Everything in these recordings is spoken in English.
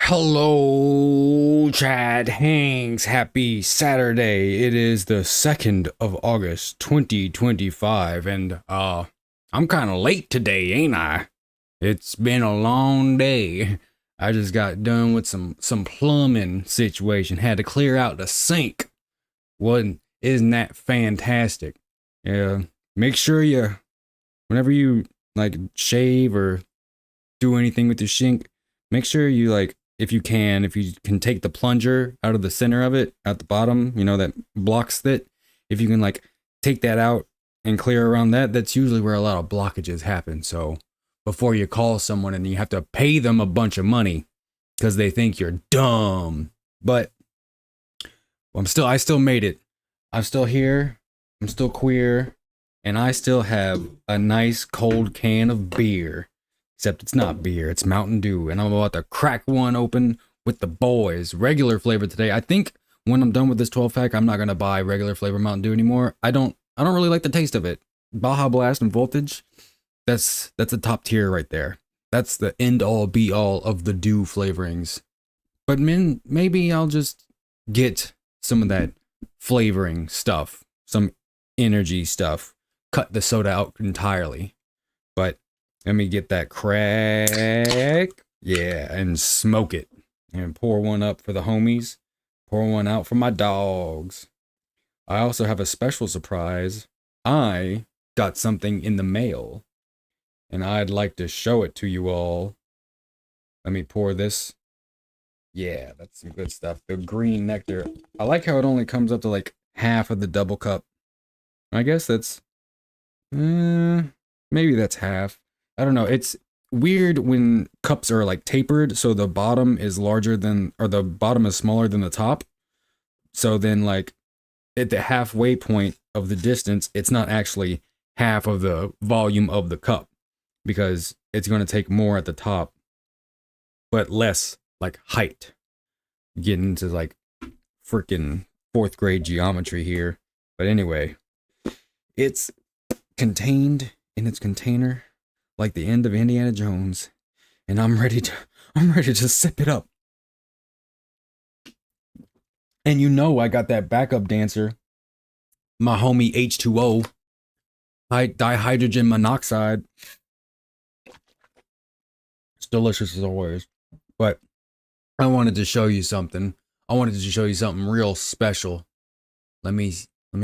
Hello, Chad Hanks. Happy Saturday. It is the 2nd of August, 2025, and I'm kind of late today, ain't I? It's been a long day. I just got done with some plumbing situation. Had to clear out the sink. Isn't that fantastic? Yeah. Make sure whenever you like shave or do anything with your sink, make sure you if you can take the plunger out of the center of it at the bottom, that blocks it. If you can take that out and clear around that, that's usually where a lot of blockages happen. So before you call someone and you have to pay them a bunch of money because they think you're dumb. But I still made it. I'm still here. I'm still queer. And I still have a nice cold can of beer. Except it's not beer, it's Mountain Dew, and I'm about to crack one open with the boys. Regular flavor today. I think when I'm done with this 12-pack, I'm not gonna buy regular flavor Mountain Dew anymore. I don't really like the taste of it. Baja Blast and Voltage, that's a top tier right there. That's the end all be all of the Dew flavorings. But maybe I'll just get some of that flavoring stuff, some energy stuff. Cut the soda out entirely. But let me get that crack. Yeah, and smoke it. And pour one up for the homies. Pour one out for my dogs. I also have a special surprise. I got something in the mail. And I'd like to show it to you all. Let me pour this. Yeah, that's some good stuff. The green nectar. I like how it only comes up to half of the double cup. I guess that's... maybe that's half. I don't know. It's weird when cups are tapered, so the bottom is larger than, or the bottom is smaller than the top. So then at the halfway point of the distance, it's not actually half of the volume of the cup because it's going to take more at the top, but less height. Getting into freaking 4th grade geometry here. But anyway, it's contained in its container like the end of Indiana Jones, and I'm ready to sip it up. And I got that backup dancer, my homie H2O, dihydrogen monoxide. It's delicious as always. But I wanted to show you something. I wanted to show you something real special. Let me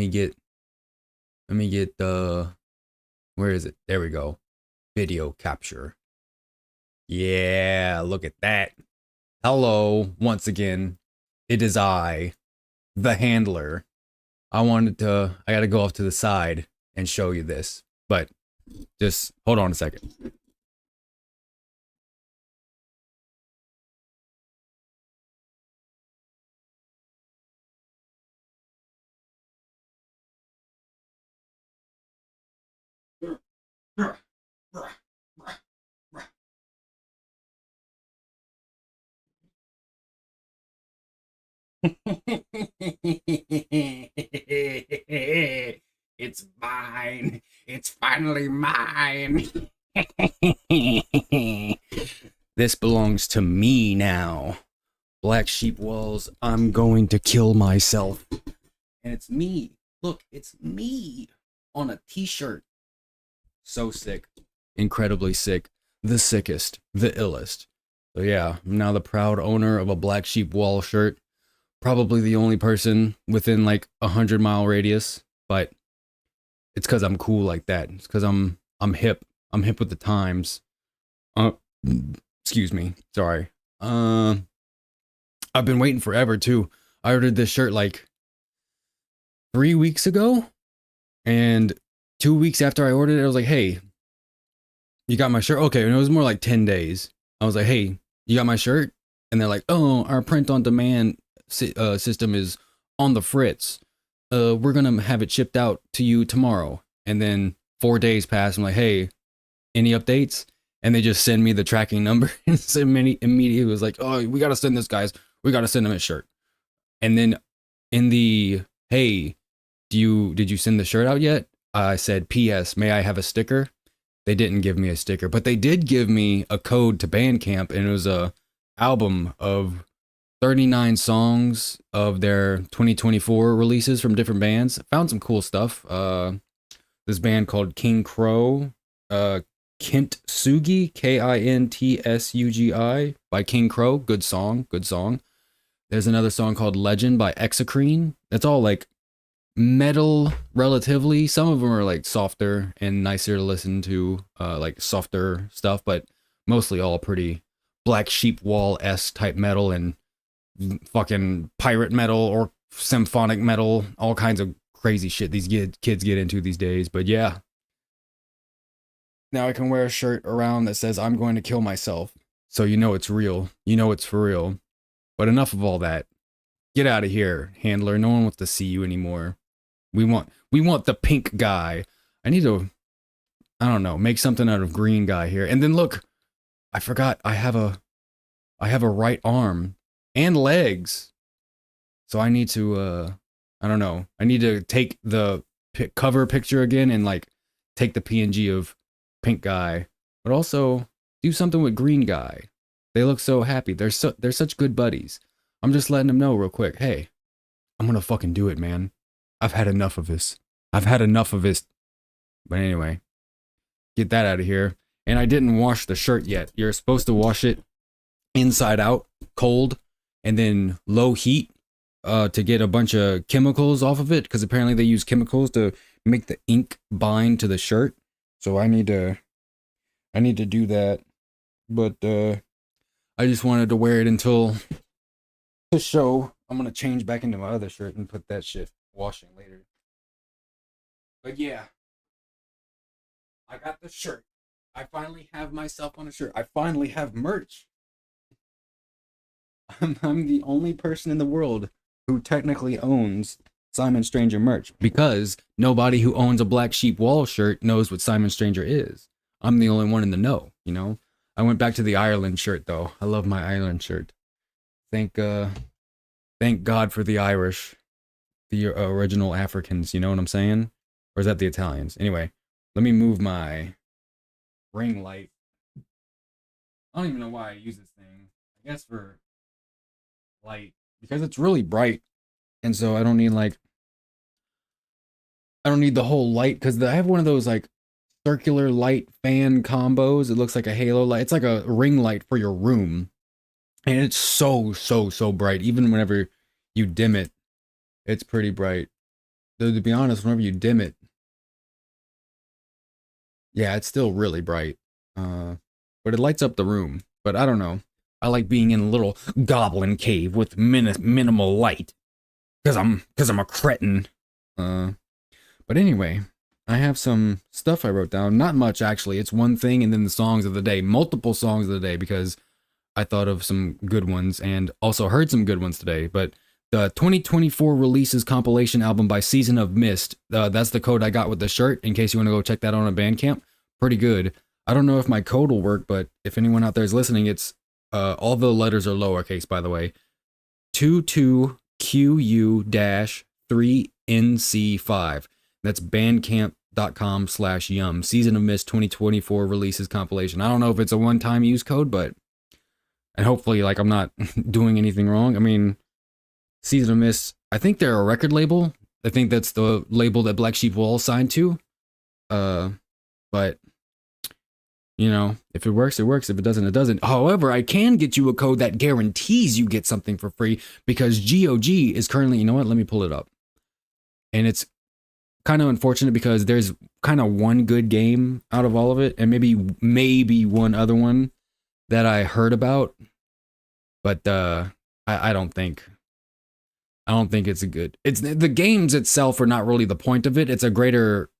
get the, where is it? There we go. Video capture. Yeah, look at that. Hello, once again. It is I, the handler. I gotta go off to the side and show you this. But just hold on a second. It's mine. It's finally mine. This belongs to me now. Black sheep walls, I'm going to kill myself. And it's me. Look, it's me on a t-shirt. So sick. Incredibly sick. The sickest. The illest. So yeah, I'm now the proud owner of a Black Sheep Wall shirt. Probably the only person within like 100-mile radius, but it's because I'm cool like that. It's because I'm hip. I'm hip with the times. Uh, excuse me. Sorry. I've been waiting forever too. I ordered this shirt like 3 weeks ago, and 2 weeks after I ordered it, I was like, "Hey, you got my shirt?" Okay, and it was more like 10 days. I was like, "Hey, you got my shirt?" And they're like, "Oh, our print on demand system is on the fritz. We're gonna have it shipped out to you tomorrow." And then 4 days pass. I'm like, "Hey, any updates?" And they just send me the tracking number and send me immediately was like, "Oh, we gotta send this, guys. We gotta send them a shirt." And then in the, "Hey, did you send the shirt out yet?" I said, "P.S. May I have a sticker?" They didn't give me a sticker, but they did give me a code to Bandcamp, and it was a album of 39 songs of their 2024 releases from different bands. Found some cool stuff. This band called King Crow, Kintsugi, Kintsugi by King Crow. Good song, good song. There's another song called Legend by Exocrine. It's all like metal relatively. Some of them are like softer and nicer to listen to, like softer stuff, but mostly all pretty Black Sheep Wall-esque type metal and fucking pirate metal or symphonic metal, all kinds of crazy shit these kids get into these days. But yeah, now I can wear a shirt around that says "I'm going to kill myself," so you know it's real, you know it's for real. But enough of all that. Get out of here, handler. No one wants to see you anymore. We want the pink guy. I need to, I don't know, make something out of green guy here. And then look, I forgot I have a right arm and legs. So I need to I don't know. I need to take the cover picture again and like take the PNG of pink guy, but also do something with green guy. They look so happy. They're such good buddies. I'm just letting them know real quick. Hey, I'm gonna fucking do it, man. I've had enough of this. I've had enough of this. But anyway, get that out of here. And I didn't wash the shirt yet. You're supposed to wash it inside out, cold, and then low heat to get a bunch of chemicals off of it, because apparently they use chemicals to make the ink bind to the shirt. So I need to do that. But I just wanted to wear it until the show. I'm gonna change back into my other shirt and put that shit washing later. But yeah, I got the shirt. I finally have myself on a shirt. I finally have merch. I'm the only person in the world who technically owns Simon Stranger merch, because nobody who owns a Black Sheep Wall shirt knows what Simon Stranger is. I'm the only one in the know, you know? I went back to the Ireland shirt though. I love my Ireland shirt. Thank God for the Irish, the original Africans, you know what I'm saying? Or is that the Italians? Anyway, let me move my ring light. I don't even know why I use this thing. I guess for light, because it's really bright, and so I don't need the whole light, because I have one of those like circular light fan combos. It looks like a halo light. It's like a ring light for your room, and it's so bright. Even whenever you dim it, it's pretty bright. Though, to be honest, whenever you dim it, yeah, it's still really bright. But it lights up the room. But I don't know. I like being in a little goblin cave with minimal light, because I'm a cretin. But anyway, I have some stuff I wrote down. Not much, actually. It's one thing and then the songs of the day. Multiple songs of the day, because I thought of some good ones and also heard some good ones today. But the 2024 releases compilation album by Season of Mist. That's the code I got with the shirt, in case you want to go check that out on Bandcamp. Pretty good. I don't know if my code will work, but if anyone out there is listening, it's all the letters are lowercase, by the way. 22QU-3NC5. That's bandcamp.com/yum. Season of Mist 2024 releases compilation. I don't know if it's a one-time use code, but, and hopefully like I'm not doing anything wrong. I mean, Season of Mist, I think they're a record label. I think that's the label that Black Sheep Wall signed to. But You know, if it works, it works. If it doesn't, it doesn't. However, I can get you a code that guarantees you get something for free because GOG is currently, you know what? Let me pull it up. And it's kind of unfortunate because there's kind of one good game out of all of it, and maybe one other one that I heard about, but I don't think it's a good. It's the games itself are not really the point of it. It's a greater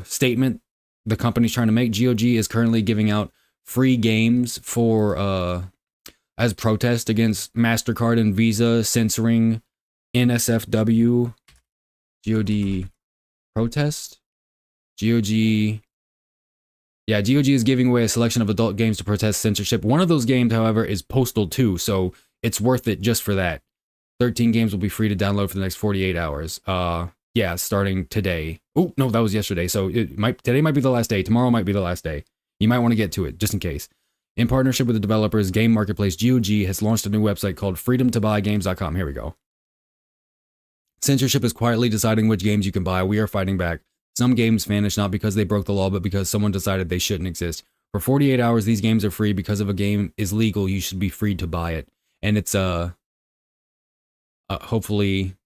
statement the company's trying to make. GOG is currently giving out free games for as protest against MasterCard and Visa censoring NSFW. GOG protest? GOG. Yeah, GOG is giving away a selection of adult games to protest censorship. One of those games, however, is Postal 2, so it's worth it just for that. 13 games will be free to download for the next 48 hours. Yeah, starting today. Oh, no, that was yesterday. So today might be the last day. Tomorrow might be the last day. You might want to get to it, just in case. In partnership with the developers, game marketplace GOG has launched a new website called freedomtobuygames.com. Here we go. Censorship is quietly deciding which games you can buy. We are fighting back. Some games vanish not because they broke the law, but because someone decided they shouldn't exist. For 48 hours, these games are free. Because if a game is legal, you should be free to buy it. And it's, hopefully,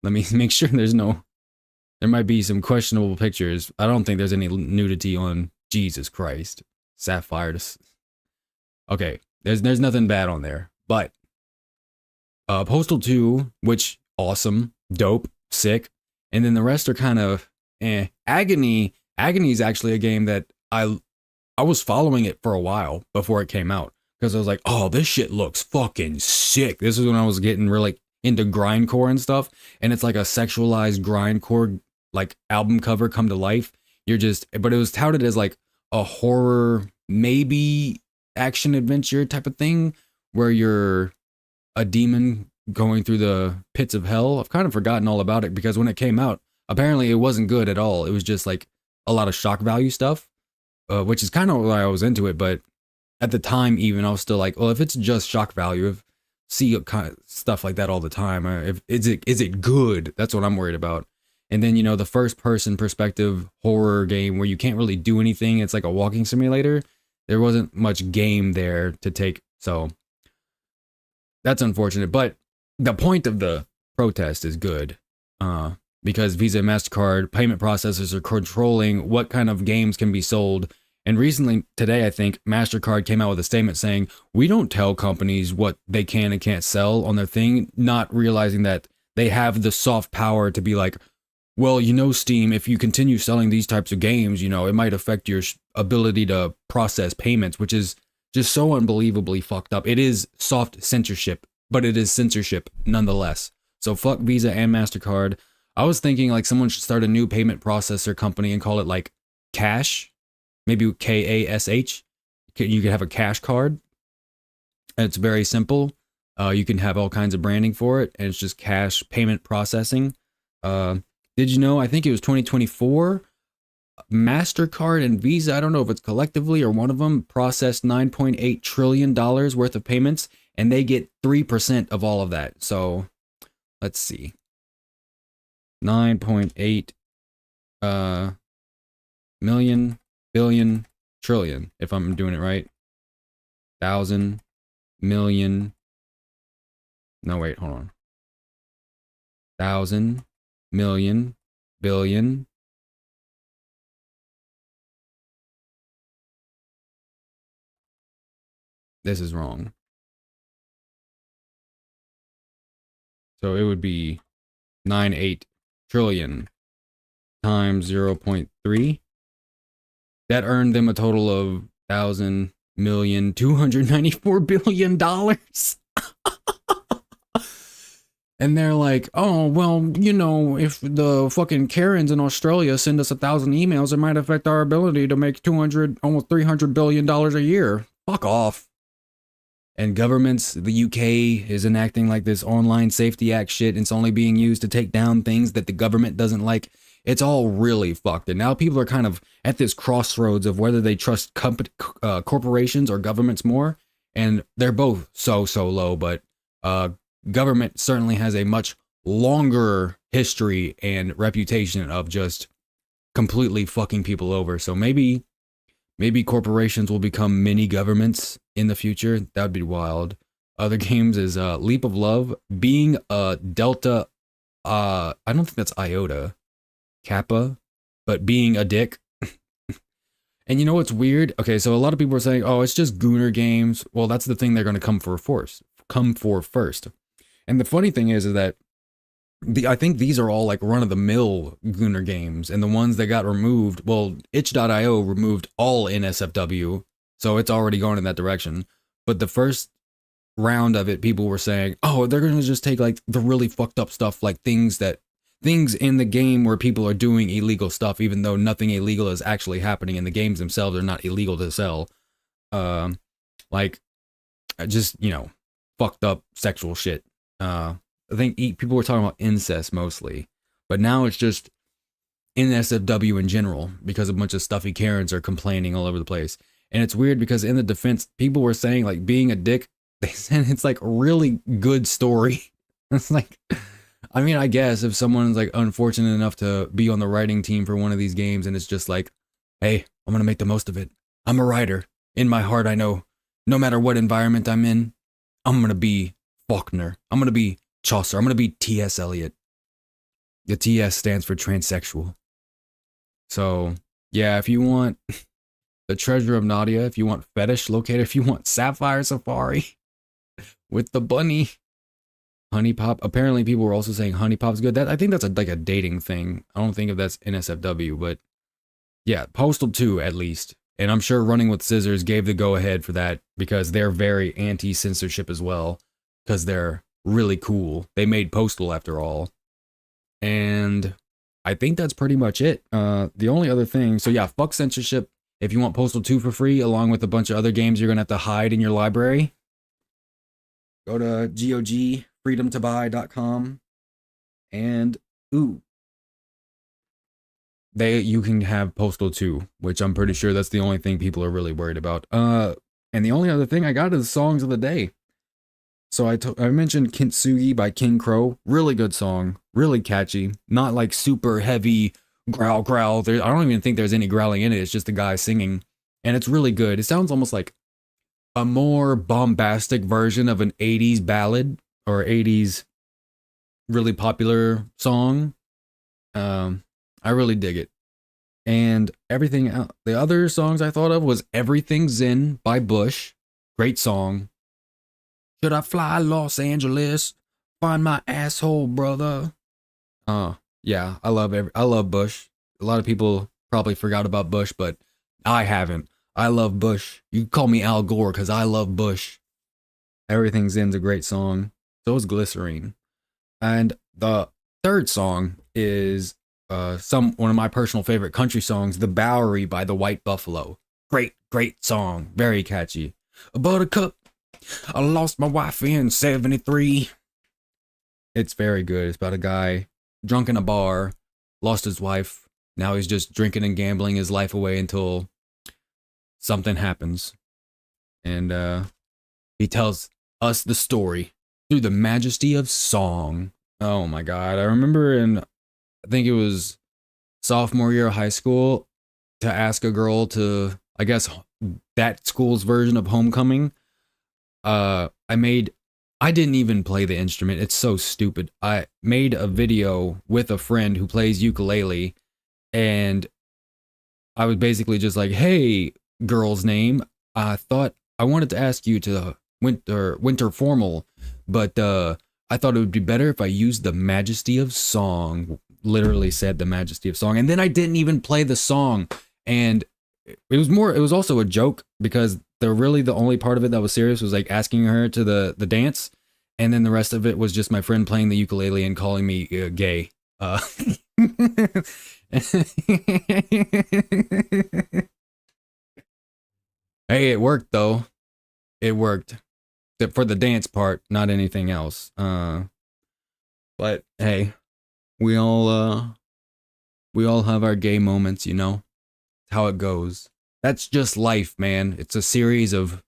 let me make sure there might be some questionable pictures. I don't think there's any nudity on Jesus Christ. Sapphire. Okay, there's nothing bad on there. But, Postal 2, which, awesome, dope, sick. And then the rest are kind of Agony is actually a game that I was following it for a while before it came out because I was like, oh, this shit looks fucking sick. This is when I was getting really into grindcore and stuff, and it's like a sexualized grindcore like album cover come to life. But it was touted as like a horror, maybe action adventure type of thing where you're a demon going through the pits of hell. I've kind of forgotten all about it because when it came out, apparently it wasn't good at all. It was just like a lot of shock value stuff, which is kind of why I was into it. But at the time, even I was still like, well, if it's just shock value, see kind of stuff like that all the time. Is it good? That's what I'm worried about. And then, you know, the first person perspective horror game where you can't really do anything. It's like a walking simulator. There wasn't much game there to take. So that's unfortunate. But the point of the protest is good. Because Visa and MasterCard payment processors are controlling what kind of games can be sold. And recently, today, I think, MasterCard came out with a statement saying, we don't tell companies what they can and can't sell on their thing, not realizing that they have the soft power to be like, well, you know, Steam, if you continue selling these types of games, you know, it might affect your ability to process payments, which is just so unbelievably fucked up. It is soft censorship, but it is censorship nonetheless. So fuck Visa and MasterCard. I was thinking like someone should start a new payment processor company and call it like Cash, maybe Kash. You could have a Cash card. It's very simple. You can have all kinds of branding for it, and it's just cash payment processing. Did you know? I think it was 2024. MasterCard and Visa, I don't know if it's collectively or one of them, processed $9.8 trillion worth of payments, and they get 3% of all of that. So let's see. 9.8 million, billion, trillion, if I'm doing it right. 1,000, million. No, wait, hold on. 1,000, million, billion. This is wrong. So it would be 98 trillion times 0.3. That earned them a total of $1,000,294 billion. And they're like, oh, well, you know, if the fucking Karens in Australia send us 1,000 emails, it might affect our ability to make almost $300 billion a year. Fuck off. And governments, the UK is enacting like this Online Safety Act shit. And it's only being used to take down things that the government doesn't like. It's all really fucked. And now people are kind of at this crossroads of whether they trust corporations or governments more. And they're both so low. But government certainly has a much longer history and reputation of just completely fucking people over. So maybe Maybe corporations will become mini governments in the future. That would be wild. Other games is Leap of Love, being a Delta. I don't think that's Iota, Kappa, but being a dick. And you know what's weird? Okay, so a lot of people are saying, "Oh, it's just Gooner games." Well, that's the thing they're going to come for first. And the funny thing is that I think these are all like run-of-the-mill Gooner games, and the ones that got removed, well, itch.io removed all NSFW, so it's already going in that direction. But the first round of it, people were saying, "Oh, they're going to just take like the really fucked up stuff, like things in the game where people are doing illegal stuff, even though nothing illegal is actually happening in the games themselves. They're not illegal to sell. Like just, fucked up sexual shit. I think people were talking about incest mostly, but now it's just NSFW in general because a bunch of stuffy Karens are complaining all over the place. And it's weird because in the defense, people were saying like being a dick, they said it's like a really good story. It's like, I mean, I guess if someone's like unfortunate enough to be on the writing team for one of these games and it's just like, hey, I'm going to make the most of it. I'm a writer. In my heart, I know no matter what environment I'm in, I'm going to be Faulkner. I'm going to be Chaucer. I'm going to be T.S. Eliot. The T.S. stands for transsexual. So, yeah, if you want the Treasure of Nadia, if you want Fetish Locator, if you want Sapphire Safari with the bunny, Honey Pop. Apparently, people were also saying Honey Pop's good. I think that's like a dating thing. I don't think if that's NSFW, but yeah, Postal 2 at least. And I'm sure Running with Scissors gave the go-ahead for that because they're very anti-censorship as well because they're really cool. They made Postal after all. And I think that's pretty much it. The only other thing, so yeah, fuck censorship. If you want Postal 2 for free, along with a bunch of other games you're going to have to hide in your library, go to GOGfreedomtobuy.com and you can have Postal 2, which I'm pretty sure that's the only thing people are really worried about. And the only other thing I got is songs of the day. So I mentioned Kintsugi by King Crow. Really good song. Really catchy. Not like super heavy growl. I don't even think there's any growling in it. It's just the guy singing. And it's really good. It sounds almost like a more bombastic version of an 80s ballad or 80s really popular song. I really dig it. And everything else. The other songs I thought of was Everything Zen by Bush. Great song. Should I fly Los Angeles? Find my asshole, brother. Yeah, I love Bush. A lot of people probably forgot about Bush, but I haven't. I love Bush. You can call me Al Gore because I love Bush. Everything Zen's a great song. So is Glycerine. And the third song is one of my personal favorite country songs, The Bowery by the White Buffalo. Great song. Very catchy. A buttercup. I lost my wife in 73. It's very good. It's about a guy drunk in a bar, lost his wife. Now he's just drinking and gambling his life away until something happens. And he tells us the story through the majesty of song. Oh my God. I remember I think it was sophomore year of high school, to ask a girl to, I guess, that school's version of Homecoming. I didn't even play the instrument. It's so stupid. I made a video with a friend who plays ukulele, and I was basically just like, hey, girl's name, I thought I wanted to ask you to winter formal, but I thought it would be better if I used the majesty of song. Literally said the majesty of song. And then I didn't even play the song. And it was also a joke because the only part of it that was serious was like asking her to the dance. And then the rest of it was just my friend playing the ukulele and calling me gay. Hey, it worked though. It worked. For the dance part, not anything else. But hey, we all have our gay moments, you know? How it goes. That's just life, man. It's a series of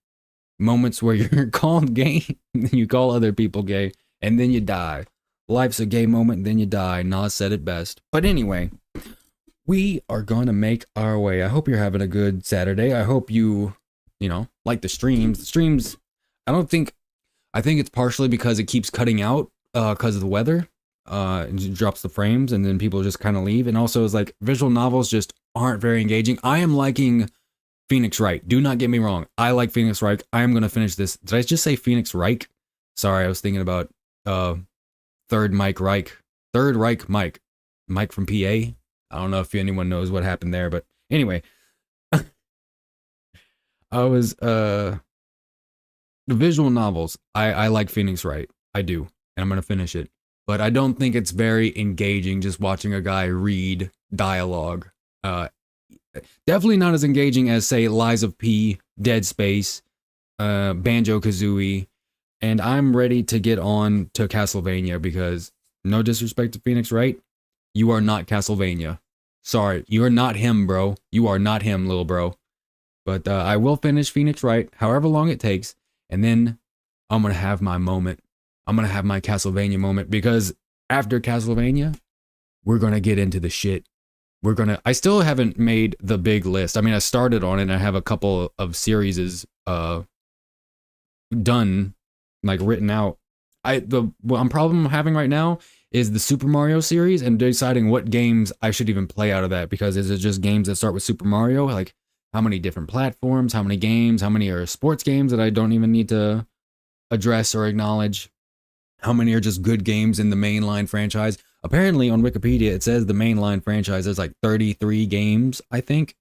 moments where you're called gay, and you call other people gay, and then you die. Life's a gay moment, and then you die. Nas said it best. But anyway, we are going to make our way. I hope you're having a good Saturday. I hope you like the streams. The streams, I think it's partially because it keeps cutting out because of the weather. It drops the frames and then people just kind of leave. And also it's like visual novels just aren't very engaging. I am liking Phoenix Wright. Do not get me wrong. I like Phoenix Wright. I am going to finish this. Did I just say Phoenix Reich? Sorry, I was thinking about Third Reich Mike. Mike from PA. I don't know if anyone knows what happened there, but anyway. I was the visual novels. I like Phoenix Wright. I do. And I'm going to finish it. But I don't think it's very engaging just watching a guy read dialogue. Definitely not as engaging as, say, Lies of P, Dead Space, Banjo-Kazooie, and I'm ready to get on to Castlevania because, no disrespect to Phoenix Wright, you are not Castlevania. Sorry, you are not him, bro. You are not him, little bro. But I will finish Phoenix Wright, however long it takes, and then I'm going to have my moment. I'm going to have my Castlevania moment because after Castlevania, we're going to get into the shit. I still haven't made the big list. I mean, I started on it and I have a couple of series done, like written out. Problem I'm having right now is the Super Mario series and deciding what games I should even play out of that, because is it just games that start with Super Mario? Like how many different platforms, how many games, how many are sports games that I don't even need to address or acknowledge? How many are just good games in the mainline franchise? Apparently on Wikipedia, it says the mainline franchise, there's like 33 games, I think,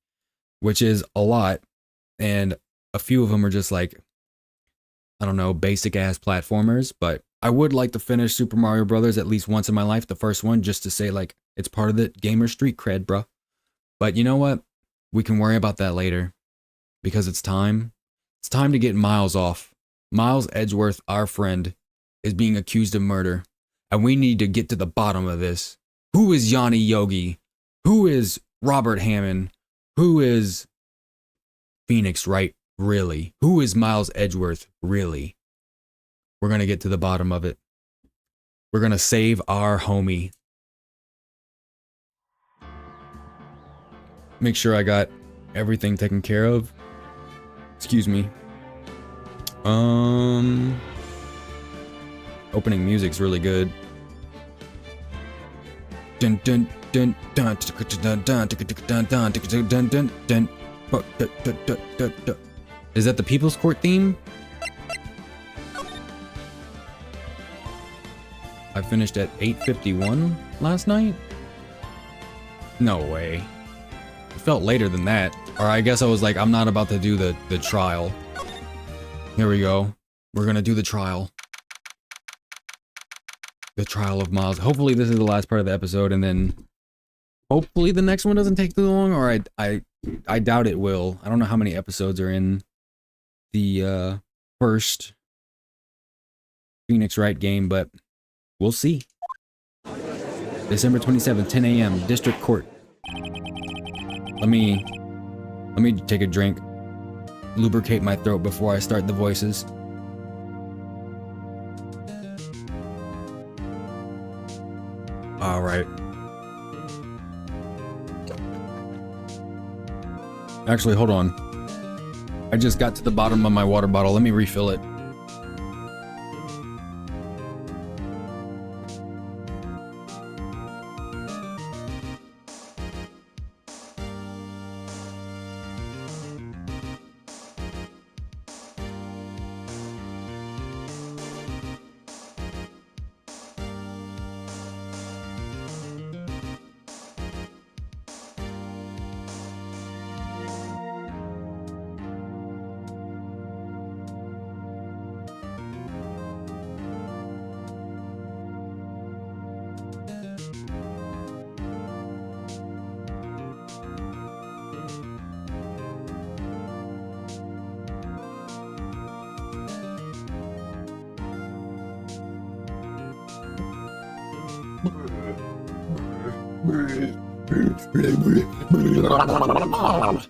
which is a lot. And a few of them are just like, I don't know, basic ass platformers. But I would like to finish Super Mario Brothers at least once in my life, the first one, just to say like, it's part of the gamer street cred, bro. But you know what? We can worry about that later because it's time. It's time to get Miles off. Miles Edgeworth, our friend, is being accused of murder. And we need to get to the bottom of this. Who is Yonni Yogi? Who is Robert Hammond? Who is Phoenix Wright, really? Who is Miles Edgeworth, really? We're going to get to the bottom of it. We're going to save our homie. Make sure I got everything taken care of. Excuse me. Opening music's really good. Dun dun dun dun dun dun dun dun dun dun. Is that the People's Court theme? I finished at 8:51 last night? No way. It felt later than that. Or I guess I was like, I'm not about to do the trial. Here we go. We're gonna do the trial. The trial of Miles. Hopefully this is the last part of the episode, and then hopefully the next one doesn't take too long, or I doubt it will. I don't know how many episodes are in the first Phoenix Wright game, but we'll see. December 27th, 10 a.m. District Court. Let me take a drink. Lubricate my throat before I start the voices. All right. Actually, hold on. I just got to the bottom of my water bottle. Let me refill it.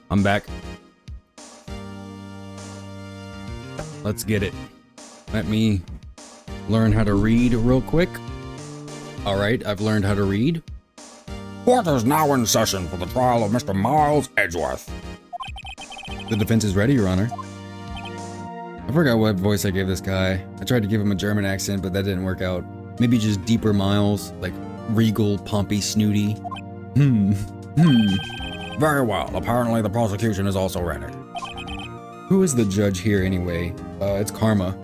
I'm back. Let's get it. Let me learn how to read real quick. All right, I've learned how to read. Court is now in session for the trial of Mr. Miles Edgeworth. The defense is ready, Your Honor. I forgot what voice I gave this guy. I tried to give him a German accent, but that didn't work out. Maybe just deeper Miles, like regal, pompy, snooty. Very well. Apparently the prosecution is also ready. Who is the judge here anyway? It's Karma.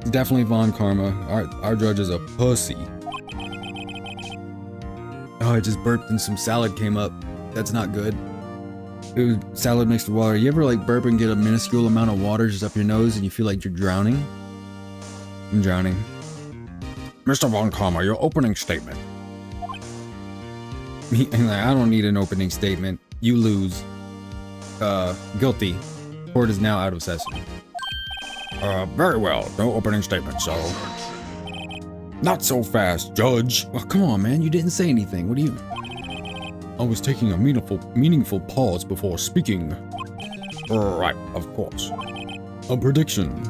It's definitely Von Karma. Our judge is a pussy. Oh, I just burped and some salad came up. That's not good. It was salad mixed with water. You ever like burp and get a minuscule amount of water just up your nose and you feel like you're drowning? I'm drowning. Mr. Von Karma, your opening statement. I don't need an opening statement. You lose. Guilty. Court is now out of session. Very well. No opening statement, so... Not so fast, Judge. Oh, come on, man. You didn't say anything. What do you... I was taking a meaningful pause before speaking. Right, of course. A prediction.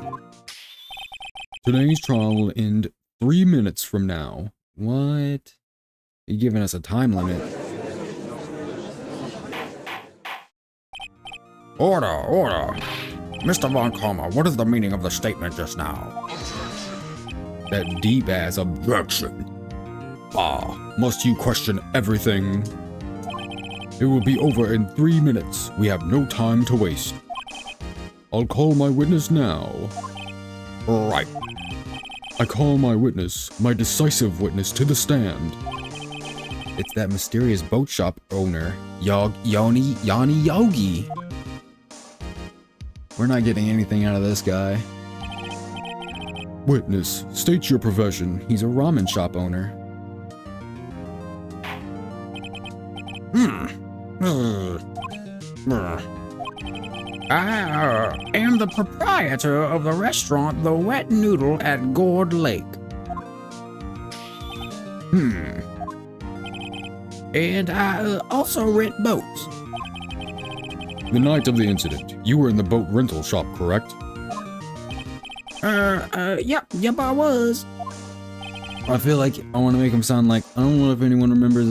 Today's trial will end 3 minutes from now. What? You're giving us a time limit. Order. Mr. Von Karma, what is the meaning of the statement just now? That deep-ass objection. Must you question everything? It will be over in 3 minutes. We have no time to waste. I'll call my witness now. Right. I call my witness, my decisive witness, to the stand. It's that mysterious boat shop owner, Yonni Yogi. We're not getting anything out of this guy. Witness, state your profession. He's a ramen shop owner. I am the proprietor of the restaurant The Wet Noodle at Gourd Lake. And I also rent boats. The night of the incident, you were in the boat rental shop, correct? Yep, I was. I feel like I want to make him sound like, I don't know if anyone remembers,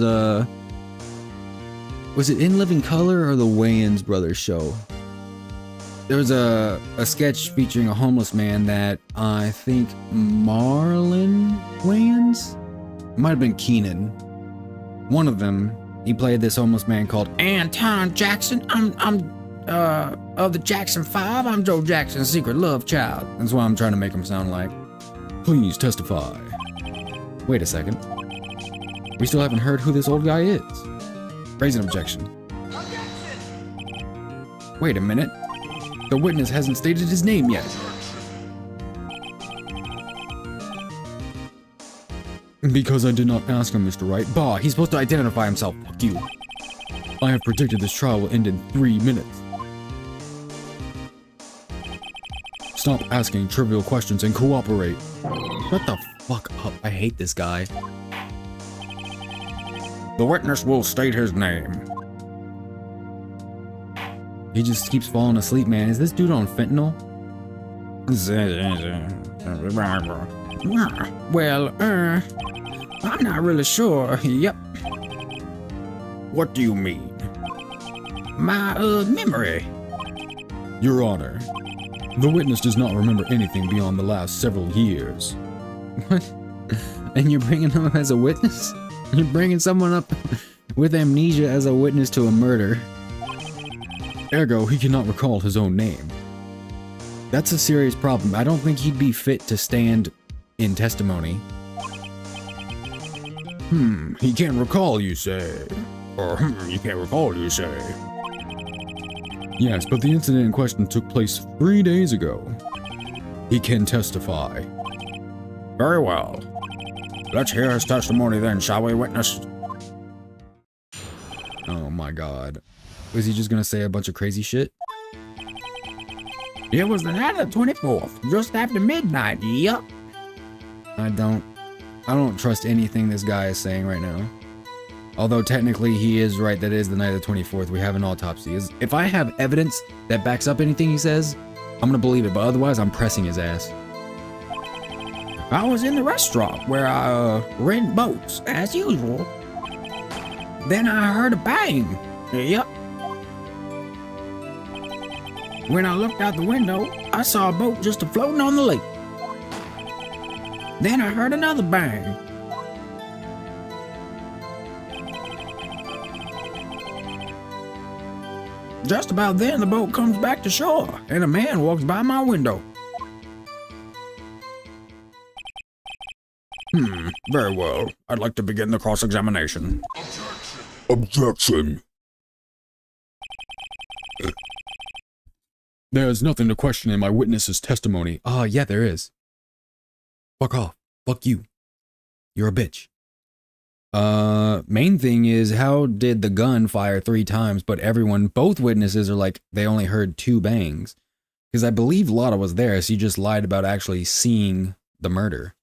was it In Living Color or the Wayans Brothers show? There was a sketch featuring a homeless man that I think Marlon Wayans? It might have been Keenan. One of them, he played this homeless man called Anton Jackson. I'm of the Jackson 5. I'm Joe Jackson's secret love child. That's what I'm trying to make him sound like. Please testify. Wait a second. We still haven't heard who this old guy is. Raise an objection. Wait a minute. The witness hasn't stated his name yet. Because I did not ask him, Mr. Wright. Bah, he's supposed to identify himself. Fuck you. I have predicted this trial will end in 3 minutes. Stop asking trivial questions and cooperate. Shut the fuck up. I hate this guy. The witness will state his name. He just keeps falling asleep, man. Is this dude on fentanyl? Well, I'm not really sure. Yep. What do you mean? My, memory. Your Honor, the witness does not remember anything beyond the last several years. What? And you're bringing him as a witness? You're bringing someone up with amnesia as a witness to a murder. Ergo, he cannot recall his own name. That's a serious problem. I don't think he'd be fit to stand in testimony. He can't recall, you say? Or, you can't recall, you say? Yes, but the incident in question took place 3 days ago. He can testify. Very well. Let's hear his testimony then, shall we, witness? Oh my god. Was he just gonna say a bunch of crazy shit? It was the night of the 24th, just after midnight, yup. I don't trust anything this guy is saying right now. Although technically he is right that it is the night of the 24th, we have an autopsy. If I have evidence that backs up anything he says, I'm gonna believe it, but otherwise I'm pressing his ass. I was in the restaurant where I rent boats, as usual. Then I heard a bang. Yep. When I looked out the window, I saw a boat just floating on the lake. Then I heard another bang. Just about then, the boat comes back to shore, and a man walks by my window. Very well. I'd like to begin the cross-examination. Objection. There's nothing to question in my witness's testimony. Yeah, there is. Fuck off. Fuck you. You're a bitch. Main thing is, how did the gun fire 3 times, but both witnesses are like, they only heard 2 bangs? Because I believe Lotta was there, so you just lied about actually seeing the murder.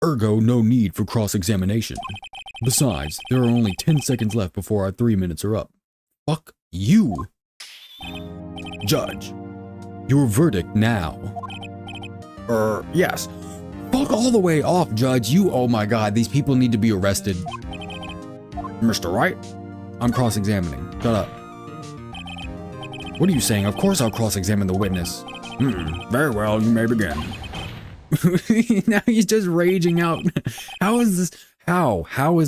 Ergo, no need for cross-examination. Besides, there are only 10 seconds left before our 3 minutes are up. Fuck you. Judge, your verdict now. Yes. Fuck all the way off, Judge. Oh my god, these people need to be arrested. Mr. Wright, I'm cross-examining. Shut up. What are you saying? Of course I'll cross-examine the witness. Very well, you may begin. Now he's just raging out. How has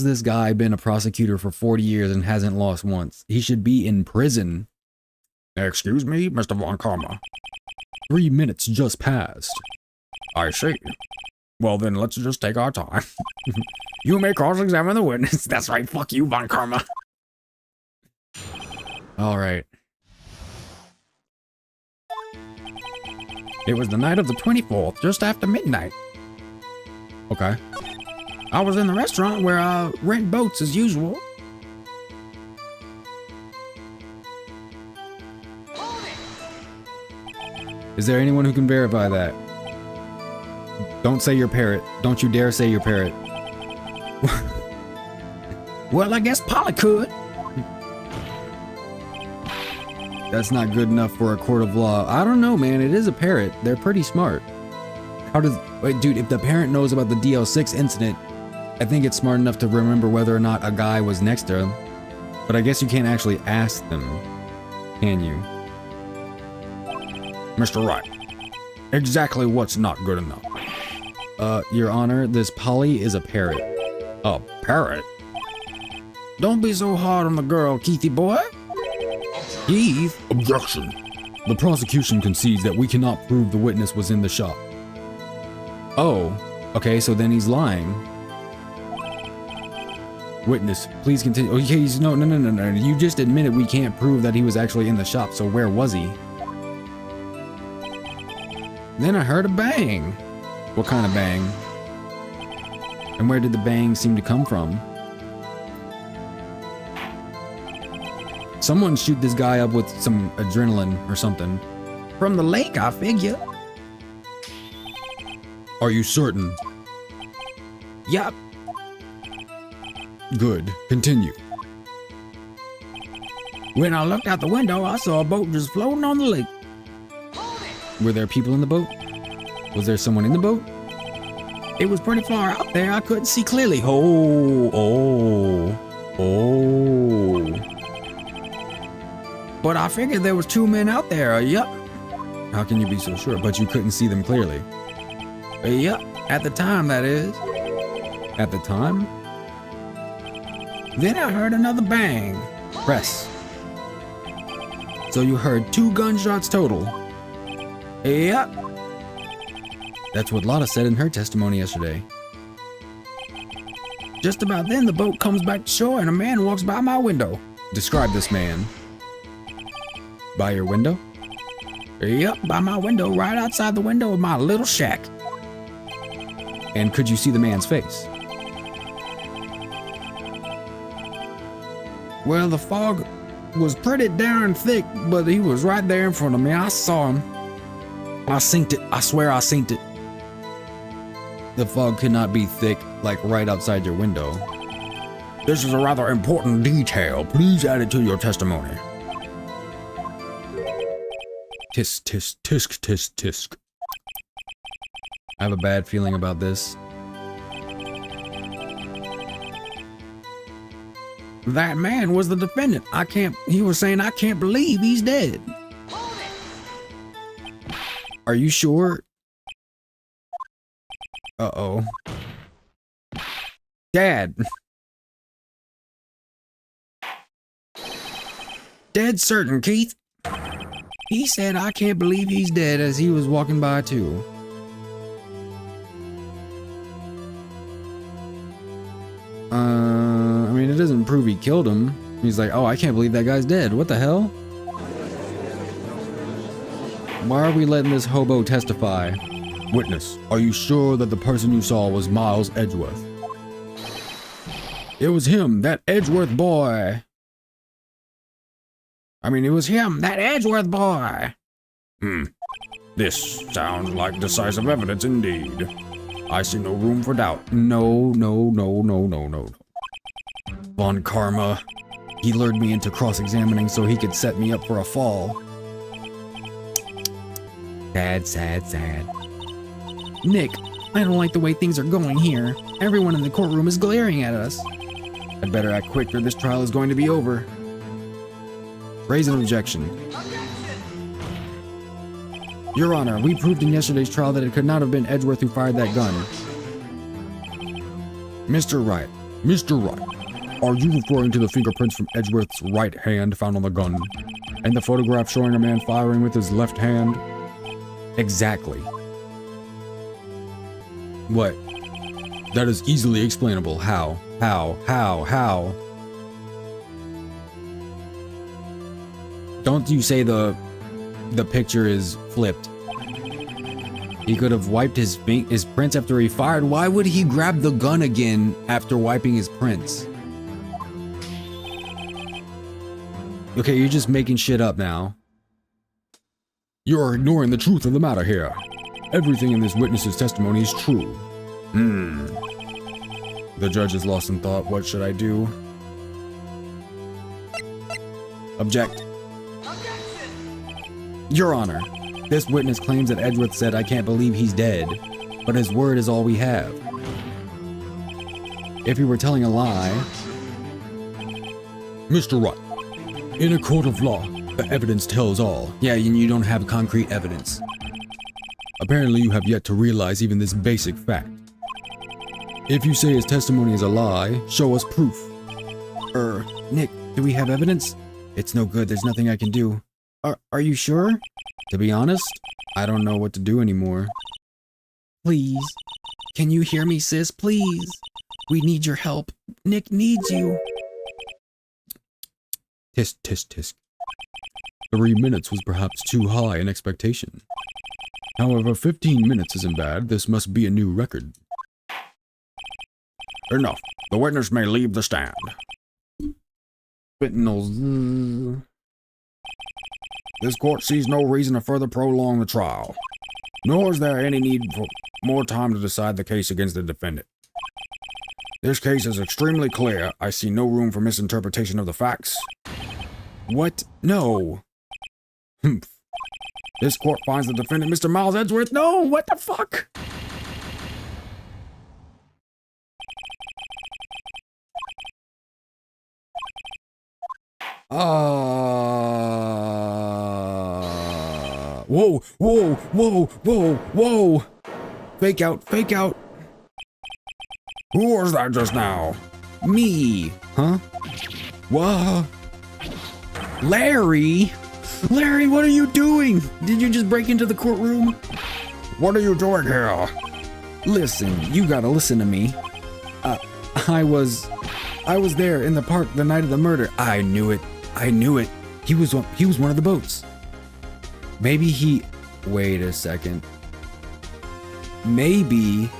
this guy been a prosecutor for 40 years and hasn't lost once? He should be in prison. Excuse me, Mr. von Karma. 3 minutes just passed. I see. Well then, let's just take our time. You may cross-examine the witness. That's right, fuck you, von Karma. Alright. It was the night of the 24th, just after midnight. Okay. I was in the restaurant where I rent boats as usual. Is there anyone who can verify that? Don't say your parrot. Don't you dare say your parrot. Well, I guess Polly could. That's not good enough for a court of law. I don't know, man. It is a parrot. They're pretty smart. Wait, dude, if the parent knows about the DL6 incident, I think it's smart enough to remember whether or not a guy was next to him. But I guess you can't actually ask them, can you? Mr. Wright, exactly what's not good enough? Your Honor, this Polly is a parrot. A parrot? Don't be so hard on the girl, Keithy boy. Keith? Objection. The prosecution concedes that we cannot prove the witness was in the shop. Oh, okay, so then he's lying. Witness, please continue. Okay, no. You just admitted we can't prove that he was actually in the shop, so where was he? Then I heard a bang. What kind of bang? And where did the bang seem to come from? Someone shoot this guy up with some adrenaline or something. From the lake, I figure. Are you certain? Yup. Good. Continue. When I looked out the window, I saw a boat just floating on the lake. Were there people in the boat? Was there someone in the boat? It was pretty far out there. I couldn't see clearly. Oh. But I figured there was 2 men out there. Yup. How can you be so sure? But you couldn't see them clearly. Yup. At the time, that is. At the time? Then I heard another bang. Press. So you heard 2 gunshots total. Yep. That's what Lotta said in her testimony yesterday. Just about then, the boat comes back to shore and a man walks by my window. Describe this man. By your window? Yep, by my window, right outside the window of my little shack. And could you see the man's face? Well, the fog was pretty darn thick, but he was right there in front of me. I saw him. I synced it. I swear I synced it. The fog could not be thick, like right outside your window. This is a rather important detail. Please add it to your testimony. Tisk, tisk, tisk, tisk, tisk. I have a bad feeling about this. That man was the defendant. He was saying, I can't believe he's dead. Are you sure? Uh-oh. Dad. Dead certain, Keith. He said, I can't believe he's dead as he was walking by too. I mean, it doesn't prove he killed him. He's like, oh, I can't believe that guy's dead. What the hell? Why are we letting this hobo testify? Witness, are you sure that the person you saw was Miles Edgeworth? It was him, that Edgeworth boy. I mean, it was him, that Edgeworth boy. This sounds like decisive evidence indeed. I see no room for doubt. No. Von Karma. He lured me into cross-examining so he could set me up for a fall. Sad. Nick, I don't like the way things are going here. Everyone in the courtroom is glaring at us. I'd better act quick or this trial is going to be over. Raise an objection. Your Honor, we proved in yesterday's trial that it could not have been Edgeworth who fired that gun. Mr. Wright, are you referring to the fingerprints from Edgeworth's right hand found on the gun, and the photograph showing a man firing with his left hand? Exactly. What? That is easily explainable. How? Don't you say the picture is flipped. He could have wiped his prints after he fired. Why would he grab the gun again after wiping his prints? Okay, you're just making shit up now. You are ignoring the truth of the matter here. Everything in this witness's testimony is true. The judge is lost in thought. What should I do? Object. Your Honor, this witness claims that Edgeworth said, I can't believe he's dead, but his word is all we have. If he were telling a lie... Mr. Wright, in a court of law, the evidence tells all. Yeah, you don't have concrete evidence. Apparently you have yet to realize even this basic fact. If you say his testimony is a lie, show us proof. Nick, do we have evidence? It's no good, there's nothing I can do. Are you sure? To be honest, I don't know what to do anymore. Please. Can you hear me, sis? Please. We need your help. Nick needs you. Tisk, tisk, tisk. 3 minutes was perhaps too high in expectation. However, 15 minutes isn't bad. This must be a new record. Enough. The witness may leave the stand. Fentanyl. This court sees no reason to further prolong the trial, nor is there any need for more time to decide the case against the defendant. This case is extremely clear. I see no room for misinterpretation of the facts. What? No. Humph. This court finds the defendant, Mr. Miles Edgeworth. No, what the fuck? Whoa. Fake out. Who was that just now? Me. Huh? Whoa. Larry, what are you doing? Did you just break into the courtroom? What are you doing here? Listen, you gotta listen to me. I was there in the park the night of the murder. I knew it. He was one of the boats. Maybe he... Wait a second. Maybe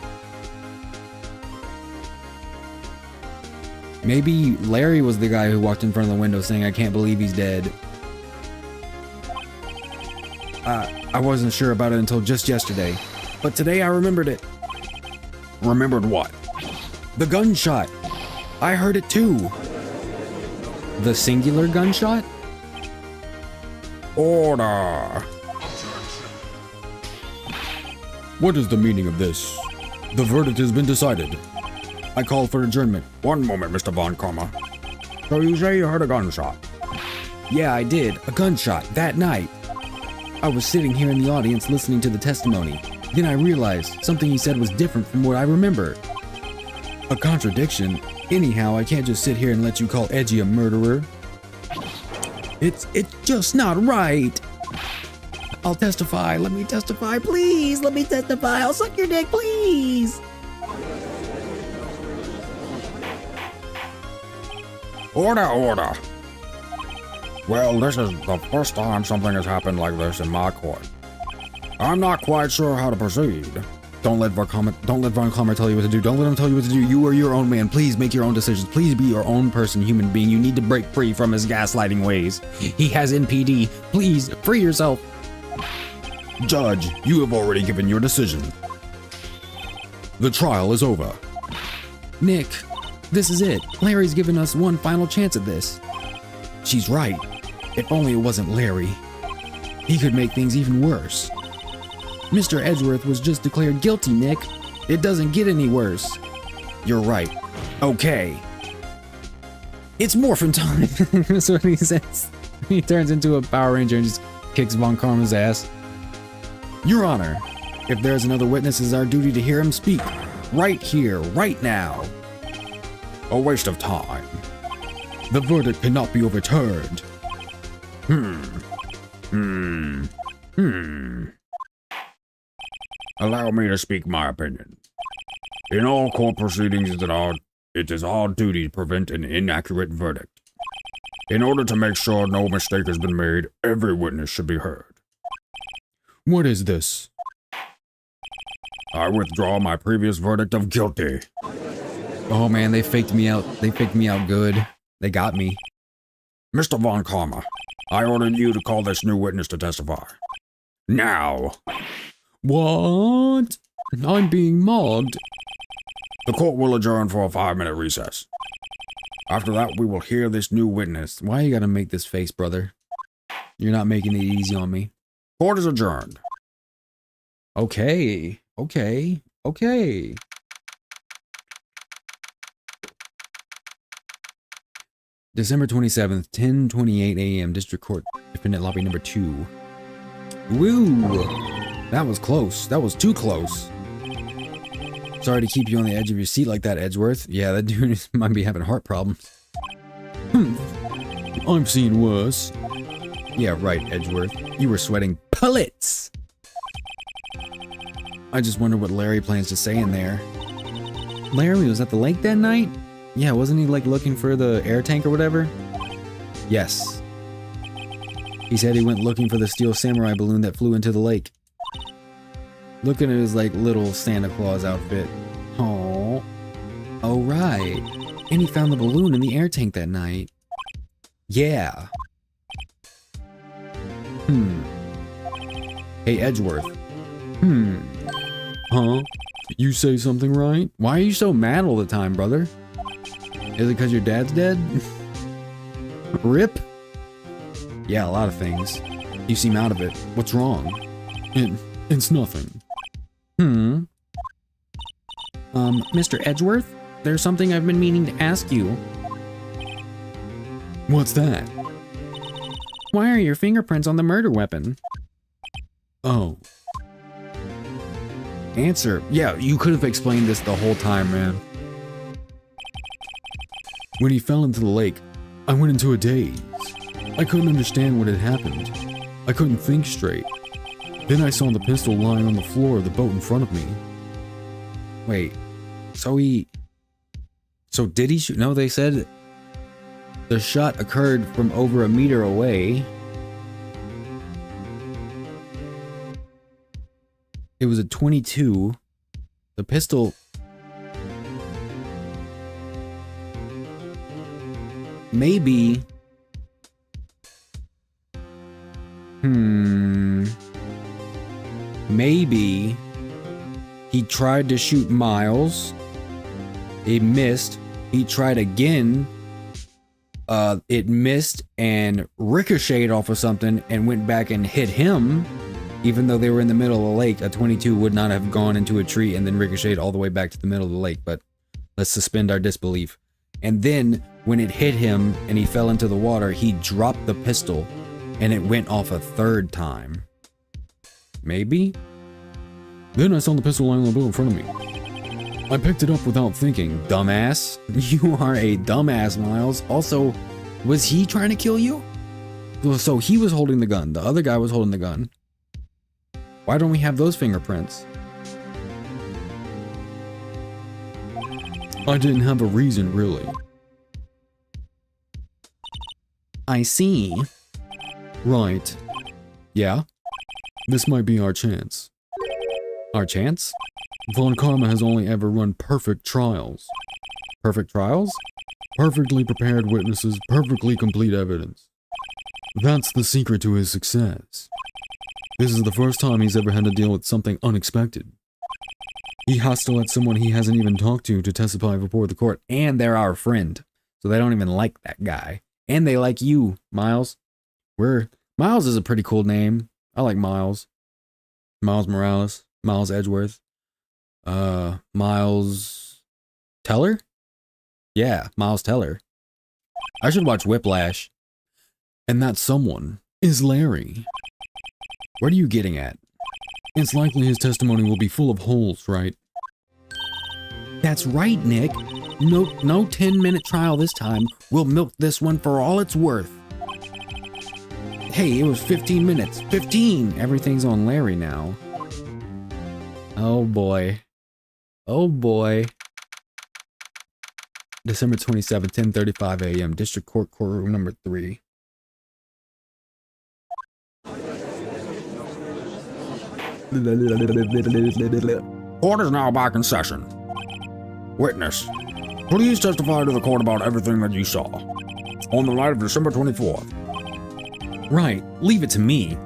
Larry was the guy who walked in front of the window saying, I can't believe he's dead. I wasn't sure about it until just yesterday. But today I remembered it. Remembered what? The gunshot. I heard it too. The singular gunshot? Order. What is the meaning of this? The verdict has been decided. I call for adjournment. One moment, Mr. von Karma. So you say you heard a gunshot? Yeah, I did. A gunshot that night. I was sitting here in the audience listening to the testimony. Then I realized something he said was different from what I remember. A contradiction. Anyhow, I can't just sit here and let you call Edgy a murderer. It's just not right. I'll testify. Let me testify, please. Let me testify. I'll suck your dick, please. Order, order. Well, this is the first time something has happened like this in my court. I'm not quite sure how to proceed. Don't let Von Karma tell you what to do. Don't let him tell you what to do. You are your own man. Please make your own decisions. Please be your own person, human being. You need to break free from his gaslighting ways. He has NPD. Please, free yourself. Judge, you have already given your decision. The trial is over. Nick, this is it. Larry's given us one final chance at this. She's right. If only it wasn't Larry. He could make things even worse. Mr. Edgeworth was just declared guilty, Nick. It doesn't get any worse. You're right. Okay. It's morphin' time. That's what he says. He turns into a Power Ranger and just kicks Von Karma's ass. Your Honor, if there's another witness, it's our duty to hear him speak. Right here, right now. A waste of time. The verdict cannot be overturned. Allow me to speak my opinion. In all court proceedings, it is our duty to prevent an inaccurate verdict. In order to make sure no mistake has been made, every witness should be heard. What is this? I withdraw my previous verdict of guilty. Oh man, they faked me out. They faked me out good. They got me. Mr. Von Karma, I ordered you to call this new witness to testify. Now. What? I'm being mugged. The court will adjourn for a 5-minute recess. After that, we will hear this new witness. Why you gotta make this face, brother? You're not making it easy on me. Court is adjourned. Okay. December 27th, 10:28 a.m. District Court, Defendant Lobby number 2. Woo! That was close. That was too close. Sorry to keep you on the edge of your seat like that, Edgeworth. Yeah, that dude might be having heart problems. I've seen worse. Yeah, right, Edgeworth. You were sweating bullets! I just wonder what Larry plans to say in there. Larry was at the lake that night? Yeah, wasn't he like looking for the air tank or whatever? Yes. He said he went looking for the steel samurai balloon that flew into the lake. Looking at his like little Santa Claus outfit. Oh. Oh right. And he found the balloon in the air tank that night. Yeah. Hey Edgeworth. Huh? You say something right? Why are you so mad all the time, brother? Is it because your dad's dead? Rip? Yeah, a lot of things. You seem out of it. What's wrong? It's nothing. Mr. Edgeworth? There's something I've been meaning to ask you. What's that? Why are your fingerprints on the murder weapon? Oh. Answer. Yeah, you could have explained this the whole time, man. When he fell into the lake, I went into a daze. I couldn't understand what had happened. I couldn't think straight. Then I saw the pistol lying on the floor of the boat in front of me. Wait, so did he shoot? No, they said the shot occurred from over a meter away. It was a .22. The pistol... Maybe... Maybe... he tried to shoot Miles. It missed. He tried again. It missed and ricocheted off of something and went back and hit him. Even though they were in the middle of the lake, a .22 would not have gone into a tree and then ricocheted all the way back to the middle of the lake. But let's suspend our disbelief. And then when it hit him and he fell into the water, he dropped the pistol and it went off a third time. Maybe? Then I saw the pistol lying on the boat in front of me. I picked it up without thinking. Dumbass. You are a dumbass, Miles. Also, was he trying to kill you? So he was holding the gun. The other guy was holding the gun. Why don't we have those fingerprints? I didn't have a reason, really. I see. Right. Yeah? This might be our chance. Our chance? Von Karma has only ever run perfect trials. Perfect trials? Perfectly prepared witnesses, perfectly complete evidence. That's the secret to his success. This is the first time he's ever had to deal with something unexpected. He has to let someone he hasn't even talked to testify before the court, and they're our friend. So they don't even like that guy. And they like you, Miles. Miles is a pretty cool name. I like Miles. Miles Morales. Miles Edgeworth. Miles Teller? Yeah, Miles Teller. I should watch Whiplash. And that someone is Larry. What are you getting at? It's likely his testimony will be full of holes, right? That's right, Nick. No 10-minute trial this time. We'll milk this one for all it's worth. Hey, it was 15 minutes. 15! Everything's on Larry now. Oh boy. Oh boy. December 27th, 10:35 a.m. District Court, courtroom number 3. Court is now back in session. Witness, please testify to the court about everything that you saw on the night of December 24th. Right, leave it to me.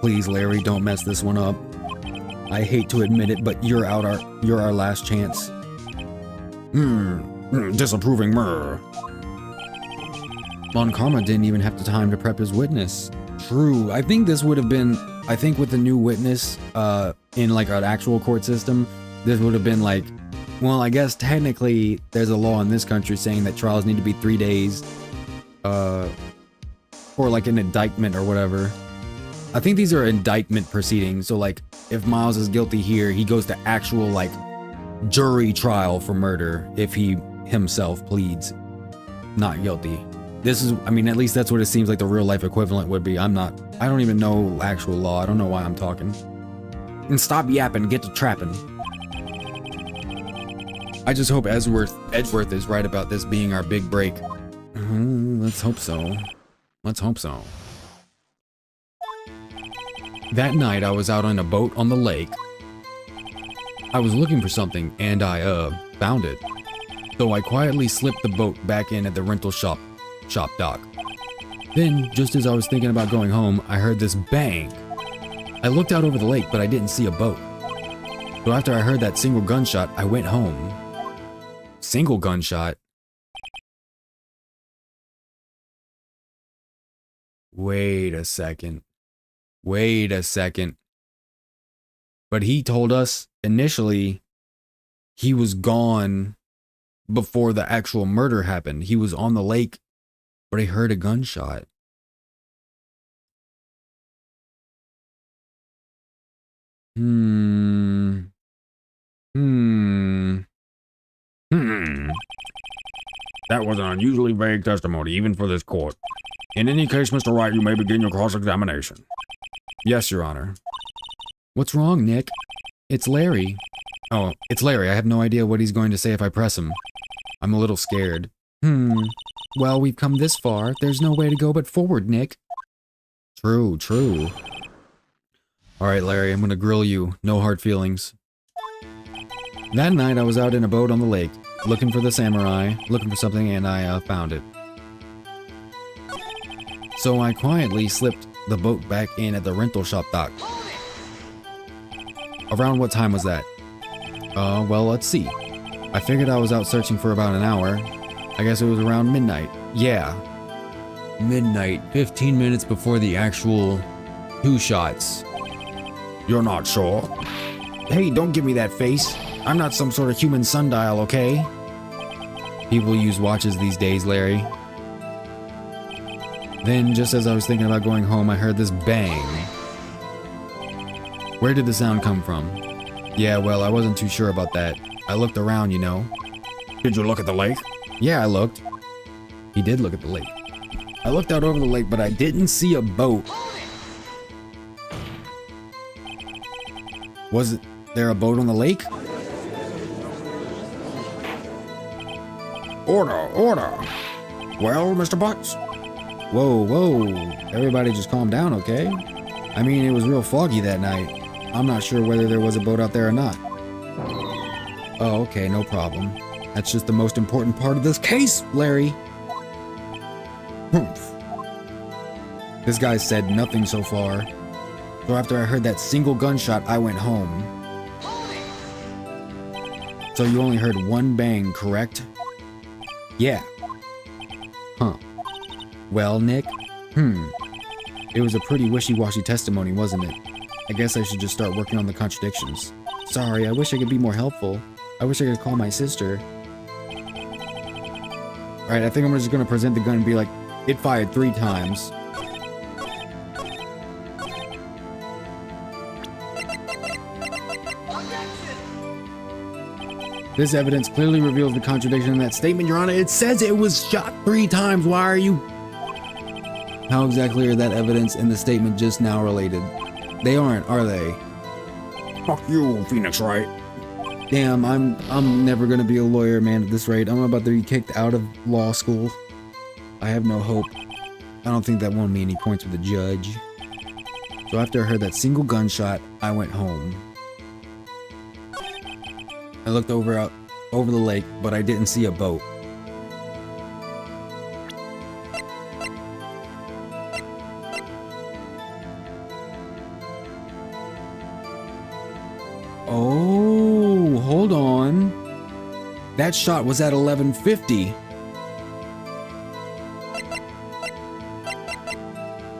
Please, Larry, don't mess this one up. I hate to admit it, but you're our last chance. Disapproving murr. Von Karma didn't even have the time to prep his witness. True, I think this would have been, with the new witness, in like an actual court system, this would have been like, well, I guess technically there's a law in this country saying that trials need to be 3 days, or like an indictment or whatever. I think these are indictment proceedings, so like, if Miles is guilty here, he goes to actual like jury trial for murder if he himself pleads not guilty. This is, I mean, at least that's what it seems like the real life equivalent would be. I don't even know actual law. I don't know why I'm talking. And stop yapping, get to trapping. I just hope Edgeworth is right about this being our big break. Let's hope so. Let's hope so. That night I was out on a boat on the lake. I was looking for something and I found it. So I quietly slipped the boat back in at the rental shop dock. Then, just as I was thinking about going home, I heard this bang. I looked out over the lake, but I didn't see a boat. So after I heard that single gunshot, I went home. Single gunshot? Wait a second. But he told us initially he was gone before the actual murder happened. He was on the lake, but he heard a gunshot. That was an unusually vague testimony, even for this court. In any case, Mr. Wright, you may begin your cross-examination. Yes, Your Honor. What's wrong, Nick? It's Larry. Oh, it's Larry. I have no idea what he's going to say if I press him. I'm a little scared. Well, we've come this far. There's no way to go but forward, Nick. True. Alright, Larry, I'm gonna grill you. No hard feelings. That night, I was out in a boat on the lake, looking for the samurai, looking for something, and I found it. So I quietly slipped the boat back in at the rental shop dock. Around what time was that? Well, let's see. I figured I was out searching for about an hour. I guess it was around midnight. Yeah. Midnight, 15 minutes before the actual 2 shots. You're not sure? Hey, don't give me that face. I'm not some sort of human sundial, okay? People use watches these days, Larry. Then, just as I was thinking about going home, I heard this bang. Where did the sound come from? Yeah, well, I wasn't too sure about that. I looked around, you know. Did you look at the lake? Yeah, I looked. He did look at the lake. I looked out over the lake, but I didn't see a boat. Was there a boat on the lake? Order, order. Well, Mr. Butts? Whoa, whoa. Everybody just calm down, okay? I mean, it was real foggy that night. I'm not sure whether there was a boat out there or not. Oh, okay, no problem. That's just the most important part of this case, Larry. Humph. This guy said nothing so far. So after I heard that single gunshot, I went home. So you only heard one bang, correct? Yeah. Huh. Well, Nick? It was a pretty wishy-washy testimony, wasn't it? I guess I should just start working on the contradictions. Sorry, I wish I could be more helpful. I wish I could call my sister. Alright, I think I'm just gonna present the gun and be like, it fired 3 times. This evidence clearly reveals the contradiction in that statement, Your Honor. It says it was shot 3 times. Why are you... How exactly are that evidence and the statement just now related? They aren't, are they? Fuck you, Phoenix Wright. Damn, I'm never gonna be a lawyer, man, at this rate. I'm about to be kicked out of law school. I have no hope. I don't think that won me any points with the judge. So after I heard that single gunshot, I went home. I looked over the lake, but I didn't see a boat. Oh, hold on. That shot was at 11:50.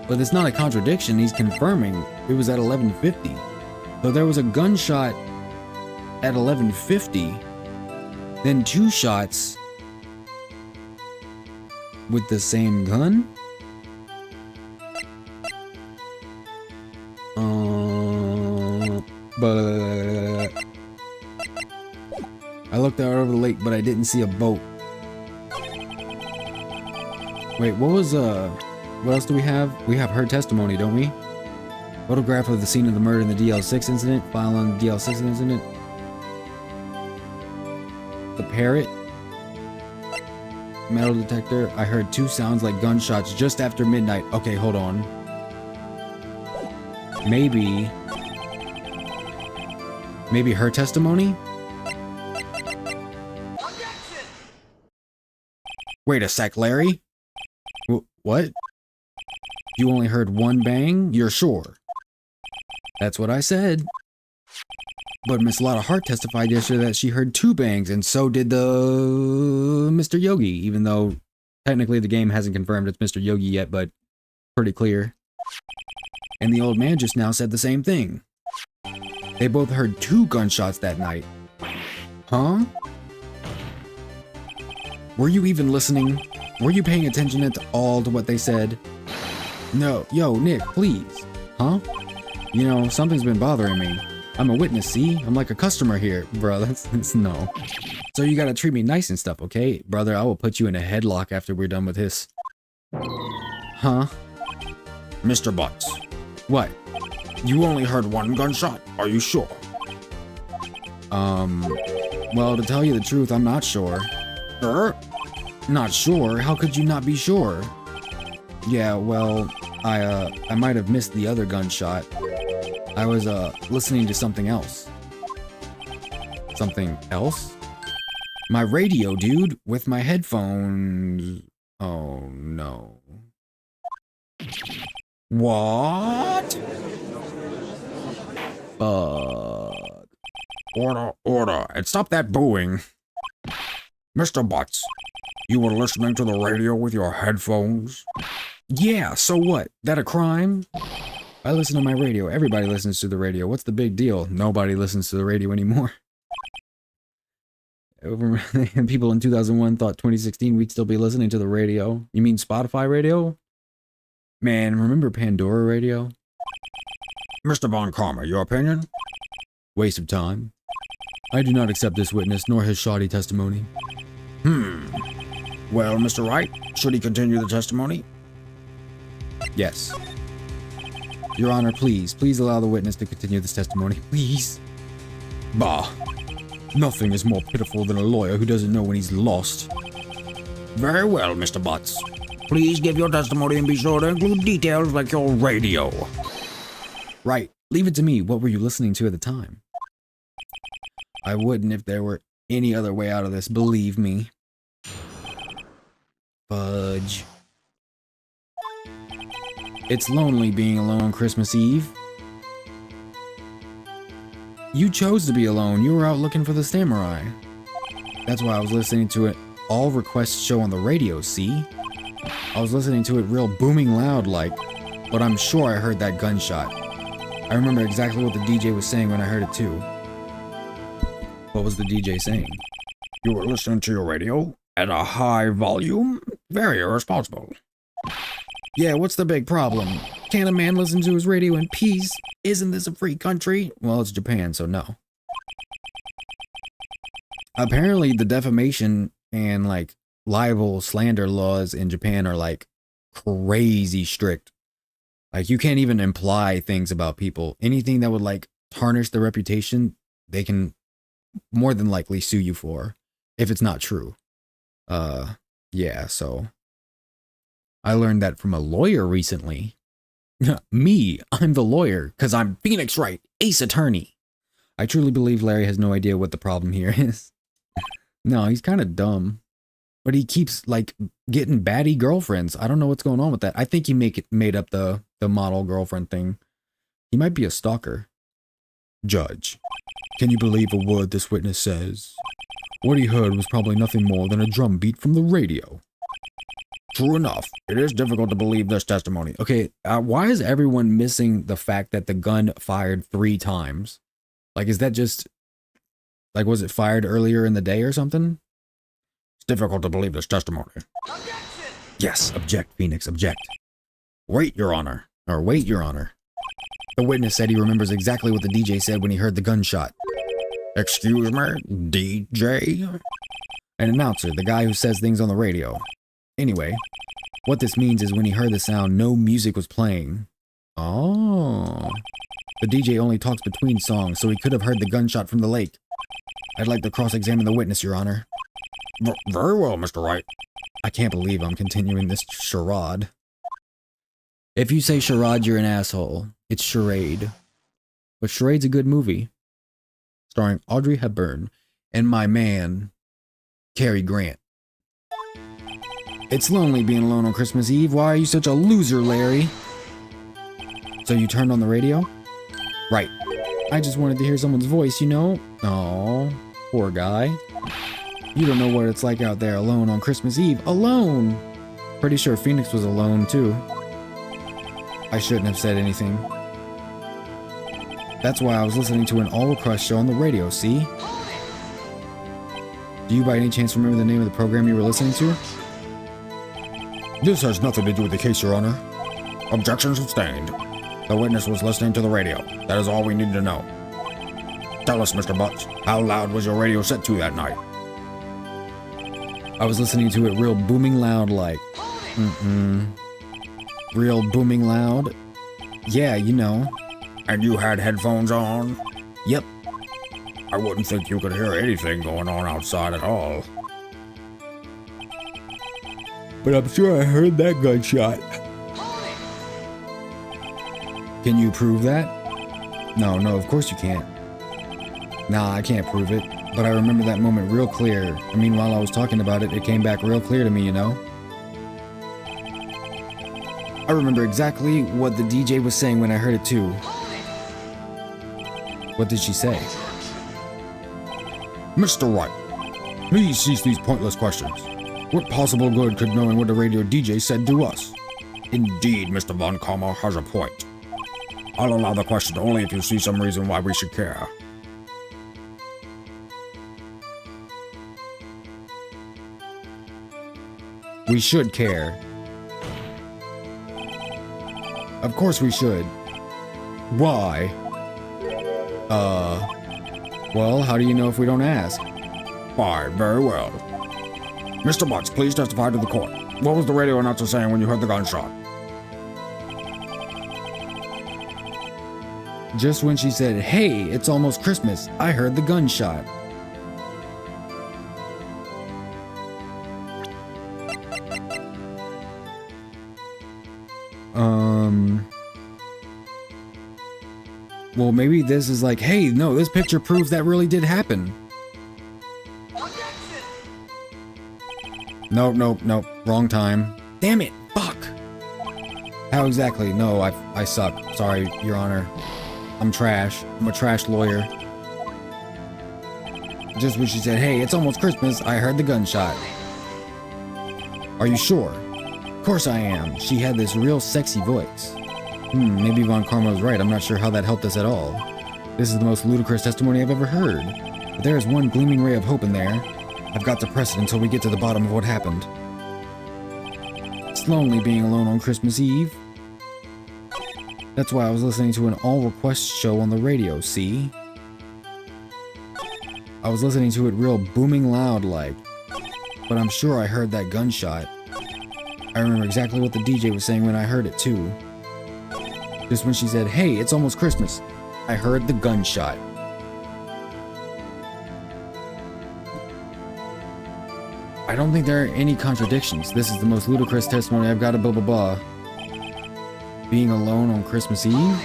But it's not a contradiction, he's confirming it was at 11:50. So there was a gunshot at 11:50, then 2 shots with the same gun? But I looked out over the lake, but I didn't see a boat. Wait, what else do we have? We have her testimony, don't we? Photograph of the scene of the murder in the DL6 incident. File on the DL6 incident. The parrot. Metal detector. I heard 2 sounds like gunshots just after midnight. Okay, hold on. Maybe her testimony? Wait a sec, Larry. What? You only heard 1 bang? You're sure? That's what I said. But Miss Lotta Hart testified yesterday that she heard 2 bangs, and so did the Mr. Yogi, even though technically the game hasn't confirmed it's Mr. Yogi yet, but pretty clear. And the old man just now said the same thing. They both heard 2 gunshots that night. Huh? Were you even listening? Were you paying attention at all to what they said? No. Yo, Nick, please. Huh? You know, something's been bothering me. I'm a witness, see? I'm like a customer here. Bro, that's no. So you gotta treat me nice and stuff, okay? Brother, I will put you in a headlock after we're done with this. Huh? Mr. Butts. What? You only heard 1 gunshot, are you sure? Well, to tell you the truth, I'm not sure. Not sure? How could you not be sure? Yeah, well, I might have missed the other gunshot. I was, listening to something else. Something else? My radio, dude, with my headphones. Oh, no. What? Fuck. Order, and stop that booing. Mr. Butts, you were listening to the radio with your headphones? Yeah, so what? That a crime? I listen to my radio. Everybody listens to the radio. What's the big deal? Nobody listens to the radio anymore. People in 2001 thought 2016 we'd still be listening to the radio. You mean Spotify radio? Man, remember Pandora radio? Mr. von Karma, your opinion? Waste of time. I do not accept this witness nor his shoddy testimony. Well, Mr. Wright, should he continue the testimony? Yes. Your Honor, please allow the witness to continue this testimony, please. Bah. Nothing is more pitiful than a lawyer who doesn't know when he's lost. Very well, Mr. Butts. Please give your testimony and be sure to include details like your radio. Right. Leave it to me. What were you listening to at the time? I wouldn't if there were any other way out of this, believe me. Fudge. It's lonely being alone on Christmas Eve. You chose to be alone. You were out looking for the samurai. That's why I was listening to it all requests show on the radio, see? I was listening to it real booming loud like, but I'm sure I heard that gunshot. I remember exactly what the DJ was saying when I heard it too. What was the DJ saying? You were listening to your radio at a high volume? Very irresponsible. Yeah, what's the big problem? Can't a man listen to his radio in peace? Isn't this a free country? Well, it's Japan, so no. Apparently, the defamation and, like, libel slander laws in Japan are, like, crazy strict. Like, you can't even imply things about people. Anything that would, like, tarnish their reputation, they can more than likely sue you for, if it's not true. Yeah, so... I learned that from a lawyer recently. Me, I'm the lawyer, because I'm Phoenix Wright, ace attorney. I truly believe Larry has no idea what the problem here is. No, he's kind of dumb. But he keeps, like, getting baddie girlfriends. I don't know what's going on with that. I think he made up the model girlfriend thing. He might be a stalker. Judge, can you believe a word this witness says? What he heard was probably nothing more than a drum beat from the radio. True enough, it is difficult to believe this testimony. Okay, why is everyone missing the fact that the gun fired 3 times? Like, is that just... Like, was it fired earlier in the day or something? It's difficult to believe this testimony. Objection! Yes, object, Phoenix, object. Wait, Your Honor. Or wait, Your Honor. The witness said he remembers exactly what the DJ said when he heard the gunshot. Excuse me, DJ? An announcer, the guy who says things on the radio. Anyway, what this means is when he heard the sound, no music was playing. Oh. The DJ only talks between songs, so he could have heard the gunshot from the lake. I'd like to cross-examine the witness, Your Honor. Very well, Mr. Wright. I can't believe I'm continuing this charade. If you say charade, you're an asshole. It's Charade. But Charade's a good movie. Starring Audrey Hepburn and my man, Cary Grant. It's lonely being alone on Christmas Eve. Why are you such a loser, Larry? So you turned on the radio? Right. I just wanted to hear someone's voice, you know? Oh, poor guy. You don't know what it's like out there alone on Christmas Eve. Alone! Pretty sure Phoenix was alone, too. I shouldn't have said anything. That's why I was listening to an all-request show on the radio, see? Do you by any chance remember the name of the program you were listening to? This has nothing to do with the case, Your Honor. Objection sustained. The witness was listening to the radio. That is all we need to know. Tell us, Mr. Butts, how loud was your radio set to that night? I was listening to it real booming loud like... Real booming loud? Yeah, you know. And you had headphones on? Yep. I wouldn't think you could hear anything going on outside at all. But I'm sure I heard that gunshot. Can you prove that? No, of course you can't. Nah, I can't prove it. But I remember that moment real clear. I mean, while I was talking about it, it came back real clear to me, you know? I remember exactly what the DJ was saying when I heard it too. What did she say? Mr. Wright, please cease these pointless questions. What possible good could knowing what the radio DJ said do us? Indeed, Mr. von Karma has a point. I'll allow the question only if you see some reason why we should care. We should care. Of course we should. Why? Well, how do you know if we don't ask? Fine, very well. Mr. Butts, please testify to the court. What was the radio announcer saying when you heard the gunshot? Just when she said, "Hey, it's almost Christmas," I heard the gunshot. Well, maybe this is like, hey, no, this picture proves that really did happen. Nope, wrong time. Damn it, fuck. How exactly? No, I suck. Sorry, Your Honor. I'm trash. I'm a trash lawyer. Just when she said, "Hey, it's almost Christmas," I heard the gunshot. Are you sure? Of course I am. She had this real sexy voice. Maybe Von Karma was right. I'm not sure how that helped us at all. This is the most ludicrous testimony I've ever heard. But there is one gleaming ray of hope in there. I've got to press it until we get to the bottom of what happened. It's lonely being alone on Christmas Eve. That's why I was listening to an all-request show on the radio, see? I was listening to it real booming loud like. But I'm sure I heard that gunshot. I remember exactly what the DJ was saying when I heard it too. Just when she said, "Hey, it's almost Christmas," I heard the gunshot. I don't think there are any contradictions. This is the most ludicrous testimony I've got, blah blah blah. Being alone on Christmas Eve?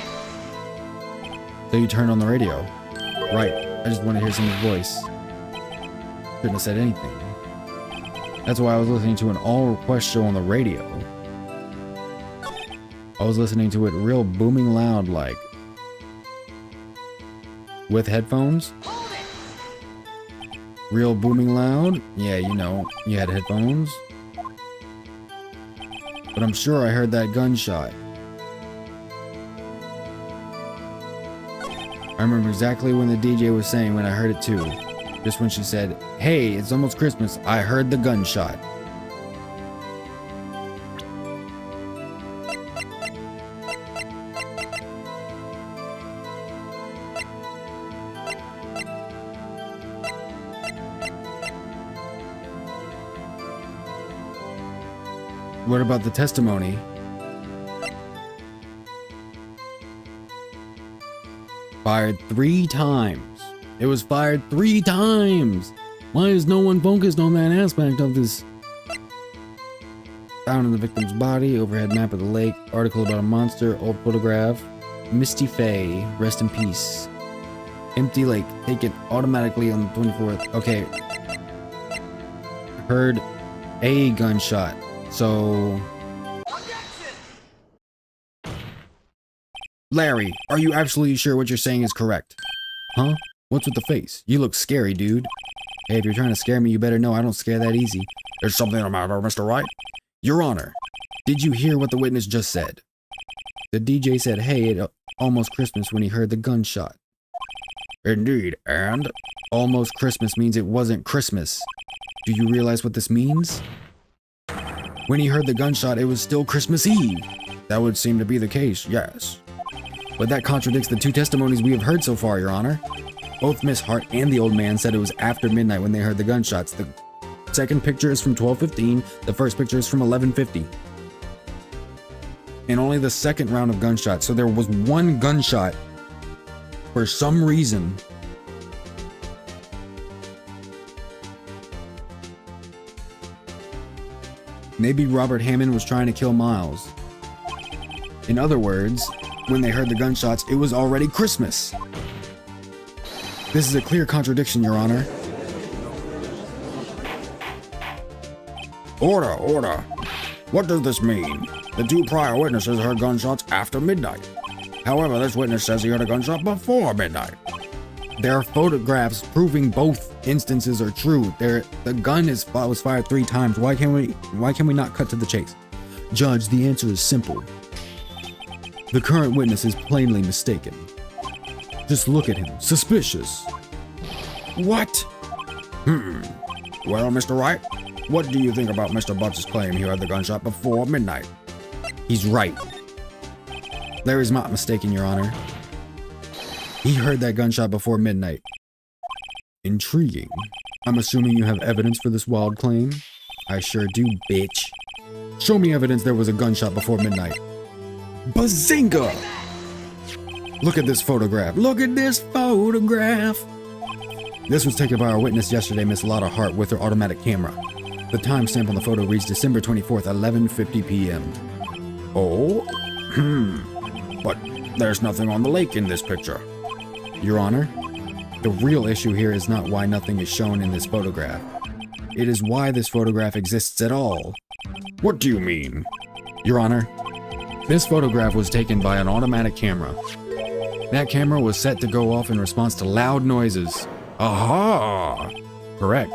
So you turned on the radio. Right, I just want to hear someone's voice. Couldn't have said anything. That's why I was listening to an all-request show on the radio. I was listening to it real booming loud like. With headphones? Real booming loud? Yeah, you know, you had headphones. But I'm sure I heard that gunshot. I remember exactly when the DJ was saying when I heard it too. Just when she said, "Hey, it's almost Christmas," I heard the gunshot. What about the testimony? Fired 3 times. It was fired 3 times. Why is no one focused on that aspect of this? Found in the victim's body, overhead map of the lake, article about a monster, old photograph. Misty Faye, rest in peace. Empty lake, taken automatically on the 24th. Okay. Heard a gunshot. So... Larry, are you absolutely sure what you're saying is correct? Huh? What's with the face? You look scary, dude. Hey, if you're trying to scare me, you better know I don't scare that easy. There's something the matter, Mr. Wright? Your Honor, did you hear what the witness just said? The DJ said, "Hey, it's almost Christmas," when he heard the gunshot. Indeed, and? Almost Christmas means it wasn't Christmas. Do you realize what this means? When he heard the gunshot, it was still Christmas Eve. That would seem to be the case, yes. But that contradicts the 2 testimonies we have heard so far, Your Honor. Both Miss Hart and the old man said it was after midnight when they heard the gunshots. The second picture is from 12:15, the first picture is from 11:50. And only the second round of gunshots, so there was 1 gunshot for some reason. Maybe Robert Hammond was trying to kill Miles. In other words, when they heard the gunshots, it was already Christmas. This is a clear contradiction, Your Honor. Order. What does this mean? The 2 prior witnesses heard gunshots after midnight. However, this witness says he heard a gunshot before midnight. There are photographs proving both instances are true. The gun was fired 3 times. Why can we not cut to the chase? Judge, the answer is simple. The current witness is plainly mistaken. Just look at him. Suspicious. What? Well, Mr. Wright, What do you think about Mr. Butts' claim he heard the gunshot before midnight? He's right. Larry's not mistaken, Your Honor. He heard that gunshot before midnight. Intriguing. I'm assuming you have evidence for this wild claim? I sure do, bitch. Show me evidence there was a gunshot before midnight. Bazinga! Look at this photograph. Look at this photograph! This was taken by our witness yesterday, Miss Lotta Hart, with her automatic camera. The timestamp on the photo reads December 24th, 11:50 p.m. Oh? But there's nothing on the lake in this picture. Your Honor, the real issue here is not why nothing is shown in this photograph. It is why this photograph exists at all. What do you mean? Your Honor, this photograph was taken by an automatic camera. That camera was set to go off in response to loud noises. Aha! Correct.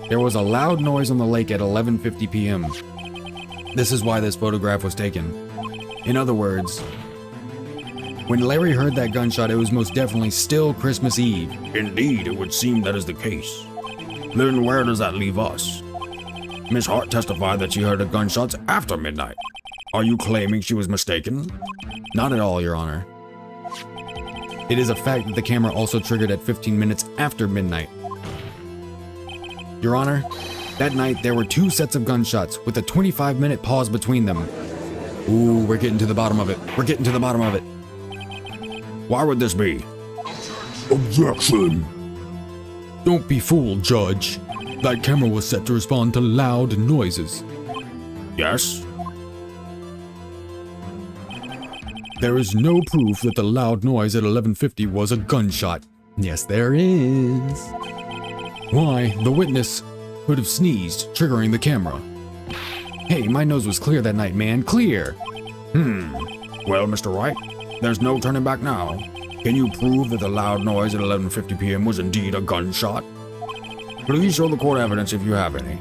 There was a loud noise on the lake at 11:50 p.m. This is why this photograph was taken. In other words, when Larry heard that gunshot, it was most definitely still Christmas Eve. Indeed, it would seem that is the case. Then where does that leave us? Miss Hart testified that she heard the gunshots after midnight. Are you claiming she was mistaken? Not at all, Your Honor. It is a fact that the camera also triggered at 15 minutes after midnight. Your Honor, that night there were 2 sets of gunshots with a 25-minute pause between them. Ooh, we're getting to the bottom of it. We're getting to the bottom of it. Why would this be? Objection! Don't be fooled, Judge. That camera was set to respond to loud noises. Yes? There is no proof that the loud noise at 11:50 was a gunshot. Yes, there is. Why, the witness could have sneezed, triggering the camera. Hey, my nose was clear that night, man. Clear! Well, Mr. Wright, there's no turning back now. Can you prove that the loud noise at 11:50 p.m. was indeed a gunshot? Please show the court evidence if you have any.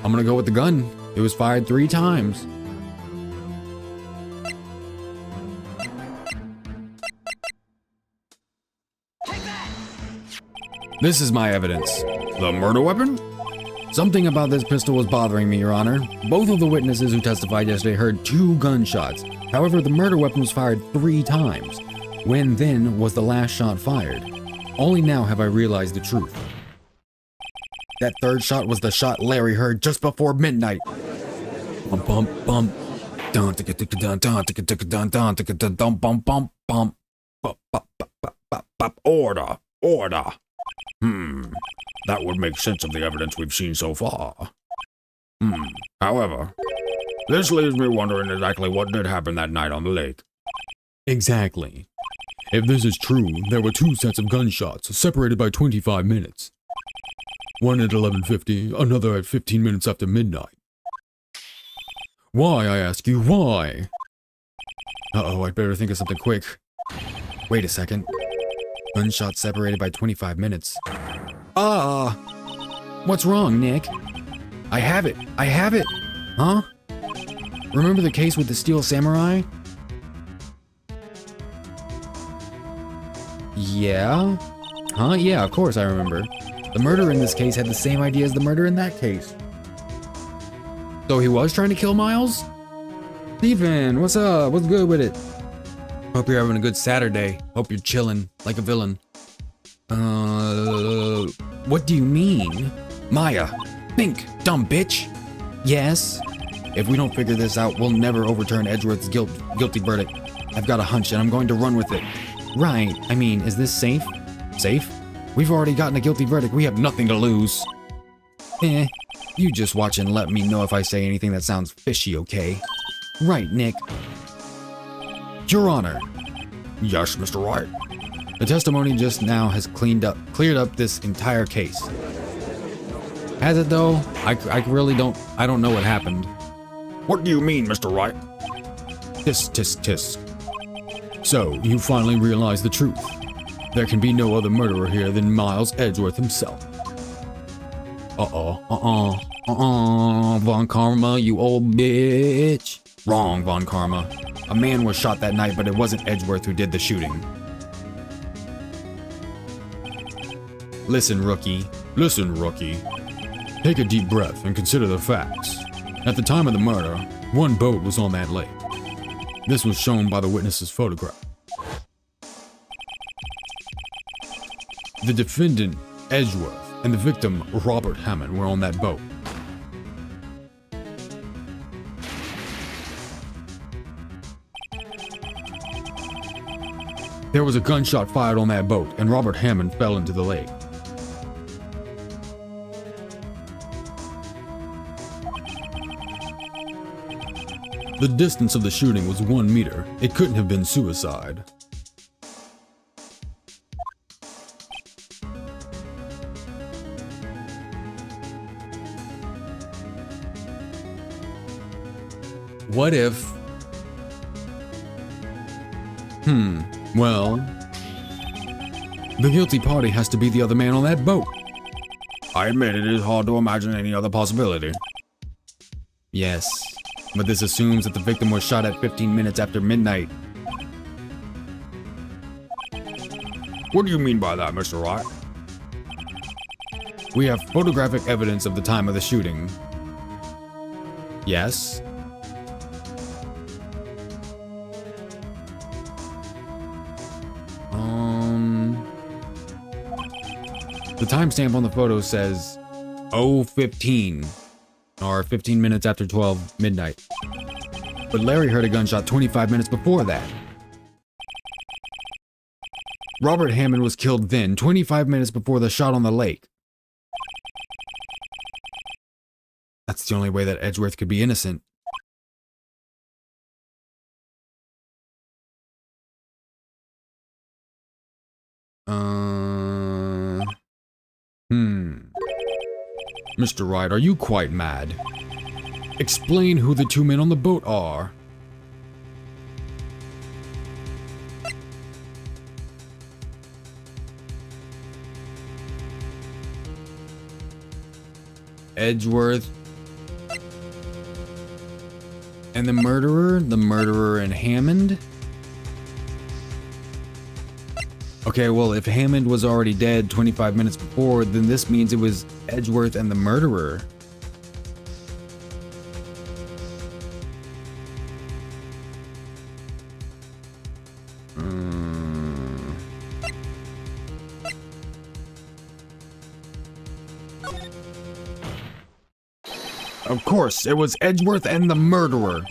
I'm gonna go with the gun. It was fired 3 times. This is my evidence. The murder weapon? Something about this pistol was bothering me, Your Honor. Both of the witnesses who testified yesterday heard 2 gunshots. However, the murder weapon was fired 3 times. When then was the last shot fired? Only now have I realized the truth. That 3rd shot was the shot Larry heard just before midnight. Bump, bump, bump. Dun, ticka, ticka, dun, dun, ticka, ticka, dun, dun, ticka, dun, dun, bump, bump, bump. Bop, bop, bop, bop, bop, bop. Order! Order! That would make sense of the evidence we've seen so far. However, this leaves me wondering exactly what did happen that night on the lake. Exactly. If this is true, there were 2 sets of gunshots, separated by 25 minutes. One at 11:50, another at 15 minutes after midnight. Why, I ask you, why? Uh-oh, I'd better think of something quick. Wait a second. Gunshots separated by 25 minutes. What's wrong, Nick? I have it! I have it! Huh? Remember the case with the Steel Samurai? Yeah? Huh? Yeah, of course I remember. The murderer in this case had the same idea as the murderer in that case. So he was trying to kill Miles? Stephen, what's up? What's good with it? Hope you're having a good Saturday. Hope you're chilling like a villain. What do you mean? Maya, think, dumb bitch. Yes? If we don't figure this out, we'll never overturn Edgeworth's guilty verdict. I've got a hunch and I'm going to run with it. Right, I mean, is this safe? Safe? We've already gotten a guilty verdict, we have nothing to lose. You just watch and let me know if I say anything that sounds fishy, okay? Right, Nick. Your Honor. Yes, Mr. Wright. The testimony just now has cleared up this entire case. Has it though? I really don't know what happened. What do you mean, Mr. Wright? Tisk, tisk, tisk. So, you finally realize the truth. There can be no other murderer here than Miles Edgeworth himself. Von Karma, you old bitch. Wrong, Von Karma. A man was shot that night, but it wasn't Edgeworth who did the shooting. Listen, rookie. Listen, rookie. Take a deep breath and consider the facts. At the time of the murder, one boat was on that lake. This was shown by the witness's photograph. The defendant, Edgeworth, and the victim, Robert Hammond, were on that boat. There was a gunshot fired on that boat, and Robert Hammond fell into the lake. The distance of the shooting was 1 meter. It couldn't have been suicide. What if... Well... The guilty party has to be the other man on that boat. I admit it is hard to imagine any other possibility. Yes, but this assumes that the victim was shot at 15 minutes after midnight. What do you mean by that, Mr. Wright? We have photographic evidence of the time of the shooting. Yes? The timestamp on the photo says 0:15, or 15 minutes after 12 midnight. But Larry heard a gunshot 25 minutes before that. Robert Hammond was killed then, 25 minutes before the shot on the lake. That's the only way that Edgeworth could be innocent. Mr. Wright, are you quite mad? Explain who the two men on the boat are. Edgeworth and the murderer and Hammond? Okay, well, if Hammond was already dead 25 minutes before, then this means it was Edgeworth and the murderer. Of course, it was Edgeworth and the murderer.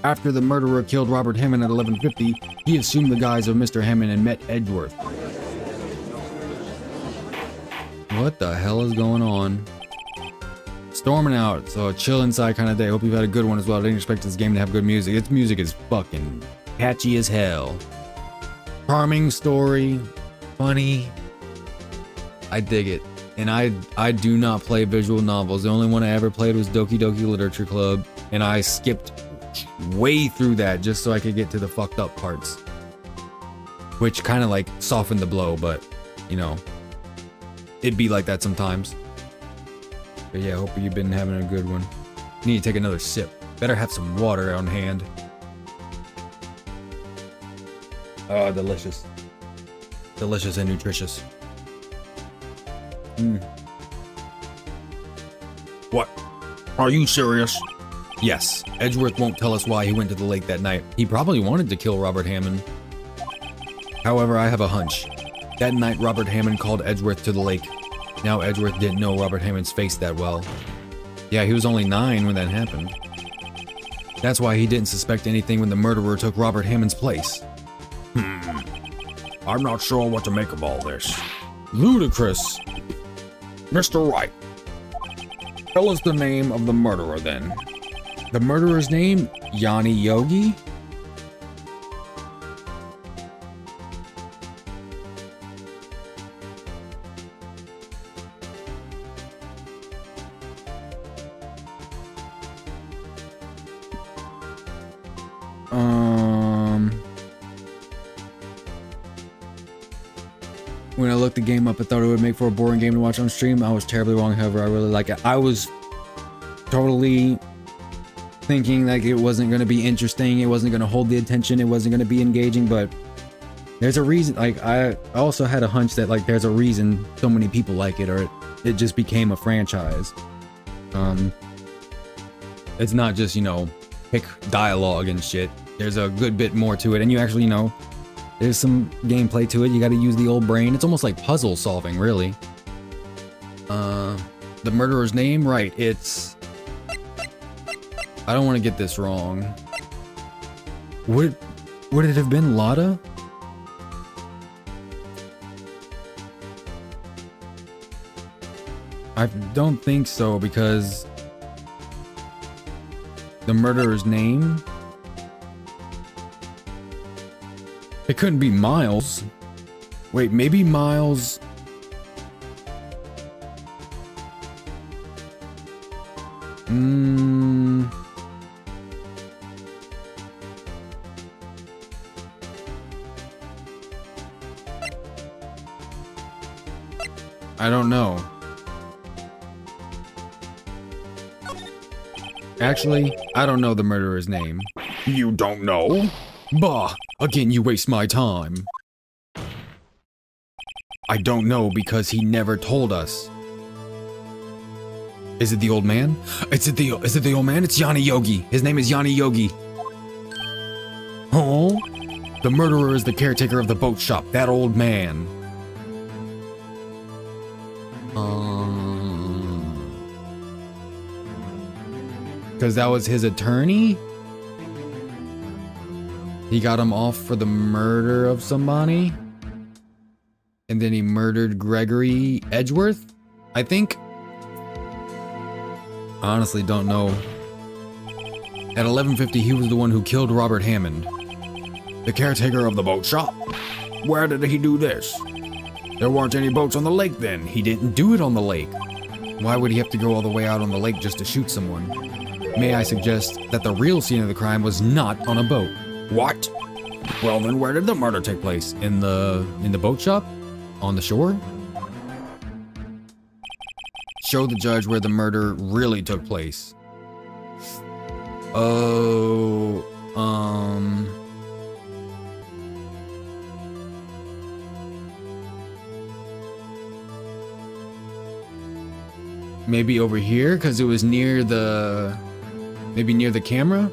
After the murderer killed Robert Hammond at 11:50, he assumed the guise of Mr. Hammond and met Edgeworth. What the hell is going on? Storming out, so a chill inside kind of day. Hope you've had a good one as well. I didn't expect this game to have good music. Its music is fucking catchy as hell. Charming story, funny. I dig it. And I do not play visual novels. The only one I ever played was Doki Doki Literature Club, and I skipped way through that just so I could get to the fucked up parts, which kind of like softened the blow, but you know, it'd be like that sometimes. But yeah, hope you've been having a good one. Need to take another sip. Better have some water on hand. Oh, delicious. Delicious and nutritious. What? Are you serious? Yes, Edgeworth won't tell us why he went to the lake that night. He probably wanted to kill Robert Hammond. However, I have a hunch. That night, Robert Hammond called Edgeworth to the lake. Now, Edgeworth didn't know Robert Hammond's face that well. Yeah, he was only 9 when that happened. That's why he didn't suspect anything when the murderer took Robert Hammond's place. I'm not sure what to make of all this. Ludicrous. Mr. Wright, tell us the name of the murderer then. The murderer's name? Yonni Yogi? When I looked the game up, I thought it would make for a boring game to watch on stream. I was terribly wrong, however, I really like it. I was totally thinking like it wasn't going to be interesting, it wasn't going to hold the attention, it wasn't going to be engaging, but there's a reason. Like, I also had a hunch that like there's a reason so many people like it, or it just became a franchise. It's not just, you know, pick dialogue and shit. There's a good bit more to it, and you actually, you know, there's some gameplay to it. You got to use the old brain. It's almost like puzzle solving, really. The murderer's name, right? It's, I don't want to get this wrong. Would it have been Lotta? I don't think so, because the murderer's name, it couldn't be Miles. Wait, maybe Miles. I don't know. Actually, I don't know the murderer's name. You don't know? Bah! Again, you waste my time. I don't know because he never told us. Is it the old man? Is it the old man? It's Yonni Yogi. His name is Yonni Yogi. Oh? The murderer is the caretaker of the boat shop, that old man. Because that was his attorney? He got him off for the murder of somebody? And then he murdered Gregory Edgeworth? I think? I honestly don't know. At 11:50, he was the one who killed Robert Hammond. The caretaker of the boat shop? Where did he do this? There weren't any boats on the lake then. He didn't do it on the lake. Why would he have to go all the way out on the lake just to shoot someone? May I suggest that the real scene of the crime was not on a boat? What? Well then, where did the murder take place? In the boat shop? On the shore? Show the judge where the murder really took place. Oh, maybe over here, because it was near the, maybe near the camera?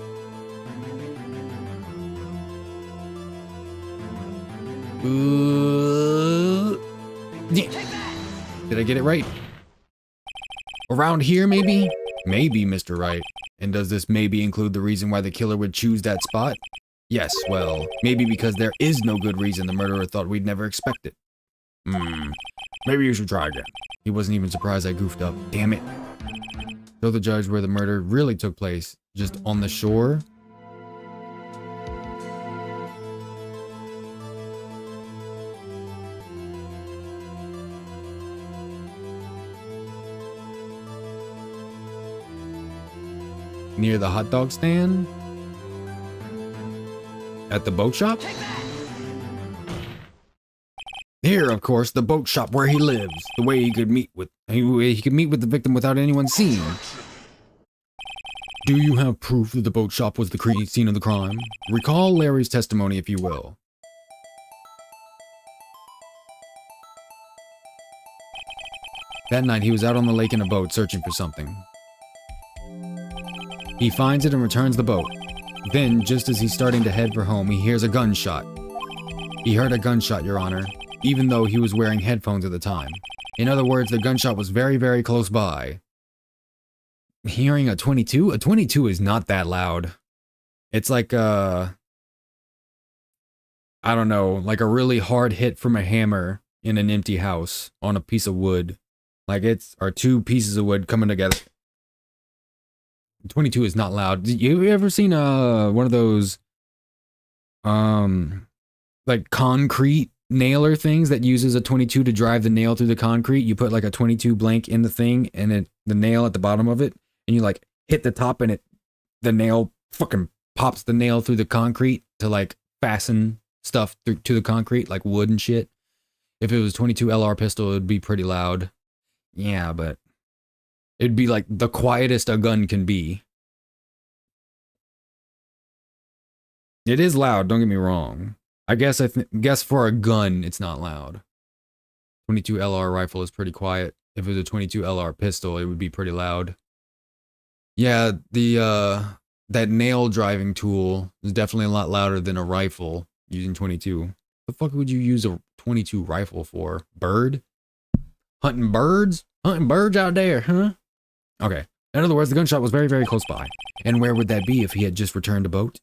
Did I get it right? Around here, maybe? Maybe, Mr. Wright. And does this maybe include the reason why the killer would choose that spot? Yes, well, maybe because there is no good reason the murderer thought we'd never expect it. Maybe you should try again. He wasn't even surprised I goofed up. Damn it. Show the judge where the murder really took place. Just on the shore? Near the hot dog stand? At the boat shop? Here, of course, the boat shop where he lives. The way he could meet with the victim without anyone seeing. Do you have proof that the boat shop was the scene of the crime? Recall Larry's testimony, if you will. That night, he was out on the lake in a boat searching for something. He finds it and returns the boat. Then, just as he's starting to head for home, he hears a gunshot. He heard a gunshot, Your Honor, even though he was wearing headphones at the time. In other words, the gunshot was very, very close by. Hearing a 22? A 22 is not that loud. It's like I don't know, like a really hard hit from a hammer in an empty house on a piece of wood. Like or two pieces of wood coming together. 22 is not loud. You ever seen one of those like concrete nailer things that uses a 22 to drive the nail through the concrete? You put like a 22 blank in the thing and the nail at the bottom of it, and you like hit the top and the nail fucking pops the nail through the concrete to like fasten stuff to the concrete, like wood and shit. If it was 22 LR pistol, it would be pretty loud. Yeah, but it'd be like the quietest a gun can be. It is loud, don't get me wrong. I guess for a gun, it's not loud. 22 LR rifle is pretty quiet. If it was a 22 LR pistol, it would be pretty loud. Yeah, that nail driving tool is definitely a lot louder than a rifle using 22. The fuck would you use a 22 rifle for? Bird? Hunting birds? Hunting birds out there, huh? Okay. In other words, the gunshot was very, very close by. And where would that be if he had just returned a boat?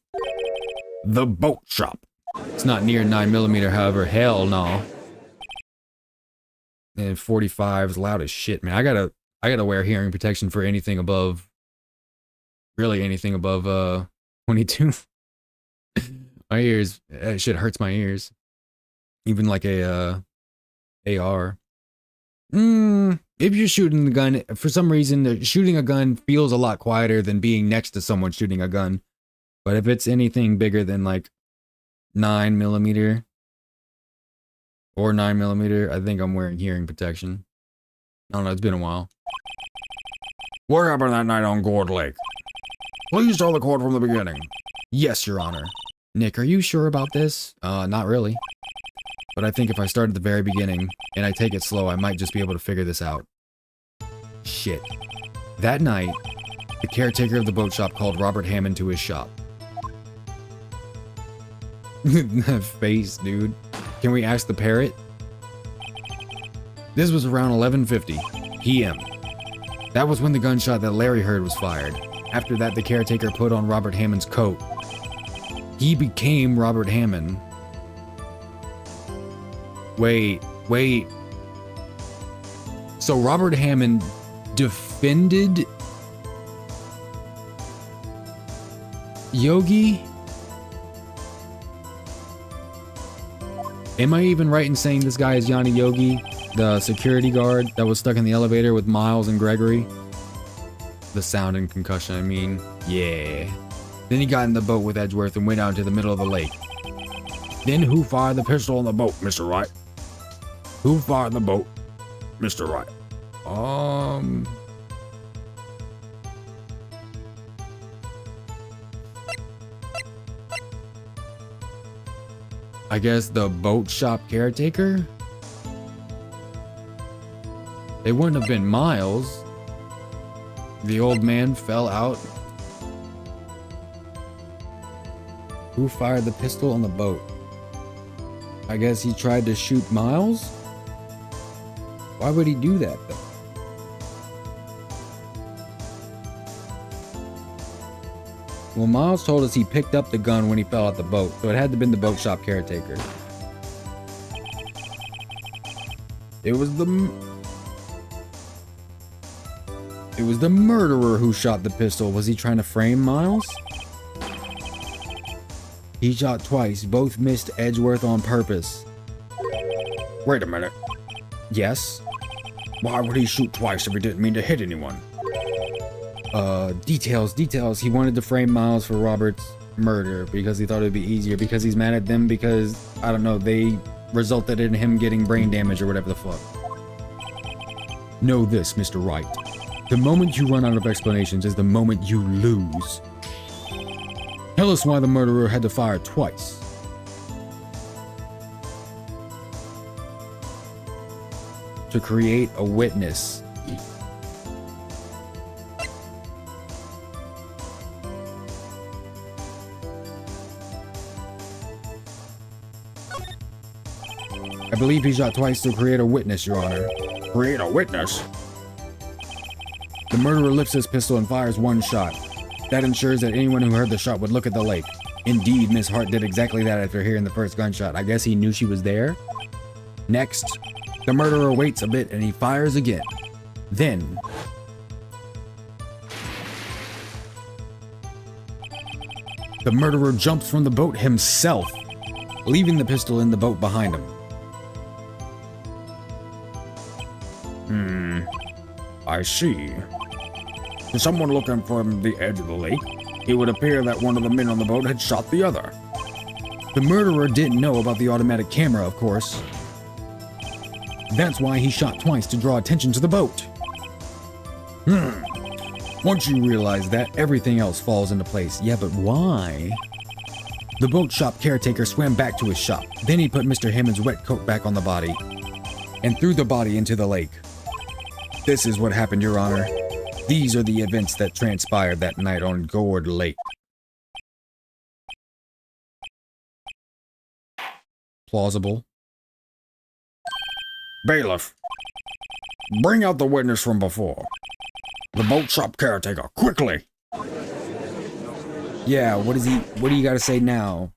The boat shop. It's not near 9mm, however. Hell no. And 45 is loud as shit, man. I gotta wear hearing protection for anything above, really anything above 22. My ears, that shit hurts my ears. Even like a AR. If you're shooting the gun, for some reason, shooting a gun feels a lot quieter than being next to someone shooting a gun. But if it's anything bigger than like 9mm or 9mm, I think I'm wearing hearing protection. I don't know, it's been a while. What happened that night on Gourd Lake? Please tell the court from the beginning. Yes, Your Honor. Nick, are you sure about this? Not really. But I think if I start at the very beginning, and I take it slow, I might just be able to figure this out. Shit. That night, the caretaker of the boat shop called Robert Hammond to his shop. That face, dude. Can we ask the parrot? This was around 11:50 p.m. That was when the gunshot that Larry heard was fired. After that, the caretaker put on Robert Hammond's coat. He became Robert Hammond. Wait. So Robert Hammond defended Yogi? Am I even right in saying this guy is Yonni Yogi, the security guard that was stuck in the elevator with Miles and Gregory? The sound and concussion, I mean. Yeah. Then he got in the boat with Edgeworth and went out into the middle of the lake. Then who fired the pistol on the boat, Mr. Wright? Who fired the boat, Mr. Wright? I guess the boat shop caretaker? It wouldn't have been Miles. The old man fell out. Who fired the pistol on the boat? I guess he tried to shoot Miles? Why would he do that, though? Well, Miles told us he picked up the gun when he fell out the boat, so it had to have been the boat shop caretaker. It was the murderer who shot the pistol. Was he trying to frame Miles? He shot twice. Both missed Edgeworth on purpose. Wait a minute. Yes? Why would he shoot twice if he didn't mean to hit anyone? Details. He wanted to frame Miles for Robert's murder because he thought it would be easier, because he's mad at them because, I don't know, they resulted in him getting brain damage or whatever the fuck. Know this, Mr. Wright. The moment you run out of explanations is the moment you lose. Tell us why the murderer had to fire twice. To create a witness. I believe he shot twice to create a witness, Your Honor. Create a witness? The murderer lifts his pistol and fires one shot. That ensures that anyone who heard the shot would look at the lake. Indeed, Miss Hart did exactly that after hearing the first gunshot. I guess he knew she was there. Next, the murderer waits a bit and he fires again. Then, the murderer jumps from the boat himself, leaving the pistol in the boat behind him. I see. To someone looking from the edge of the lake, it would appear that one of the men on the boat had shot the other. The murderer didn't know about the automatic camera, of course. That's why he shot twice, to draw attention to the boat. Once you realize that, everything else falls into place. Yeah, but why? The boat shop caretaker swam back to his shop. Then he put Mr. Hammond's wet coat back on the body and threw the body into the lake. This is what happened, Your Honor. These are the events that transpired that night on Gourd Lake. Plausible. Bailiff, bring out the witness from before. The boat shop caretaker, quickly. Yeah, what do you gotta say now?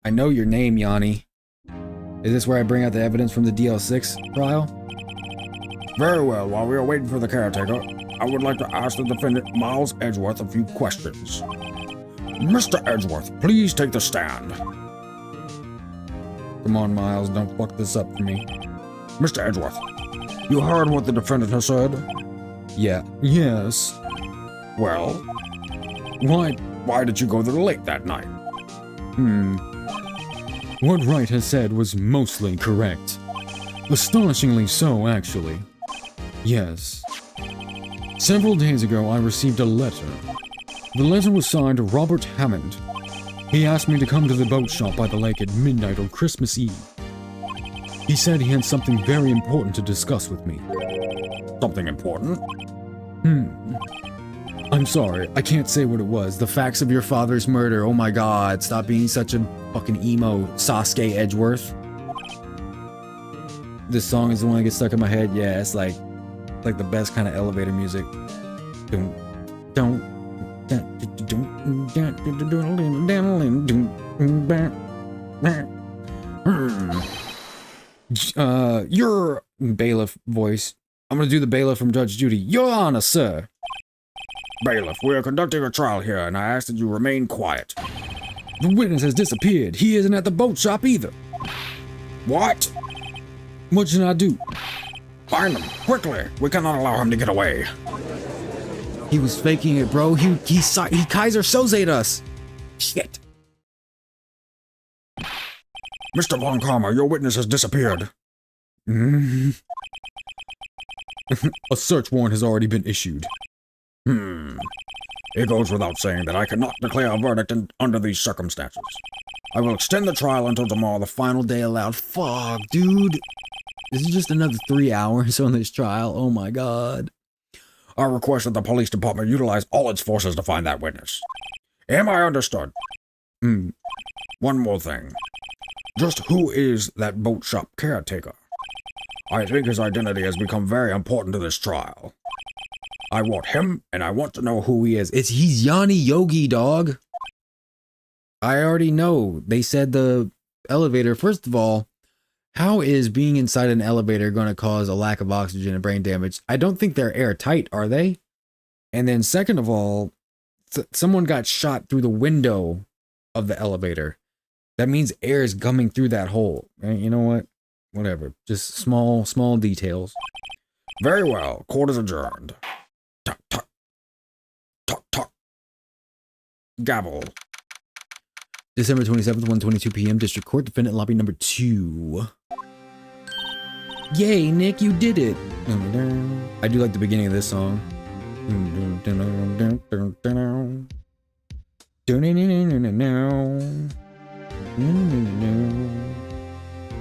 I know your name, Yonni. Is this where I bring out the evidence from the DL6 trial? Very well, while we are waiting for the caretaker, I would like to ask the defendant, Miles Edgeworth, a few questions. Mr. Edgeworth, please take the stand. Come on, Miles, don't fuck this up for me. Mr. Edgeworth, you heard what the defendant has said? Yeah. Yes. Well, why did you go to the lake that night? What Wright has said was mostly correct. Astonishingly so, actually. Yes. Several days ago, I received a letter. The letter was signed Robert Hammond. He asked me to come to the boat shop by the lake at midnight on Christmas Eve. He said he had something very important to discuss with me. Something important? I'm sorry, I can't say what it was. The facts of your father's murder. Oh my god, stop being such a fucking emo, Sasuke Edgeworth. This song is the one that gets stuck in my head. Yeah, it's like the best kind of elevator music. Your bailiff voice. I'm gonna do the bailiff from Judge Judy. Your Honor, sir. Bailiff, we are conducting a trial here, and I ask that you remain quiet. The witness has disappeared. He isn't at the boat shop either. What? What should I do? Find him, quickly. We cannot allow him to get away. He was faking it, bro. He Kaiser Soze'd us. Shit. Mr. von Karma, your witness has disappeared. A search warrant has already been issued. It goes without saying that I cannot declare a verdict under these circumstances. I will extend the trial until tomorrow, the final day allowed. Fuck, dude. This is just another 3 hours on this trial. Oh my god. I request that the police department utilize all its forces to find that witness. Am I understood? One more thing. Just who is that boat shop caretaker? I think his identity has become very important to this trial. I want him, and I want to know who he is. He's Yonni Yogi, dog. I already know. They said the elevator. First of all, how is being inside an elevator going to cause a lack of oxygen and brain damage? I don't think they're airtight, are they? And then second of all, someone got shot through the window of the elevator. That means air is coming through that hole. You know what? Whatever. Just small details. Very well. Court is adjourned. Tuck, tuck. Tuck, tuck. Gavel. December 27th, 1:22 p.m. District Court, Defendant Lobby number 2. Yay, Nick, you did it! I do like the beginning of this song.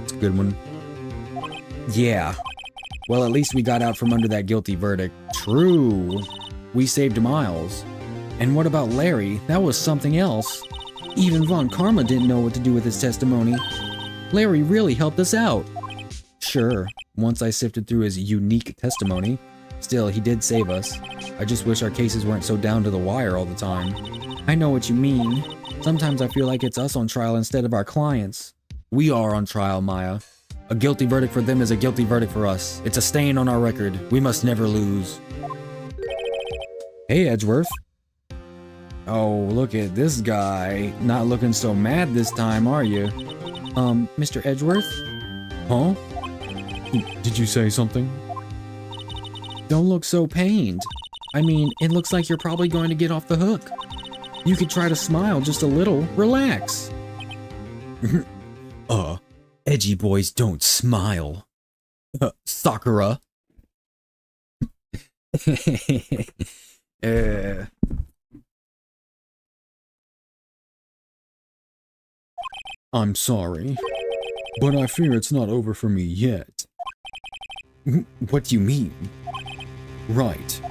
It's a good one. Yeah. Well, at least we got out from under that guilty verdict. True. We saved Miles. And what about Larry? That was something else. Even Von Karma didn't know what to do with his testimony. Larry really helped us out. Sure, once I sifted through his unique testimony. Still, he did save us. I just wish our cases weren't so down to the wire all the time. I know what you mean. Sometimes I feel like it's us on trial instead of our clients. We are on trial, Maya. A guilty verdict for them is a guilty verdict for us. It's a stain on our record. We must never lose. Hey, Edgeworth. Oh, look at this guy. Not looking so mad this time, are you? Mr. Edgeworth? Huh? Did you say something? Don't look so pained. I mean, it looks like you're probably going to get off the hook. You could try to smile just a little. Relax. Edgy boys don't smile. Sakura. I'm sorry, but I fear it's not over for me yet. What do you mean? Right.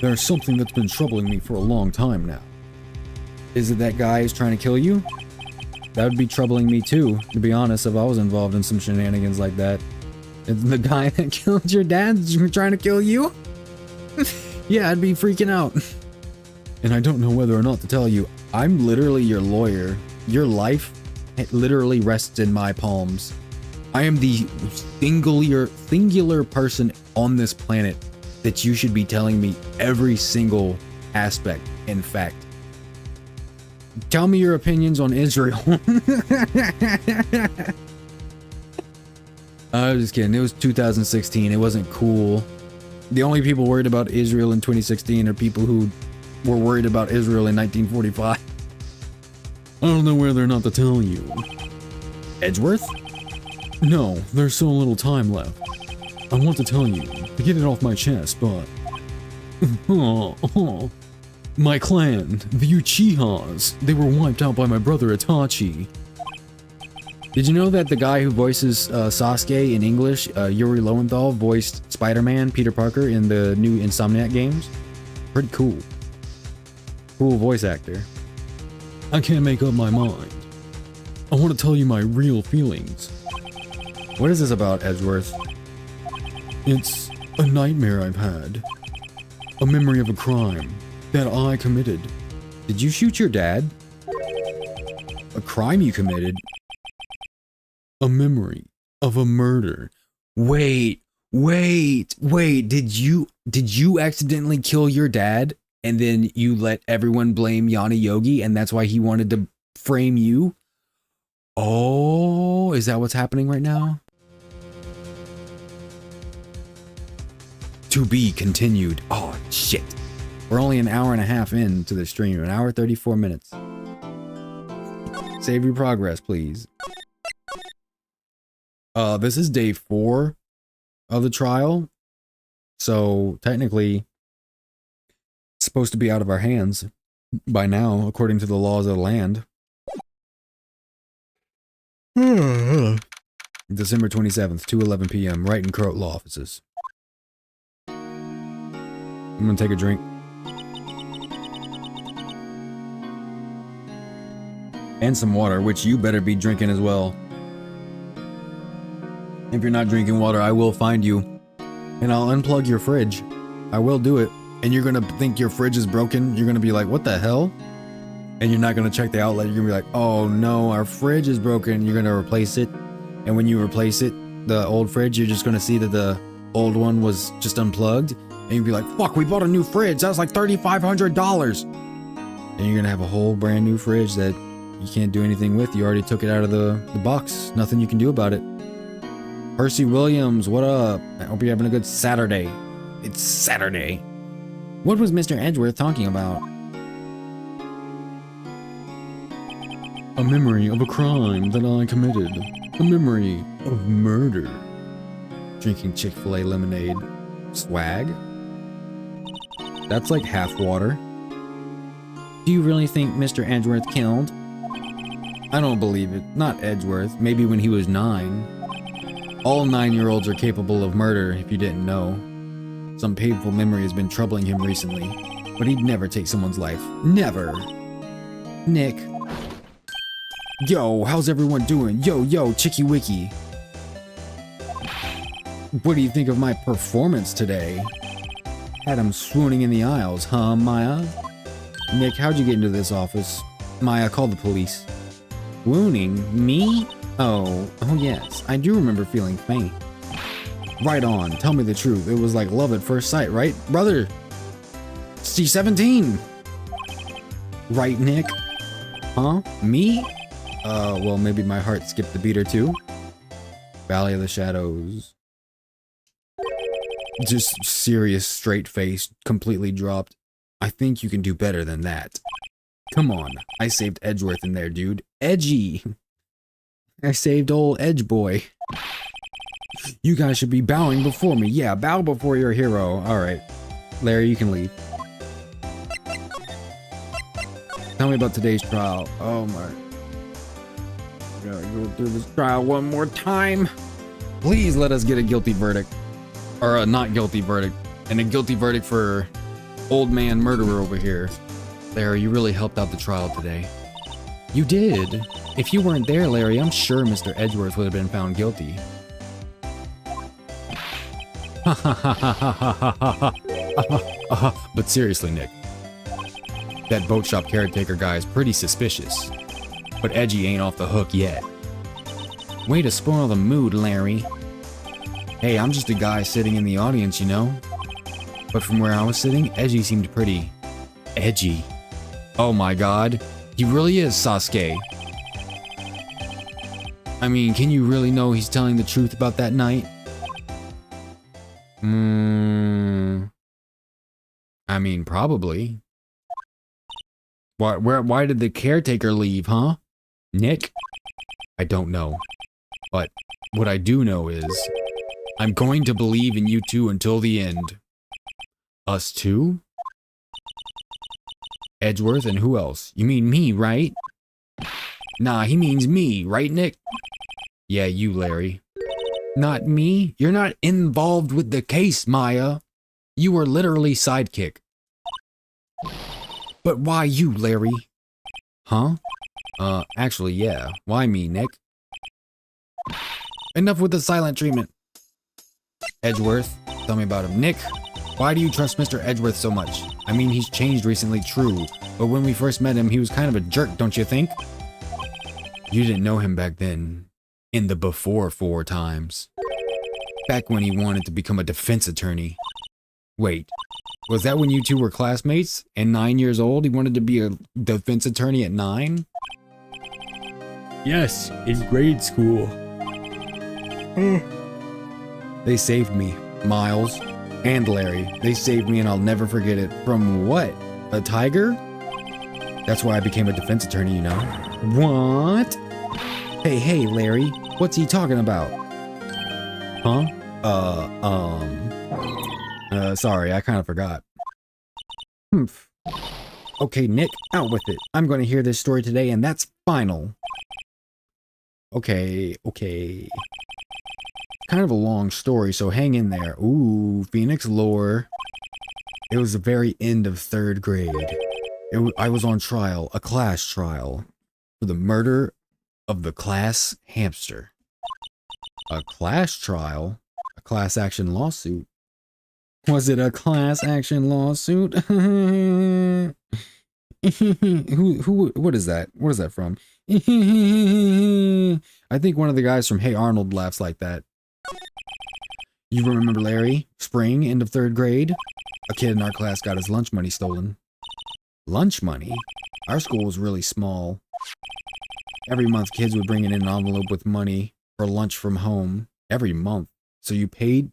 There's something that's been troubling me for a long time now. Is it that guy who's trying to kill you? That would be troubling me too, to be honest, if I was involved in some shenanigans like that. Is the guy that killed your dad trying to kill you? Yeah, I'd be freaking out. And I don't know whether or not to tell you, I'm literally your lawyer. Your life, it literally rests in my palms. I am the singular person on this planet that you should be telling me every single aspect, in fact. Tell me your opinions on Israel. I was just kidding. It was 2016. It wasn't cool. The only people worried about Israel in 2016 are people who were worried about Israel in 1945. I don't know whether or not to tell you. Edgeworth? No, there's so little time left. I want to tell you, to get it off my chest, but... My clan, the Uchihas, they were wiped out by my brother Itachi. Did you know that the guy who voices Sasuke in English, Yuri Lowenthal, voiced Spider-Man, Peter Parker, in the new Insomniac games? Pretty cool. Cool voice actor. I can't make up my mind. I want to tell you my real feelings. What is this about, Edgeworth? It's a nightmare I've had. A memory of a crime that I committed. Did you shoot your dad? A crime you committed? A memory of a murder. Wait. Did you accidentally kill your dad and then you let everyone blame Yonni Yogi and that's why he wanted to frame you? Oh, is that what's happening right now? To be continued. Oh, shit. We're only an hour and a half into the stream. An hour 34 minutes. Save your progress, please. This is day 4 of the trial. So, technically, it's supposed to be out of our hands by now, according to the laws of the land. December 27th, 2:11 p.m. Wright and Croat law offices. I'm gonna take a drink. And some water, which you better be drinking as well. If you're not drinking water, I will find you. And I'll unplug your fridge. I will do it. And you're gonna think your fridge is broken. You're gonna be like, what the hell? And you're not gonna check the outlet. You're gonna be like, oh no, our fridge is broken. You're gonna replace it. And when you replace it, the old fridge, you're just gonna see that the old one was just unplugged. And you'll be like, fuck, we bought a new fridge. That was like $3,500. And you're gonna have a whole brand new fridge that you can't do anything with. You already took it out of the box. Nothing you can do about it. Percy Williams, what up? I hope you're having a good Saturday. It's Saturday. What was Mr. Edgeworth talking about? A memory of a crime that I committed. A memory of murder. Drinking Chick-fil-A lemonade. Swag? That's like half water. Do you really think Mr. Edgeworth killed? I don't believe it. Not Edgeworth. Maybe when he was 9. All 9-year-olds are capable of murder, if you didn't know. Some painful memory has been troubling him recently, but he'd never take someone's life. Never. Nick. Yo, how's everyone doing? Yo, Chicky Wiki. What do you think of my performance today? Had him swooning in the aisles, huh, Maya? Nick, how'd you get into this office? Maya, call the police. Swooning? Me? Oh yes, I do remember feeling faint. Right on, tell me the truth. It was like love at first sight, right, brother? C-17! Right, Nick? Huh? Me? Well, maybe my heart skipped a beat or two. Valley of the Shadows. Just serious, straight face, completely dropped. I think you can do better than that. Come on, I saved Edgeworth in there, dude. Edgy! I saved old Edge Boy. You guys should be bowing before me. Yeah, bow before your hero. Alright. Larry, you can leave. Tell me about today's trial. Oh my. Gotta go through this trial one more time. Please let us get a guilty verdict. Or a not guilty verdict. And a guilty verdict for old man murderer over here. Larry, you really helped out the trial today. You did. If you weren't there, Larry, I'm sure Mr. Edgeworth would have been found guilty. But seriously, Nick, that boat shop caretaker guy is pretty suspicious. But Edgy ain't off the hook yet. Way to spoil the mood, Larry. Hey, I'm just a guy sitting in the audience, you know? But from where I was sitting, Edgy seemed pretty edgy. Oh my god, he really is Sasuke. I mean, can you really know he's telling the truth about that night? I mean, probably. Why did the caretaker leave, huh? Nick? I don't know. But what I do know is, I'm going to believe in you two until the end. Us two? Edgeworth and who else? You mean me, right? Nah, he means me, right, Nick? Yeah, you, Larry. Not me? You're not involved with the case, Maya. You were literally sidekick. But why you, Larry? Huh? Actually, yeah. Why me, Nick? Enough with the silent treatment. Edgeworth, tell me about him. Nick, why do you trust Mr. Edgeworth so much? I mean, he's changed recently, true. But when we first met him, he was kind of a jerk, don't you think? You didn't know him back then. In the before 4 times. Back when he wanted to become a defense attorney. Wait, was that when you two were classmates? And 9 years old, he wanted to be a defense attorney at 9? Yes, in grade school. They saved me, Miles and Larry. They saved me and I'll never forget it. From what? A tiger? That's why I became a defense attorney, you know? What? Hey, Larry, what's he talking about? Huh? Sorry, I kind of forgot. Okay, Nick, out with it. I'm going to hear this story today and that's final. Okay. Kind of a long story, so hang in there. Ooh, Phoenix lore. It was the very end of 3rd grade. I was on trial, a class trial, for the murder of the class hamster. A class trial? A class action lawsuit? Was it a class action lawsuit? What is that? What is that from? I think one of the guys from Hey Arnold laughs like that. You remember Larry? Spring, end of 3rd grade? A kid in our class got his lunch money stolen. Lunch money? Our school was really small. Every month, kids would bring in an envelope with money for lunch from home. Every month. So you paid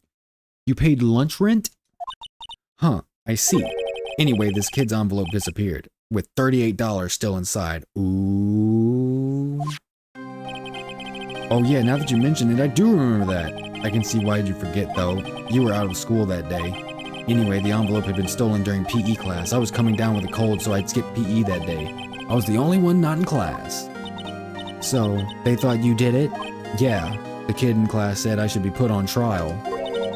lunch rent? Huh, I see. Anyway, this kid's envelope disappeared, with $38 still inside. Ooh. Oh yeah, now that you mention it, I do remember that. I can see why you forget, though. You were out of school that day. Anyway, the envelope had been stolen during PE class. I was coming down with a cold, so I'd skip PE that day. I was the only one not in class. So, they thought you did it? Yeah. The kid in class said I should be put on trial.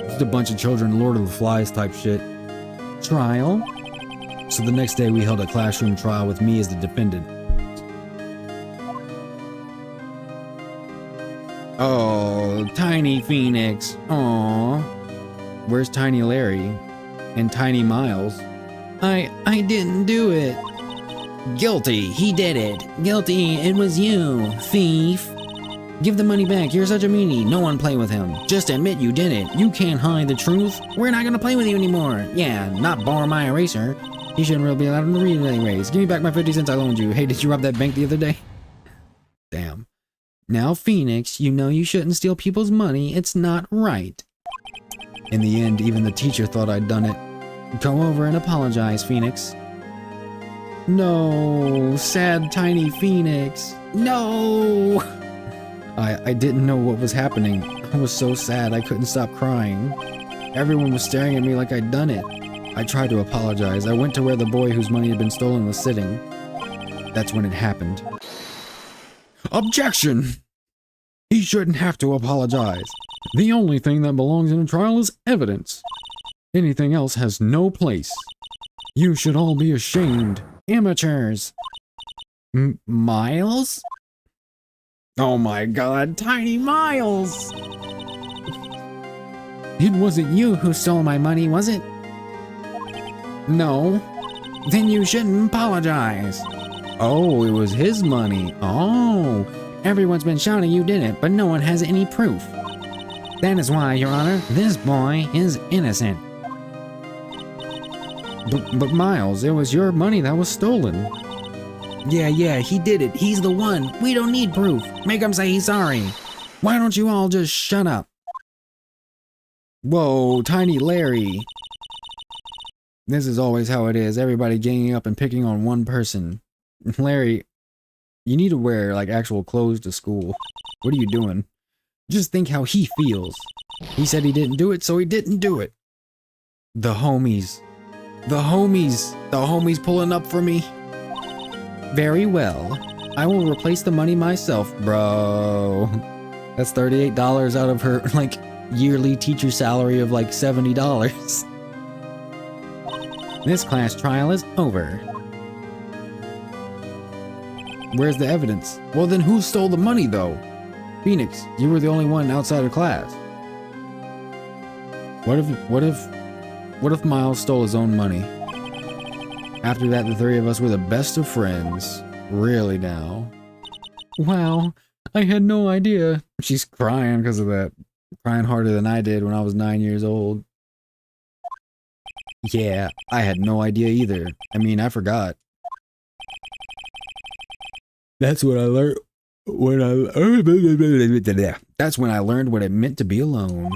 Just a bunch of children Lord of the Flies type shit. Trial? So the next day we held a classroom trial with me as the defendant. Oh, Tiny Phoenix. Aww. Where's Tiny Larry? And Tiny Miles? I didn't do it. Guilty, he did it. Guilty, it was you, thief. Give the money back, you're such a meanie. No one play with him. Just admit you did it. You can't hide the truth. We're not gonna play with you anymore. Yeah, not borrow my eraser. You shouldn't really be allowed to read it anyways. Give me back my 50 cents I loaned you. Hey, did you rob that bank the other day? Damn. Now, Phoenix, you know you shouldn't steal people's money. It's not right. In the end, even the teacher thought I'd done it. Go over and apologize, Phoenix. No, sad Tiny Phoenix. No! I didn't know what was happening. I was so sad I couldn't stop crying. Everyone was staring at me like I'd done it. I tried to apologize. I went to where the boy whose money had been stolen was sitting. That's when it happened. Objection! He shouldn't have to apologize. The only thing that belongs in a trial is evidence. Anything else has no place. You should all be ashamed. Amateurs. Miles? Oh my god, Tiny Miles! It wasn't you who stole my money, was it? No. Then you shouldn't apologize. Oh, it was his money. Oh, everyone's been shouting you did it, but no one has any proof. That is why, Your Honor, this boy is innocent. But Miles, it was your money that was stolen. Yeah, he did it. He's the one. We don't need proof. Make him say he's sorry. Why don't you all just shut up? Whoa, Tiny Larry. This is always how it is. Everybody ganging up and picking on one person. Larry, you need to wear, like, actual clothes to school. What are you doing? Just think how he feels. He said he didn't do it, so he didn't do it. The homies. The homies pulling up for me. Very well. I will replace the money myself, bro. That's $38 out of her, like, yearly teacher salary of, like, $70. This class trial is over. Where's the evidence? Well, then who stole the money, though? Phoenix, you were the only one outside of class. What if Miles stole his own money? After that, the three of us were the best of friends. Really now. Wow, I had no idea. She's crying because of that. Crying harder than I did when I was 9 years old. Yeah, I had no idea either. I mean, I forgot. That's what I learned That's when I learned what it meant to be alone.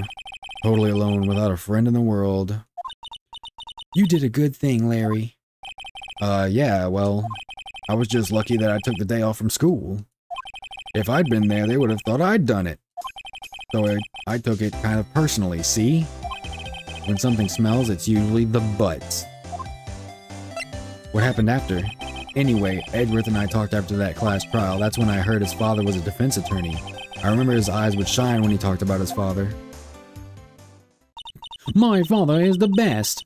Totally alone without a friend in the world. You did a good thing, Larry. Yeah, well, I was just lucky that I took the day off from school. If I'd been there, they would have thought I'd done it. So I took it kind of personally, see? When something smells, it's usually the butts. What happened after? Anyway, Edgeworth and I talked after that class trial. That's when I heard his father was a defense attorney. I remember his eyes would shine when he talked about his father. My father is the best.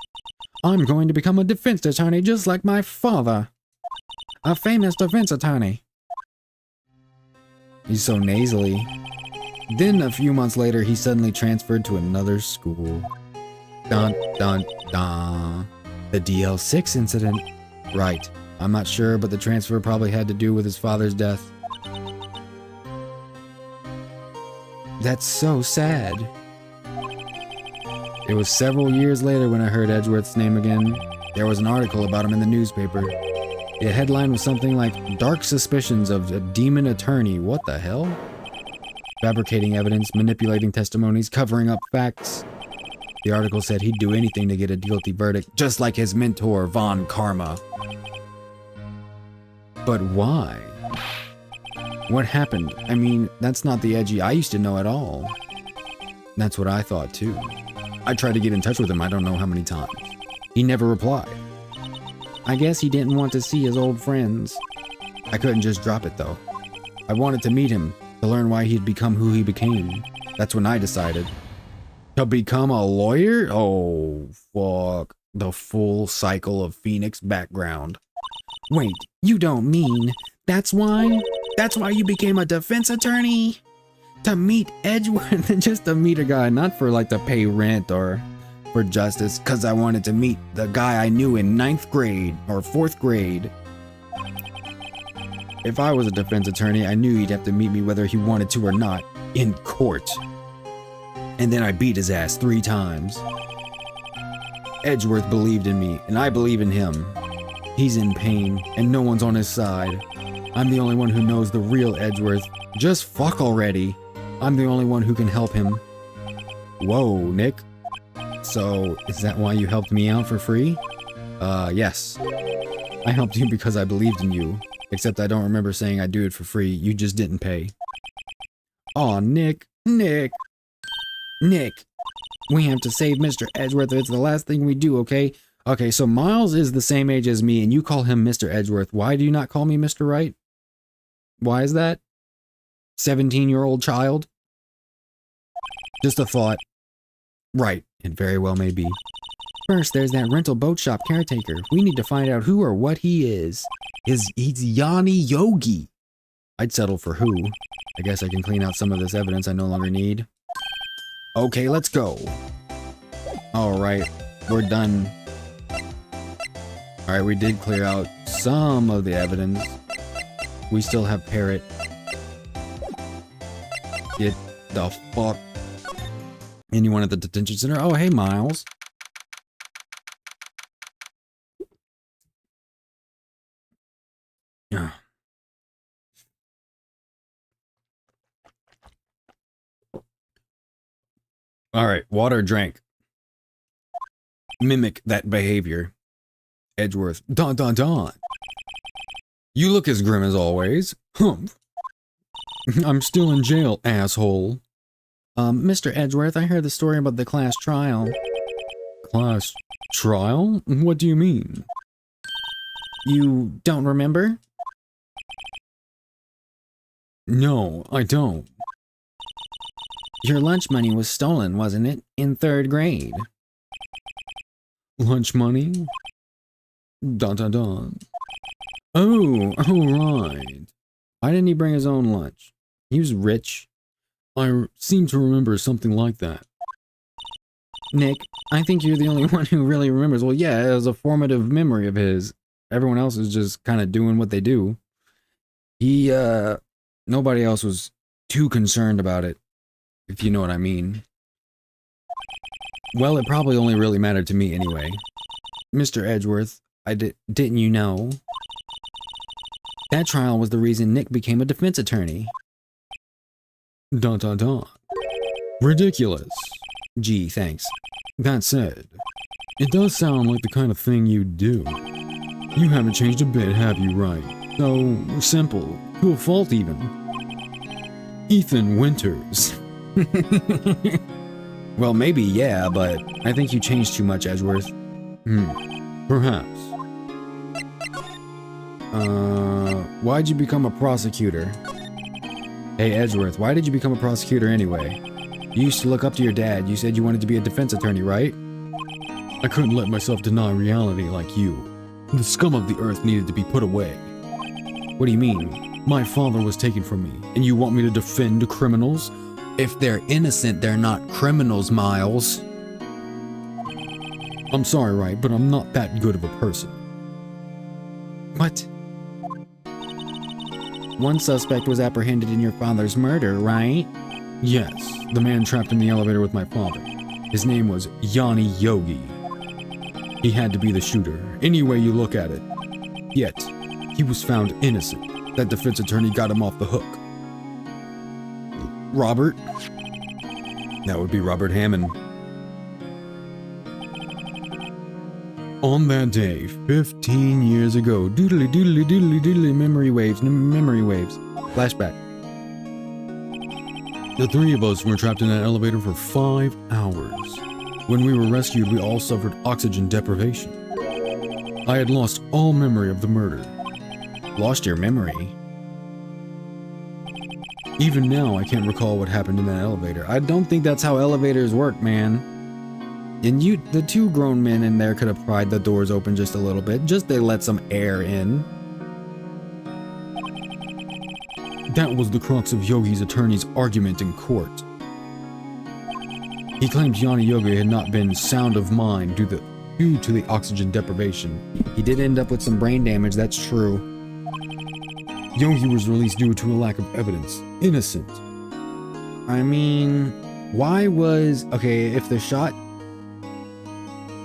I'm going to become a defense attorney just like my father. A famous defense attorney. He's so nasally. Then a few months later, he suddenly transferred to another school. Dun dun dun. The DL6 incident. Right. I'm not sure, but the transfer probably had to do with his father's death. That's so sad. It was several years later when I heard Edgeworth's name again. There was an article about him in the newspaper. The headline was something like, "Dark Suspicions of a Demon Attorney." What the hell? Fabricating evidence, manipulating testimonies, covering up facts. The article said he'd do anything to get a guilty verdict, just like his mentor, Von Karma. But why? What happened? I mean, that's not the Edgy I used to know at all. That's what I thought too. I tried to get in touch with him I don't know how many times. He never replied. I guess he didn't want to see his old friends. I couldn't just drop it though. I wanted to meet him, to learn why he'd become who he became. That's when I decided. To become a lawyer? Oh, fuck. The full cycle of Phoenix background. Wait, you don't mean that's why? That's why you became a defense attorney? To meet Edgeworth? Just to meet a guy, not for like to pay rent or for justice, because I wanted to meet the guy I knew in 9th grade or 4th grade. If I was a defense attorney, I knew he'd have to meet me whether he wanted to or not, in court. And then I beat his ass 3 times. Edgeworth believed in me, and I believe in him. He's in pain, and no one's on his side. I'm the only one who knows the real Edgeworth. Just fuck already. I'm the only one who can help him. Whoa, Nick. So, is that why you helped me out for free? Yes. I helped you because I believed in you. Except I don't remember saying I'd do it for free. You just didn't pay. Aw, Nick. Nick. We have to save Mr. Edgeworth. It's the last thing we do, okay? Okay, so Miles is the same age as me, and you call him Mr. Edgeworth. Why do you not call me Mr. Wright? Why is that? 17-year-old child? Just a thought. Right, it very well may be. First, there's that rental boat shop caretaker. We need to find out who or what he is. He's Yonni Yogi. I'd settle for who. I guess I can clean out some of this evidence I no longer need. Okay, let's go. Alright, we're done. Alright, we did clear out some of the evidence. We still have Parrot. Get the fuck. Anyone at the detention center? Oh, hey, Miles. Yeah. Alright, water drank. Mimic that behavior. Edgeworth. Don, don, don. You look as grim as always. Humph. I'm still in jail, asshole. Mr. Edgeworth, I heard the story about the class trial. Class trial? What do you mean? You don't remember? No, I don't. Your lunch money was stolen, wasn't it? In 3rd grade. Lunch money? Dun dun dun. Oh, right. Why didn't he bring his own lunch? He was rich. I seem to remember something like that. Nick, I think you're the only one who really remembers. Well, yeah, it was a formative memory of his. Everyone else is just kind of doing what they do. Nobody else was too concerned about it, if you know what I mean. Well, it probably only really mattered to me anyway. Mr. Edgeworth, didn't you know? That trial was the reason Nick became a defense attorney. Dun dun dun. Ridiculous. Gee, thanks. That said, it does sound like the kind of thing you'd do. You haven't changed a bit, have you, Wright? So simple, to a fault even. Ethan Winters. Well, maybe, yeah, but I think you changed too much, Edgeworth. Perhaps. Why'd you become a prosecutor? Hey, Edgeworth, why did you become a prosecutor anyway? You used to look up to your dad. You said you wanted to be a defense attorney, right? I couldn't let myself deny reality like you. The scum of the earth needed to be put away. What do you mean? My father was taken from me, and you want me to defend criminals? If they're innocent, they're not criminals, Miles. I'm sorry, Wright, but I'm not that good of a person. What? One suspect was apprehended in your father's murder, right? Yes, the man trapped in the elevator with my father. His name was Yonni Yogi. He had to be the shooter, any way you look at it. Yet, he was found innocent. That defense attorney got him off the hook. Robert? That would be Robert Hammond. On that day, 15 years ago, doodly doodly doodly doodly, memory waves, memory waves. Flashback. The 3 of us were trapped in that elevator for 5 hours. When we were rescued, we all suffered oxygen deprivation. I had lost all memory of the murder. Lost your memory? Even now, I can't recall what happened in that elevator. I don't think that's how elevators work, man. And the 2 grown men in there could have pried the doors open just a little bit, just to let some air in. That was the crux of Yogi's attorney's argument in court. He claimed Yonni Yogi had not been sound of mind due to the oxygen deprivation. He did end up with some brain damage, that's true. Yogi was released due to a lack of evidence. Innocent. I mean, why was... Okay, if the shot...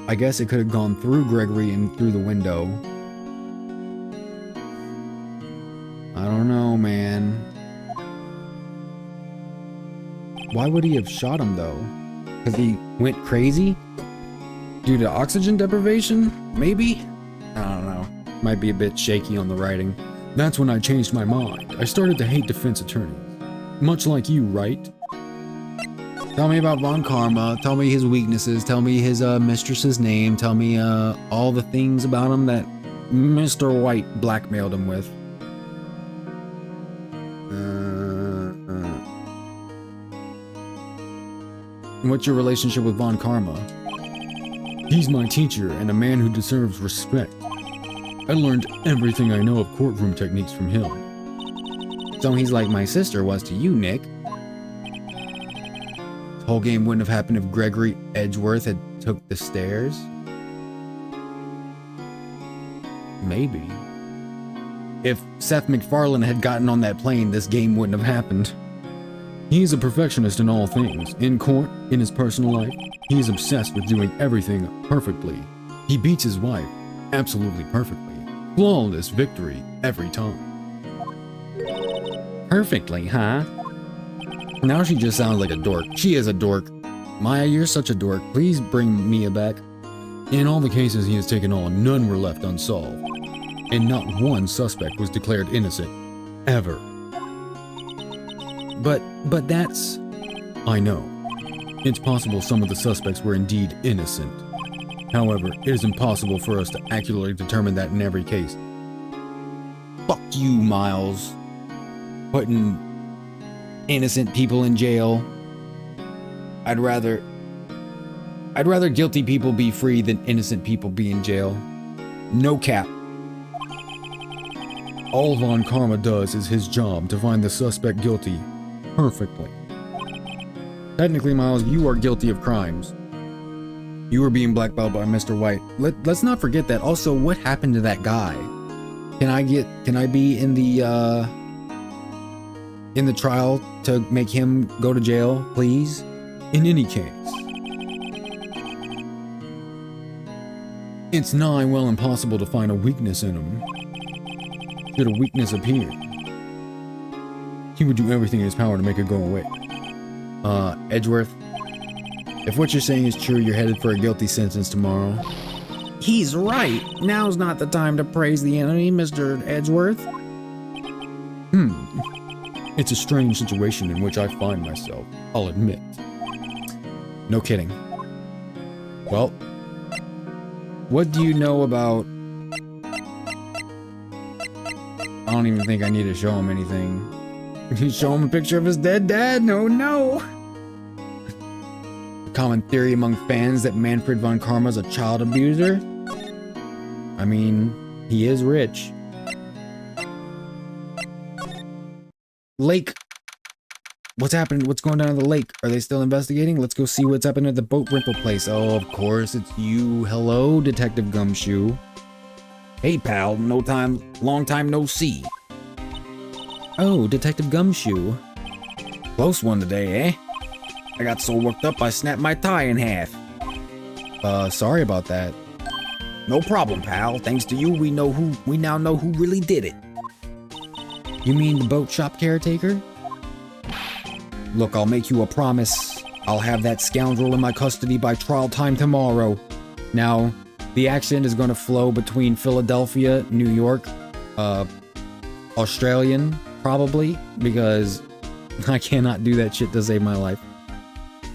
I guess it could have gone through Gregory and through the window. I don't know, man. Why would he have shot him, though? Because he went crazy? Due to oxygen deprivation? Maybe? I don't know. Might be a bit shaky on the writing. That's when I changed my mind. I started to hate defense attorneys. Much like you, Wright. Tell me about Von Karma. Tell me his weaknesses. Tell me his mistress's name. Tell me all the things about him that Mr. White blackmailed him with. What's your relationship with Von Karma? He's my teacher and a man who deserves respect. I learned everything I know of courtroom techniques from him. So he's like my sister was to you, Nick. This whole game wouldn't have happened if Gregory Edgeworth had took the stairs. Maybe. If Seth MacFarlane had gotten on that plane, this game wouldn't have happened. He is a perfectionist in all things. In court, in his personal life, he is obsessed with doing everything perfectly. He beats his wife absolutely perfectly. Flawless victory every time. Perfectly, huh? Now she just sounds like a dork. She is a dork. Maya, you're such a dork. Please bring Mia back. In all the cases he has taken on, none were left unsolved. And not one suspect was declared innocent. Ever. But that's... I know. It's possible some of the suspects were indeed innocent. However, it is impossible for us to accurately determine that in every case. Fuck you, Miles. Putting innocent people in jail. I'd rather guilty people be free than innocent people be in jail. No cap. All Von Karma does is his job to find the suspect guilty perfectly. Technically, Miles, you are guilty of crimes. You were being blackballed by Mr. White. Let's not forget that. Also, what happened to that guy? Can I be in the trial to make him go to jail, please? In any case, it's nigh well impossible to find a weakness in him. Should a weakness appear, he would do everything in his power to make it go away. Edgeworth, if what you're saying is true, you're headed for a guilty sentence tomorrow. He's right. Now's not the time to praise the enemy, Mr. Edgeworth. It's a strange situation in which I find myself, I'll admit. No kidding. Well, what do you know about... I don't even think I need to show him anything. Show him a picture of his dead dad? No. A common theory among fans that Manfred von Karma is a child abuser? I mean, he is rich. Lake. What's happening? What's going down at the lake? Are they still investigating? Let's go see what's happening at the boat rental place. Oh, of course, it's you. Hello, Detective Gumshoe. Hey, pal. Long time no see. Oh, Detective Gumshoe. Close one today, eh? I got so worked up I snapped my tie in half. Sorry about that. No problem, pal. Thanks to you, we now know who really did it. You mean the boat shop caretaker? Look, I'll make you a promise. I'll have that scoundrel in my custody by trial time tomorrow. Now, the action is going to flow between Philadelphia, New York, Australian, probably, because I cannot do that shit to save my life.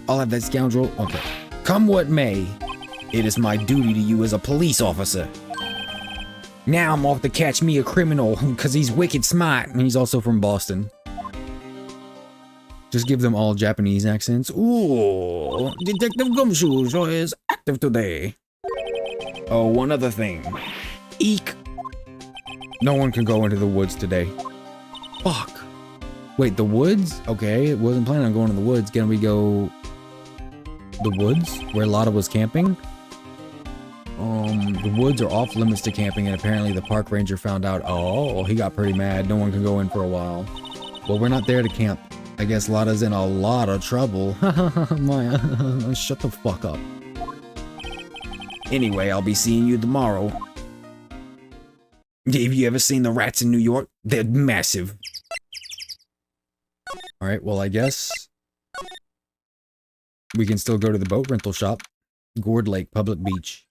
I'll have that scoundrel. Okay. Come what may, it is my duty to you as a police officer. Now I'm off to catch me a criminal, because he's wicked smart. And he's also from Boston. Just give them all Japanese accents. Ooh, Detective Gumshoe sure is active today. Oh, one other thing. Eek. No one can go into the woods today. Fuck. Wait, the woods? Okay, wasn't planning on going to the woods. Can we go... the woods? Where Lotta was camping? The woods are off limits to camping, and apparently the park ranger found out. Oh, he got pretty mad. No one can go in for a while. Well, we're not there to camp. I guess Lotta's in a lot of trouble. Maya, shut the fuck up. Anyway, I'll be seeing you tomorrow. Have you ever seen the rats in New York? They're massive. Alright, well, I guess we can still go to the boat rental shop. Gourd Lake, Public Beach.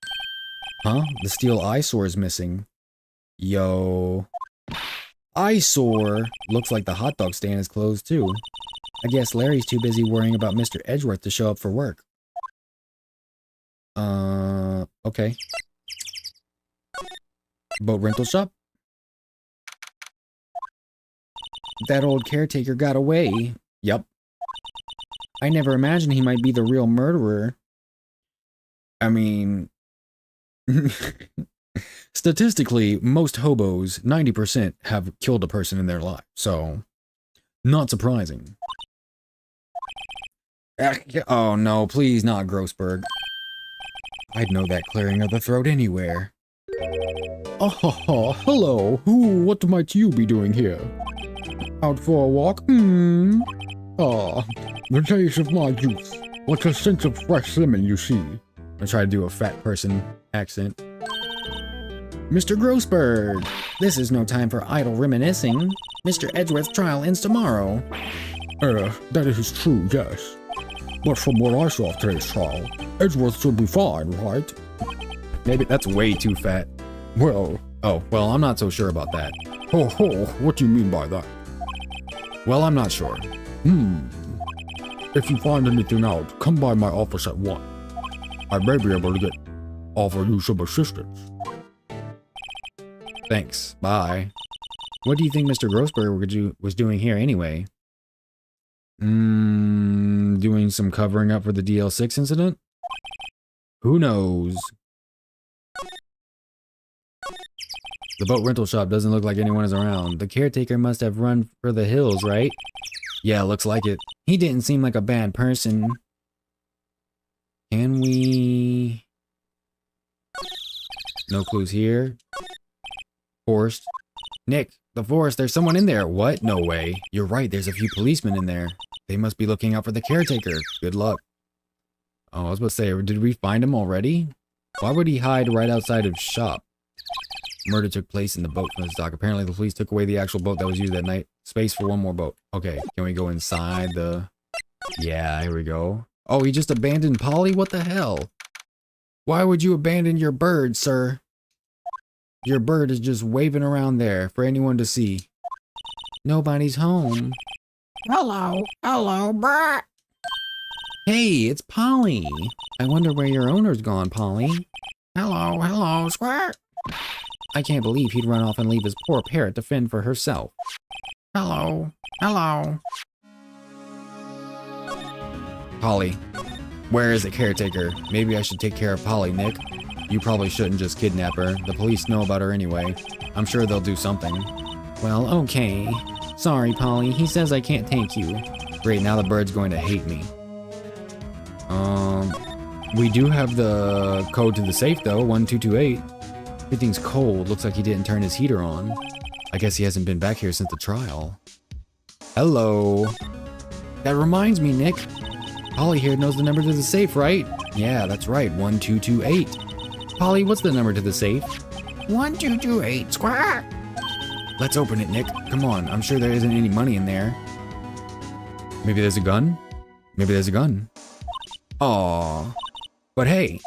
Huh? The steel eyesore is missing. Yo. Eyesore! Looks like the hot dog stand is closed too. I guess Larry's too busy worrying about Mr. Edgeworth to show up for work. Okay. Boat rental shop? That old caretaker got away. Yup. I never imagined he might be the real murderer. I mean, statistically, most hobos, 90%, have killed a person in their life. So, not surprising. Oh no, please not Grossberg. I'd know that clearing of the throat anywhere. Oh, hello. What might you be doing here? Out for a walk? Ah, the days of my youth. What a sense of fresh lemon you see. I try to do a fat person accent. Mr. Grossberg, this is no time for idle reminiscing. Mr. Edgeworth's trial ends tomorrow. That is true, yes. But from what I saw of today's trial, Edgeworth should be fine, right? Maybe that's way too fat. Well, I'm not so sure about that. What do you mean by that? Well, I'm not sure. If you find anything out, come by my office at 1. I may be able to offer you some assistance. Thanks. Bye. What do you think Mr. Grossberg was doing here anyway? Doing some covering up for the DL6 incident? Who knows? The boat rental shop doesn't look like anyone is around. The caretaker must have run for the hills, right? Yeah, looks like it. He didn't seem like a bad person. Can we... No clues here. Forest. Nick, the forest, there's someone in there. What? No way. You're right, there's a few policemen in there. They must be looking out for the caretaker. Good luck. Oh, I was about to say, did we find him already? Why would he hide right outside of shop? Murder took place in the boat from the dock. Apparently the police took away the actual boat that was used that night. Space for one more boat. Okay, can we go inside the... Yeah, here we go. Oh, he just abandoned Polly? What the hell? Why would you abandon your bird, sir? Your bird is just waving around there for anyone to see. Nobody's home. Hello, brah. Hey, it's Polly. I wonder where your owner's gone, Polly. Hello, square. I can't believe he'd run off and leave his poor parrot to fend for herself. Hello. Polly, where is the caretaker? Maybe I should take care of Polly, Nick. You probably shouldn't just kidnap her. The police know about her anyway. I'm sure they'll do something. Well, okay. Sorry, Polly. He says I can't take you. Great, now the bird's going to hate me. We do have the code to the safe, though. 1228. Everything's cold. Looks like he didn't turn his heater on. I guess he hasn't been back here since the trial. Hello. That reminds me, Nick. Polly here knows the number to the safe, right? Yeah, that's right. 1228. Polly, what's the number to the safe? 1228, square. Let's open it, Nick. Come on. I'm sure there isn't any money in there. Maybe there's a gun? Maybe there's a gun. Aww. But hey,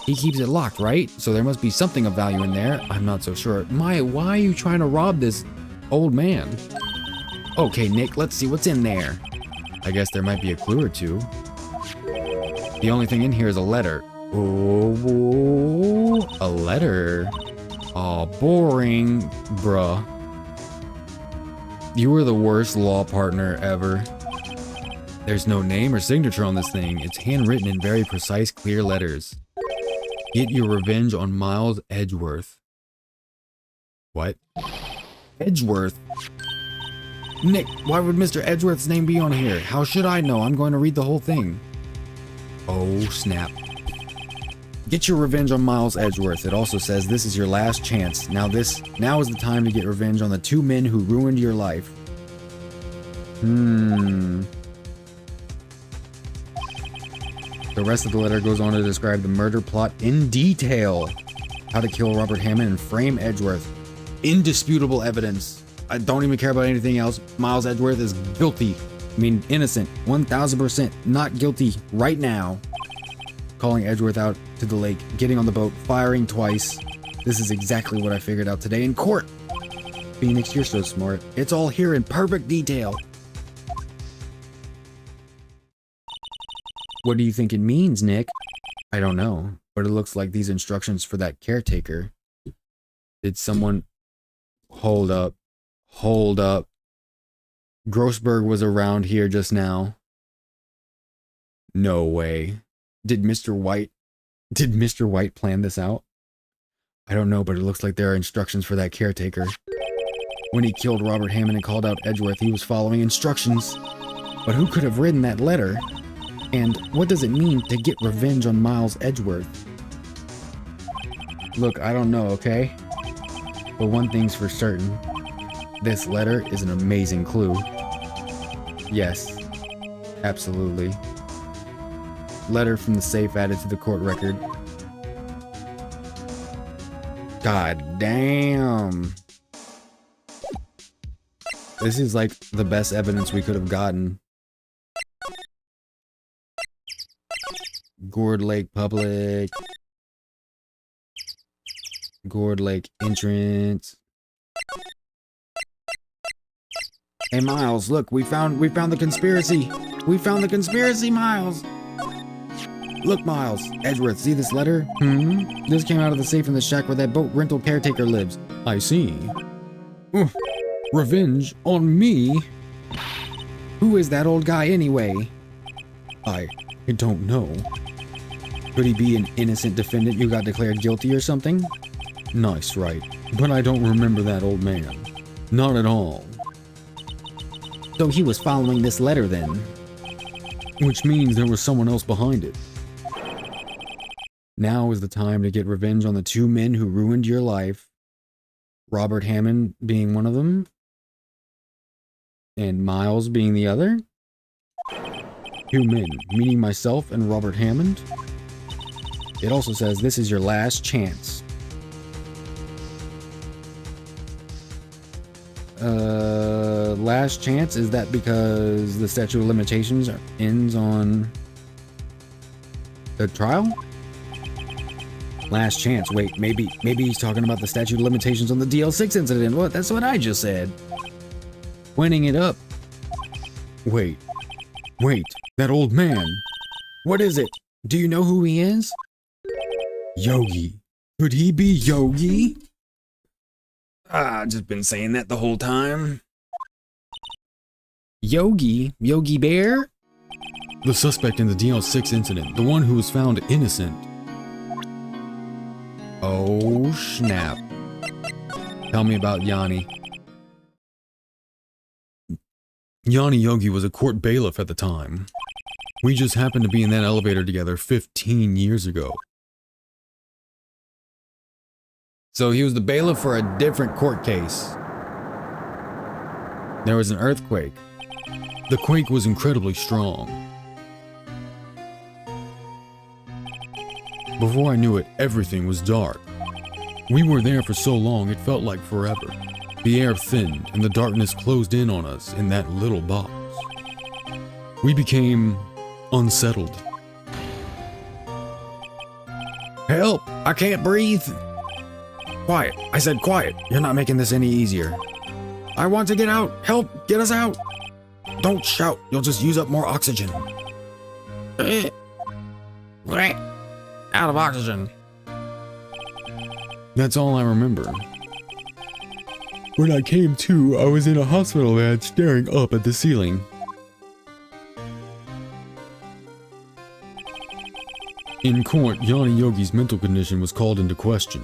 he keeps it locked, right? So there must be something of value in there. I'm not so sure. Maya, why are you trying to rob this old man? Okay, Nick, let's see what's in there. I guess there might be a clue or two. The only thing in here is a letter. Oh, a letter. Aw, boring, bruh. You were the worst law partner ever. There's no name or signature on this thing. It's handwritten in very precise, clear letters. Get your revenge on Miles Edgeworth. What? Edgeworth? Nick, why would Mr. Edgeworth's name be on here? How should I know? I'm going to read the whole thing. Oh, snap. Get your revenge on Miles Edgeworth. It also says this is your last chance. Now is the time to get revenge on the 2 men who ruined your life. The rest of the letter goes on to describe the murder plot in detail. How to kill Robert Hammond and frame Edgeworth. Indisputable evidence. I don't even care about anything else. Miles Edgeworth is guilty. I mean, innocent. 1000% not guilty right now. Calling Edgeworth out to the lake, getting on the boat, firing twice. This is exactly what I figured out today in court. Phoenix, you're so smart. It's all here in perfect detail. What do you think it means, Nick? I don't know, but it looks like these instructions for that caretaker. Did someone... Hold up. Hold up. Grossberg was around here just now. No way. Did Mr. White Did Mr. White plan this out? I don't know, but it looks like there are instructions for that caretaker. When he killed Robert Hammond and called out Edgeworth, he was following instructions. But who could have written that letter? And what does it mean to get revenge on Miles Edgeworth? Look, I don't know, okay? But one thing's for certain. This letter is an amazing clue. Yes, absolutely. Letter from the safe added to the court record. God damn. This is like the best evidence we could have gotten. Gourd Lake Public. Gourd Lake entrance. Hey Miles, look, we found the conspiracy. We found the conspiracy, Miles. Look, Miles, Edgeworth, see this letter? This came out of the safe in the shack where that boat rental caretaker lives. I see. Revenge on me? Who is that old guy anyway? I don't know. Could he be an innocent defendant who got declared guilty or something? Nice, Wright. But I don't remember that old man. Not at all. So he was following this letter then? Which means there was someone else behind it. Now is the time to get revenge on the two men who ruined your life. Robert Hammond being one of them. And Miles being the other. Two men, meaning myself and Robert Hammond. It also says this is your last chance. Last chance? Is that because the statute of limitations ends on the trial? Last chance. Wait, maybe he's talking about the statute of limitations on the DL6 incident. What? That's what I just said. Winning it up. Wait, that old man. What is it? Do you know who he is? Yogi. Could he be Yogi? I've just been saying that the whole time. Yogi? Yogi Bear? The suspect in the DL6 incident. The one who was found innocent. Oh, snap. Tell me about Yonni. Yonni Yogi was a court bailiff at the time. We just happened to be in that elevator together 15 years ago. So he was the bailiff for a different court case. There was an earthquake. The quake was incredibly strong. Before I knew it, everything was dark. We were there for so long it felt like forever. The air thinned and the darkness closed in on us in that little box. We became unsettled. Help! I can't breathe! Quiet. I said quiet. You're not making this any easier. I want to get out. Help! Get us out! Don't shout. You'll just use up more oxygen. Out of oxygen. That's all I remember. When I came to, I was in a hospital bed staring up at the ceiling. In court, Yonni Yogi's mental condition was called into question.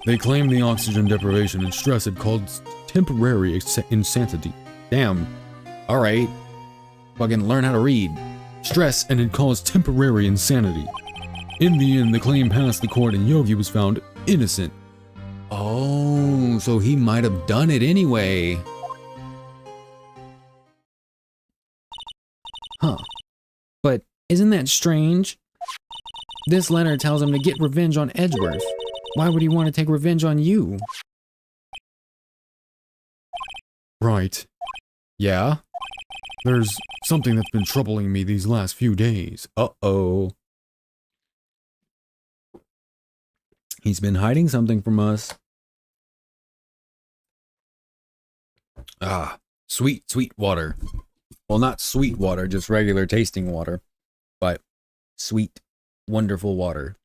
They claimed the oxygen deprivation and stress had caused temporary insanity. Damn. Alright. Fucking learn how to read. Stress and had caused temporary insanity. In the end, the claim passed the court and Yogi was found innocent. Oh, so he might have done it anyway. Huh. But isn't that strange? This letter tells him to get revenge on Edgeworth. Why would he want to take revenge on you? Right. Yeah? There's something that's been troubling me these last few days. Uh-oh. He's been hiding something from us. Ah, sweet water. Well, not sweet water, just regular tasting water. But sweet, wonderful water.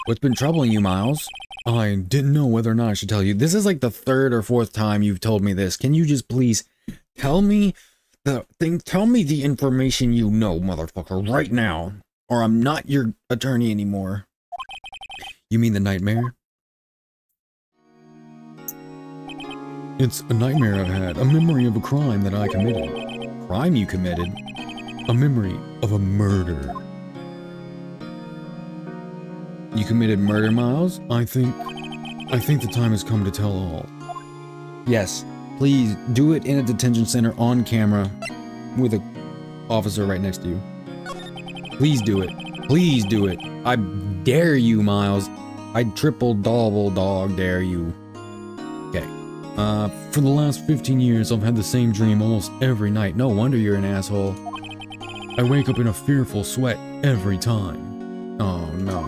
What's been troubling you, Miles? I didn't know whether or not I should tell you. This is like the third or fourth time you've told me this. Can you just please tell me the thing? Tell me the information you know, motherfucker, right now. Or I'm not your attorney anymore. You mean the nightmare? It's a nightmare I've had, a memory of a crime that I committed. Crime you committed? A memory of a murder. You committed murder, Miles? I think the time has come to tell all. Yes, please do it in a detention center on camera with a officer right next to you. Please do it. Please do it. I dare you, Miles. I triple double dog dare you. Okay. For the last 15 years, I've had the same dream almost every night. No wonder you're an asshole. I wake up in a fearful sweat every time. Oh no.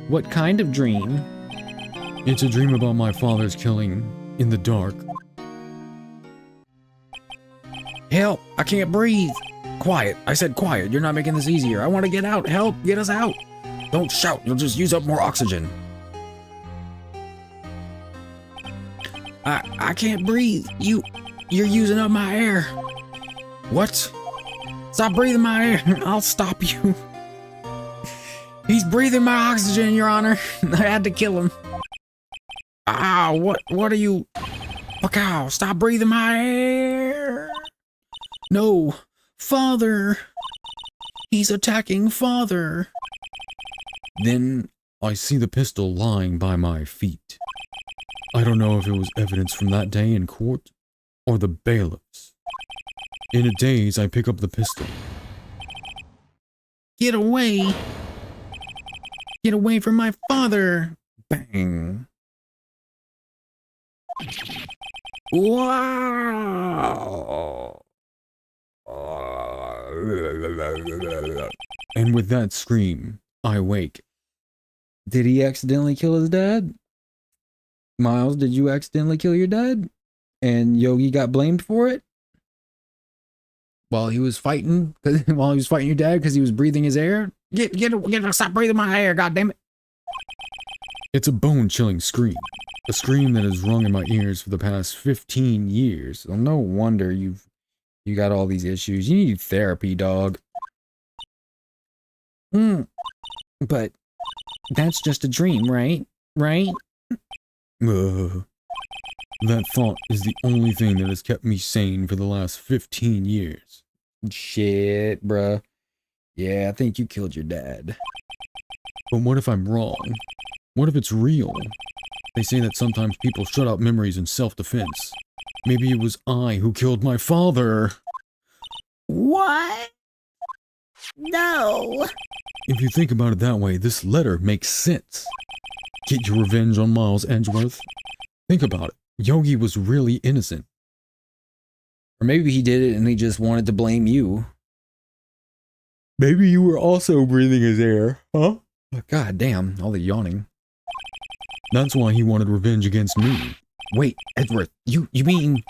What kind of dream? It's a dream about my father's killing in the dark. Help! I can't breathe! Quiet. I said quiet. You're not making this easier. I want to get out. Help! Get us out! Don't shout. You'll just use up more oxygen. I can't breathe. You're using up my air. What? Stop breathing my air. I'll stop you. He's breathing my oxygen, Your Honor. I had to kill him. Ah, what are you? Fuck out. Stop breathing my air. No. Father. He's attacking Father. Then I see the pistol lying by my feet. I don't know if it was evidence from that day in court or the bailiffs. In a daze, I pick up the pistol. Get away. Get away from my father. Bang. Wow. And with that scream, I wake. Did he accidentally kill his dad? Miles, did you accidentally kill your dad? And Yogi got blamed for it? While he was fighting your dad because he was breathing his air? Stop breathing my air, goddammit. It's a bone-chilling scream. A scream that has rung in my ears for the past 15 years. Well, no wonder you got all these issues. You need therapy, dog. But that's just a dream, right? Right? That thought is the only thing that has kept me sane for the last 15 years. Shit, bruh. Yeah, I think you killed your dad. But what if I'm wrong? What if it's real? They say that sometimes people shut out memories in self-defense. Maybe it was I who killed my father. What? No. If you think about it that way, this letter makes sense. Get your revenge on Miles Edgeworth. Think about it. Yogi was really innocent. Or maybe he did it and he just wanted to blame you. Maybe you were also breathing his air, huh? God damn, all the yawning. That's why he wanted revenge against me. Wait, Edgeworth, you mean...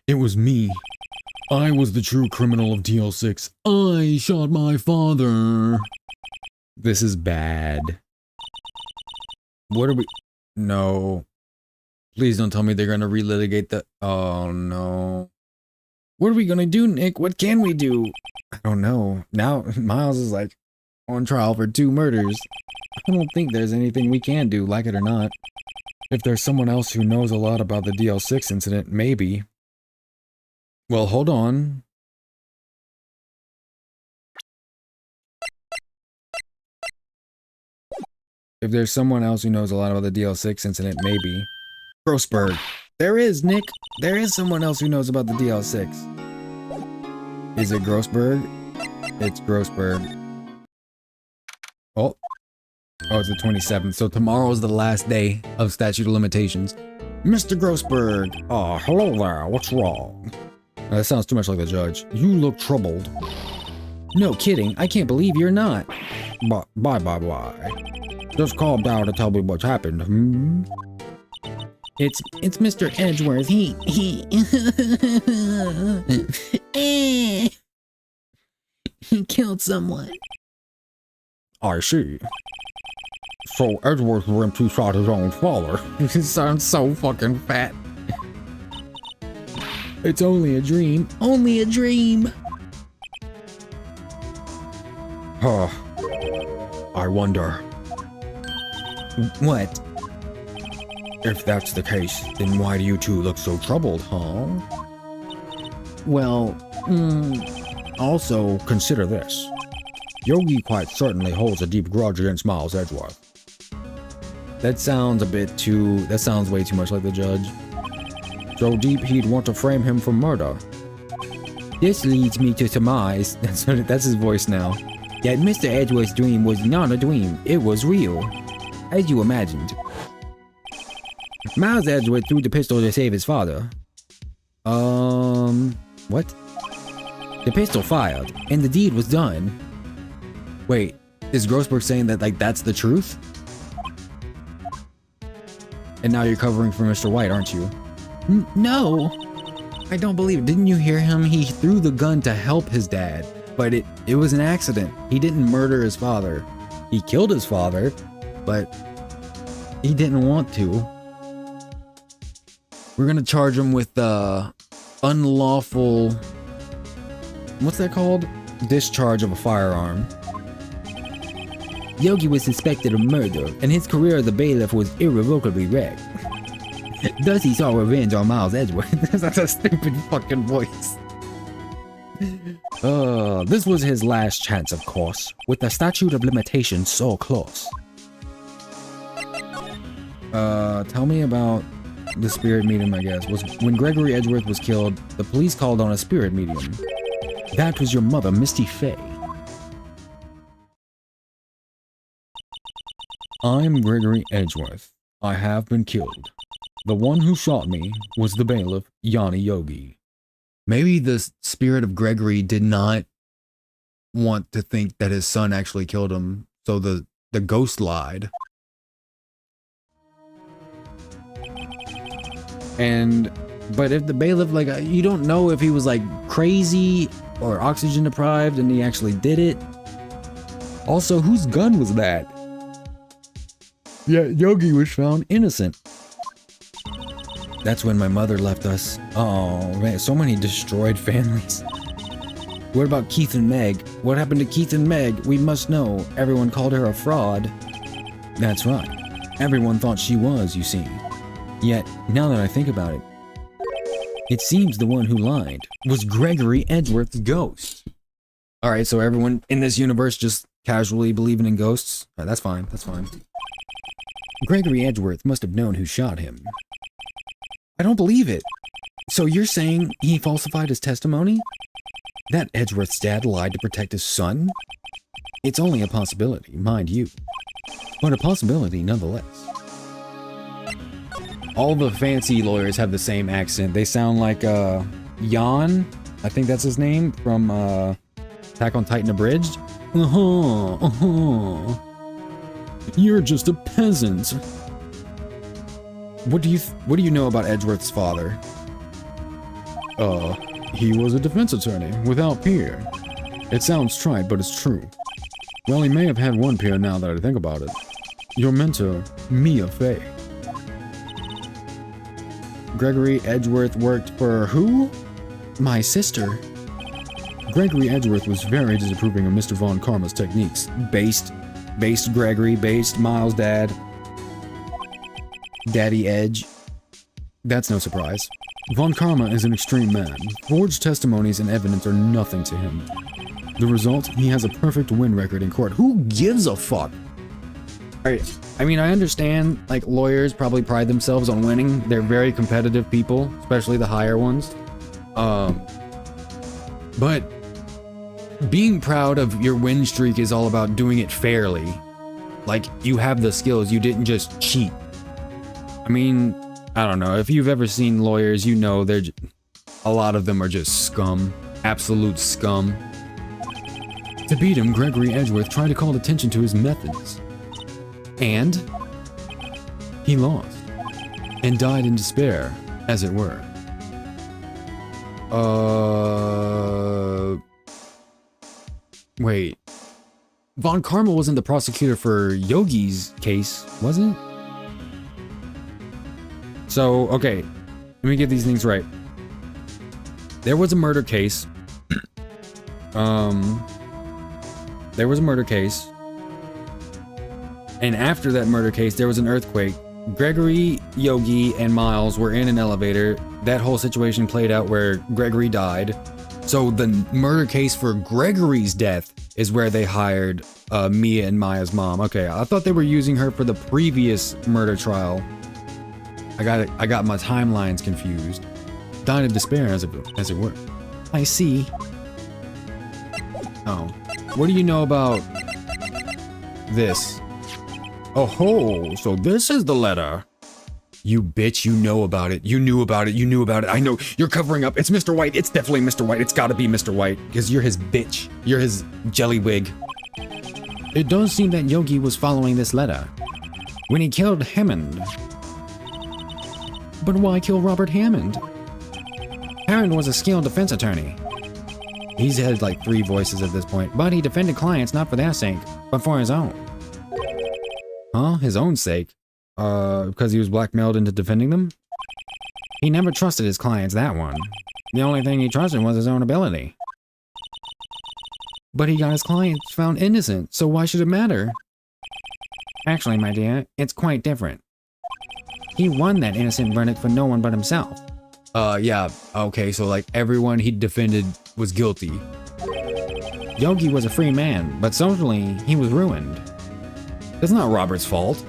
It was me. I was the true criminal of DL6. I shot my father. This is bad. What are we... No. Please don't tell me they're gonna relitigate the... Oh, no. What are we gonna do, Nick? What can we do? I don't know. Now, Miles is like on trial for 2 murders. I don't think there's anything we can do, like it or not. If there's someone else who knows a lot about the DL6 incident, maybe. Well, hold on. If there's someone else who knows a lot about the DL6 incident, maybe. Grossberg. There is, Nick. There is someone else who knows about the DL6. Is it Grossberg? It's Grossberg. Oh. Oh, it's the 27th. So tomorrow's the last day of statute of limitations. Mr. Grossberg. Oh, hello there. What's wrong? That sounds too much like the judge. You look troubled. No kidding. I can't believe you're not. Bye. Just calm down and tell me what's happened. It's Mr. Edgeworth. He killed someone. I see. So Edgeworth went to shot his own father. He sounds so fucking fat. It's only a dream. Only a dream. Huh. I wonder. What? If that's the case, then why do you two look so troubled, huh? Well, Also, consider this. Yogi quite certainly holds a deep grudge against Miles Edgeworth. that sounds way too much like the judge. So deep he'd want to frame him for murder. This leads me to surmise, that's his voice now, that Mr. Edgeworth's dream was not a dream, it was real. As you imagined. Miles Edgeworth threw the pistol to save his father. What? The pistol fired, and the deed was done. Wait, is Grossberg saying that, like, that's the truth? And now you're covering for Mr. White, aren't you? No! I don't believe it. Didn't you hear him? He threw the gun to help his dad. But it was an accident. He didn't murder his father. He killed his father, but he didn't want to. We're gonna charge him with unlawful... What's that called? Discharge of a firearm. Yogi was suspected of murder, and his career as a bailiff was irrevocably wrecked. Thus he sought revenge on Miles Edgeworth. That's a stupid fucking voice. This was his last chance, of course, with the statute of limitations so close. Tell me about the spirit medium, I guess. When Gregory Edgeworth was killed, the police called on a spirit medium. That was your mother, Misty Fay. I'm Gregory Edgeworth. I have been killed. The one who shot me was the bailiff, Yonni Yogi. Maybe the spirit of Gregory did not want to think that his son actually killed him, so the ghost lied. But if the bailiff, like, you don't know if he was, like, crazy or oxygen deprived and he actually did it. Also, whose gun was that? Yeah, Yogi was found innocent. That's when my mother left us. Oh, man, so many destroyed families. What about Keith and Meg? What happened to Keith and Meg? We must know. Everyone called her a fraud. That's right. Everyone thought she was, you see. Yet, now that I think about it, it seems the one who lied was Gregory Edgeworth's ghost. Alright, so everyone in this universe just casually believing in ghosts? Right, that's fine, that's fine. Gregory Edgeworth must have known who shot him. I don't believe it. So you're saying he falsified his testimony? That Edgeworth's dad lied to protect his son? It's only a possibility, mind you. But a possibility nonetheless. All the fancy lawyers have the same accent. They sound like, Jan, I think that's his name, from, Attack on Titan Abridged. You're just a peasant. What do you know about Edgeworth's father? He was a defense attorney, without peer. It sounds trite, but it's true. Well, he may have had one peer now that I think about it. Your mentor, Mia Fey. Gregory Edgeworth worked for who? My sister. Gregory Edgeworth was very disapproving of Mr. von Karma's techniques. Based Gregory, based Miles' dad. Daddy Edge. That's no surprise. Von Karma is an extreme man. Forged testimonies and evidence are nothing to him. The result, he has a perfect win record in court. Who gives a fuck? Alright, I mean, I understand, like, lawyers probably pride themselves on winning. They're very competitive people, especially the higher ones. But being proud of your win streak is all about doing it fairly. Like, you have the skills, you didn't just cheat. I mean, I don't know, if you've ever seen lawyers, you know a lot of them are just scum. Absolute scum. To beat him, Gregory Edgeworth tried to call attention to his methods. And he lost. And died in despair, as it were. Wait. Von Karma wasn't the prosecutor for Yogi's case, was it? So, okay. Let me get these things right. There was a murder case. There was a murder case. And after that murder case, there was an earthquake. Gregory, Yogi, and Miles were in an elevator. That whole situation played out where Gregory died. So the murder case for Gregory's death is where they hired Mia and Maya's mom. Okay, I thought they were using her for the previous murder trial. I got my timelines confused. Died of despair, as it were. I see. Oh. What do you know about this? Oh ho, so this is the letter. You bitch, you know about it. You knew about it. You knew about it. I know. You're covering up. It's Mr. White. It's definitely Mr. White. It's gotta be Mr. White. Because you're his bitch. You're his jellywig. It does seem that Yogi was following this letter when he killed Hammond. But why kill Robert Hammond? Hammond was a skilled defense attorney. He's had like 3 voices at this point, but he defended clients not for their sake, but for his own. Huh? His own sake? Because he was blackmailed into defending them? He never trusted his clients, that one. The only thing he trusted was his own ability. But he got his clients found innocent, so why should it matter? Actually, my dear, it's quite different. He won that innocent verdict for no one but himself. Yeah, okay, so like everyone he defended was guilty. Yogi was a free man, but socially, he was ruined. That's not Robert's fault.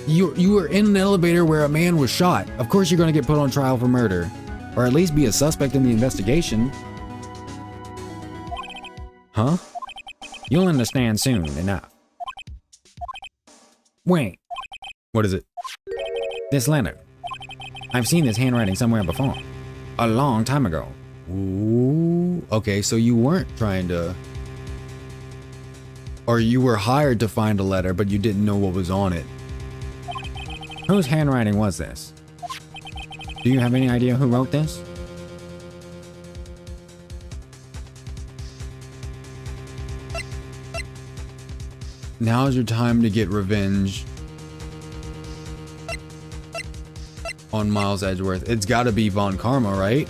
You were in an elevator where a man was shot. Of course you're gonna get put on trial for murder. Or at least be a suspect in the investigation. Huh? You'll understand soon enough. Wait. What is it? This letter. I've seen this handwriting somewhere before. A long time ago. Ooh. Okay, so you weren't trying to... Or you were hired to find a letter, but you didn't know what was on it. Whose handwriting was this? Do you have any idea who wrote this? Now's your time to get revenge on Miles Edgeworth. It's gotta be Von Karma, right?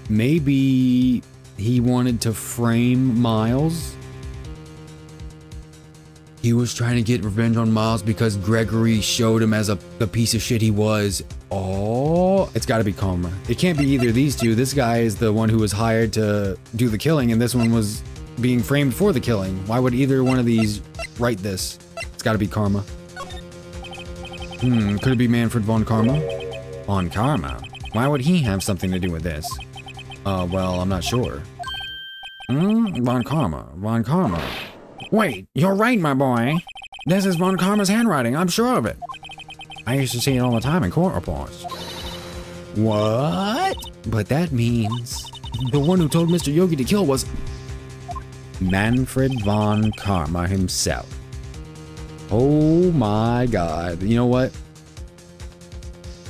Maybe he wanted to frame Miles? He was trying to get revenge on Miles because Gregory showed him as the piece of shit he was. Oh, it's gotta be Karma. It can't be either of these two. This guy is the one who was hired to do the killing, and this one was being framed for the killing. Why would either one of these write this? It's gotta be Karma. Could it be Manfred von Karma? Von Karma? Why would he have something to do with this? Well, I'm not sure. Von Karma. Von Karma. Wait, you're right, my boy. This is Von Karma's handwriting, I'm sure of it. I used to see it all the time in court reports. What? But that means the one who told Mr. Yogi to kill was Manfred von Karma himself. Oh my god. You know what?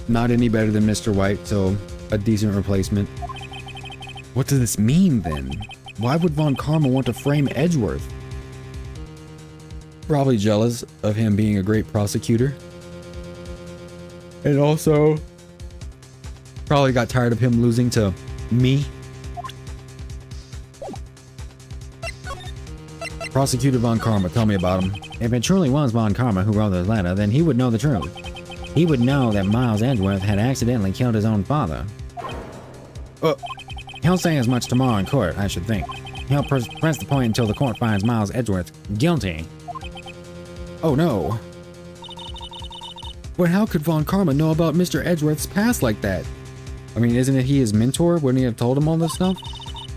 Not any better than Mr. White, so a decent replacement. What does this mean then? Why would Von Karma want to frame Edgeworth? Probably jealous of him being a great prosecutor. And also probably got tired of him losing to me. Prosecutor Von Karma, tell me about him. If it truly was Von Karma who wrote this letter, then he would know the truth. He would know that Miles Edgeworth had accidentally killed his own father. He'll say as much tomorrow in court, I should think. He'll press the point until the court finds Miles Edgeworth guilty. Oh no. But how could Von Karma know about Mr. Edgeworth's past like that? I mean, isn't it he his mentor? Wouldn't he have told him all this stuff?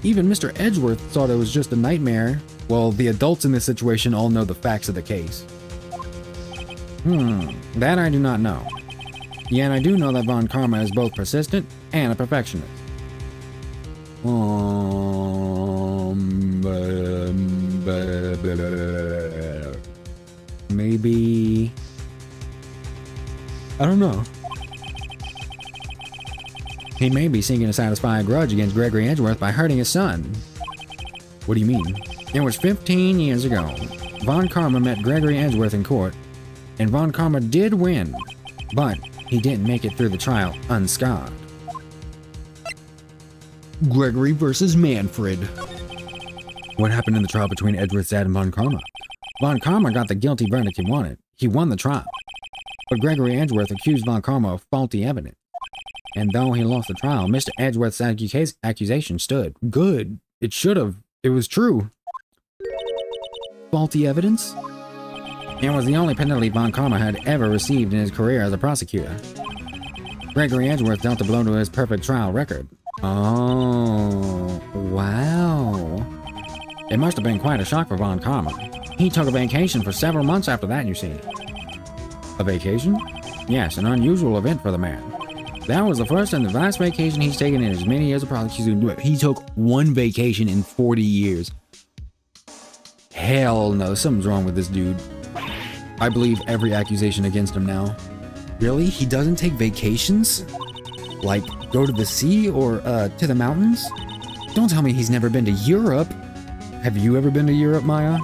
Even Mr. Edgeworth thought it was just a nightmare. Well, the adults in this situation all know the facts of the case. That I do not know. Yet I do know that Von Karma is both persistent and a perfectionist. Maybe... I don't know. He may be seeking to satisfy a grudge against Gregory Edgeworth by hurting his son. What do you mean? It was 15 years ago. Von Karma met Gregory Edgeworth in court, and Von Karma did win, but he didn't make it through the trial unscarred. Gregory versus Manfred. What happened in the trial between Edgeworth's dad and Von Karma? Von Karma got the guilty verdict he wanted. He won the trial. But Gregory Edgeworth accused Von Karma of faulty evidence. And though he lost the trial, Mr. Edgeworth's accusation stood. Good. It should have. It was true. Faulty evidence? It was the only penalty Von Karma had ever received in his career as a prosecutor. Gregory Edgeworth dealt a blow to his perfect trial record. Oh, wow. It must have been quite a shock for Von Karma. He took a vacation for several months after that, you see. A vacation? Yes, an unusual event for the man. That was the first and the last vacation he's taken in as many years of prosecution. He took one vacation in 40 years. Hell no, something's wrong with this dude. I believe every accusation against him now. Really? He doesn't take vacations? Like, go to the sea or, to the mountains? Don't tell me he's never been to Europe. Have you ever been to Europe, Maya?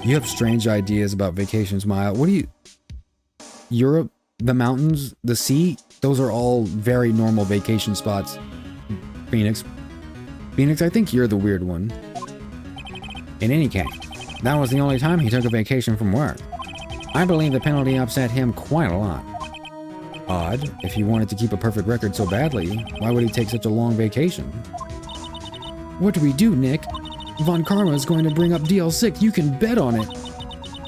You have strange ideas about vacations, Maya. What do you... Europe, the mountains, the sea, those are all very normal vacation spots. Phoenix, I think you're the weird one. In any case, that was the only time he took a vacation from work. I believe the penalty upset him quite a lot. Odd. If he wanted to keep a perfect record so badly, why would he take such a long vacation? What do we do, Nick? Von Karma is going to bring up DL6. You can bet on it.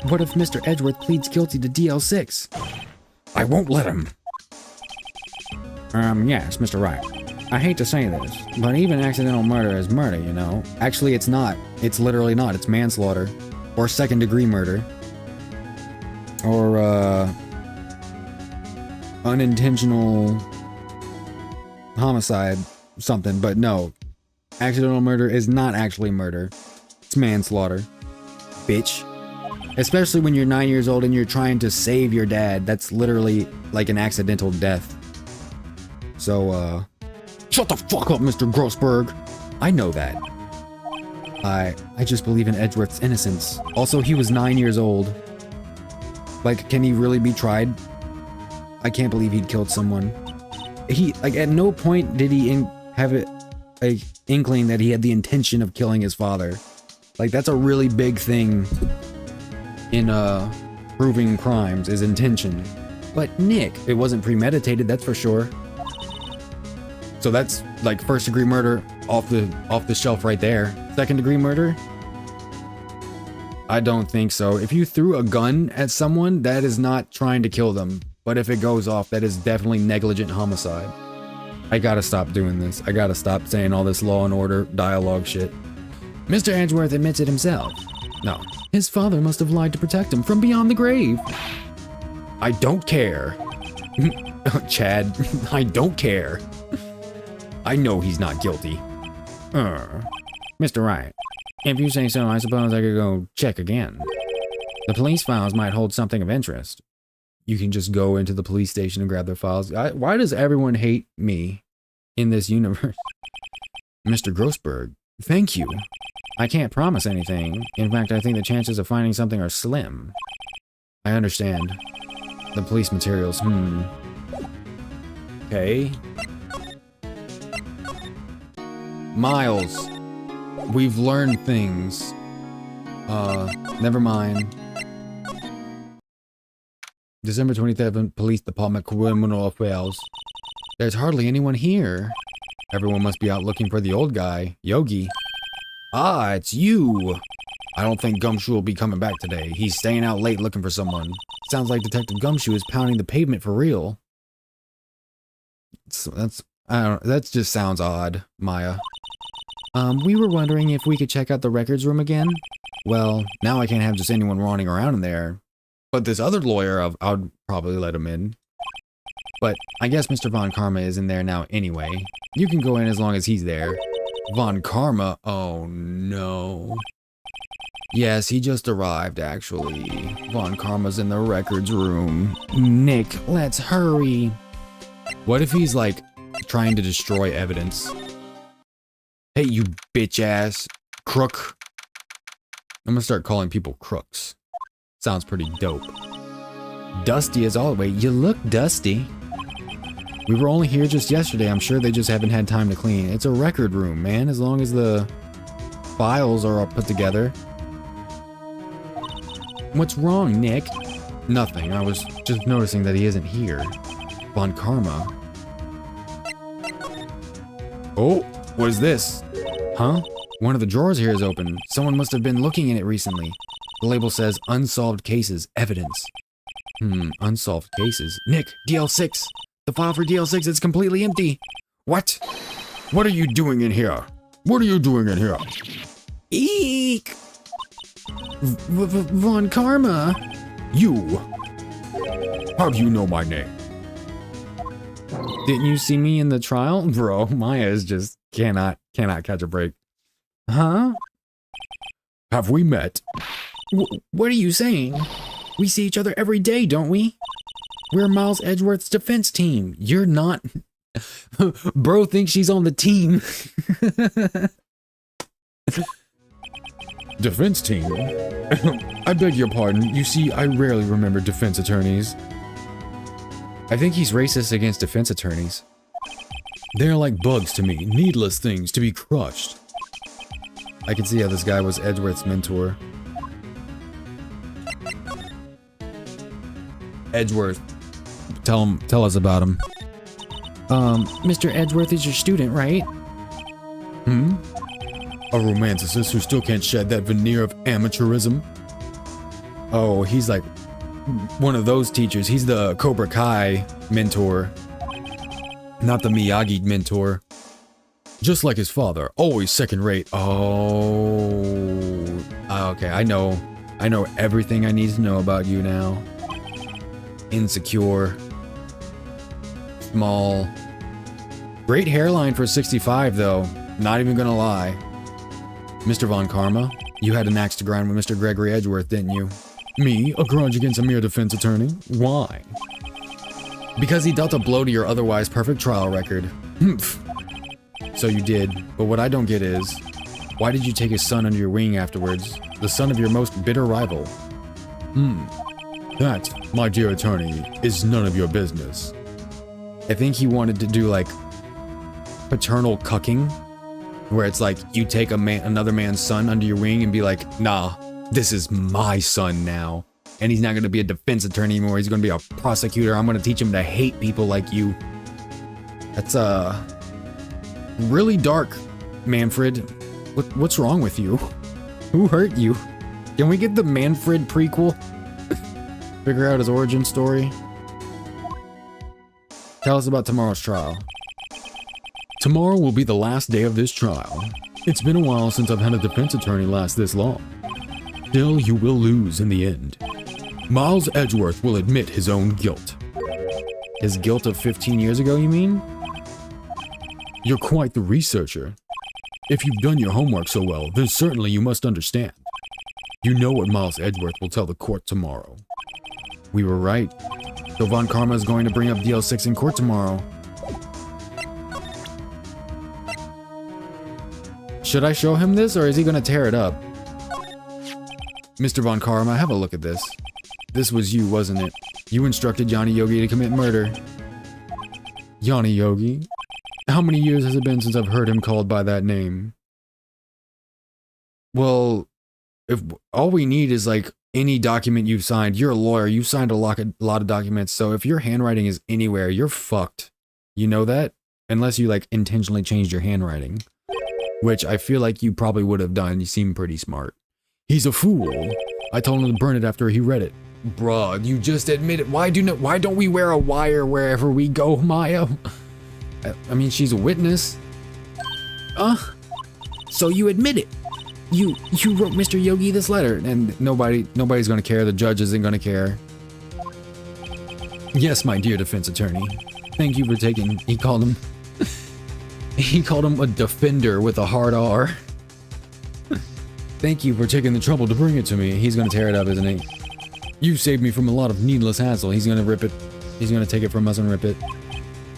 What if Mr. Edgeworth pleads guilty to DL6? I won't let him. Yes, Mr. Wright. I hate to say this, but even accidental murder is murder, you know? Actually, it's not. It's literally not. It's manslaughter. Or second-degree murder. Or, unintentional homicide, something. But no. Accidental murder is not actually murder. It's manslaughter. Bitch. Especially when you're 9 years old and you're trying to save your dad. That's literally like an accidental death. So, shut the fuck up, Mr. Grossberg. I know that. I just believe in Edgeworth's innocence. Also, he was 9 years old. Like, can he really be tried? I can't believe he'd killed someone. Like, at no point did he have a inkling that he had the intention of killing his father. Like, that's a really big thing in, proving crimes, is intention. But Nick, it wasn't premeditated, that's for sure. So that's, like, first-degree murder off the shelf right there. Second-degree murder? I don't think so. If you threw a gun at someone, that is not trying to kill them. But if it goes off, that is definitely negligent homicide. I gotta stop doing this. I gotta stop saying all this Law and Order dialogue shit. Mr. Edgeworth admits it himself. No. His father must have lied to protect him from beyond the grave. I don't care. Chad, I don't care. I know he's not guilty. Mr. Wright, if you say so, I suppose I could go check again. The police files might hold something of interest. You can just go into the police station and grab their files. Why does everyone hate me in this universe? Mr. Grossberg, thank you. I can't promise anything. In fact, I think the chances of finding something are slim. I understand. The police materials, Okay. Miles, we've learned things. Never mind. December 27th, Police Department, Criminal Affairs. There's hardly anyone here. Everyone must be out looking for the old guy, Yogi. Ah, it's you. I don't think Gumshoe will be coming back today. He's staying out late looking for someone. Sounds like Detective Gumshoe is pounding the pavement for real. That just sounds odd, Maya. We were wondering if we could check out the records room again. Well, now I can't have just anyone running around in there. But this other lawyer, I'd probably let him in. But I guess Mr. Von Karma is in there now anyway. You can go in as long as he's there. Von Karma? Oh no. Yes, he just arrived, actually. Von Karma's in the records room. Nick, let's hurry. What if he's, like, trying to destroy evidence? Hey, you bitch-ass crook. I'm gonna start calling people crooks. Sounds pretty dope. Dusty as always. You look dusty. We were only here just yesterday. I'm sure they just haven't had time to clean. It's a record room, man. As long as the files are all put together. What's wrong, Nick? Nothing. I was just noticing that he isn't here. Von Karma. Oh, what is this? Huh? One of the drawers here is open. Someone must have been looking in it recently. The label says unsolved cases, evidence. Unsolved cases. Nick, DL6. The file for DL6 is completely empty. What? What are you doing in here? What are you doing in here? Eek! Von Karma. You. How do you know my name? Didn't you see me in the trial? Bro, Maya is just cannot catch a break. Huh? Have we met? What are you saying? We see each other every day, don't we? We're Miles Edgeworth's defense team. You're not. Bro thinks she's on the team. Defense team? I beg your pardon. You see, I rarely remember defense attorneys. I think he's racist against defense attorneys. They're like bugs to me, needless things to be crushed. I can see how this guy was Edgeworth's mentor. Edgeworth. Tell us about him. Mr. Edgeworth is your student, right? A romanticist who still can't shed that veneer of amateurism. Oh, he's like one of those teachers. He's the Cobra Kai mentor, not the Miyagi mentor. Just like his father, always second rate. Oh, okay. I know everything I need to know about you now. Insecure, small, great hairline for 65 though. Not even gonna lie. Mr. Von Karma, you had an axe to grind with Mr. Gregory Edgeworth, didn't you? Me? A grudge against a mere defense attorney? Why? Because he dealt a blow to your otherwise perfect trial record. So you did, but what I don't get is, why did you take his son under your wing afterwards? The son of your most bitter rival. That, my dear attorney, is none of your business. I think he wanted to do like paternal cucking, where it's like you take another man's son under your wing and be like, nah, this is my son now. And he's not going to be a defense attorney anymore. He's going to be a prosecutor. I'm going to teach him to hate people like you. That's really dark, Manfred. What's wrong with you? Who hurt you? Can we get the Manfred prequel? Figure out his origin story. Tell us about tomorrow's trial. Tomorrow will be the last day of this trial. It's been a while since I've had a defense attorney last this long. Still, you will lose in the end. Miles Edgeworth will admit his own guilt. His guilt of 15 years ago, you mean? You're quite the researcher. If you've done your homework so well, then certainly you must understand. You know what Miles Edgeworth will tell the court tomorrow. We were right. So Von Karma is going to bring up DL6 in court tomorrow. Should I show him this, or is he going to tear it up? Mr. Von Karma, have a look at this. This was you, wasn't it? You instructed Yonni Yogi to commit murder. Yonni Yogi? How many years has it been since I've heard him called by that name? Well, if all we need is like any document you've signed. You're a lawyer. You've signed a lot of documents. So if your handwriting is anywhere, you're fucked. You know that? Unless you like intentionally changed your handwriting. Which I feel like you probably would have done. You seem pretty smart. He's a fool. I told him to burn it after he read it. Bruh, you just admitted. Why don't we wear a wire wherever we go, Maya? I mean, she's a witness. So you admit it. You wrote Mr. Yogi this letter, and nobody's gonna care. The judge isn't gonna care. Yes, my dear defense attorney. Thank you for taking. He called him a defender with a hard R. Thank you for taking the trouble to bring it to me. He's gonna tear it up, isn't he? You saved me from a lot of needless hassle. He's gonna rip it. He's gonna take it from us and rip it.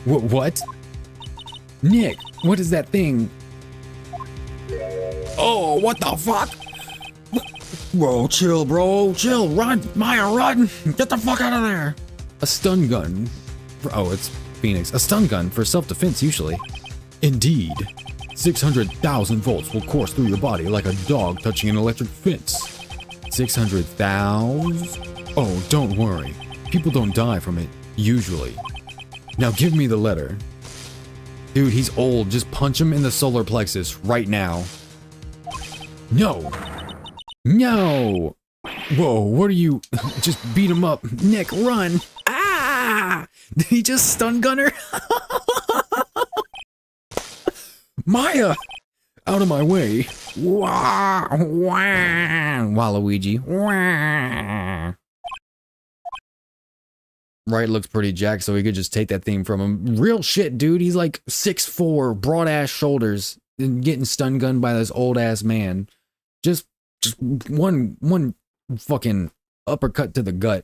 What? Nick, what is that thing? Oh, what the fuck? Whoa, chill, bro. Chill. Run. Maya, run. Get the fuck out of there. A stun gun. Oh, it's Phoenix. A stun gun for self-defense, usually. Indeed. 600,000 volts will course through your body like a dog touching an electric fence. 600,000? Oh, don't worry. People don't die from it, usually. Now give me the letter. Dude, he's old. Just punch him in the solar plexus right now. No! No! Whoa, what are you? Just beat him up. Nick, run! Ah! Did he just stun gun her? Maya! Out of my way. Wah! Wah! Waluigi. Wah! Wright looks pretty jacked, so he could just take that thing from him. Real shit, dude. He's like 6'4", broad-ass shoulders, and getting stun gunned by this old-ass man. Just one fucking uppercut to the gut.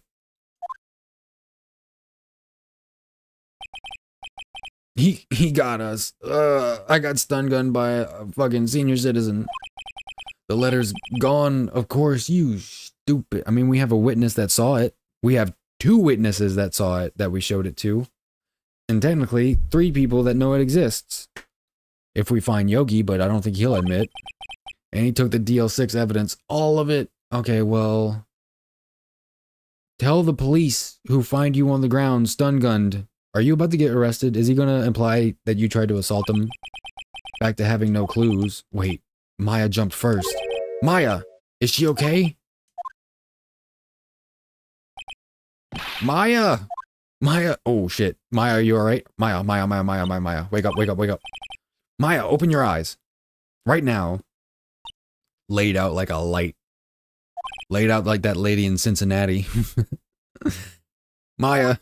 He got us. I got stun gunned by a fucking senior citizen. The letter's gone, of course, you stupid. I mean, we have a witness that saw it. We have 2 witnesses that saw it that we showed it to. And technically, 3 people that know it exists. If we find Yogi, but I don't think he'll admit. And he took the DL6 evidence, all of it. Okay, well, tell the police who find you on the ground stun-gunned. Are you about to get arrested? Is he gonna imply that you tried to assault him? Back to having no clues. Wait, Maya jumped first. Maya, is she okay? Maya! Maya! Oh shit. Maya, are you alright? Maya. Wake up. Maya, open your eyes. Right now. Laid out like a light. Laid out like that lady in Cincinnati. Maya.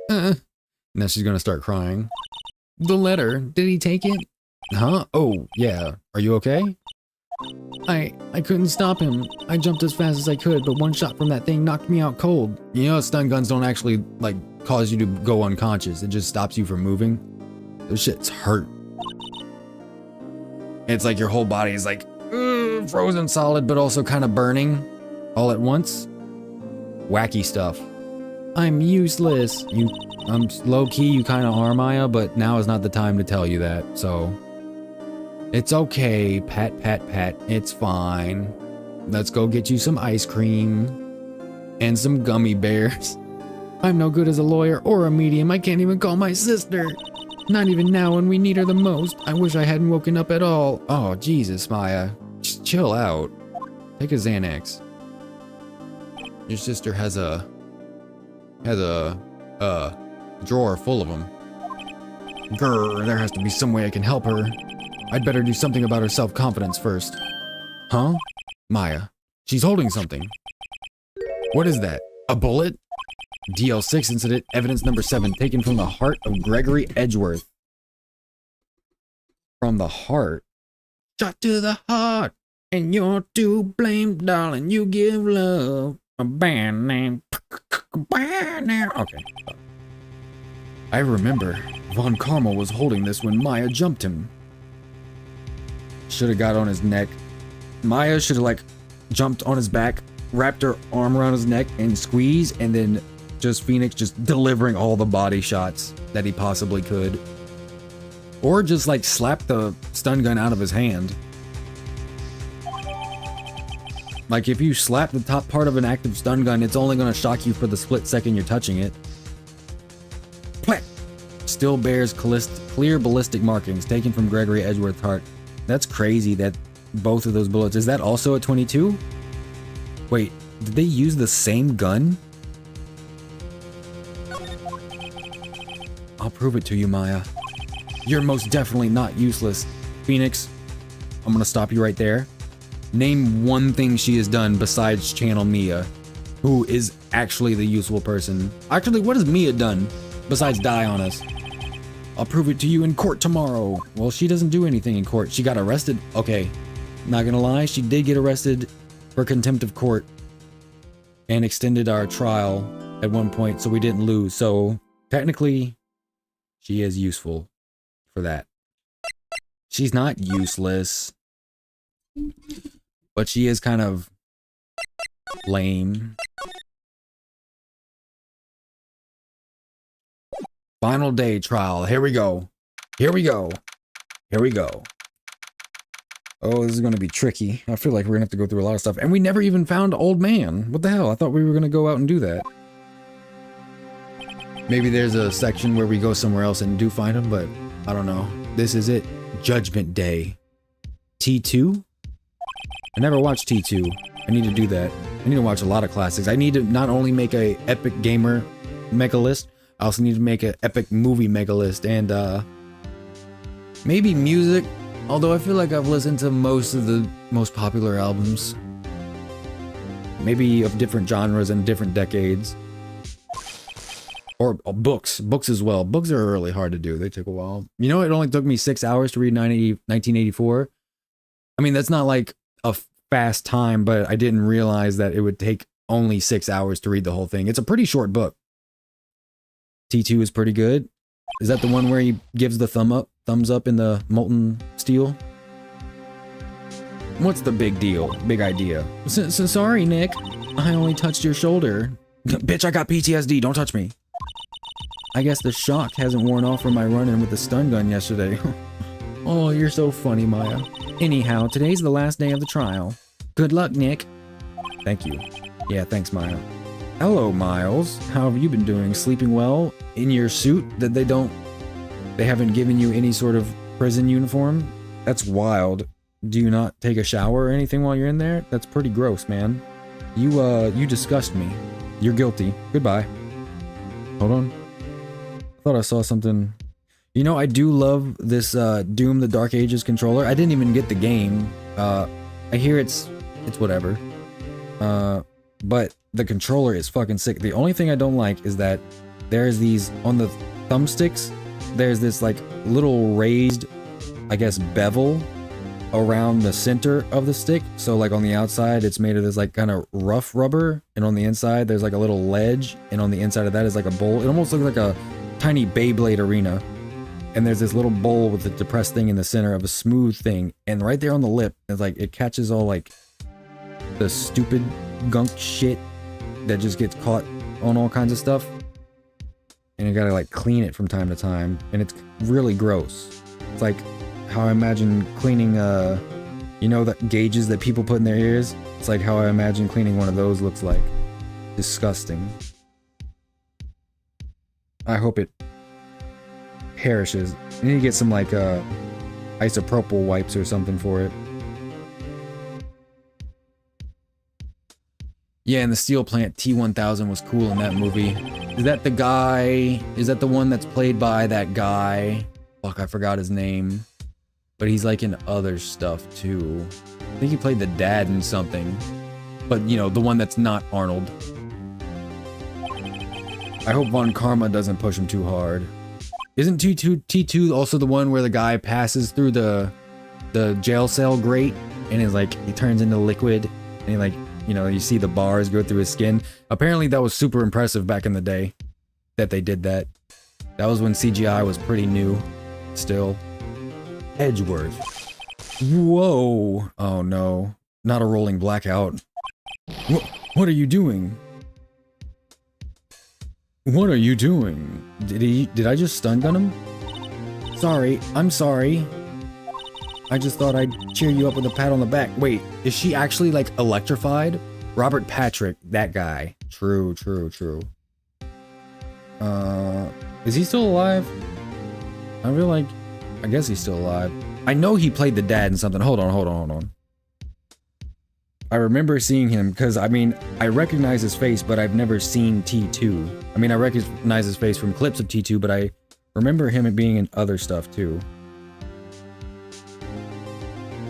Now she's gonna start crying. The letter, did he take it? Huh? Oh, yeah. Are you okay? I couldn't stop him. I jumped as fast as I could, but one shot from that thing knocked me out cold. You know, stun guns don't actually, like, cause you to go unconscious. It just stops you from moving. This shit's hurt. It's like your whole body is like, frozen solid, but also kind of burning all at once. Wacky stuff. I'm useless. I'm low-key, you kind of are, Maya, but now is not the time to tell you that, so... It's okay, pat. It's fine. Let's go get you some ice cream. And some gummy bears. I'm no good as a lawyer or a medium. I can't even call my sister. Not even now when we need her the most. I wish I hadn't woken up at all. Oh, Jesus, Maya. Just chill out. Take a Xanax. Your sister has a drawer full of them. Grr, there has to be some way I can help her. I'd better do something about her self-confidence first. Huh? Maya. She's holding something. What is that? A bullet? DL6 incident, evidence number 7, taken from the heart of Gregory Edgeworth. From the heart? Shot to the heart, and you're to blame, darling. You give love a band name. Okay. I remember, Von Karma was holding this when Maya jumped him. Should have got on his neck. Maya should have, like, jumped on his back, wrapped her arm around his neck, and squeezed, and then just Phoenix just delivering all the body shots that he possibly could. Or just, like, slap the stun gun out of his hand. Like, if you slap the top part of an active stun gun, it's only going to shock you for the split second you're touching it. Plek! Still bears clear ballistic markings taken from Gregory Edgeworth's heart. That's crazy that both of those bullets... Is that also a 22? Wait, did they use the same gun? I'll prove it to you, Maya. You're most definitely not useless. Phoenix, I'm gonna stop you right there. Name one thing she has done besides channel Mia, who is actually the useful person. Actually, what has Mia done besides die on us? I'll prove it to you in court tomorrow. Well, she doesn't do anything in court. She got arrested. Okay, not gonna lie, she did get arrested for contempt of court and extended our trial at one point, so we didn't lose. So technically, she is useful for that. She's not useless, but she is kind of lame. Final day trial. Here we go. Here we go. Here we go. Oh, this is going to be tricky. I feel like we're going to have to go through a lot of stuff. And we never even found Old Man. What the hell? I thought we were going to go out and do that. Maybe there's a section where we go somewhere else and do find him, but I don't know. This is it. Judgment Day. T2? I never watched T2. I need to do that. I need to watch a lot of classics. I need to not only make a epic gamer mega list, I also need to make an epic movie mega list, and maybe music, although I feel like I've listened to most of the most popular albums. Maybe of different genres and different decades. Or books as well. Books are really hard to do. They take a while. You know, it only took me 6 hours to read 1984. I mean, that's not like a fast time, but I didn't realize that it would take only 6 hours to read the whole thing. It's a pretty short book. T2 is pretty good. Is that the one where he gives the thumbs up in the molten steel? What's the big deal? Big idea. So sorry, Nick. I only touched your shoulder. Bitch, I got PTSD. Don't touch me. I guess the shock hasn't worn off from my run-in with the stun gun yesterday. Oh, you're so funny, Maya. Anyhow, today's the last day of the trial. Good luck, Nick. Thank you. Yeah, thanks, Maya. Hello, Miles. How have you been doing? Sleeping well? In your suit that they haven't given you any sort of prison uniform? That's wild. Do you not take a shower or anything while you're in there? That's pretty gross, man. You disgust me. You're guilty. Goodbye. Hold on. I thought I saw something. You know, I do love this Doom the Dark Ages controller. I didn't even get the game. I hear it's whatever. But the controller is fucking sick. The only thing I don't like is that there's these, on the thumbsticks, there's this like little raised, I guess, bevel around the center of the stick. So like on the outside, it's made of this like kind of rough rubber, and on the inside, there's like a little ledge, and on the inside of that is like a bowl. It almost looks like a tiny Beyblade arena. And there's this little bowl with a depressed thing in the center of a smooth thing, and right there on the lip, it's like it catches all like the stupid gunk shit that just gets caught on all kinds of stuff, and you gotta like clean it from time to time, and it's really gross. It's like how I imagine cleaning you know, the gauges that people put in their ears. It's like how I imagine cleaning one of those looks like. Disgusting. I hope it perishes. I need to get some like isopropyl wipes or something for it. Yeah, and the steel plant T-1000 was cool in that movie. Is that the guy? Is that the one that's played by that guy? Fuck, I forgot his name. But he's like in other stuff too. I think he played the dad in something. But you know, the one that's not Arnold. I hope Von Karma doesn't push him too hard. Isn't T2 also the one where the guy passes through the jail cell grate and is like, he turns into liquid and he like, you know, you see the bars go through his skin. Apparently that was super impressive back in the day that they did that. That was when CGI was pretty new still. Edgeworth. Whoa. Oh no. Not a rolling blackout. What are you doing? What are you doing? Did I just stun gun him? Sorry, I'm sorry. I just thought I'd cheer you up with a pat on the back. Wait, is she actually like electrified? Robert Patrick, that guy. True. Is he still alive? I feel like, I guess he's still alive. I know he played the dad in something. Hold on. I remember seeing him because, I mean, I recognize his face, but I've never seen T2. I mean, I recognize his face from clips of T2, but I remember him being in other stuff too.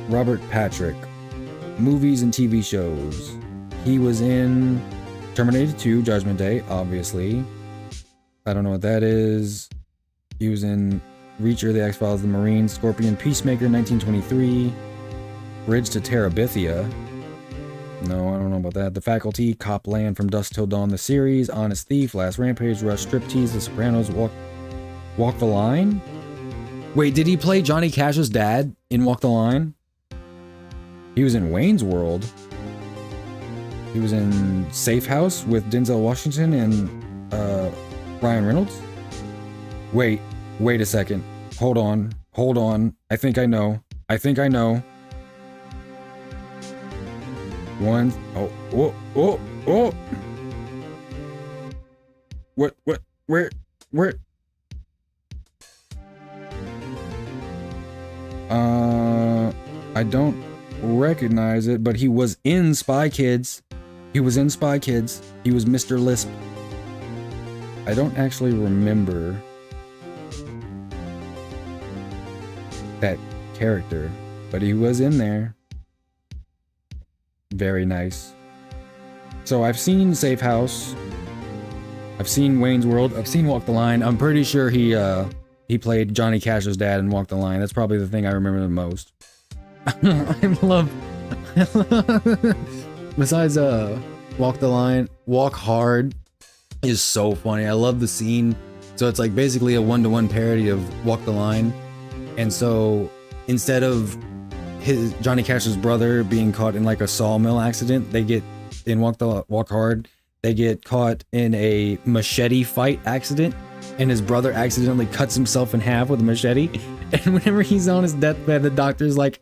Robert Patrick. Movies and TV shows. He was in Terminator 2, Judgment Day, obviously. I don't know what that is. He was in Reacher, The X-Files, The Marines, Scorpion, Peacemaker, 1923. Bridge to Terabithia. No, I don't know about that. The Faculty, Copland, From Dusk Till Dawn, the series, Honest Thief, Last Rampage, Rush, Striptease, The Sopranos, Walk the Line? Wait, did he play Johnny Cash's dad in Walk the Line? He was in Wayne's World. He was in Safe House with Denzel Washington and Ryan Reynolds. Wait a second. Hold on. Hold on. I think I know. I think I know. One. Oh, oh, oh, oh. What, where? I don't recognize it, but he was in Spy Kids. He was in Spy Kids. He was Mr. Lisp. I don't actually remember that character, but he was in there. Very nice. So I've seen Safe House. I've seen Wayne's World. I've seen Walk the Line. I'm pretty sure he played Johnny Cash's dad in Walk the Line. That's probably the thing I remember the most. I love besides Walk the Line, Walk Hard is so funny. I love the scene. So it's like basically a one-to-one parody of Walk the Line. And so instead of Johnny Cash's brother being caught in like a sawmill accident, they get in Walk Hard, they get caught in a machete fight accident, and his brother accidentally cuts himself in half with a machete. And whenever he's on his deathbed, the doctor's like,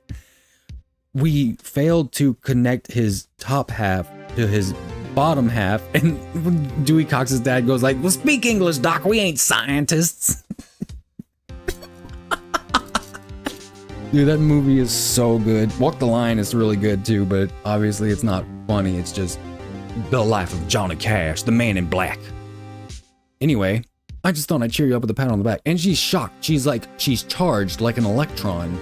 we failed to connect his top half to his bottom half. And Dewey Cox's dad goes like, well, speak English, doc, we ain't scientists. Dude, that movie is so good. Walk the Line is really good too, but obviously it's not funny. It's just the life of Johnny Cash, the man in black. Anyway, I just thought I'd cheer you up with a pat on the back. And she's shocked. She's charged like an electron.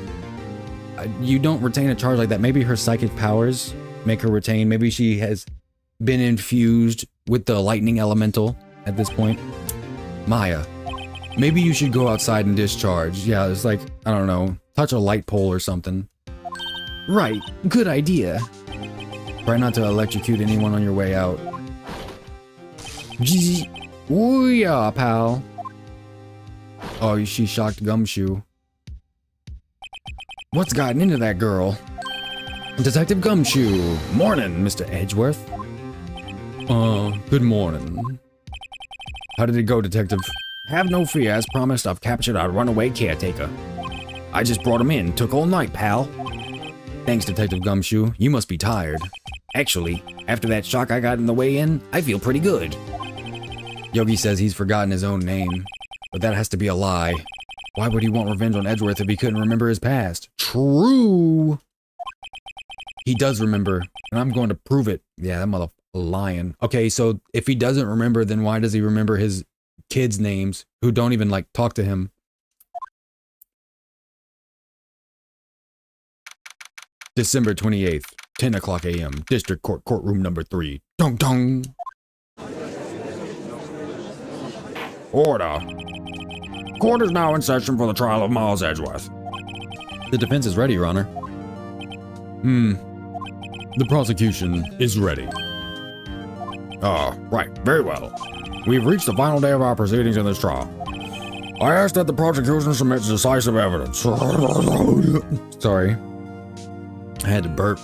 You don't retain a charge like that. Maybe her psychic powers make her retain. Maybe she has been infused with the lightning elemental at this point. Maya, maybe you should go outside and discharge. Yeah, it's like, I don't know, touch a light pole or something. Right, good idea. Try not to electrocute anyone on your way out. Ooh yeah, pal. Oh, she shocked Gumshoe. What's gotten into that girl? Detective Gumshoe. Morning, Mr. Edgeworth. Good morning. How did it go, Detective? Have no fear. As promised, I've captured our runaway caretaker. I just brought him in. Took all night, pal. Thanks, Detective Gumshoe. You must be tired. Actually, after that shock I got in the way in, I feel pretty good. Yogi says he's forgotten his own name, but that has to be a lie. Why would he want revenge on Edgeworth if he couldn't remember his past? True! He does remember, and I'm going to prove it. Yeah, that mother lying. Okay, so if he doesn't remember, then why does he remember his kids' names who don't even, like, talk to him? December 28th, 10 o'clock a.m., District Court, Courtroom number 3. Dong dong! Order. Court is now in session for the trial of Miles Edgeworth. The defense is ready, Your Honor. The prosecution is ready. Right. Very well. We've reached the final day of our proceedings in this trial. I ask that the prosecution submits decisive evidence. Sorry. I had to burp.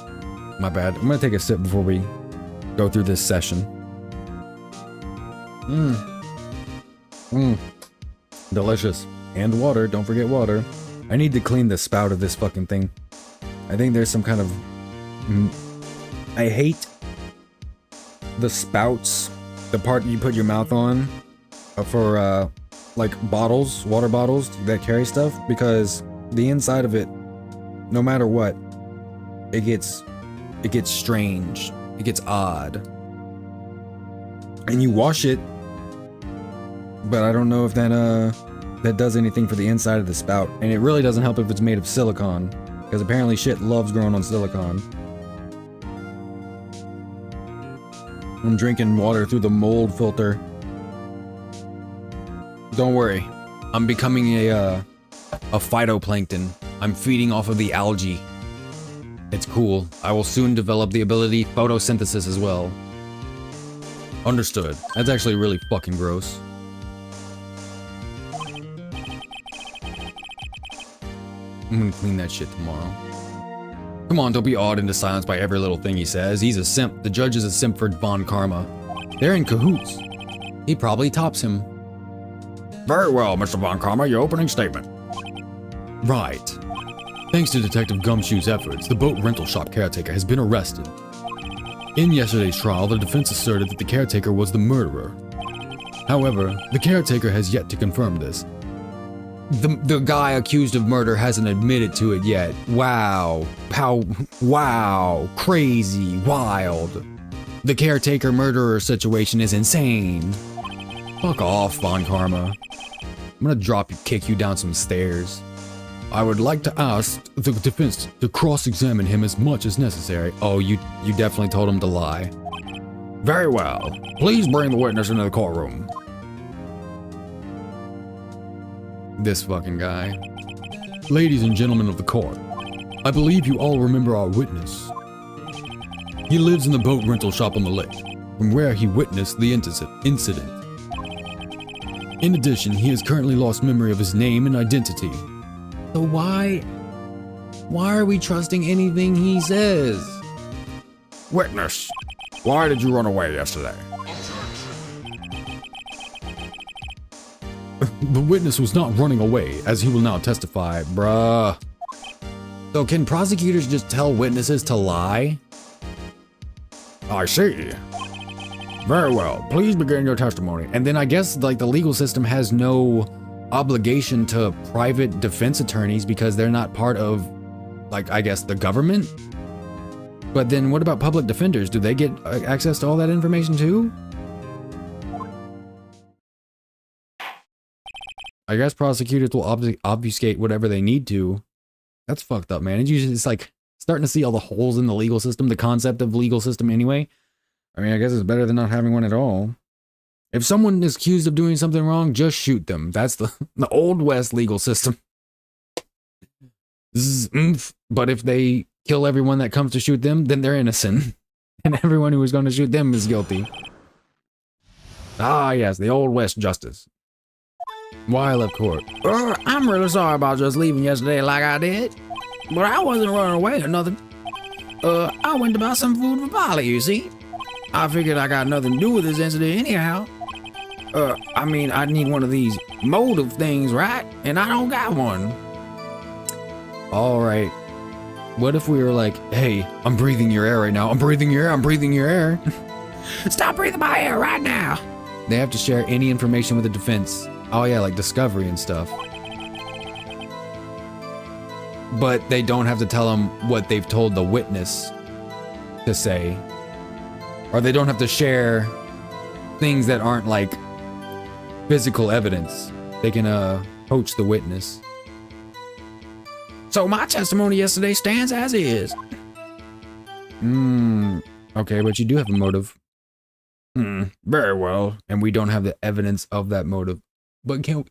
My bad. I'm gonna take a sip before we go through this session. Delicious. And water. Don't forget water. I need to clean the spout of this fucking thing. I think there's some kind of... I hate the spouts. The part you put your mouth on for, like, bottles, water bottles that carry stuff. Because the inside of it, no matter what, it gets strange. It gets odd. And you wash it, but I don't know if that does anything for the inside of the spout. And it really doesn't help if it's made of silicone, because apparently shit loves growing on silicone. I'm drinking water through the mold filter. Don't worry, I'm becoming a phytoplankton. I'm feeding off of the algae. It's cool. I will soon develop the ability photosynthesis as well. Understood. That's actually really fucking gross. I'm gonna clean that shit tomorrow. Come on, don't be awed into silence by every little thing he says. He's a simp. The judge is a Manfred von Karma. They're in cahoots. He probably tops him. Very well, Mr. von Karma, your opening statement. Right. Thanks to Detective Gumshoe's efforts, the boat rental shop caretaker has been arrested. In yesterday's trial, the defense asserted that the caretaker was the murderer. However, the caretaker has yet to confirm this. The guy accused of murder hasn't admitted to it yet. Wow. Wow. Crazy. Wild. The caretaker murderer situation is insane. Fuck off, Von Karma. I'm gonna kick you down some stairs. I would like to ask the defense to cross-examine him as much as necessary. Oh, you definitely told him to lie. Very well. Please bring the witness into the courtroom. This fucking guy. Ladies and gentlemen of the court, I believe you all remember our witness. He lives in the boat rental shop on the lake, from where he witnessed the incident. In addition, he has currently lost memory of his name and identity. So why are we trusting anything he says? Witness, why did you run away yesterday? The witness was not running away, as he will now testify, bruh. So can prosecutors just tell witnesses to lie? I see. Very well, please begin your testimony. And then I guess like the legal system has no obligation to private defense attorneys because they're not part of, like, I guess the government? But then what about public defenders? Do they get access to all that information too? I guess prosecutors will obfuscate whatever they need to. That's fucked up, man. It's like starting to see all the holes in the legal system, the concept of legal system anyway. I mean, I guess it's better than not having one at all. If someone is accused of doing something wrong, just shoot them. That's the Old West legal system. But if they kill everyone that comes to shoot them, then they're innocent. And everyone who is going to shoot them is guilty. Ah, yes, the Old West justice. Why I left court? I'm really sorry about just leaving yesterday like I did. But I wasn't running away or nothing. I went to buy some food for Polly, you see. I figured I got nothing to do with this incident anyhow. I mean, I need one of these motive things, right? And I don't got one. All right. What if we were like, hey, I'm breathing your air right now. I'm breathing your air. I'm breathing your air. Stop breathing my air right now. They have to share any information with the defense. Oh yeah, like discovery and stuff. But they don't have to tell them what they've told the witness to say. Or they don't have to share things that aren't like physical evidence. They can poach the witness. So my testimony yesterday stands as is. Okay, but you do have a motive. Very well. And we don't have the evidence of that motive. But can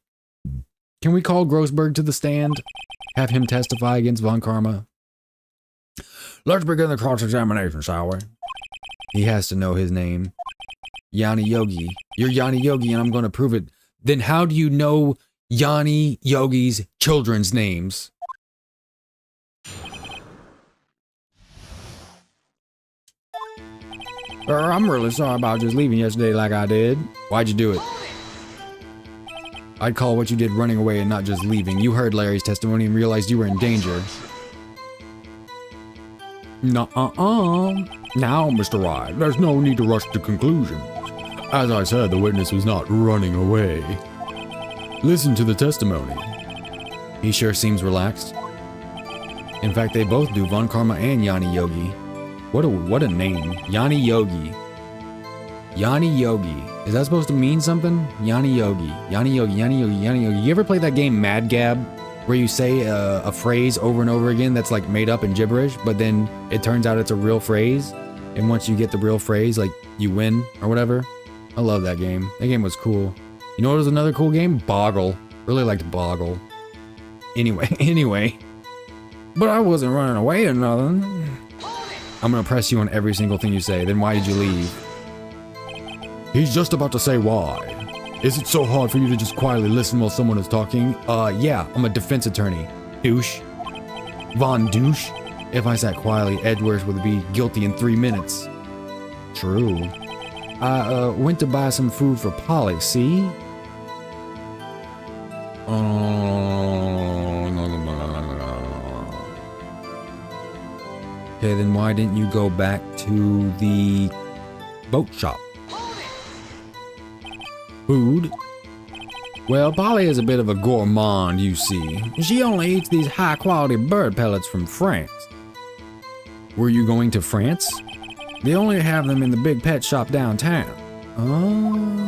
we call Grossberg to the stand? Have him testify against Von Karma? Let's begin the cross-examination, shall we? He has to know his name. Yonni Yogi. You're Yonni Yogi and I'm going to prove it. Then how do you know Yonni Yogi's children's names? I'm really sorry about just leaving yesterday like I did. Why'd you do it? I'd call what you did running away and not just leaving. You heard Larry's testimony and realized you were in danger. Now, Mr. Wright, there's no need to rush to conclusions. As I said, the witness was not running away. Listen to the testimony. He sure seems relaxed. In fact, they both do, Von Karma and Yonni Yogi. What a name. Yonni Yogi. Yonni Yogi. Is that supposed to mean something? Yonni Yogi. Yonni Yogi, Yonni Yogi, Yonni Yogi. You ever play that game Mad Gab? Where you say a phrase over and over again that's like made up in gibberish, but then it turns out it's a real phrase. And once you get the real phrase, like you win or whatever. I love that game. That game was cool. You know what was another cool game? Boggle. Really liked Boggle. Anyway. But I wasn't running away or nothing. I'm gonna press you on every single thing you say. Then why did you leave? He's just about to say why. Is it so hard for you to just quietly listen while someone is talking? Yeah, I'm a defense attorney. Douche. Von Douche. If I sat quietly, Edgeworth would be guilty in 3 minutes. True. I went to buy some food for Polly, see? Okay, then why didn't you go back to the boat shop? Food? Well, Polly is a bit of a gourmand, you see. She only eats these high-quality bird pellets from France. Were you going to France? They only have them in the big pet shop downtown. Oh.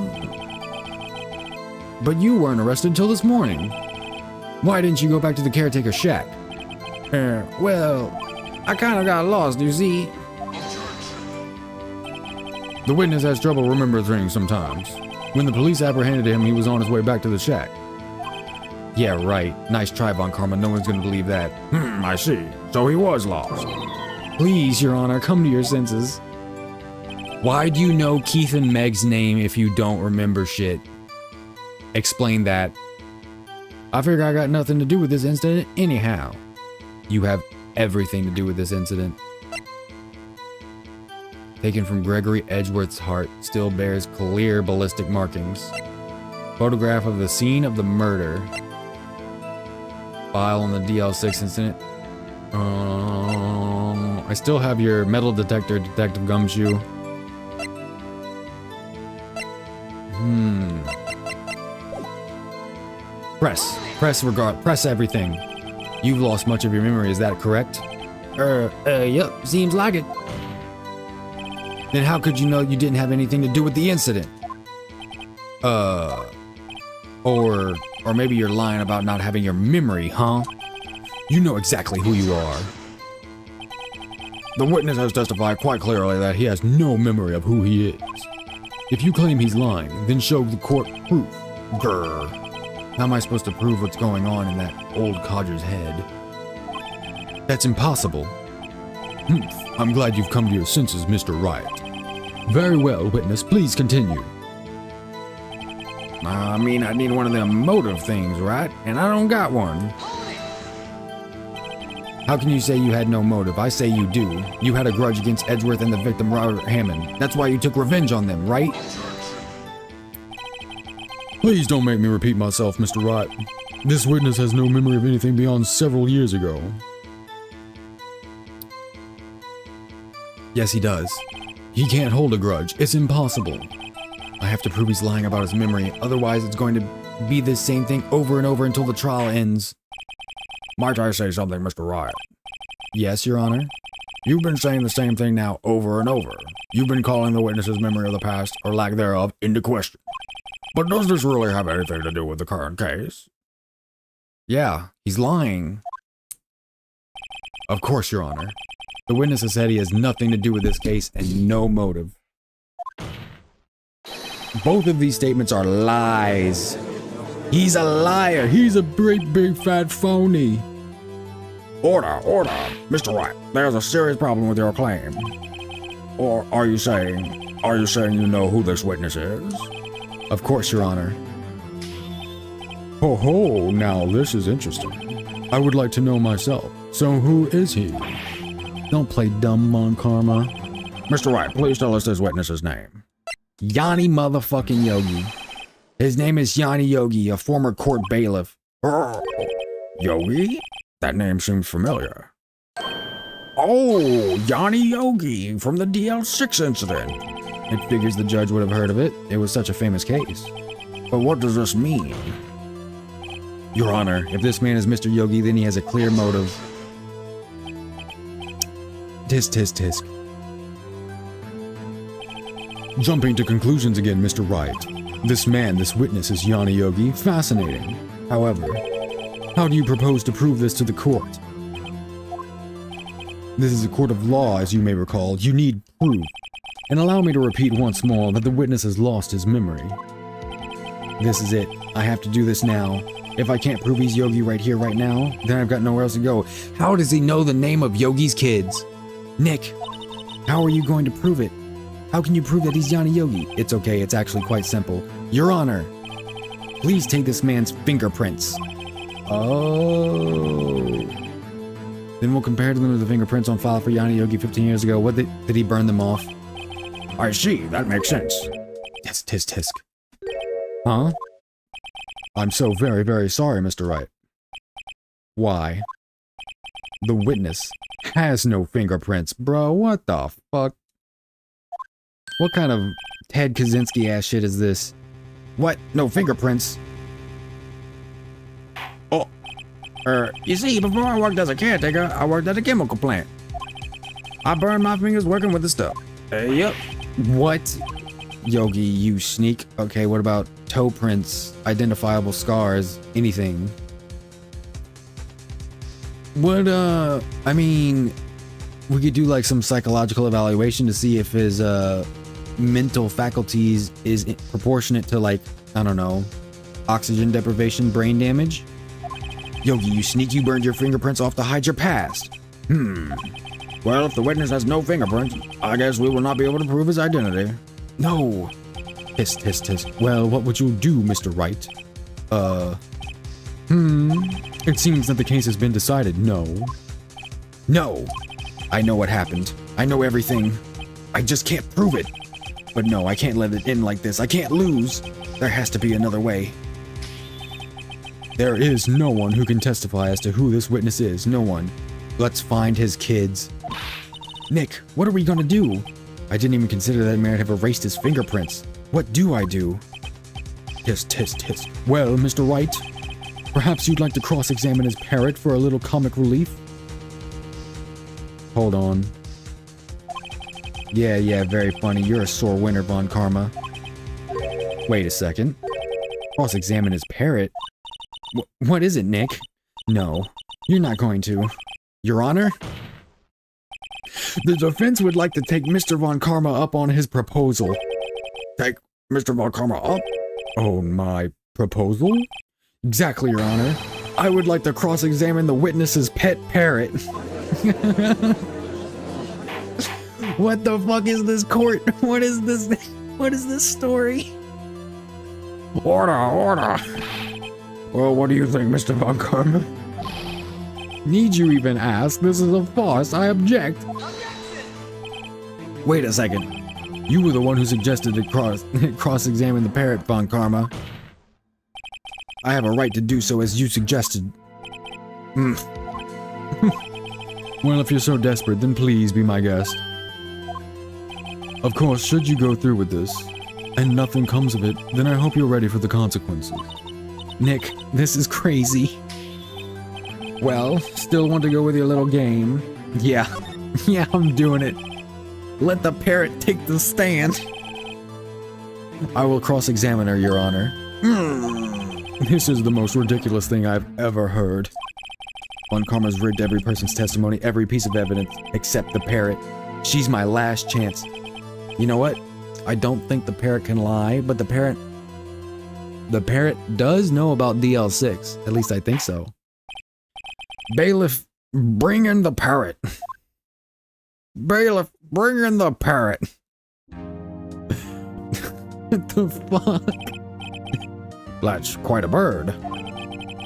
But you weren't arrested until this morning. Why didn't you go back to the caretaker shack? Well, I kind of got lost, you see. The witness has trouble remembering things sometimes. When the police apprehended him, he was on his way back to the shack. Yeah, right. Nice try, Von Karma. No one's gonna believe that. I see. So he was lost. Please, Your Honor, come to your senses. Why do you know Keith and Meg's name if you don't remember shit? Explain that. I figure I got nothing to do with this incident anyhow. You have everything to do with this incident. Taken from Gregory Edgeworth's heart, still bears clear ballistic markings. Photograph of the scene of the murder. File on the DL6 incident. I still have your metal detector, Detective Gumshoe. Press everything. You've lost much of your memory, is that correct? Yep, seems like it. Then how could you know you didn't have anything to do with the incident? Or maybe you're lying about not having your memory, huh? You know exactly who you are. The witness has testified quite clearly that he has no memory of who he is. If you claim he's lying, then show the court proof. Grr. How am I supposed to prove what's going on in that old codger's head? That's impossible. I'm glad you've come to your senses, Mr. Wright. Very well, witness, please continue. I mean, I need one of them motive things, right? And I don't got one. How can you say you had no motive? I say you do. You had a grudge against Edgeworth and the victim, Robert Hammond. That's why you took revenge on them, right? Please don't make me repeat myself, Mr. Wright. This witness has no memory of anything beyond several years ago. Yes, he does. He can't hold a grudge. It's impossible. I have to prove he's lying about his memory. Otherwise, it's going to be the same thing over and over until the trial ends. Might I say something, Mr. Wright? Yes, Your Honor. You've been saying the same thing now over and over. You've been calling the witness's memory of the past, or lack thereof, into question. But does this really have anything to do with the current case? Yeah, he's lying. Of course, Your Honor. The witness has said he has nothing to do with this case and no motive. Both of these statements are lies. He's a liar. He's a great big fat phony. Order. Mr. Wright, there's a serious problem with your claim. Or are you saying you know who this witness is? Of course, Your Honor. Ho, now this is interesting. I would like to know myself. So who is he? Don't play dumb, Von Karma. Mr. Wright, please tell us this witness's name. Yonni motherfucking Yogi. His name is Yonni Yogi, a former court bailiff. Oh, Yogi? That name seems familiar. Oh, Yonni Yogi from the DL6 incident. It figures the judge would have heard of it. It was such a famous case. But what does this mean? Your Honor, if this man is Mr. Yogi, then he has a clear motive. Tisk, tisk, tisk. Jumping to conclusions again, Mr. Wright. This witness is Yonni Yogi. Fascinating. However, how do you propose to prove this to the court? This is a court of law, as you may recall. You need proof. And allow me to repeat once more that the witness has lost his memory. This is it. I have to do this now. If I can't prove he's Yogi right here, right now, then I've got nowhere else to go. How does he know the name of Yogi's kids? Nick, how are you going to prove it? How can you prove that he's Yonni Yogi? It's okay, it's actually quite simple. Your Honor, please take this man's fingerprints. Oh. Then we'll compare them to the fingerprints on file for Yonni Yogi 15 years ago. Did he burn them off? I see, that makes sense. Yes, tisk tisk. Huh? I'm so very, very sorry, Mr. Wright. Why? The witness has no fingerprints. Bro, what the fuck? What kind of Ted Kaczynski ass shit is this? What? No fingerprints? Oh, you see, before I worked as a caretaker, I worked at a chemical plant. I burned my fingers working with the stuff. Yep. What? Yogi, you sneak. Okay, what about toe prints, identifiable scars, anything? What, I mean, we could do like some psychological evaluation to see if his, mental faculties is proportionate to, like, I don't know, oxygen deprivation, brain damage. Yogi, you sneak, you burned your fingerprints off to hide your past. Well, if the witness has no fingerprints, I guess we will not be able to prove his identity. No. Hiss, hiss, hiss. Well, what would you do, Mr. Wright? It seems that the case has been decided. No. No. I know what happened. I know everything. I just can't prove it. But no, I can't let it end like this. I can't lose. There has to be another way. There is no one who can testify as to who this witness is. No one. Let's find his kids. Nick, what are we gonna do? I didn't even consider that man have erased his fingerprints. What do I do? Hiss, hiss, hiss. Well, Mr. Wright, perhaps you'd like to cross-examine his parrot for a little comic relief? Hold on. Yeah, very funny. You're a sore winner, Von Karma. Wait a second. Cross-examine his parrot? What is it, Nick? No, you're not going to. Your Honor? The defense would like to take Mr. Von Karma up on his proposal. Take Mr. Von Karma up? Oh, my proposal? Exactly, Your Honor. I would like to cross-examine the witness's pet parrot. What the fuck is this court? What is this story? Order. Well, what do you think, Mr. Von Karma? Need you even ask? This is a farce. I object. Wait a second. You were the one who suggested to cross-examine the parrot, Von Karma. I have a right to do so as you suggested. Well, if you're so desperate, then please be my guest. Of course, should you go through with this, and nothing comes of it, then I hope you're ready for the consequences. Nick, this is crazy. Well, still want to go with your little game? Yeah, I'm doing it. Let the parrot take the stand. I will cross-examine her, Your Honor. This is the most ridiculous thing I've ever heard. Von Karma's rigged every person's testimony, every piece of evidence, except the parrot. She's my last chance. You know what? I don't think the parrot can lie, but the parrot does know about DL6. At least I think so. Bailiff, bring in the parrot. Bailiff, bring in the parrot. What the fuck? That's quite a bird.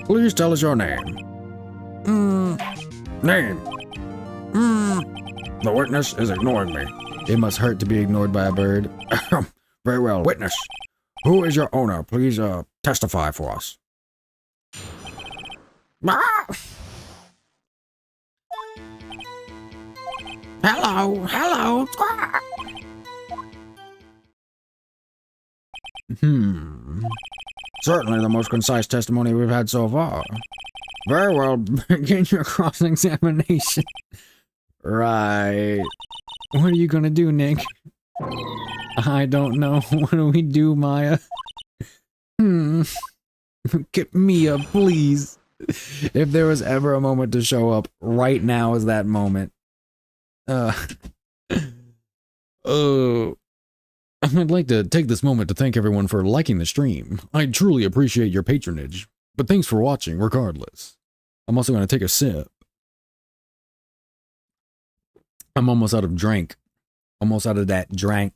Please tell us your name. Name. The witness is ignoring me. It must hurt to be ignored by a bird. Very well. Witness, who is your owner? Please testify for us. Ah! Hello. Ah! Certainly the most concise testimony we've had so far. Very well, begin your cross-examination. Right. What are you gonna do, Nick? I don't know. What do we do, Maya? Get Mia, please. If there was ever a moment to show up, right now is that moment. I'd like to take this moment to thank everyone for liking the stream. I truly appreciate your patronage, but thanks for watching regardless. I'm also going to take a sip. I'm almost out of drink. Almost out of that drink.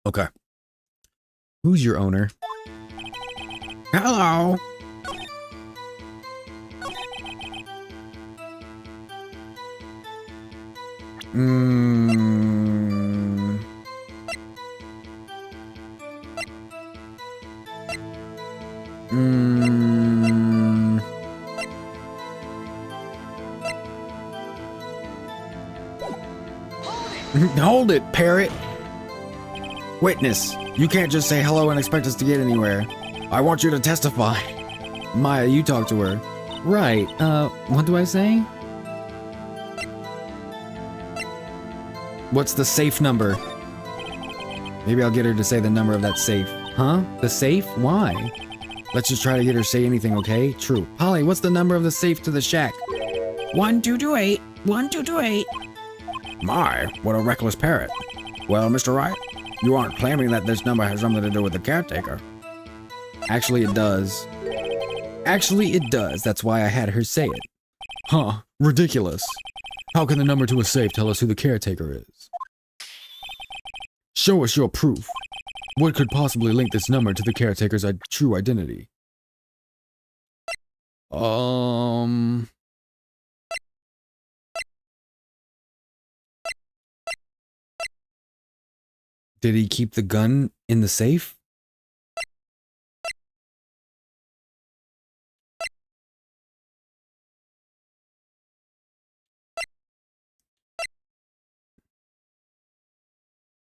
Okay. Who's your owner? Hello. Hold it, parrot. Witness, you can't just say hello and expect us to get anywhere. I want you to testify. Maya, you talk to her. Right, what do I say? What's the safe number? Maybe I'll get her to say the number of that safe. Huh? The safe? Why? Let's just try to get her to say anything, okay? True. Polly, what's the number of the safe to the shack? 1228. 1228. My, what a reckless parrot. Well, Mr. Wright, you aren't claiming that this number has something to do with the caretaker. Actually, it does. Actually, it does. That's why I had her say it. Huh, ridiculous. How can the number to a safe tell us who the caretaker is? Show us your proof. What could possibly link this number to the caretaker's true identity? Did he keep the gun in the safe?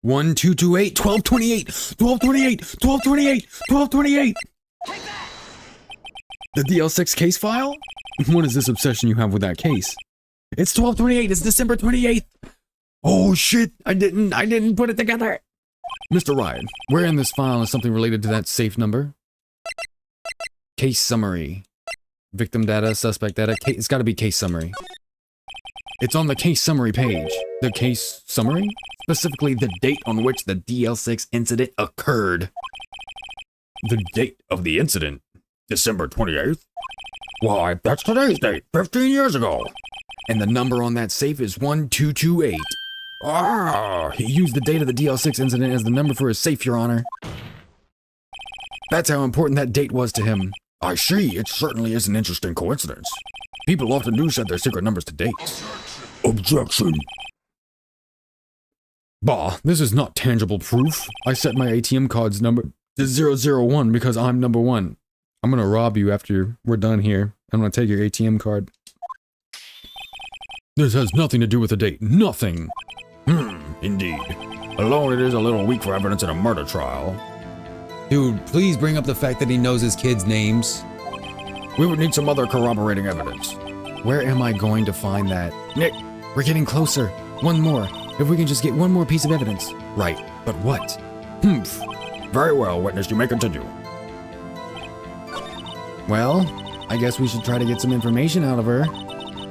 One, 2, 2, 8, 12, 28, 12, 28, 12, 28, 12, 28. The DL6 case file? What is this obsession you have with that case? It's 12/28. It's December 28th. Oh shit! I didn't put it together. Mr. Wright, where in this file is something related to that safe number? Case summary. Victim data, suspect data. It's got to be case summary. It's on the case summary page. The case summary? Specifically, the date on which the DL6 incident occurred. The date of the incident? December 28th? Why, that's today's date, 15 years ago. And the number on that safe is 1228. Ah, He used the date of the DL6 incident as the number for his safe, Your Honor. That's how important that date was to him. I see. It certainly is an interesting coincidence. People often do set their secret numbers to dates. Objection. Bah, this is not tangible proof. I set my ATM card's number to 001 because I'm number one. I'm gonna rob you after we're done here. I'm gonna take your ATM card. This has nothing to do with the date. Nothing. Indeed. Alone, it is a little weak for evidence in a murder trial. Dude, please bring up the fact that he knows his kids' names. We would need some other corroborating evidence. Where am I going to find that? Nick, We're getting closer. One more. If we can just get one more piece of evidence. Right, but what? humph. Very well, witness, you may continue. Well, I guess we should try to get some information out of her.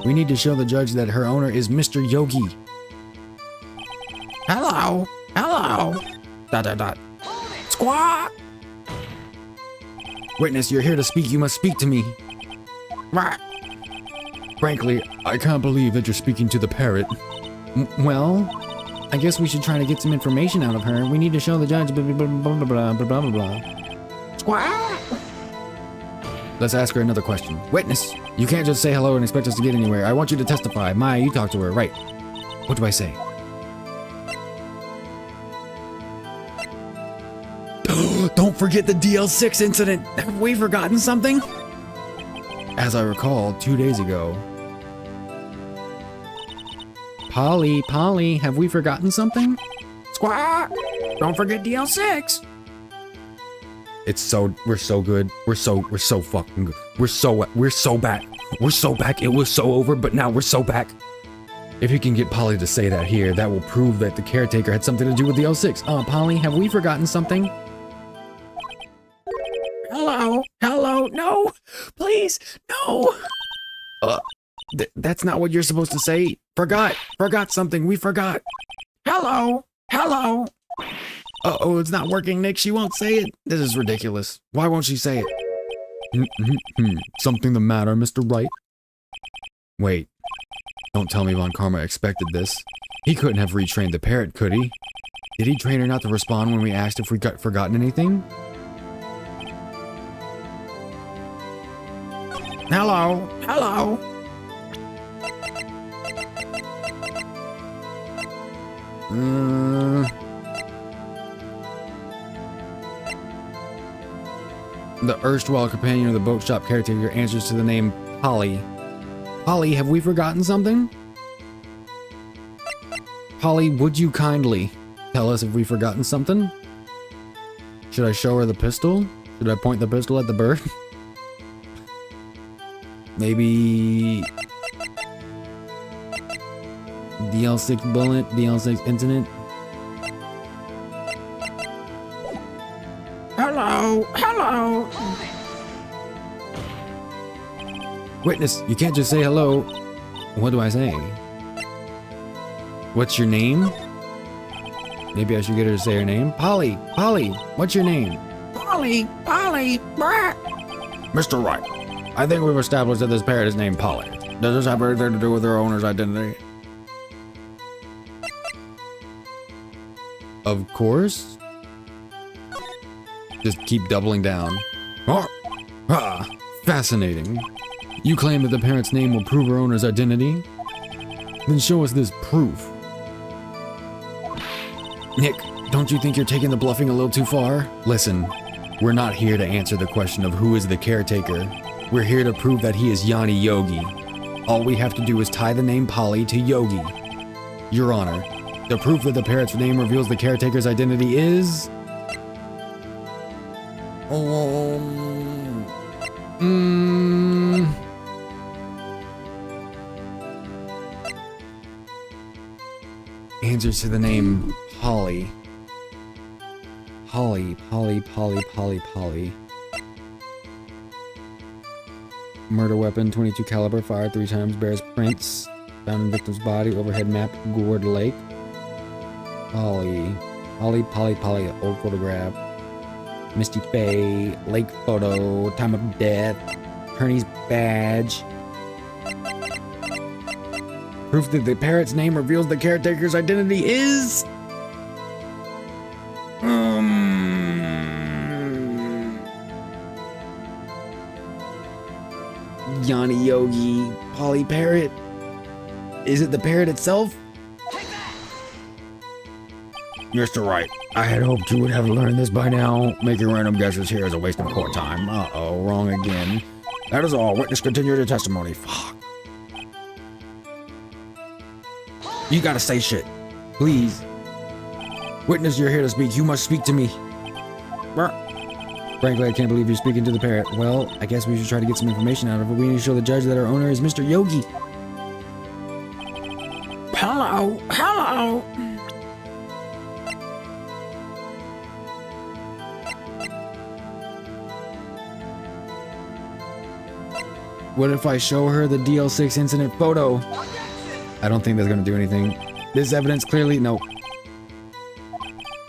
We need to show the judge that her owner is Mr. Yogi. Hello. Hello. ... Squawk. Witness, you're here to speak. You must speak to me. Right. Frankly, I can't believe that you're speaking to the parrot. Well, I guess we should try to get some information out of her. We need to show the judge blah blah blah blah blah blah blah. Squawk. Let's ask her another question. Witness, you can't just say hello and expect us to get anywhere. I want you to testify. Maya, you talk to her. Right. What do I say? Don't forget the DL6 incident. Have we forgotten something? As I recall, 2 days ago. Polly, have we forgotten something? Squawk. Don't forget DL6. We're so good. We're so fucking good. We're so back. We're so back. It was so over, but now we're so back. If you can get Polly to say that here, that will prove that the caretaker had something to do with the L6. Polly, have we forgotten something? Hello. No. Please. No. That's not what you're supposed to say. Forgot something. We forgot. Hello. Uh-oh, it's not working, Nick. She won't say it. This is ridiculous. Why won't she say it? Something the matter, Mr. Wright? Wait. Don't tell me Von Karma expected this. He couldn't have retrained the parrot, could he? Did he train her not to respond when we asked if we got forgotten anything? Hello. The erstwhile companion of the boat shop caretaker answers to the name Polly. Polly, have we forgotten something? Polly, would you kindly tell us if we've forgotten something? Should I show her the pistol? Should I point the pistol at the bird? Maybe DL6 bullet, DL6 incident. Hello, hello. Witness, you can't just say hello. What do I say? What's your name? Maybe I should get her to say her name. Polly, what's your name? Polly, brat. Mr. Wright, I think we've established that this parrot is named Polly. Does this have anything to do with her owner's identity? Of course. Just keep doubling down. Fascinating. You claim that the parrot's name will prove her owner's identity? Then show us this proof. Nick, don't you think you're taking the bluffing a little too far? Listen, we're not here to answer the question of who is the caretaker. We're here to prove that he is Yonni Yogi. All we have to do is tie the name Polly to Yogi. Your Honor, the proof that the parrot's name reveals the caretaker's identity is... Answers to the name Polly. Polly. Murder weapon, 22 caliber, fired 3 times, bears prints, found in victim's body, overhead map, Gourd Lake. Polly, old photograph. Misty Bay, lake photo, time of death, attorney's badge. Proof that the parrot's name reveals the caretaker's identity is... Yonni Yogi, Polly Parrot. Is it the parrot itself? Mr. Wright, I had hoped you would have learned this by now. Making random guesses here is a waste of court time. Uh-oh, wrong again. That is all. Witness continue your testimony. Fuck. You gotta say shit. Please. Witness, you're here to speak. You must speak to me. Frankly, I can't believe you're speaking to the parrot. Well, I guess we should try to get some information out of it. We need to show the judge that our owner is Mr. Yogi. Hello. What if I show her the DL6 incident photo? I don't think that's gonna do anything. This evidence clearly... Nope.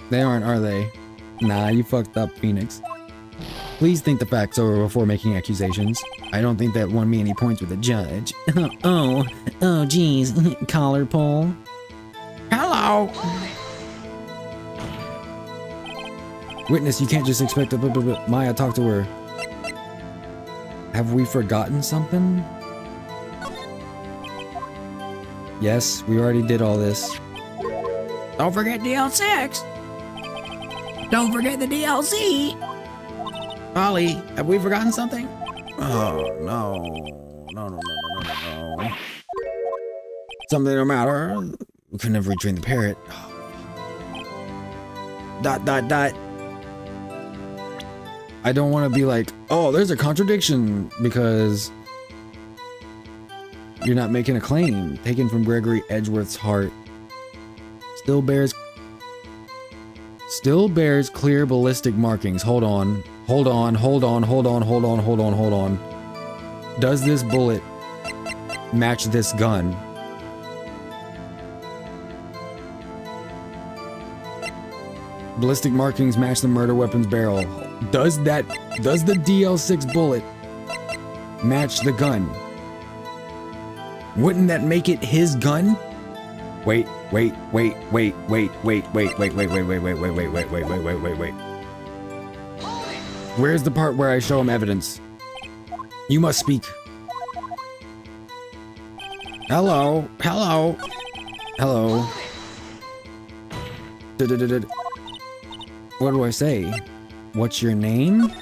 They aren't, are they? Nah, you fucked up, Phoenix. Please think the facts over before making accusations. I don't think that won me any points with the judge. oh, geez. Collar pull. Hello. Witness, you can't just expect to... Maya, talk to her. Have we forgotten something? Yes, we already did all this. Don't forget DL6. Don't forget the DLC. Polly, have we forgotten something? Oh, no. No. Something no matter. We could never retrain the parrot. Dot. I don't want to be like, oh, there's a contradiction because you're not making a claim. Taken from Gregory Edgeworth's heart. Still bears clear ballistic markings. Hold on. Does this bullet match this gun? Ballistic markings match the murder weapon's barrel. Does the DL6 bullet match the gun? Wouldn't that make it his gun? Wait. Where's the part where I show him evidence? You must speak. Hello. What do I say? What's your name?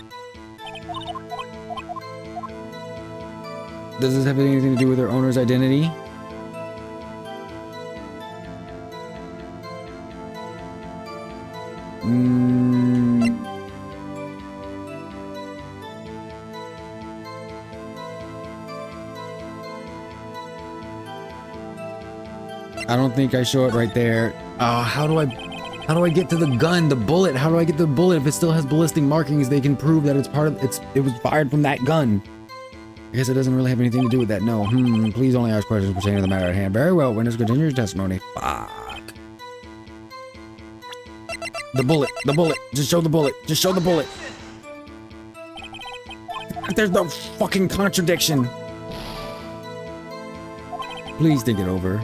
Does this have anything to do with their owner's identity? I don't think I show it right there. How do I get to the gun, the bullet? How do I get the bullet? If it still has ballistic markings, they can prove that it's it was fired from that gun. I guess it doesn't really have anything to do with that. No. Please only ask questions pertaining to the matter at hand. Very well, witness, continue your testimony. Fuck. The bullet. Just show the bullet. Just show the bullet. There's no fucking contradiction. Please think it over.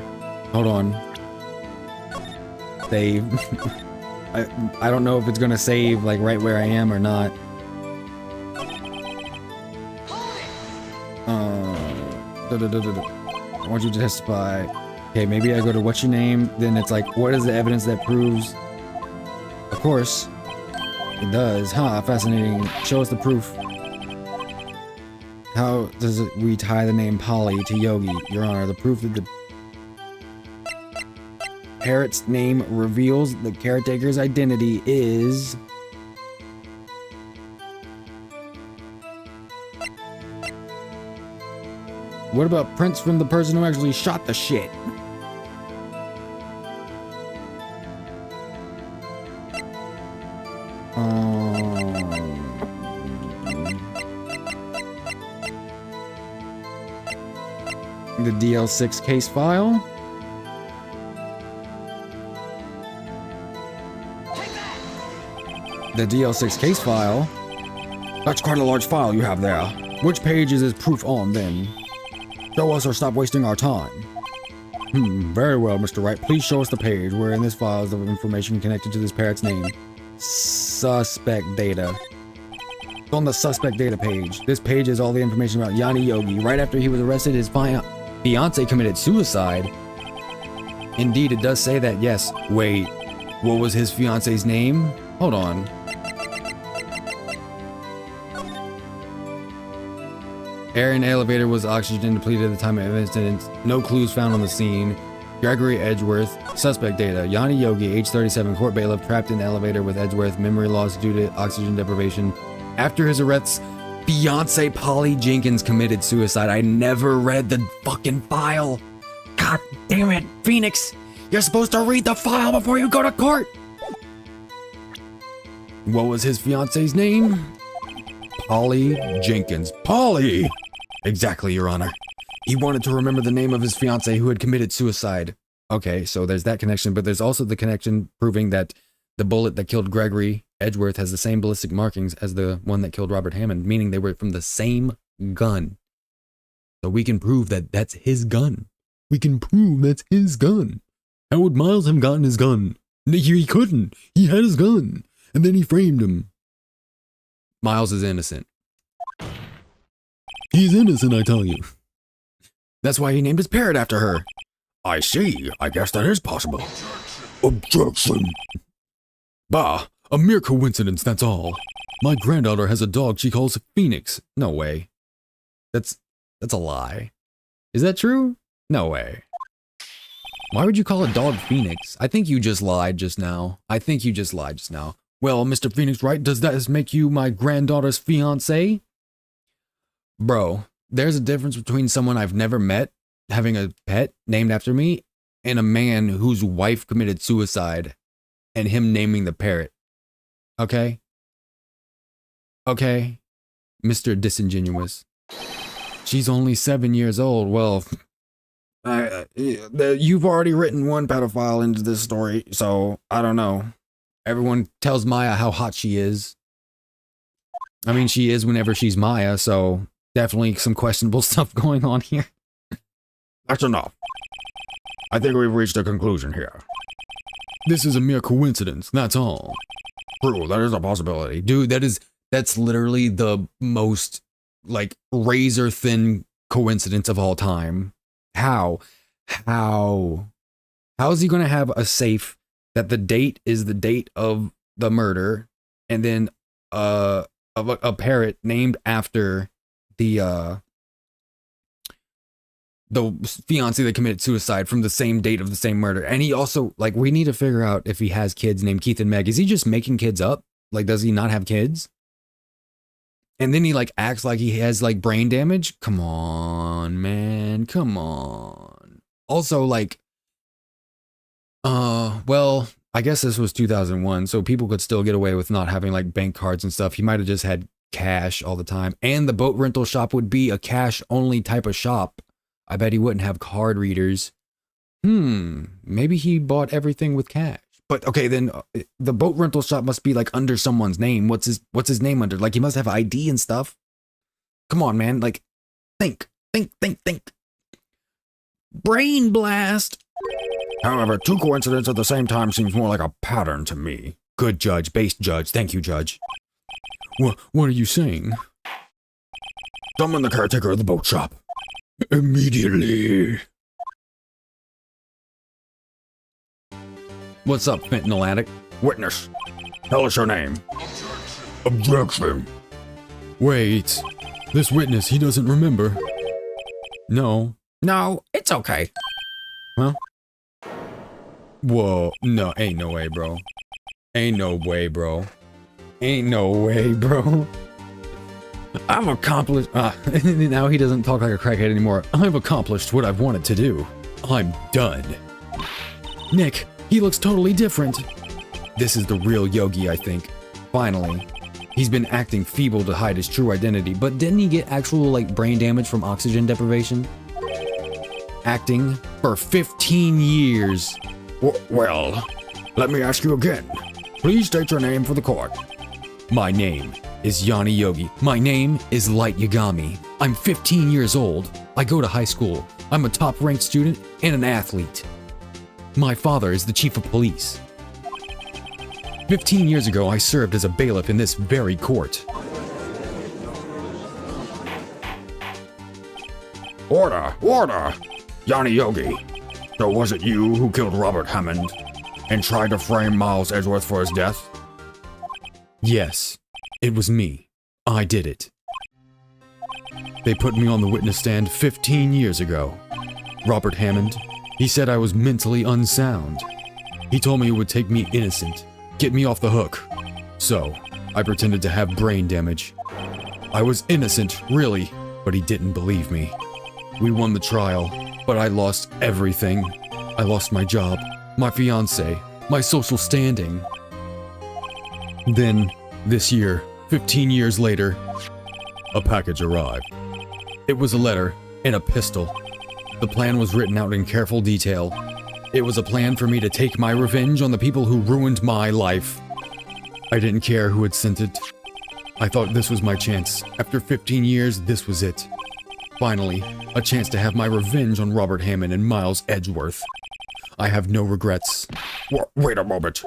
Hold on. Save. I don't know if it's gonna save like right where I am or not. I want you to testify. Okay, maybe I go to what's your name, then it's like, what is the evidence that proves? Of course, it does. Huh, fascinating. Show us the proof. How does we tie the name Polly to Yogi? Your Honor, the proof that the parrot's name reveals the caretaker's identity is... What about prints from the person who actually shot the shit? The DL6 case file. The DL6 case file. That's quite a large file you have there. Which page is this proof on then? Show us or stop wasting our time. Very well, Mr. Wright. Please show us the page where in this file is the information connected to this parrot's name. Suspect data. It's on the suspect data page. This page is all the information about Yonni Yogi. Right after he was arrested, his fiance committed suicide. Indeed, it does say that, yes. Wait, what was his fiance's name? Hold on. Air in the elevator was oxygen depleted at the time of incident. No clues found on the scene. Gregory Edgeworth. Suspect data. Yonni Yogi, age 37, court bailiff, trapped in the elevator with Edgeworth. Memory loss due to oxygen deprivation. After his arrest, fiance Polly Jenkins committed suicide. I never read the fucking file. God damn it, Phoenix. You're supposed to read the file before you go to court. What was his fiance's name? Polly Jenkins. Polly! Exactly, Your Honor. He wanted to remember the name of his fiancée who had committed suicide. Okay, so there's that connection, but there's also the connection proving that the bullet that killed Gregory Edgeworth has the same ballistic markings as the one that killed Robert Hammond, meaning they were from the same gun. So we can prove that that's his gun. We can prove that's his gun. How would Miles have gotten his gun? He couldn't. He had his gun, and then he framed him. Miles is innocent. He's innocent, I tell you. That's why he named his parrot after her. I see. I guess that is possible. Objection. Bah, a mere coincidence, that's all. My granddaughter has a dog she calls Phoenix. No way. That's a lie. Is that true? No way. Why would you call a dog Phoenix? I think you just lied just now. Well, Mr. Phoenix Wright, does that make you my granddaughter's fiancé? Bro, there's a difference between someone I've never met having a pet named after me and a man whose wife committed suicide and him naming the parrot. Okay? Okay, Mr. Disingenuous. She's only 7 years old. Well, you've already written one pedophile into this story, so I don't know. Everyone tells Maya how hot she is. I mean, she is whenever she's Maya, so definitely some questionable stuff going on here. That's enough. I think we've reached a conclusion here. This is a mere coincidence, that's all. True, that is a possibility. Dude, that's literally the most, like, razor-thin coincidence of all time. How is he gonna have a safe that the date is the date of the murder, and then a parrot named after the the fiance that committed suicide from the same date of the same murder. And he also, like, we need to figure out if he has kids named Keith and Meg. Is he just making kids up? Like, does he not have kids? And then he, like, acts like he has, like, brain damage? Come on, man. Come on. Also, like, well, I guess this was 2001, so people could still get away with not having, like, bank cards and stuff. He might have just had cash all the time. And the boat rental shop would be a cash-only type of shop. I bet he wouldn't have card readers. Maybe he bought everything with cash. But okay, then the boat rental shop must be like under someone's name. What's his name under? Like he must have ID and stuff. Come on, man. Like, think. Brain blast. However, two coincidences at the same time seems more like a pattern to me. Good judge, based judge. Thank you, judge. What are you saying? Summon the caretaker of the boat shop. Immediately. What's up, fentanyl addict? Witness, tell us your name. Objection. Wait. This witness, he doesn't remember. No. No, it's okay. Huh? Whoa. No, ain't no way, bro. Ain't no way, bro. Ain't no way, bro. I've accomplished... now he doesn't talk like a crackhead anymore. I've accomplished what I've wanted to do. I'm done. Nick, he looks totally different. This is the real Yogi, I think. Finally. He's been acting feeble to hide his true identity, but didn't he get actual, like, brain damage from oxygen deprivation? Acting for 15 years. Well, let me ask you again. Please state your name for the court. My name is Yonni Yogi. My name is Light Yagami. I'm 15 years old. I go to high school. I'm a top-ranked student and an athlete. My father is the chief of police. 15 years ago, I served as a bailiff in this very court. Order! Yonni Yogi. So was it you who killed Robert Hammond and tried to frame Miles Edgeworth for his death? Yes, it was me. I did it. They put me on the witness stand 15 years ago. Robert Hammond, he said I was mentally unsound. He told me it would take me innocent, get me off the hook. So, I pretended to have brain damage. I was innocent, really, but he didn't believe me. We won the trial, but I lost everything. I lost my job, my fiancé, my social standing. Then, this year, 15 years later, a package arrived. It was a letter and a pistol. The plan was written out in careful detail. It was a plan for me to take my revenge on the people who ruined my life. I didn't care who had sent it. I thought this was my chance. After 15 years, this was it. Finally, a chance to have my revenge on Robert Hammond and Miles Edgeworth. I have no regrets. Wait a moment.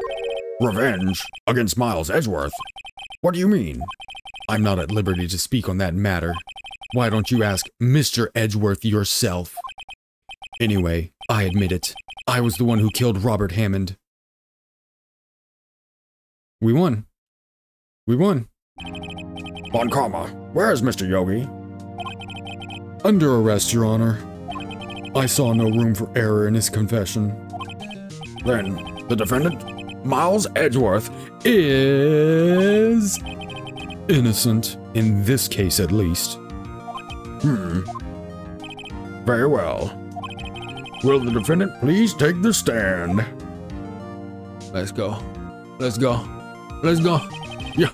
Revenge against Miles Edgeworth? What do you mean? I'm not at liberty to speak on that matter. Why don't you ask Mr. Edgeworth yourself? Anyway, I admit it. I was the one who killed Robert Hammond. We won. Von Karma, where is Mr. Yogi? Under arrest, Your Honor. I saw no room for error in his confession. Then, the defendant, Miles Edgeworth, Is innocent, in this case at least. Very well. Will the defendant please take the stand? Let's go. Yeah.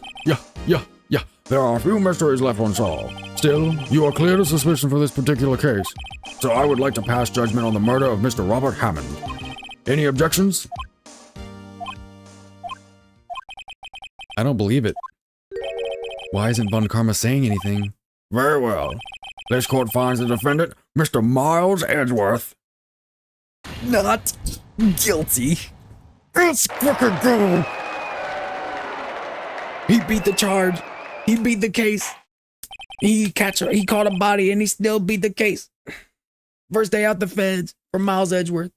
There are a few mysteries left unsolved. Still, you are cleared of suspicion for this particular case. So I would like to pass judgment on the murder of Mr. Robert Hammond. Any objections? I don't believe it. Why isn't Von Karma saying anything? Very well. This court finds the defendant, Mr. Miles Edgeworth. Not guilty. Let's fucking go! He beat the charge. He beat the case. He caught a body and he still beat the case. First day out the feds for Miles Edgeworth.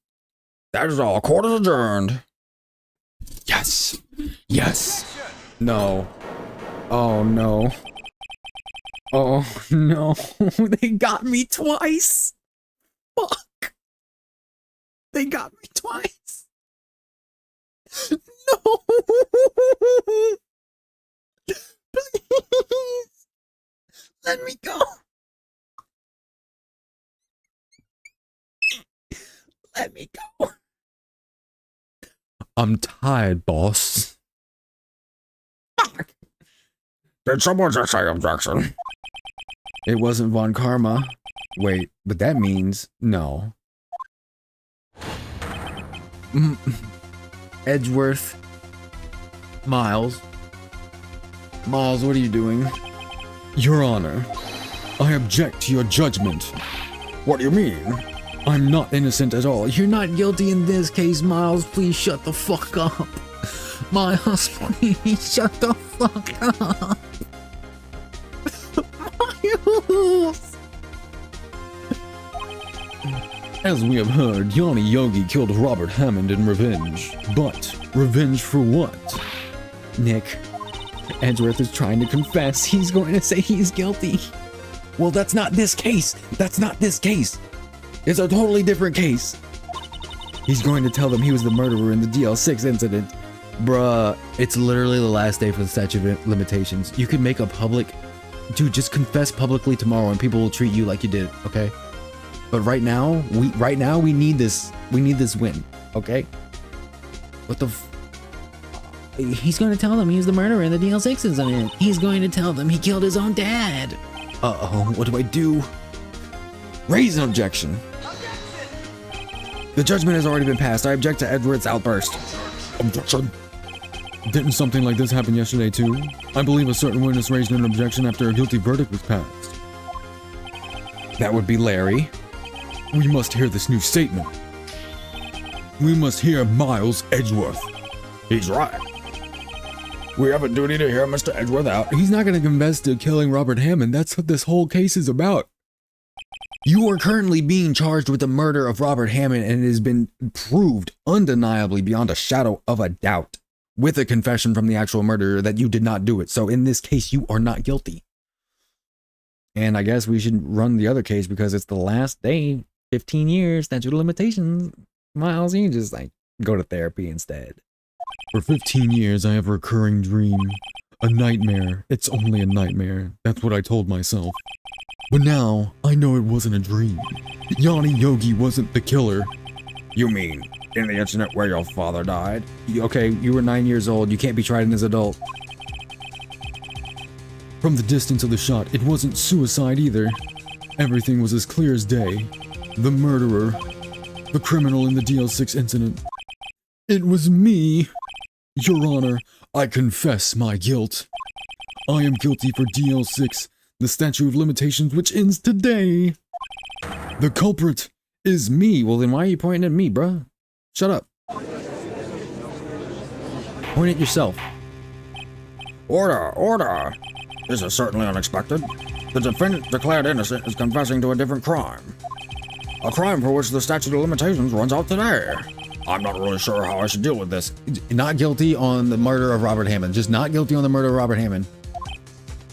That is all. Court is adjourned. Yes. No. Oh no. Oh no. They got me twice. Fuck. They got me twice. No. Please. Let me go. Let me go. I'm tired, boss. Fuck. Did someone just say objection? It wasn't von Karma. Wait, but that means no. Edgeworth. Miles. Miles, what are you doing? Your Honor, I object to your judgment. What do you mean? I'm not innocent at all. You're not guilty in this case, Miles. Please shut the fuck up. Miles, please shut the fuck up. Miles. As we have heard, Yonni Yogi killed Robert Hammond in revenge. But revenge for what? Nick, Edgeworth is trying to confess. He's going to say he's guilty. Well, that's not this case. That's not this case. It's a totally different case. He's going to tell them he was the murderer in the DL6 incident. Bruh, it's literally the last day for the statute of limitations. You could make a public... Dude, just confess publicly tomorrow and people will treat you like you did, okay? But right now, we need this. We need this win, okay? What the He's going to tell them he was the murderer in the DL6 incident. He's going to tell them he killed his own dad. Uh-oh, what do I do? Raise an objection. The judgment has already been passed. I object to Edward's outburst. Objection. Didn't something like this happen yesterday too? I believe a certain witness raised an objection after a guilty verdict was passed. That would be Larry. We must hear this new statement. We must hear Miles Edgeworth. He's right. We have a duty to hear Mr. Edgeworth out. He's not going to confess to killing Robert Hammond. That's what this whole case is about. You are currently being charged with the murder of Robert Hammond, and it has been proved undeniably beyond a shadow of a doubt with a confession from the actual murderer that you did not do it. So in this case, you are not guilty. And I guess we should run the other case because it's the last day, 15 years, statute of limitations. Miles, you can just like go to therapy instead. For 15 years, I have a recurring dream. A nightmare. It's only a nightmare. That's what I told myself. But now, I know it wasn't a dream. Yonni Yogi wasn't the killer. You mean in the incident where your father died? Okay, you were 9 years old. You can't be tried as an adult. From the distance of the shot, it wasn't suicide either. Everything was as clear as day. The murderer. The criminal in the DL6 incident. It was me. Your Honor, I confess my guilt. I am guilty for DL6, the statute of limitations which ends today. The culprit is me. Well, then why are you pointing at me, bruh? Shut up. Point at yourself. Order, order. This is certainly unexpected. The defendant declared innocent is confessing to a different crime. A crime for which the statute of limitations runs out today. I'm not really sure how I should deal with this. Not guilty on the murder of Robert Hammond. Just not guilty on the murder of Robert Hammond.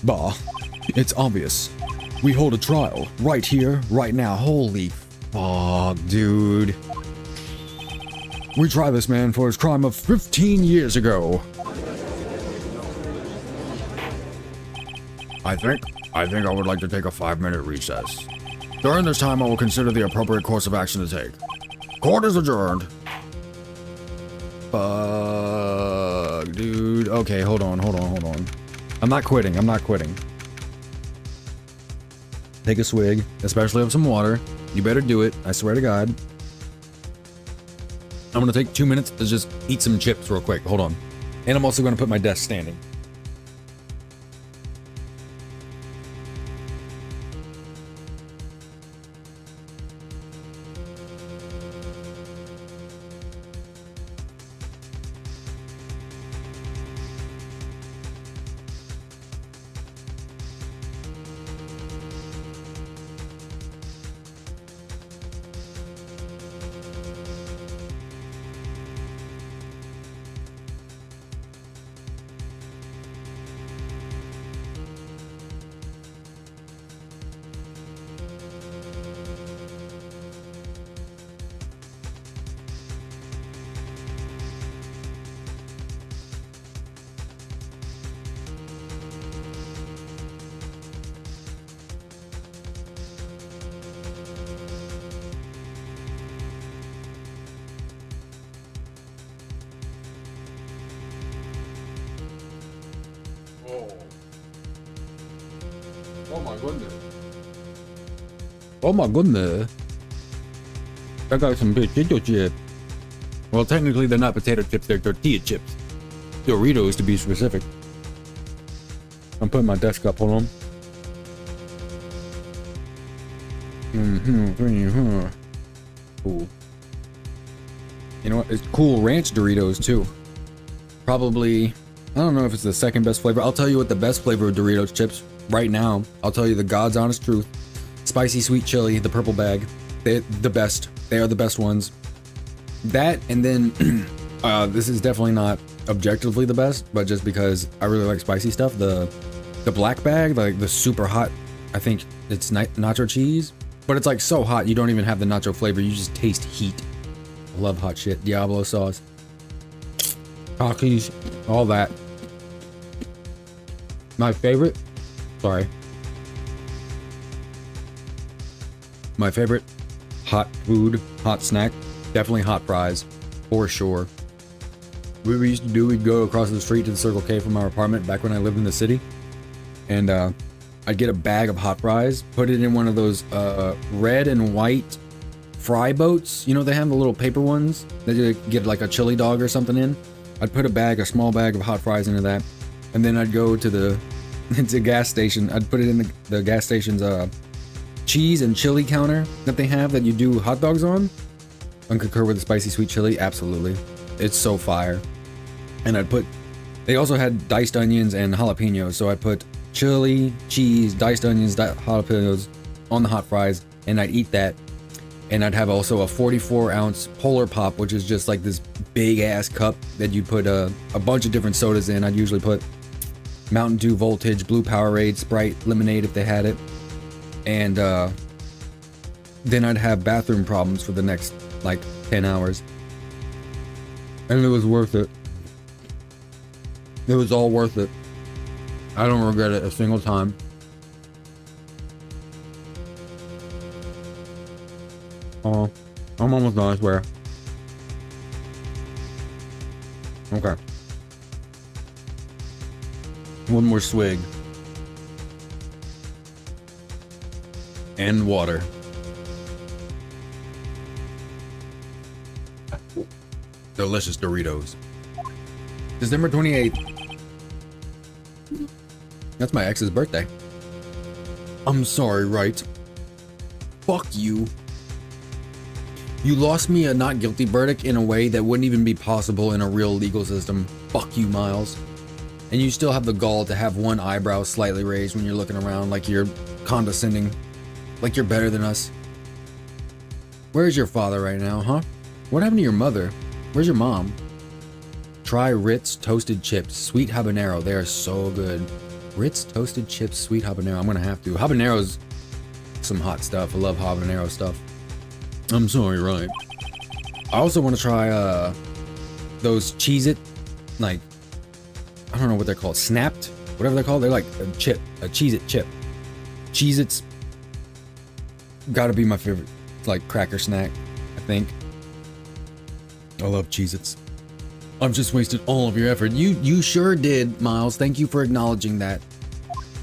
Bah, it's obvious. We hold a trial right here, right now. Holy fuck, dude. We try this man for his crime of 15 years ago. I think I would like to take a 5-minute recess. During this time, I will consider the appropriate course of action to take. Court is adjourned. Fuck, dude. Okay, hold on. I'm not quitting. Take a swig, especially of some water. You better do it. I swear to God. I'm gonna take 2 minutes to just eat some chips real quick. Hold on. And I'm also gonna put my desk standing. Oh my goodness. Oh my goodness. I got some potato chips. Well, technically they're not potato chips, they're tortilla chips. Doritos to be specific. I'm putting my desk up, hold on. Cool. You know what? It's cool ranch Doritos too. Probably, I don't know if it's the second best flavor. I'll tell you what the best flavor of Doritos chips right now. I'll tell you the God's honest truth. Spicy sweet chili, the purple bag. They're the best. They are the best ones. That, and then this is definitely not objectively the best, but just because I really like spicy stuff. The black bag, like the super hot, I think it's nacho cheese, but it's like so hot you don't even have the nacho flavor. You just taste heat. I love hot shit. Diablo sauce, Takis, all that. My favorite, sorry. My favorite hot food, hot snack, definitely hot fries, for sure. What we used to do, we'd go across the street to the Circle K from our apartment back when I lived in the city. And I'd get a bag of hot fries, put it in one of those red and white fry boats. You know, they have the little paper ones that you get like a chili dog or something in. I'd put a small bag of hot fries into that. And then I'd go to the gas station. I'd put it in the gas station's cheese and chili counter that they have that you do hot dogs on. I concur with the spicy sweet chili, absolutely. It's so fire. And they also had diced onions and jalapenos, so I'd put chili, cheese, diced onions, jalapenos on the hot fries, and I'd eat that. And I'd have also a 44-ounce Polar Pop, which is just like this big-ass cup that you'd put a bunch of different sodas in. I'd usually put Mountain Dew Voltage, Blue Powerade, Sprite, lemonade if they had it. And then I'd have bathroom problems for the next like 10 hours. And it was worth it. It was all worth it. I don't regret it a single time. Oh, I'm almost done, I swear. Okay. One more swig. And water. Delicious Doritos. December 28th. That's my ex's birthday. I'm sorry, Wright. Fuck you. You lost me a not guilty verdict in a way that wouldn't even be possible in a real legal system. Fuck you, Miles. And you still have the gall to have one eyebrow slightly raised when you're looking around like you're condescending. Like you're better than us. Where's your father right now, huh? What happened to your mother? Where's your mom? Try Ritz Toasted Chips, Sweet Habanero. They are so good. Ritz Toasted Chips, Sweet Habanero. I'm gonna have to. Habanero's some hot stuff. I love habanero stuff. I'm sorry, right? I also want to try those Cheez-It, like, I don't know what they're called, Snapped, whatever they're called. They're like a chip, a Cheez-It chip. Cheez-Its gotta be my favorite, like, cracker snack, I think. I love Cheez-Its. I've just wasted all of your effort. You sure did, Miles. Thank you for acknowledging that.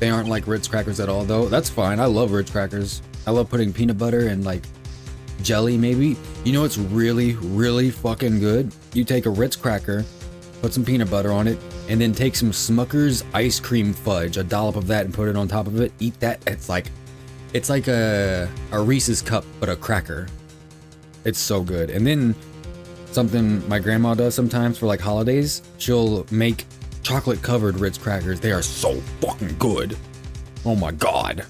They aren't like Ritz crackers at all, though. That's fine. I love Ritz crackers. I love putting peanut butter and, like, jelly, maybe. You know what's really, really fucking good? You take a Ritz cracker, put some peanut butter on it, and then take some Smucker's ice cream fudge, a dollop of that, and put it on top of it. Eat that. It's like a Reese's cup, but a cracker. It's so good. And then something my grandma does sometimes for like holidays, she'll make chocolate covered Ritz crackers. They are so fucking good. Oh my god.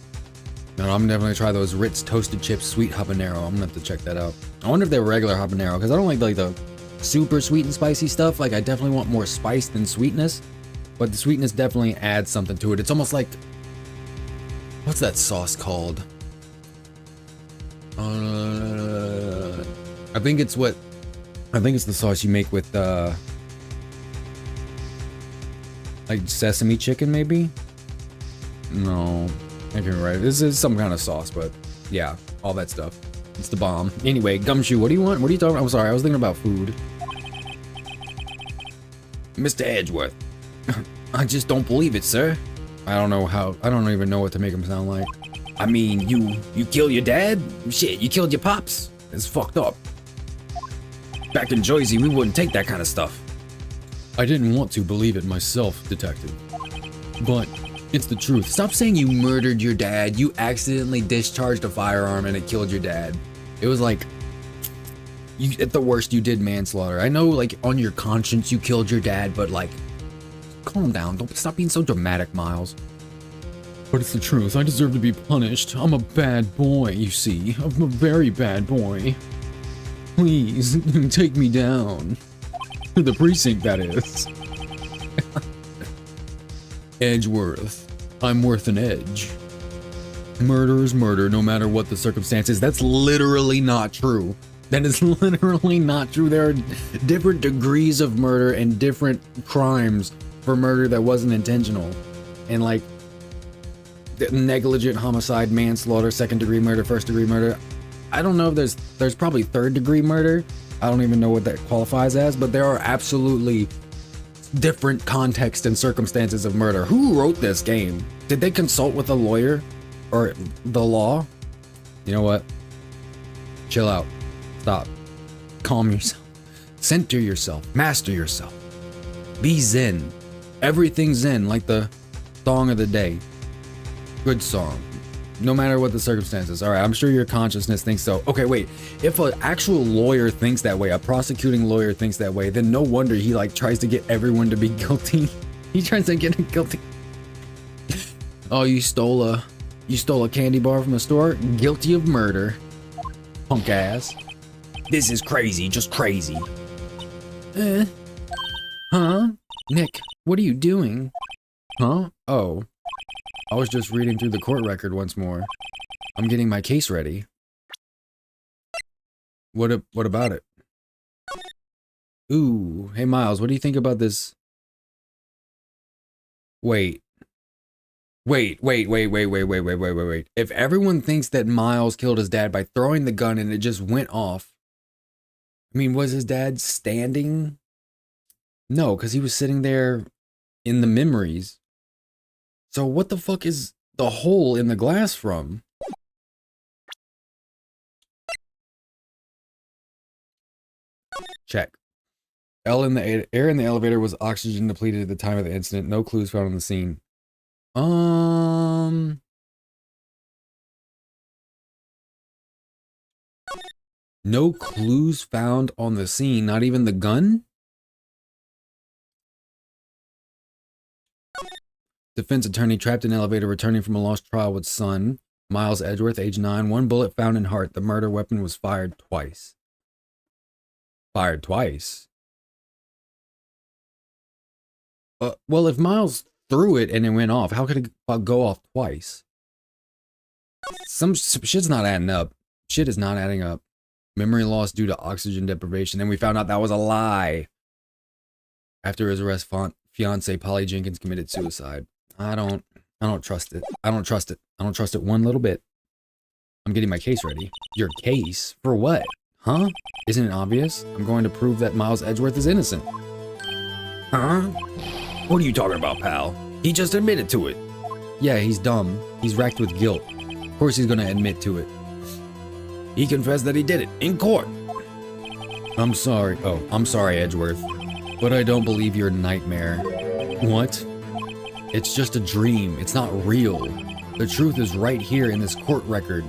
No, I'm definitely gonna try those Ritz Toasted Chips Sweet Habanero. I'm gonna have to check that out. I wonder if they're regular habanero, because I don't like the super sweet and spicy stuff. Like, I definitely want more spice than sweetness, but the sweetness definitely adds something to it. It's almost like, what's that sauce called? I think it's the sauce you make with like sesame chicken, maybe? No, I can't remember. This is some kind of sauce, but yeah, all that stuff. It's the bomb. Anyway, Gumshoe, what do you want? What are you talking about? I'm sorry, I was thinking about food. Mr. Edgeworth. I just don't believe it, sir. I don't even know what to make him sound like. I mean, you kill your dad? Shit, you killed your pops. It's fucked up. Back in Jersey, we wouldn't take that kind of stuff. I didn't want to believe it myself, detective. But it's the truth. Stop saying you murdered your dad. You accidentally discharged a firearm and it killed your dad. It was like, at the worst, you did manslaughter. I know, like, on your conscience, you killed your dad, but, like, calm down. Don't stop being so dramatic, Miles. But it's the truth. I deserve to be punished. I'm a bad boy, you see. I'm a very bad boy. Please, take me down. To the precinct, that is. Edgeworth. I'm worth an edge. Murder is murder, no matter what the circumstances. That's literally not true. That is literally not true. There are different degrees of murder and different crimes for murder that wasn't intentional. And like negligent homicide, manslaughter, second degree murder, first degree murder. I don't know if there's probably third degree murder. I don't even know what that qualifies as, but there are absolutely different context and circumstances of murder. Who wrote this game? Did they consult with a lawyer or the law? You know what? Chill out. Stop. Calm yourself. Center yourself. Master yourself. Be zen. Everything's zen, like the song of the day. Good song. No matter what the circumstances. All right, I'm sure your consciousness thinks so. Okay, wait. If an actual lawyer thinks that way, a prosecuting lawyer thinks that way, then no wonder he like tries to get everyone to be guilty. He tries to get him guilty. Oh, you stole a candy bar from a store? Guilty of murder. Punk ass. This is crazy, just crazy. Huh? Nick, what are you doing? Huh? Oh. I was just reading through the court record once more. I'm getting my case ready. What about it? Ooh, hey Miles, what do you think about this? Wait. If everyone thinks that Miles killed his dad by throwing the gun and it just went off, I mean, was his dad standing? No, because he was sitting there in the memories. So what the fuck is the hole in the glass from? Check. Air in the elevator was oxygen depleted at the time of the incident. No clues found on the scene. No clues found on the scene, not even the gun? Defense attorney trapped in elevator returning from a lost trial with son. Miles Edgeworth, age 9. 1 bullet found in heart. The murder weapon was fired twice. Fired twice? Well, if Miles threw it and it went off, how could it go off twice? Some shit's not adding up. Shit is not adding up. Memory loss due to oxygen deprivation. Then we found out that was a lie. After his arrest, fiance Polly Jenkins committed suicide. I don't trust it. I don't trust it. I don't trust it one little bit. I'm getting my case ready. Your case? For what? Huh? Isn't it obvious? I'm going to prove that Miles Edgeworth is innocent. Huh? What are you talking about, pal? He just admitted to it. Yeah, he's dumb. He's racked with guilt. Of course he's gonna admit to it. He confessed that he did it in court. I'm sorry. Oh, I'm sorry, Edgeworth. But I don't believe your nightmare. What? It's just a dream. It's not real. The truth is right here in this court record.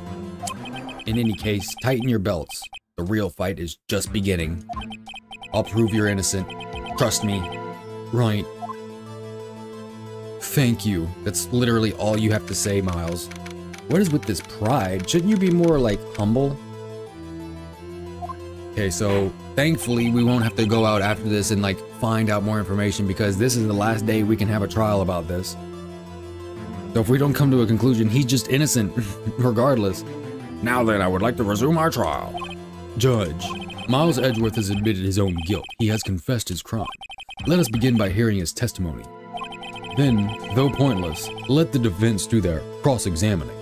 In any case, tighten your belts. The real fight is just beginning. I'll prove you're innocent. Trust me. Right. Thank you. That's literally all you have to say, Miles. What is with this pride? Shouldn't you be more, like, humble? Okay, so thankfully we won't have to go out after this and, like, find out more information because this is the last day we can have a trial about this. So if we don't come to a conclusion, he's just innocent, regardless. Now then, I would like to resume our trial. Judge, Miles Edgeworth has admitted his own guilt. He has confessed his crime. Let us begin by hearing his testimony. Then, though pointless, let the defense do their cross-examining.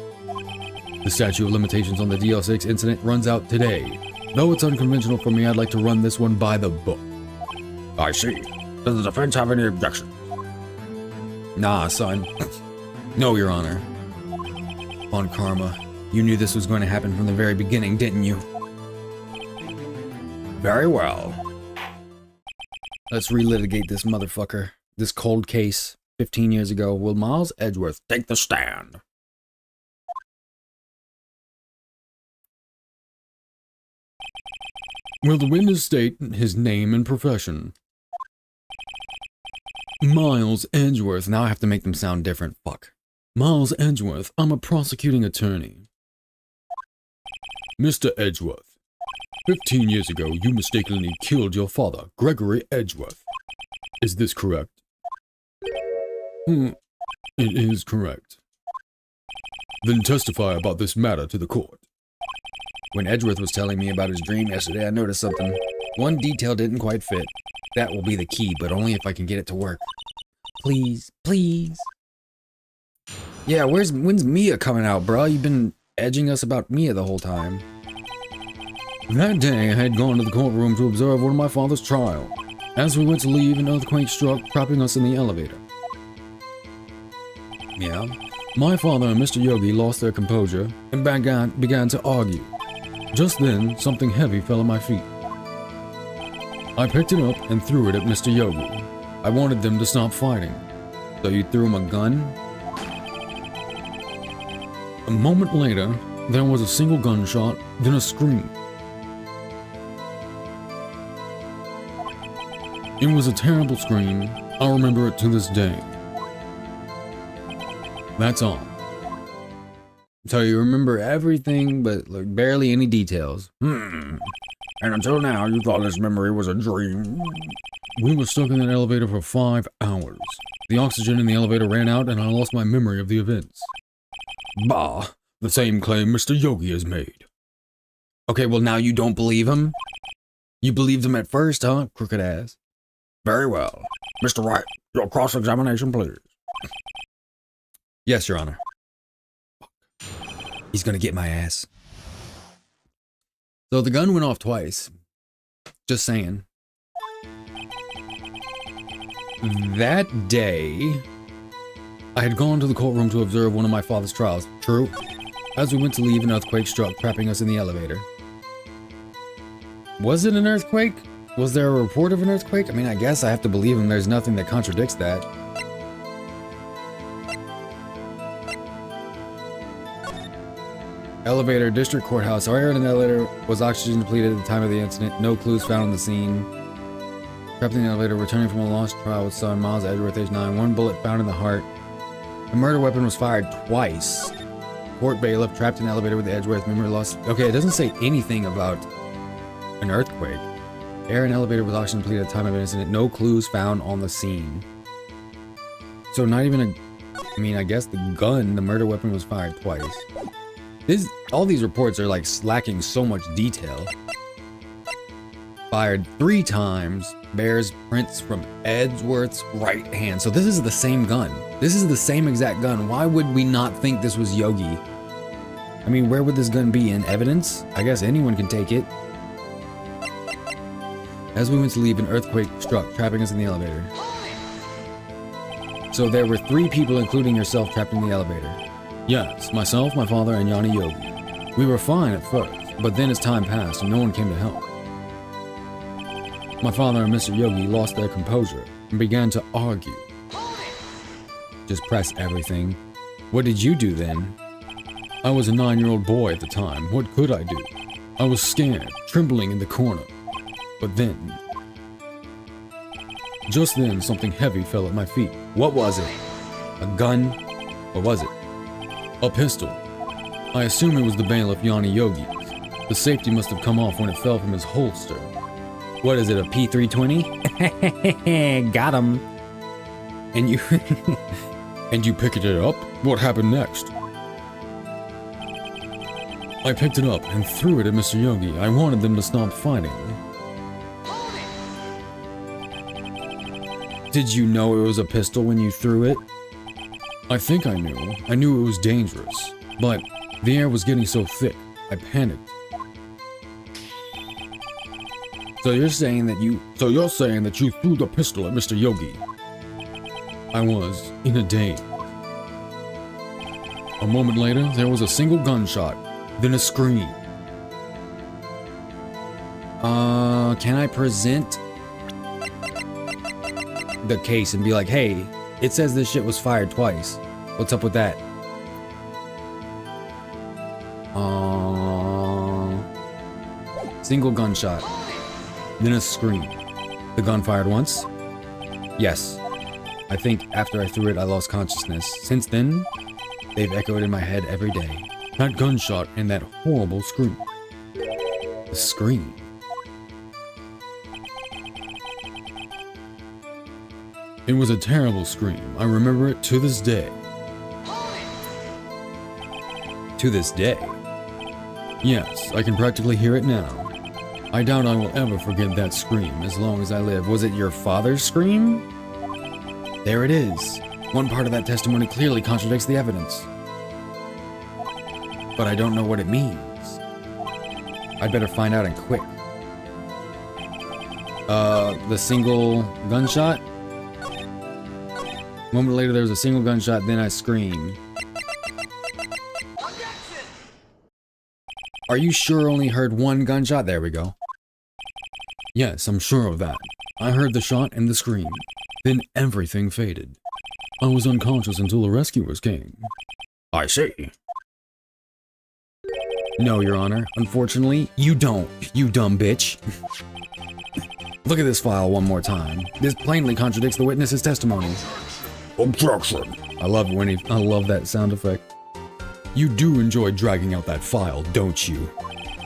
The statute of limitations on the DL6 incident runs out today. Though it's unconventional for me, I'd like to run this one by the book. I see. Does the defense have any objection? Nah, son. No, Your Honor. Von Karma, you knew this was going to happen from the very beginning, didn't you? Very well. Let's relitigate this motherfucker. This cold case 15 years ago. Will Miles Edgeworth Take the stand. Will the witness state his name and profession? Miles Edgeworth. Now I have to make them sound different. Fuck. Miles Edgeworth. I'm a prosecuting attorney. Mr. Edgeworth. 15 years ago, you mistakenly killed your father, Gregory Edgeworth. Is this correct? It is correct. Then testify about this matter to the court. When Edgeworth was telling me about his dream yesterday, I noticed something. One detail didn't quite fit. That will be the key, but only if I can get it to work. Please, please. Yeah, when's Mia coming out, bro? You've been edging us about Mia the whole time. That day, I had gone to the courtroom to observe one of my father's trial. As we went to leave, an earthquake struck, trapping us in the elevator. Yeah? My father and Mr. Yogi lost their composure and began to argue. Just then, something heavy fell at my feet. I picked it up and threw it at Mr. Yogi. I wanted them to stop fighting. So you threw him a gun? A moment later, there was a single gunshot, then a scream. It was a terrible scream. I remember it to this day. That's all. So you remember everything, but like barely any details. And until now, you thought this memory was a dream. We were stuck in that elevator for 5 hours. The oxygen in the elevator ran out and I lost my memory of the events. Bah, the same claim Mr. Yogi has made. Okay, well now you don't believe him? You believed him at first, huh? Crooked ass. Very well. Mr. Wright, your cross-examination, please. Yes, Your Honor. He's gonna get my ass. So the gun went off twice. Just saying. That day, I had gone to the courtroom to observe one of my father's trials. True. As we went to leave, an earthquake struck, trapping us in the elevator. Was it an earthquake? Was there a report of an earthquake? I mean, I guess I have to believe him. There's nothing that contradicts that. Elevator, District Courthouse. Our air in the elevator was oxygen depleted at the time of the incident. No clues found on the scene. Trapped in the elevator, returning from a lost trial with son Miles Edgeworth, age 9. One bullet found in the heart. The murder weapon was fired twice. Court bailiff trapped in the elevator with the Edgeworth. Memory lost. Okay, it doesn't say anything about an earthquake. Air in elevator was oxygen depleted at the time of the incident. No clues found on the scene. So not even a... I mean, I guess the gun, the murder weapon was fired twice. All these reports are like lacking so much detail. Fired 3 times, bears prints from Edgeworth's right hand. So this is the same gun. This is the same exact gun. Why would we not think this was Yogi? I mean, where would this gun be? In evidence? I guess anyone can take it. As we went to leave, an earthquake struck, trapping us in the elevator. So there were 3 people, including yourself, trapped in the elevator. Yes, myself, my father, and Yonni Yogi. We were fine at first, but then as time passed and no one came to help, my father and Mr. Yogi lost their composure and began to argue. Just press everything. What did you do then? I was a 9-year-old boy at the time. What could I do? I was scared, trembling in the corner. But then, just then, something heavy fell at my feet. What was it? A gun? What was it? A pistol. I assume it was the bailiff Yonni Yogi's. The safety must have come off when it fell from his holster. What is it, a P320? Got him. And you... And you picked it up? What happened next? I picked it up and threw it at Mr. Yogi. I wanted them to stop fighting. Did you know it was a pistol when you threw it? I think I knew. I knew it was dangerous. But the air was getting so thick, I panicked. So you're saying that you threw the pistol at Mr. Yogi. I was in a daze. A moment later, there was a single gunshot, then a scream. Can I present the case and be like, hey, it says this shit was fired twice. What's up with that? Single gunshot, then a scream. The gun fired once? Yes. I think after I threw it, I lost consciousness. Since then, they've echoed in my head every day. That gunshot and that horrible scream. The scream. It was a terrible scream. I remember it to this day. To this day. Yes, I can practically hear it now. I doubt I will ever forget that scream as long as I live. Was it your father's scream? There it is. One part of that testimony clearly contradicts the evidence. But I don't know what it means. I'd better find out and quick. The single gunshot? A moment later, there was a single gunshot, then I screamed. Are you sure only heard one gunshot? There we go. Yes, I'm sure of that. I heard the shot and the scream. Then everything faded. I was unconscious until the rescuers came. I see. No, Your Honor. Unfortunately, you don't, you dumb bitch. Look at this file one more time. This plainly contradicts the witness's testimony. Objection. I love that sound effect. You do enjoy dragging out that file, don't you?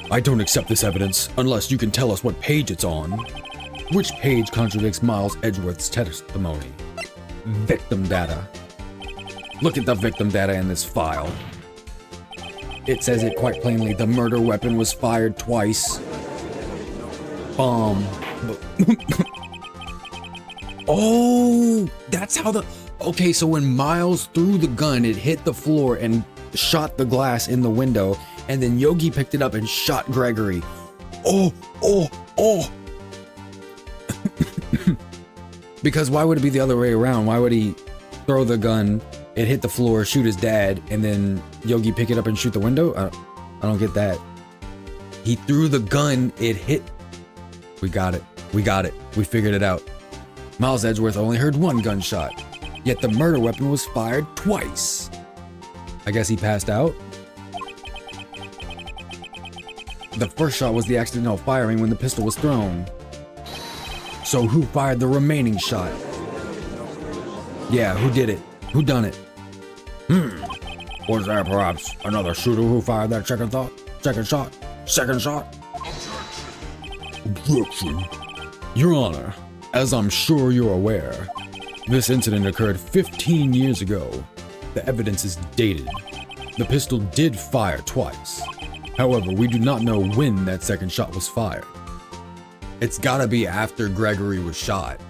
I don't accept this evidence unless you can tell us what page it's on. Which page contradicts Miles Edgeworth's testimony? Victim data. Look at the victim data in this file. It says it quite plainly. The murder weapon was fired twice. Oh, that's how the... Okay, so when Miles threw the gun, it hit the floor and shot the glass in the window, and then Yogi picked it up and shot Gregory. Oh. Because why would it be the other way around? Why would he throw the gun, it hit the floor, shoot his dad, and then Yogi pick it up and shoot the window? I don't get that. He threw the gun, it hit... We got it. We figured it out. Miles Edgeworth only heard one gunshot, yet the murder weapon was fired twice. I guess he passed out? The first shot was the accidental firing when the pistol was thrown. So who fired the remaining shot? Yeah, who did it? Who done it? Was there perhaps another shooter who fired that second shot? Objection. Your Honor, as I'm sure you're aware, this incident occurred 15 years ago. The evidence is dated. The pistol did fire twice. However, we do not know when that second shot was fired. It's gotta be after Gregory was shot.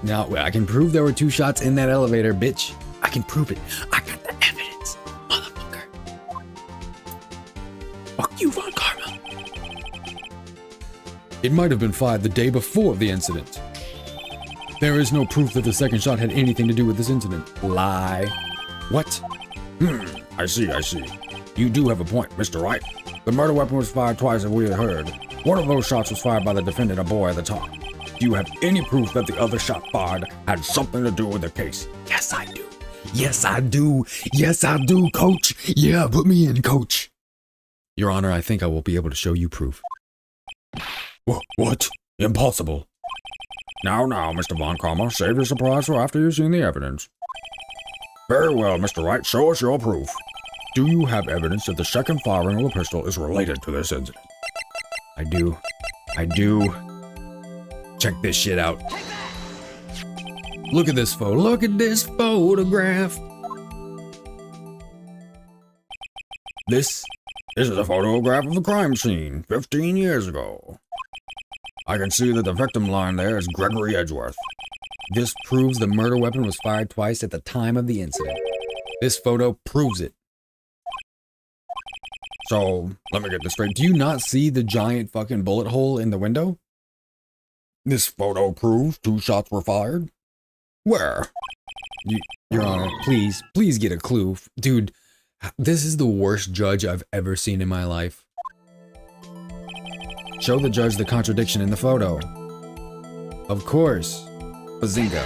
Now, I can prove there were two shots in that elevator, bitch. I can prove it. I got the evidence, motherfucker. Fuck you, Von Karma. It might have been fired the day before the incident. There is no proof that the second shot had anything to do with this incident. Lie. What? I see. You do have a point, Mr. Wright. The murder weapon was fired twice, as we had heard. One of those shots was fired by the defendant, a boy at the top. Do you have any proof that the other shot fired had something to do with the case? Yes, I do. Yes, I do, coach. Yeah, put me in, coach. Your Honor, I think I will be able to show you proof. What? Impossible. Now, Mr. Von Karma, save your surprise for after you've seen the evidence. Very well, Mr. Wright, show us your proof. Do you have evidence that the second firing of the pistol is related to this incident? I do. Check this shit out. Look at this photo. Look at this photograph. This is a photograph of the crime scene 15 years ago. I can see that the victim line there is Gregory Edgeworth. This proves the murder weapon was fired twice at the time of the incident. This photo proves it. So, let me get this straight. Do you not see the giant fucking bullet hole in the window? This photo proves two shots were fired? Where? Your Honor, please get a clue. Dude, this is the worst judge I've ever seen in my life. Show the judge the contradiction in the photo. Of course. Bazinga.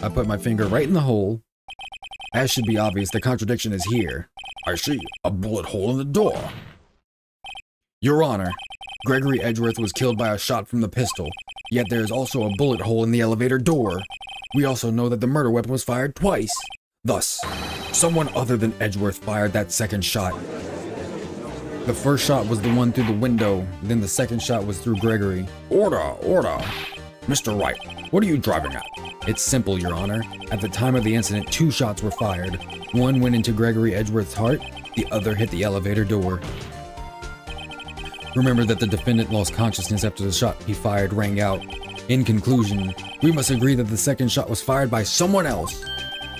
I put my finger right in the hole. As should be obvious, the contradiction is here. I see a bullet hole in the door. Your Honor, Gregory Edgeworth was killed by a shot from the pistol, yet there is also a bullet hole in the elevator door. We also know that the murder weapon was fired twice. Thus, someone other than Edgeworth fired that second shot. The first shot was the one through the window, then the second shot was through Gregory. Order, order. Mr. Wright, what are you driving at? It's simple, Your Honor. At the time of the incident, 2 shots were fired. One went into Gregory Edgeworth's heart, the other hit the elevator door. Remember that the defendant lost consciousness after the shot he fired rang out. In conclusion, we must agree that the second shot was fired by someone else.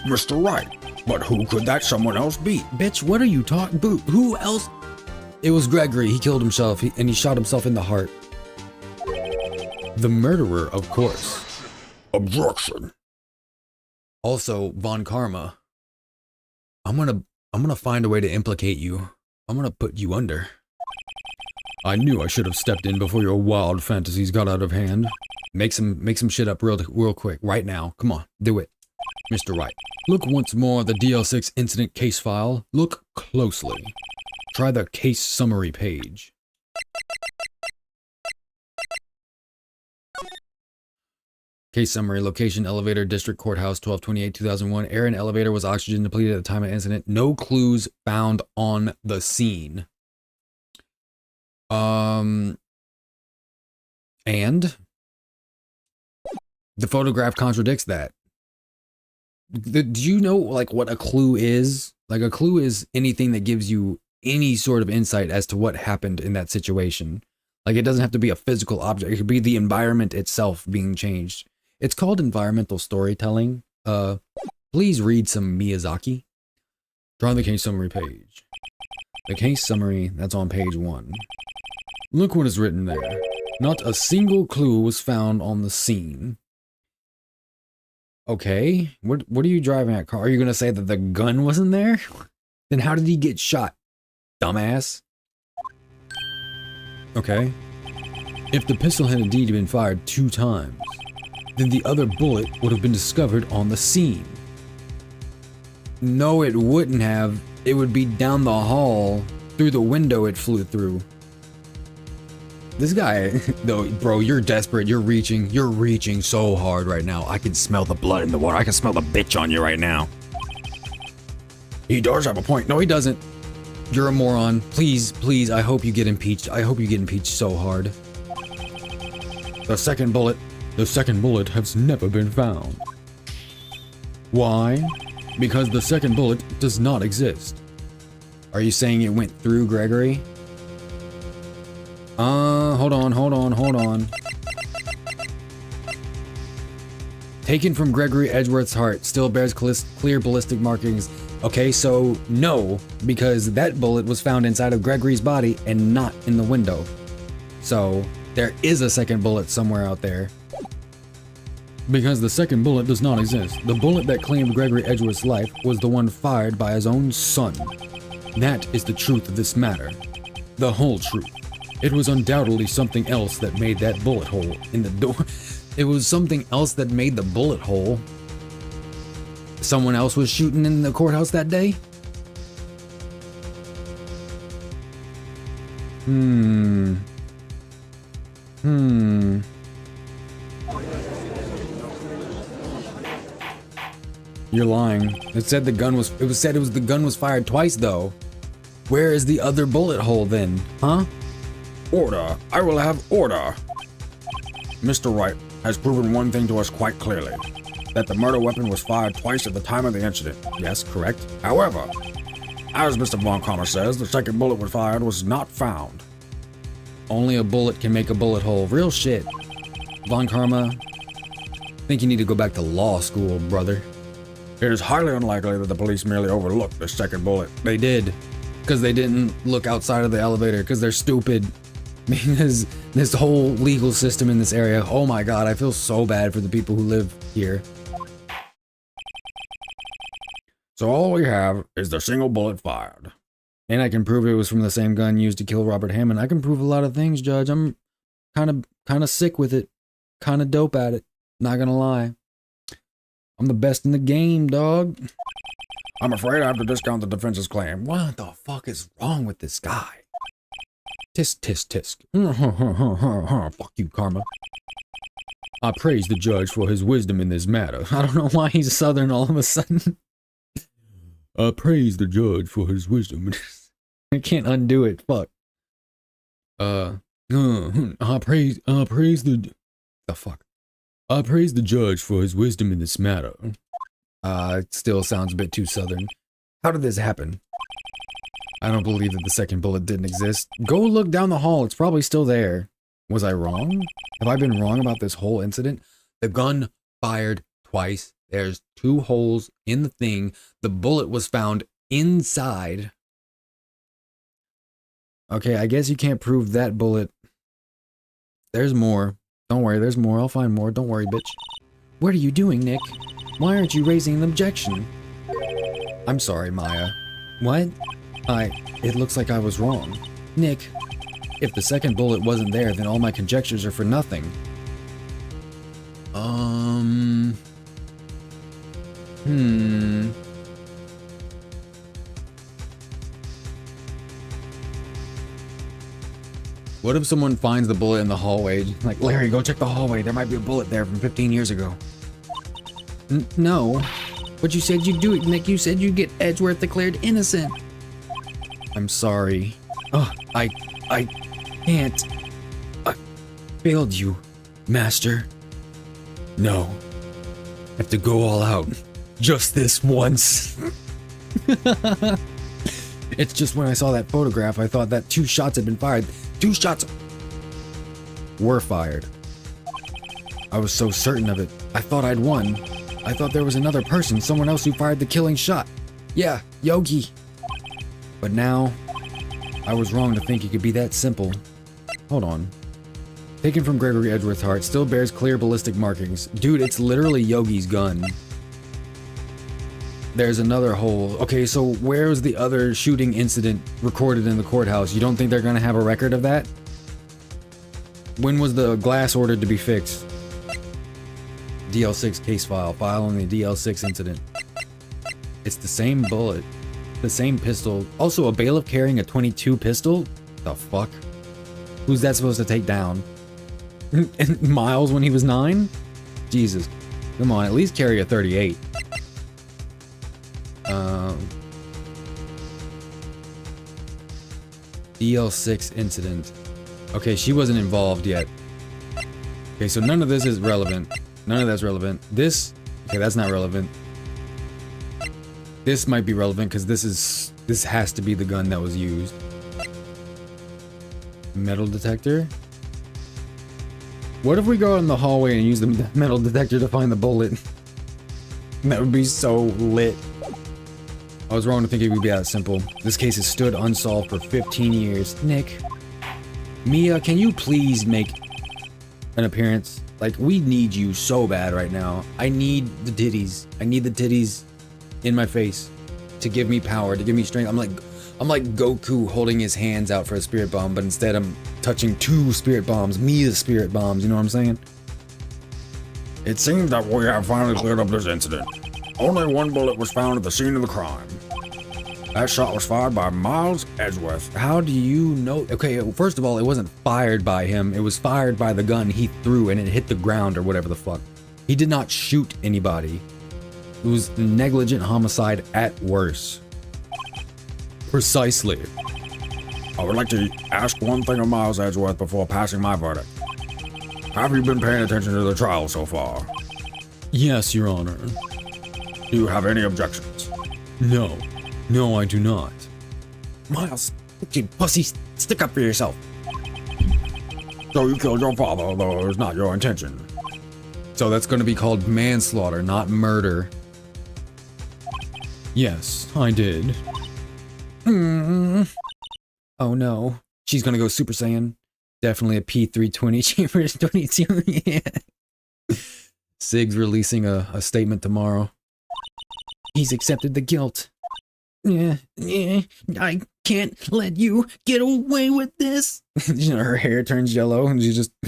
Mr. Wright, but who could that someone else be? Bitch, what are you talking about? Who else? It was Gregory. He killed himself, and he shot himself in the heart. The murderer, of course. Objection. Also, von Karma. I'm gonna find a way to implicate you. I'm gonna put you under. I knew I should have stepped in before your wild fantasies got out of hand. Make some shit up real quick, right now. Come on, do it. Mr. Wright. Look once more at the DL6 incident case file. Look closely. Try the case summary page. Case summary, location, elevator, district courthouse, 12/28/2001. Air in elevator was oxygen depleted at the time of incident. No clues found on the scene. And the photograph contradicts that. Do you know like what a clue is? Like a clue is anything that gives you any sort of insight as to what happened in that situation. Like it doesn't have to be a physical object. It could be the environment itself being changed. It's called environmental storytelling. Please read some Miyazaki. Try the case summary page. The case summary, that's on page 1. Look what is written there. Not a single clue was found on the scene. Okay, what are you driving at, car? Are you gonna say that the gun wasn't there? Then how did he get shot, dumbass? Okay. If the pistol had indeed been fired 2 times, then the other bullet would have been discovered on the scene. No, it wouldn't have. It would be down the hall, through the window it flew through. This guy, though, bro, you're desperate. You're reaching so hard right now. I can smell the blood in the water. I can smell the bitch on you right now. He does have a point. No, he doesn't. You're a moron. Please, I hope you get impeached. I hope you get impeached so hard. The second bullet has never been found. Why? Because the second bullet does not exist. Are you saying it went through Gregory? Hold on. Taken from Gregory Edgeworth's heart, still bears clear ballistic markings. Okay, so no, because that bullet was found inside of Gregory's body and not in the window. So there is a second bullet somewhere out there. Because the second bullet does not exist. The bullet that claimed Gregory Edgeworth's life was the one fired by his own son. That is the truth of this matter. The whole truth. It was undoubtedly something else that made that bullet hole in the door. It was something else that made the bullet hole. Someone else was shooting in the courthouse that day? You're lying. It said the gun was fired twice though. Where is the other bullet hole then? Huh? Order. I will have order. Mr. Wright has proven one thing to us quite clearly. That the murder weapon was fired twice at the time of the incident. Yes, correct. However, as Mr. von Karma says, the second bullet was fired was not found. Only a bullet can make a bullet hole. Real shit. Von Karma, I think you need to go back to law school, brother. It is highly unlikely that the police merely overlooked the second bullet. They did. Because they didn't look outside of the elevator. Because they're stupid. Because this whole legal system in this area, oh my god, I feel so bad for the people who live here. So all we have is the single bullet fired. And I can prove it was from the same gun used to kill Robert Hammond. I can prove a lot of things, Judge. I'm kind of sick with it. Kind of dope at it. Not gonna lie. I'm the best in the game, dog. I'm afraid I have to discount the defense's claim. What the fuck is wrong with this guy? Tisk, tisk, tisk. Fuck you, Karma. I praise the judge for his wisdom in this matter. I don't know why he's southern all of a sudden. I praise the judge for his wisdom. I can't undo it. Fuck. I praise the fuck. I praise the judge for his wisdom in this matter. It still sounds a bit too southern. How did this happen? I don't believe that the second bullet didn't exist. Go look down the hall. It's probably still there. Was I wrong? Have I been wrong about this whole incident? The gun fired twice. There's 2 holes in the thing. The bullet was found inside. Okay, I guess you can't prove that bullet. There's more. Don't worry, there's more. I'll find more. Don't worry, bitch. What are you doing, Nick? Why aren't you raising an objection? I'm sorry, Maya. What? It looks like I was wrong. Nick, if the second bullet wasn't there, then all my conjectures are for nothing. What if someone finds the bullet in the hallway? Like, Larry, go check the hallway. There might be a bullet there from 15 years ago. No. But you said you'd do it, Nick. You said you'd get Edgeworth declared innocent. I'm sorry. Oh, I can't. I failed you, Master. No. I have to go all out. Just this once. It's just when I saw that photograph, I thought that 2 shots had been fired. 2 shots were fired. I was so certain of it. I thought I'd won. I thought there was another person, someone else who fired the killing shot. Yeah, Yogi. But now, I was wrong to think it could be that simple. Hold on. Taken from Gregory Edgeworth's heart, still bears clear ballistic markings. Dude, it's literally Yogi's gun. There's another hole. Okay, so where's the other shooting incident recorded in the courthouse? You don't think they're gonna have a record of that? When was the glass ordered to be fixed? DL6 case file. File on the DL6 incident. It's the same bullet. The same pistol. Also, a bailiff carrying a .22 pistol? The fuck? Who's that supposed to take down? Miles when he was 9? Jesus. Come on, at least carry a .38. DL6 incident. Okay, she wasn't involved yet. Okay, so none of this is relevant. None of that's relevant. This, okay, that's not relevant. This might be relevant because this has to be the gun that was used. Metal detector? What if we go in the hallway and use the metal detector to find the bullet? That would be so lit. I was wrong to think it would be that simple. This case has stood unsolved for 15 years. Nick. Mia, can you please make an appearance? Like, we need you so bad right now. I need the titties. I need the titties in my face to give me power, to give me strength. I'm like Goku holding his hands out for a spirit bomb, but instead I'm touching 2 spirit bombs. Mia's spirit bombs, you know what I'm saying? It seems that we have finally cleared up this incident. Only 1 bullet was found at the scene of the crime. That shot was fired by Miles Edgeworth. How do you know? Okay, first of all, it wasn't fired by him. It was fired by the gun he threw and it hit the ground or whatever the fuck. He did not shoot anybody. It was negligent homicide at worst. Precisely. I would like to ask one thing of Miles Edgeworth before passing my verdict. Have you been paying attention to the trial so far? Yes, Your Honor. Do you have any objections? No. No, I do not. Miles, you pussy, stick up for yourself. So you killed your father, although it was not your intention. So that's going to be called manslaughter, not murder. Yes, I did. Oh no. She's going to go Super Saiyan. Definitely a P320 Chambers 22. Yeah. Sig's releasing a statement tomorrow. He's accepted the guilt. Yeah, I can't let you get away with this. You know, her hair turns yellow and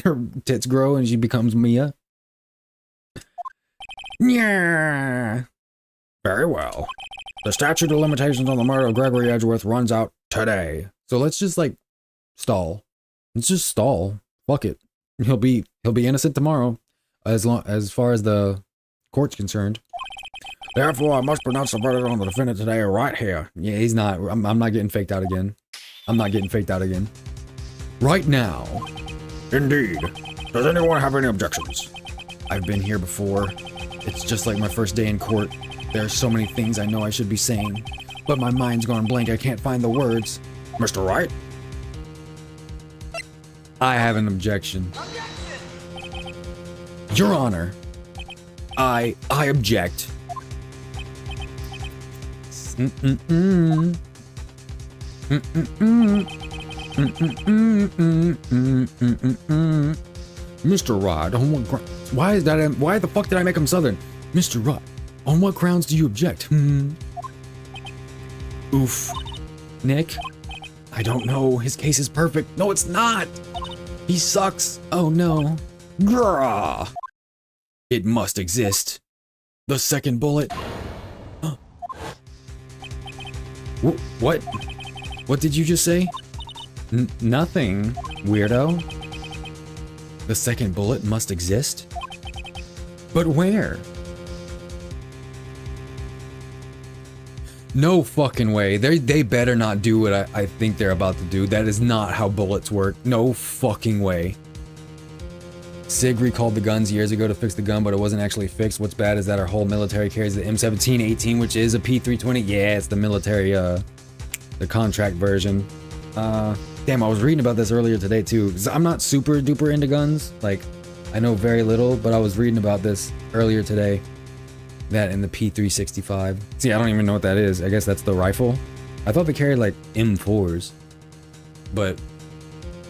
her tits grow and she becomes Mia. Yeah. Very well. The statute of limitations on the murder of Gregory Edgeworth runs out today. So let's just like stall. Let's just stall. Fuck it. He'll be innocent tomorrow, as far as the court's concerned. Therefore, I must pronounce the verdict on the defendant today right here. Yeah, he's not. I'm not getting faked out again. I'm not getting faked out again. Right now. Indeed. Does anyone have any objections? I've been here before. It's just like my first day in court. There are so many things I know I should be saying, but my mind's gone blank. I can't find the words. Mr. Wright? I have an objection. Your Honor, I object. Mr. Rod, on what grounds? Why the fuck did I make him Southern? Mr. Rod, on what grounds do you object? Oof. Nick? I don't know. His case is perfect. No, it's not. He sucks. Oh no. Grah. It must exist. The second bullet. What? What did you just say? Nothing, weirdo. The second bullet must exist? But where? No fucking way. They better not do what I think they're about to do. That is not how bullets work. No fucking way. SIG recalled the guns years ago to fix the gun, but it wasn't actually fixed. What's bad is that our whole military carries the M17-18, which is a P320. Yeah, it's the military, the contract version. Damn, I was reading about this earlier today too. 'Cause I'm not super duper into guns. Like, I know very little, but I was reading about this earlier today. That in the P365. See, I don't even know what that is. I guess that's the rifle. I thought they carried like M4s. But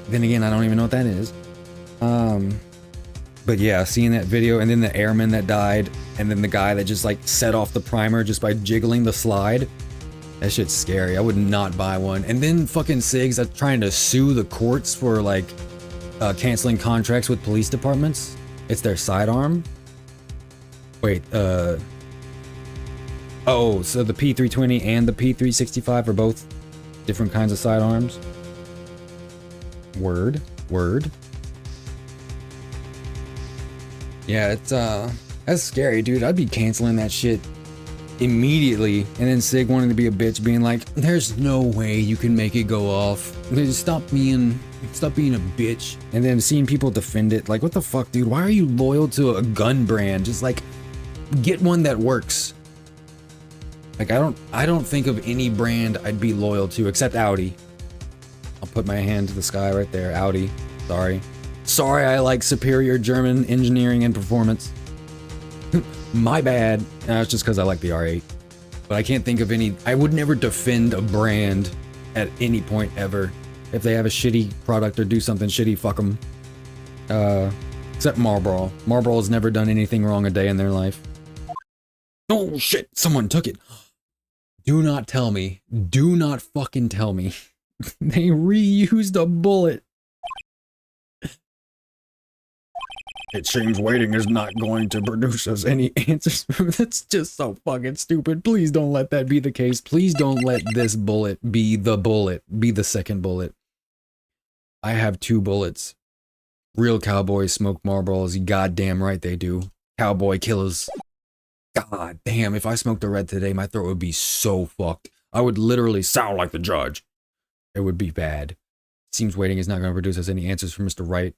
then again, I don't even know what that is. But yeah, seeing that video and then the airman that died and then the guy that just like set off the primer just by jiggling the slide. That shit's scary. I would not buy one. And then fucking SIGs that's trying to sue the courts for like canceling contracts with police departments. It's their sidearm. Wait, oh, so the P320 and the P365 are both different kinds of sidearms? Word. Yeah, it's, that's scary, dude. I'd be canceling that shit immediately. And then SIG wanting to be a bitch, being like, there's no way you can make it go off. Stop being a bitch. And then seeing people defend it, like, what the fuck, dude? Why are you loyal to a gun brand? Just like, get one that works. Like, I don't think of any brand I'd be loyal to except Audi. I'll put my hand to the sky right there. Audi. Sorry, I like superior German engineering and performance. My bad. It's just because I like the R8. But I can't think of any. I would never defend a brand at any point ever. If they have a shitty product or do something shitty, fuck them. Except Marlboro. Marlboro has never done anything wrong a day in their life. Oh shit, someone took it. Do not tell me. Do not fucking tell me. They reused a bullet. It seems waiting is not going to produce us Any answers? That's just so fucking stupid. Please don't let that be the case. Please don't let this bullet, be the second bullet. I have 2 bullets. Real cowboys smoke Marlboros. You goddamn right they do. Cowboy killers. God damn, if I smoked a red today, my throat would be so fucked. I would literally sound like the judge. It would be bad. Seems waiting is not going to produce us any answers from Mr. Wright.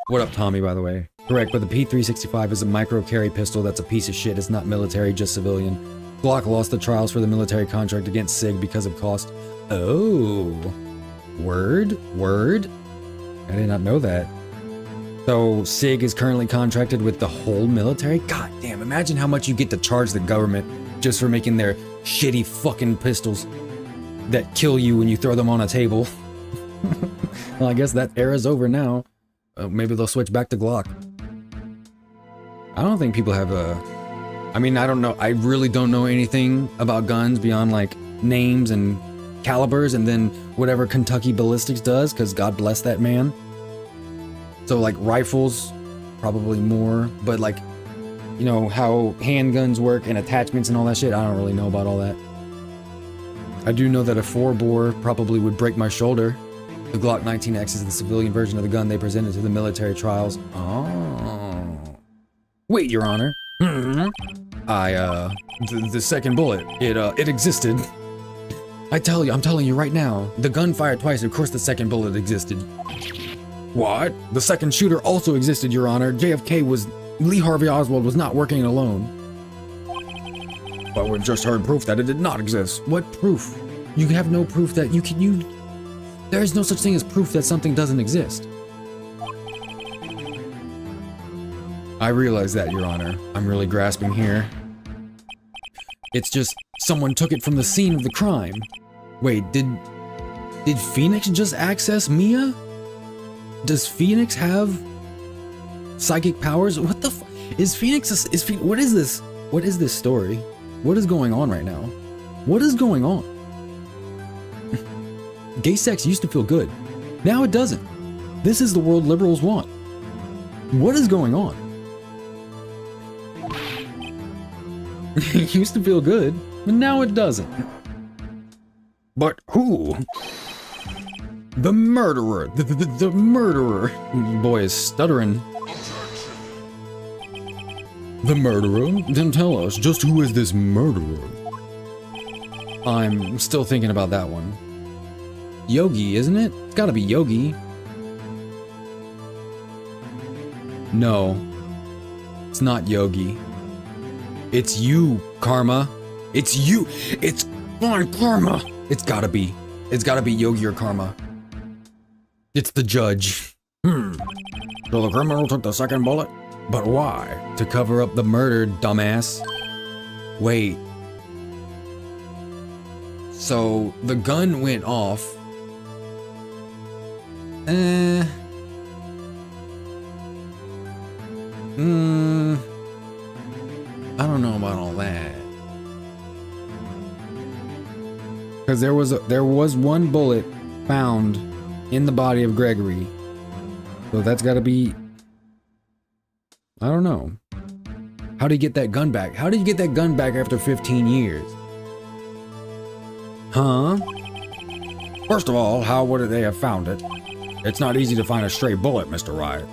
What up, Tommy, by the way? Correct, but the P365 is a micro-carry pistol that's a piece of shit. It's not military, just civilian. Glock lost the trials for the military contract against SIG because of cost. Oh. Word? I did not know that. So, SIG is currently contracted with the whole military? God damn, imagine how much you get to charge the government just for making their shitty fucking pistols that kill you when you throw them on a table. Well, I guess that era's over now. Maybe they'll switch back to Glock. I don't think people have I mean, I don't know. I really don't know anything about guns beyond like names and calibers and then whatever Kentucky Ballistics does, because God bless that man. So like rifles, probably more, but like, you know, how handguns work and attachments and all that shit, I don't really know about all that. I do know that a 4-bore probably would break my shoulder. The Glock 19X is the civilian version of the gun they presented to the military trials. Oh. Wait, Your Honor. The second bullet, it existed. I'm telling you right now, the gun fired twice, of course the second bullet existed. What? The second shooter also existed, Your Honor. Lee Harvey Oswald was not working alone. But we've just heard proof that it did not exist. What proof? You have no proof that there is no such thing as proof that something doesn't exist. I realize that, Your Honor. I'm really grasping here. It's just someone took it from the scene of the crime. Wait, did Phoenix just access Mia? Does Phoenix have psychic powers? What the is Phoenix? What is this? What is this story? What is going on right now? What is going on? Gay sex used to feel good. Now it doesn't. This is the world liberals want. What is going on? It used to feel good, but now it doesn't. But who? The murderer. The murderer. Boy is stuttering. The murderer? Then tell us, just who is this murderer? I'm still thinking about that one. Yogi, isn't it? It's gotta be Yogi. No. It's not Yogi. It's you, Karma. It's you. It's Von Karma. It's gotta be Yogi or Karma. It's the judge. So the criminal took the second bullet? But why? To cover up the murder, dumbass. Wait. So the gun went off. I don't know about all that. Because there was one bullet found in the body of Gregory. So that's gotta be... I don't know. How did he get that gun back? How did you get that gun back after 15 years? Huh? First of all, how would they have found it? It's not easy to find a stray bullet, Mr. Wright.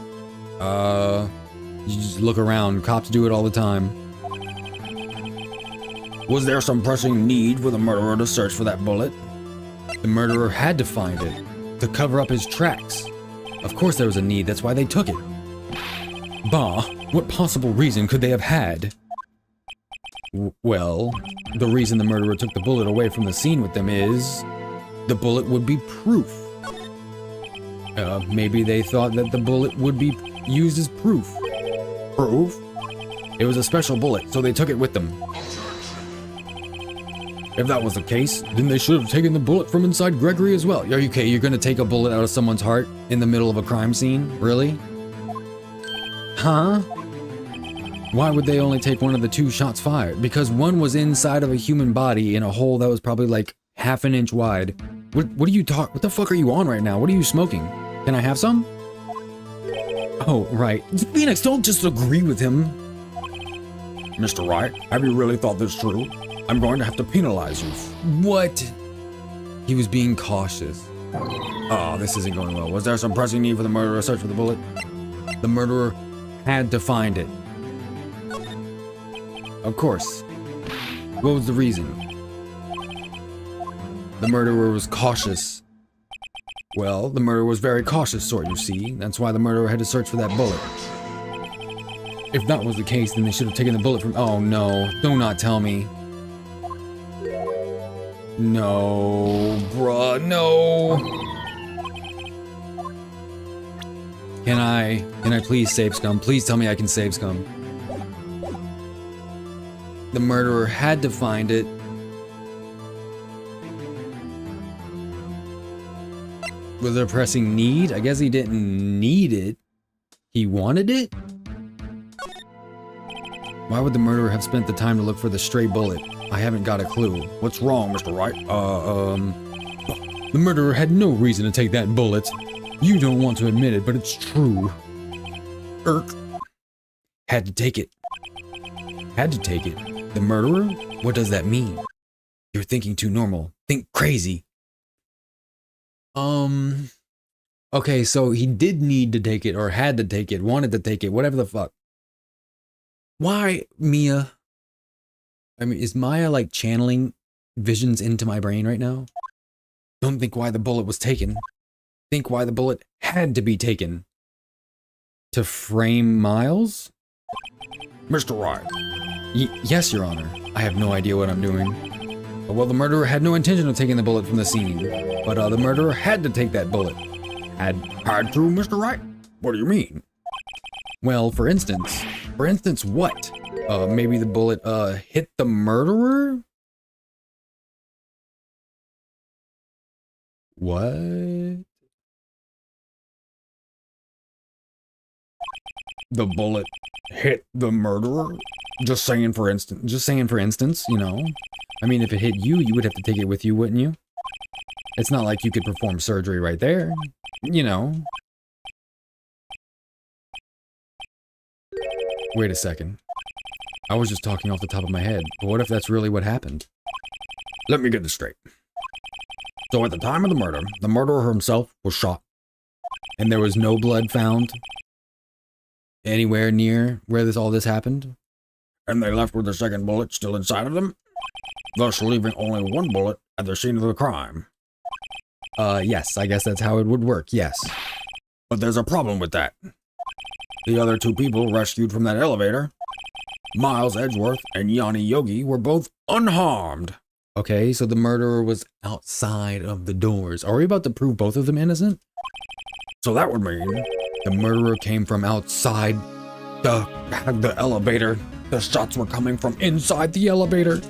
You just look around. Cops do it all the time. Was there some pressing need for the murderer to search for that bullet? The murderer had to find it to cover up his tracks. Of course there was a need, that's why they took it. Bah, what possible reason could they have had? Well, the reason the murderer took the bullet away from the scene with them is the bullet would be proof. Maybe they thought that the bullet would be used as proof. Proof? It was a special bullet, so they took it with them. If that was the case, then they should have taken the bullet from inside Gregory as well. Are you okay? You're gonna take a bullet out of someone's heart in the middle of a crime scene? Really? Huh? Why would they only take one of the 2 shots fired? Because one was inside of a human body in a hole that was probably like half an inch wide. What are you what the fuck are you on right now? What are you smoking? Can I have some? Oh, right. Phoenix, don't just agree with him. Mr. Wright, have you really thought this through? I'm going to have to penalize you. What? He was being cautious. Oh, this isn't going well. Was there some pressing need for the murderer to search for the bullet? The murderer had to find it. Of course. What was the reason? The murderer was cautious. Well, the murderer was very cautious, sort, you see. That's why the murderer had to search for that bullet. If that was the case, then they should have taken the bullet from... Oh, no. Do not tell me. No, bruh, no. Can I please save Scum? Please tell me I can save Scum. The murderer had to find it. Was there a pressing need? I guess he didn't need it. He wanted it? Why would the murderer have spent the time to look for the stray bullet? I haven't got a clue. What's wrong, Mr. Wright? The murderer had no reason to take that bullet. You don't want to admit it, but it's true. Had to take it. Had to take it. The murderer? What does that mean? You're thinking too normal. Think crazy. Okay, so he did need to take it, or had to take it, wanted to take it, whatever the fuck. Why, Mia? I mean, is Maya like channeling visions into my brain right now? Don't think why the bullet was taken. Think why the bullet had to be taken. To frame Miles? Mr. Wright. Yes, Your Honor. I have no idea what I'm doing. Well, the murderer had no intention of taking the bullet from the scene, but the murderer had to take that bullet. Had to, Mr. Wright? What do you mean? Well, for instance what? Maybe the bullet, hit the murderer? What? The bullet hit the murderer? Just saying for instance, you know. I mean, if it hit you, you would have to take it with you, wouldn't you? It's not like you could perform surgery right there, you know. Wait a second. I was just talking off the top of my head, but what if that's really what happened? Let me get this straight. So at the time of the murder, the murderer himself was shot. And there was no blood found anywhere near where all this happened? And they left with the second bullet still inside of them, thus leaving only one bullet at the scene of the crime. Yes, I guess that's how it would work, yes. But there's a problem with that. The other two people rescued from that elevator, Miles Edgeworth and Yonni Yogi, were both unharmed. Okay, so the murderer was outside of the doors. Are we about to prove both of them innocent? So that would mean the murderer came from outside the elevator. The shots were coming from inside the elevator.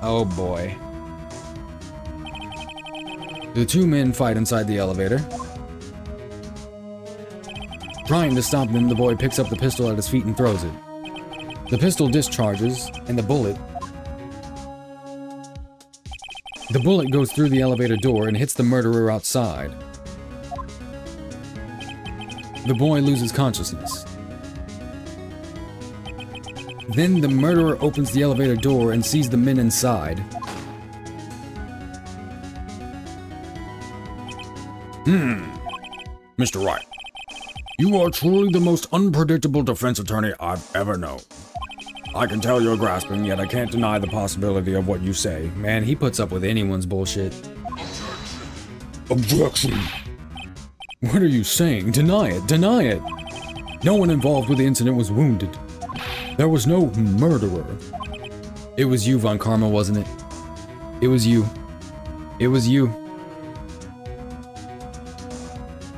Oh boy. The two men fight inside the elevator. Trying to stop them, the boy picks up the pistol at his feet and throws it. The pistol discharges, and the bullet goes through the elevator door and hits the murderer outside. The boy loses consciousness. Then the murderer opens the elevator door and sees the men inside. Mr. Wright, you are truly the most unpredictable defense attorney I've ever known. I can tell you're grasping, yet I can't deny the possibility of what you say. Man, he puts up with anyone's bullshit. Objection! What are you saying? Deny it! Deny it! No one involved with the incident was wounded. There was no murderer. It was you, Von Karma, wasn't it? It was you. It was you.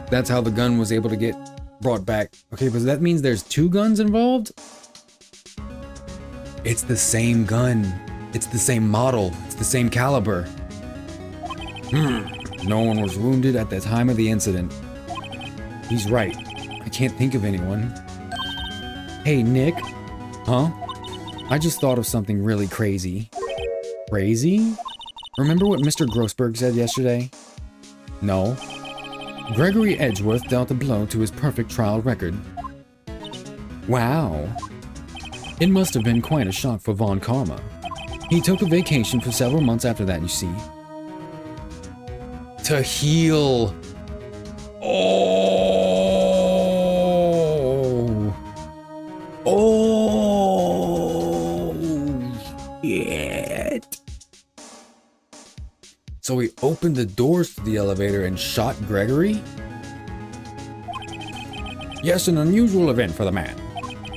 That's how the gun was able to get brought back. Okay, but that means there's two guns involved? It's the same gun. It's the same model. It's the same caliber. No one was wounded at the time of the incident. He's right. I can't think of anyone. Hey, Nick. Huh? I just thought of something really crazy. Crazy? Remember what Mr. Grossberg said yesterday? No. Gregory Edgeworth dealt a blow to his perfect trial record. Wow. It must have been quite a shock for Von Karma. He took a vacation for several months after that, you see. To heal. Oh. Oh. Shit. So he opened the doors to the elevator and shot Gregory? Yes, an unusual event for the man.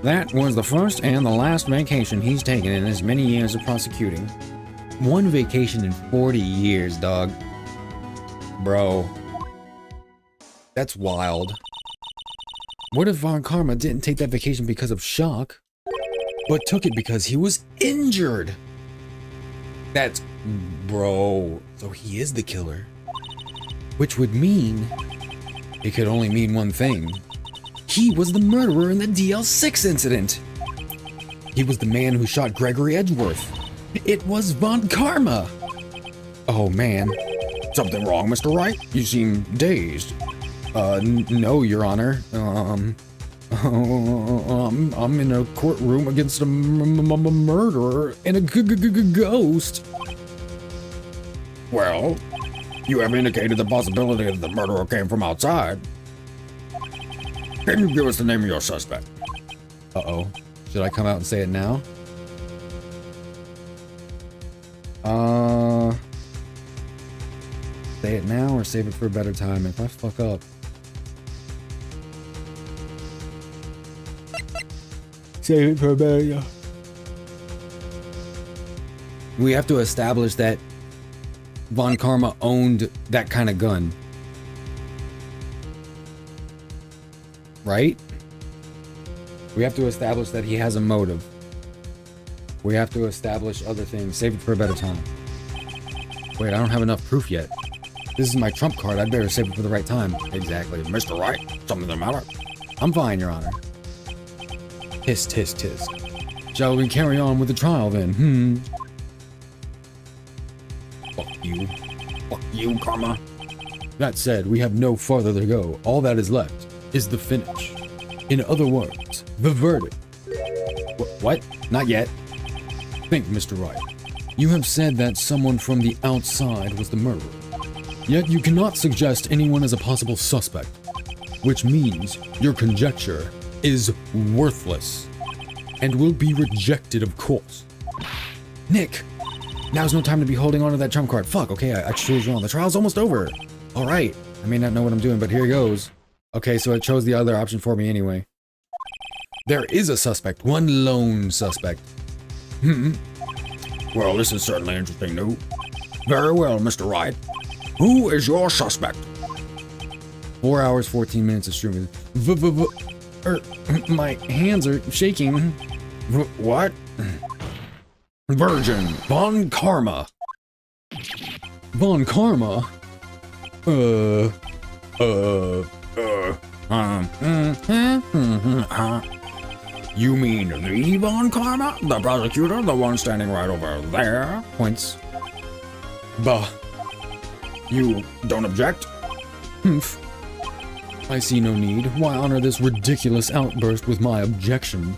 That was the first and the last vacation he's taken in his many years of prosecuting. One vacation in 40 years, dog. Bro. That's wild. What if Von Karma didn't take that vacation because of shock, but took it because he was injured? That's... Bro. So he is the killer. Which would mean... It could only mean one thing. He was the murderer in the DL6 incident. He was the man who shot Gregory Edgeworth. It was von Karma. Oh man. Something wrong, Mr. Wright? You seem dazed. No, Your Honor. I'm in a courtroom against a murderer and a ghost. Well, you have indicated the possibility that the murderer came from outside. Can you give us the name of your suspect? Uh-oh. Should I come out and say it now? Say it now or save it for a better time if I fuck up. Save it for a better time. We have to establish that von Karma owned that kind of gun. Right? We have to establish that he has a motive. We have to establish other things. Save it for a better time. Wait, I don't have enough proof yet. This is my trump card. I'd better save it for the right time. Exactly. Mr. Wright, something the matter? I'm fine, Your Honor. Tisk, tisk, tisk. Shall we carry on with the trial then? Fuck you. Fuck you, Karma. That said, we have no farther to go. All that is left is the finish. In other words, the verdict. What? Not yet. Think, Mr. Wright. You have said that someone from the outside was the murderer. Yet you cannot suggest anyone as a possible suspect, which means your conjecture is worthless and will be rejected, of course. Nick, now's no time to be holding on to that trump card. Fuck, okay, I chose wrong. The trial's almost over. All right, I may not know what I'm doing, but here goes. Okay, so it chose the other option for me anyway. There is a suspect, one lone suspect. Well, this is certainly interesting news. Very well, Mr. Wright. Who is your suspect? 4 hours, 14 minutes of streaming. My hands are shaking. What? Virgin von Karma. Von Karma? You mean the von Karma? The prosecutor? The one standing right over there? Points. Bah. You don't object? Humph. I see no need. Why honor this ridiculous outburst with my objection?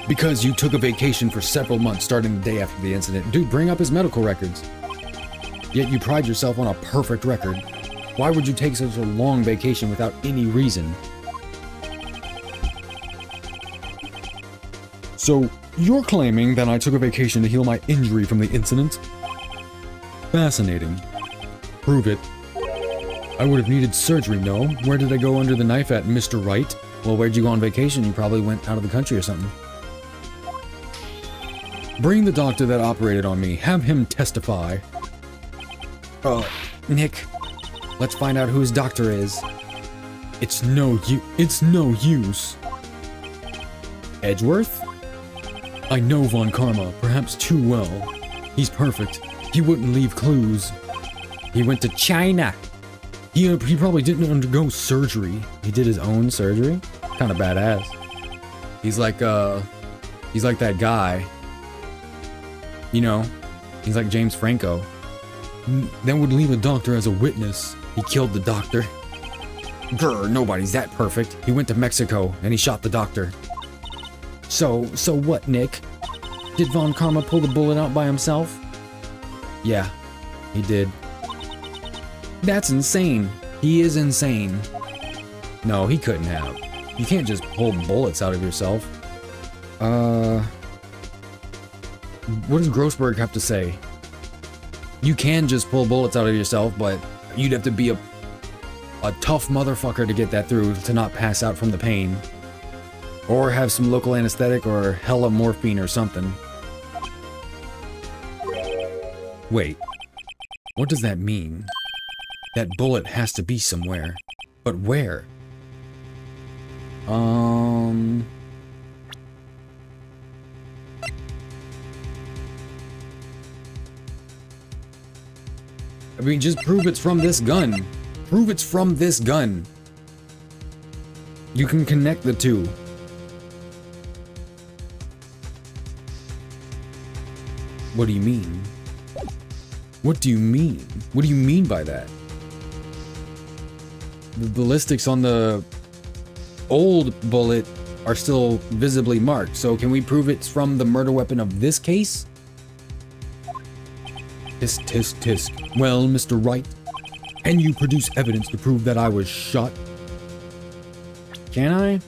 Because you took a vacation for several months starting the day after the incident. Dude, bring up his medical records. Yet you pride yourself on a perfect record. Why would you take such a long vacation without any reason? So, you're claiming that I took a vacation to heal my injury from the incident? Fascinating. Prove it. I would have needed surgery, no? Where did I go under the knife at, Mr. Wright? Well, where'd you go on vacation? You probably went out of the country or something. Bring the doctor that operated on me. Have him testify. Nick, let's find out who his doctor is. It's no use. Edgeworth? I know von Karma, perhaps too well. He's perfect. He wouldn't leave clues. He went to China. He probably didn't undergo surgery. He did his own surgery? Kind of badass. He's like that guy. You know, he's like James Franco. That would leave a doctor as a witness. He killed the doctor. Grr, nobody's that perfect. He went to Mexico and he shot the doctor. So what, Nick? Did von Karma pull the bullet out by himself? Yeah, he did. That's insane. He is insane. No, he couldn't have. You can't just pull bullets out of yourself. What does Grossberg have to say? You can just pull bullets out of yourself, but you'd have to be a tough motherfucker to get that through to not pass out from the pain. Or have some local anesthetic or hella morphine or something. Wait, what does that mean? That bullet has to be somewhere. But where? I mean, just prove it's from this gun. Prove it's from this gun. You can connect the two. What do you mean? What do you mean? What do you mean by that? The ballistics on the old bullet are still visibly marked, so can we prove it's from the murder weapon of this case? Tisk, tisk, tisk. Well, Mr. Wright, can you produce evidence to prove that I was shot? Can I?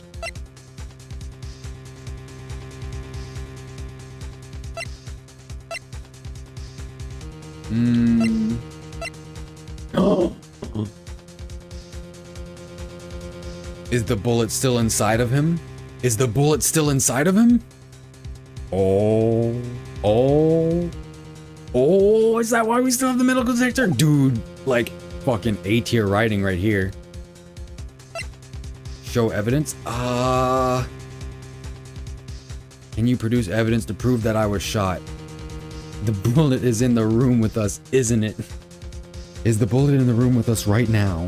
Is the bullet still inside of him? Is the bullet still inside of him? Oh, is that why we still have the metal detector? Dude, like fucking A-tier writing right here. Show evidence? Can you produce evidence to prove that I was shot? The bullet is in the room with us, isn't it? Is the bullet in the room with us right now?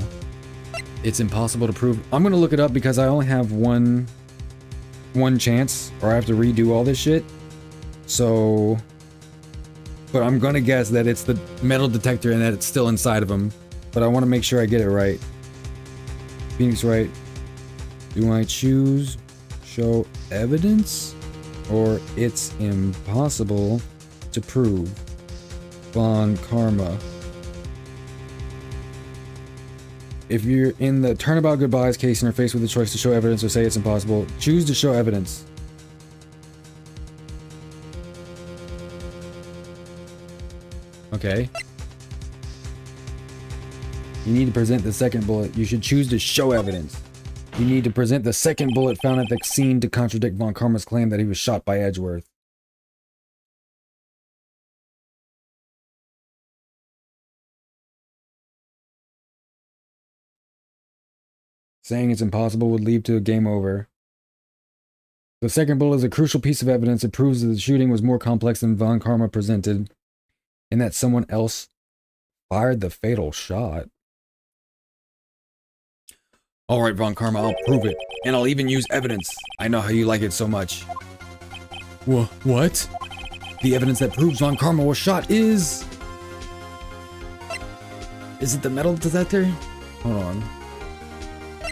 It's impossible to prove. I'm gonna look it up because I only have one chance, or I have to redo all this shit. So, but I'm gonna guess that it's the metal detector and that it's still inside of him. But I want to make sure I get it right. Phoenix Wright. Do I choose show evidence, or it's impossible to prove? Von Karma. If you're in the turnabout goodbyes case and are faced with the choice to show evidence or say it's impossible, choose to show evidence. Okay. You need to present the second bullet. You should choose to show evidence. You need to present the second bullet found at the scene to contradict Von Karma's claim that he was shot by Edgeworth. Saying it's impossible would lead to a game over. The second bullet is a crucial piece of evidence. It proves that the shooting was more complex than Von Karma presented, and that someone else fired the fatal shot. Alright, Von Karma, I'll prove it. And I'll even use evidence. I know how you like it so much. What? The evidence that proves Von Karma was shot is... Is it the metal detector? Hold on.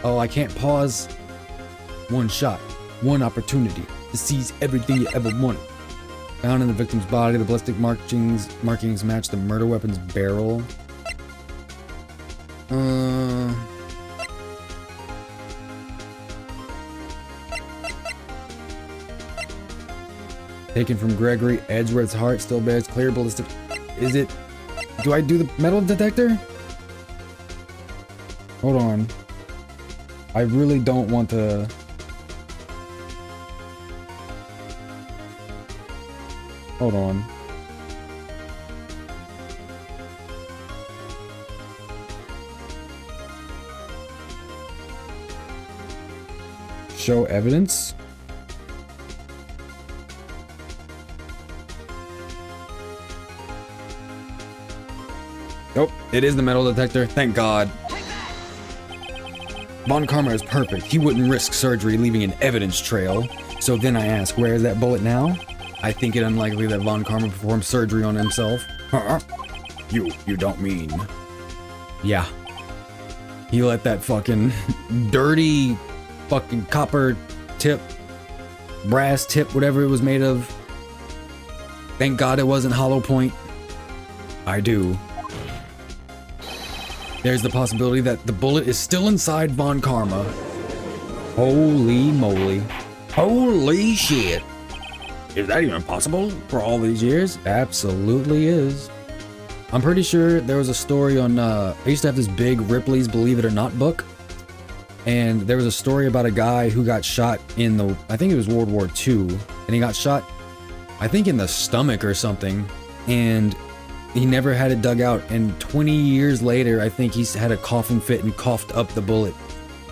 Oh, I can't pause. One shot. One opportunity to seize everything you ever wanted. Found in the victim's body, the ballistic markings match the murder weapon's barrel. Taken from Gregory Edgeworth's heart, still bears clear ballistic. Is it? Do I do the metal detector? Hold on. I really don't want to. Hold on. Show evidence? Nope, it is the metal detector. Thank God. Von Karma is perfect. He wouldn't risk surgery leaving an evidence trail. So then I ask, where is that bullet now? I think it unlikely that Von Karma performed surgery on himself. You don't mean... Yeah. He let that fucking dirty fucking copper tip, brass tip, whatever it was made of. Thank God it wasn't hollow point. I do. There's the possibility that the bullet is still inside Von Karma. Holy moly. Holy shit. Is that even possible for all these years? Absolutely is. I'm pretty sure there was a story on, I used to have this big Ripley's Believe It or Not book. And there was a story about a guy who got shot in the, I think it was World War II. And he got shot, I think in the stomach or something. And he never had it dug out, and 20 years later, I think he's had a coughing fit and coughed up the bullet.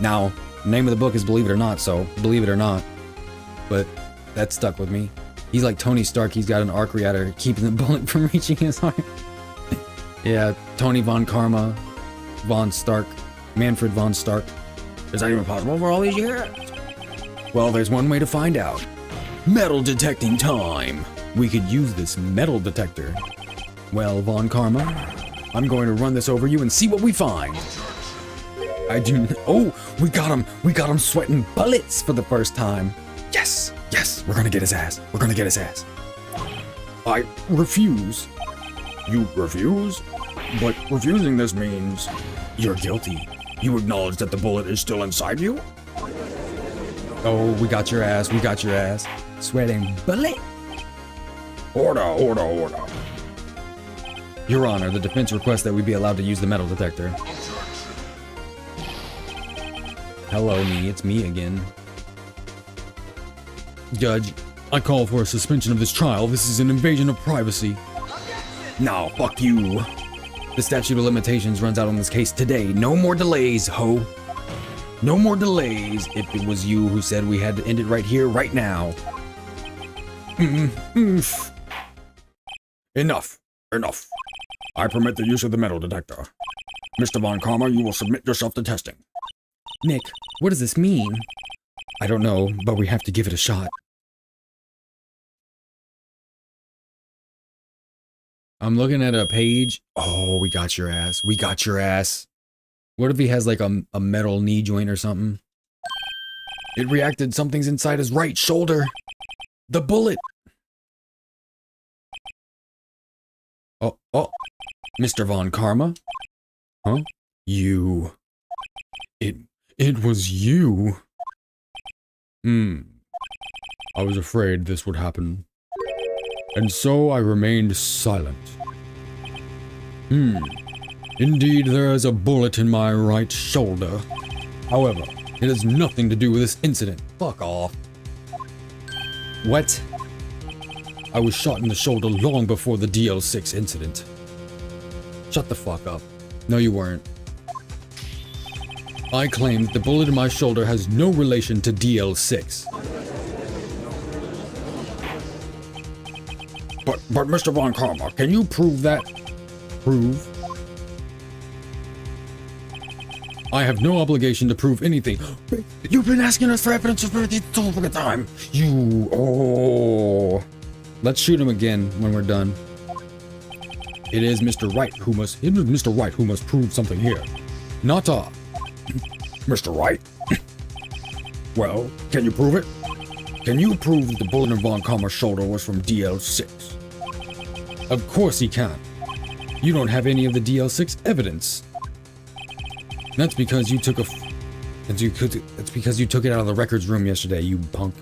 Now, the name of the book is Believe It or Not, so believe it or not. But that stuck with me. He's like Tony Stark, he's got an arc reactor keeping the bullet from reaching his heart. Yeah, Tony Von Karma, Von Stark, Manfred von Stark. Is that even possible for all these years? Well, there's one way to find out. Metal detecting time. We could use this metal detector. Well, Von Karma, I'm going to run this over you and see what we find. Oh, we got him. We got him sweating bullets for the first time. Yes, yes, we're gonna get his ass. We're gonna get his ass. I refuse. You refuse? But refusing this means you're guilty. You acknowledge that the bullet is still inside you? Oh, we got your ass. We got your ass. Sweating bullet. Order. Your Honor, the defense requests that we be allowed to use the metal detector. Hello, me. It's me again. Judge, I call for a suspension of this trial. This is an invasion of privacy. Now, fuck you. The statute of limitations runs out on this case today. No more delays, ho. No more delays. If it was you who said we had to end it right here, right now. Enough. I permit the use of the metal detector. Mr. Von Karma, you will submit yourself to testing. Nick, what does this mean? I don't know, but we have to give it a shot. I'm looking at a page. Oh, we got your ass. We got your ass. What if he has like a metal knee joint or something? It reacted. Something's inside his right shoulder. The bullet. Oh. Mr. Von Karma? Huh? You. It was you. I was afraid this would happen. And so I remained silent. Indeed, there is a bullet in my right shoulder. However, it has nothing to do with this incident. Fuck off. What? I was shot in the shoulder long before the DL6 incident. Shut the fuck up. No, you weren't. I claim that the bullet in my shoulder has no relation to DL6. But Mr. Von Karma, can you prove that? Prove? I have no obligation to prove anything. You've been asking us for evidence for the whole fucking time. Let's shoot him again when we're done. It is Mr. Wright who must prove something here. Not I. Mr. Wright? Well, can you prove it? Can you prove that the bullet in Von Karma's shoulder was from DL6? Of course he can. You don't have any of the DL6 evidence. That's because you took it's because you took it out of the records room yesterday, you punk.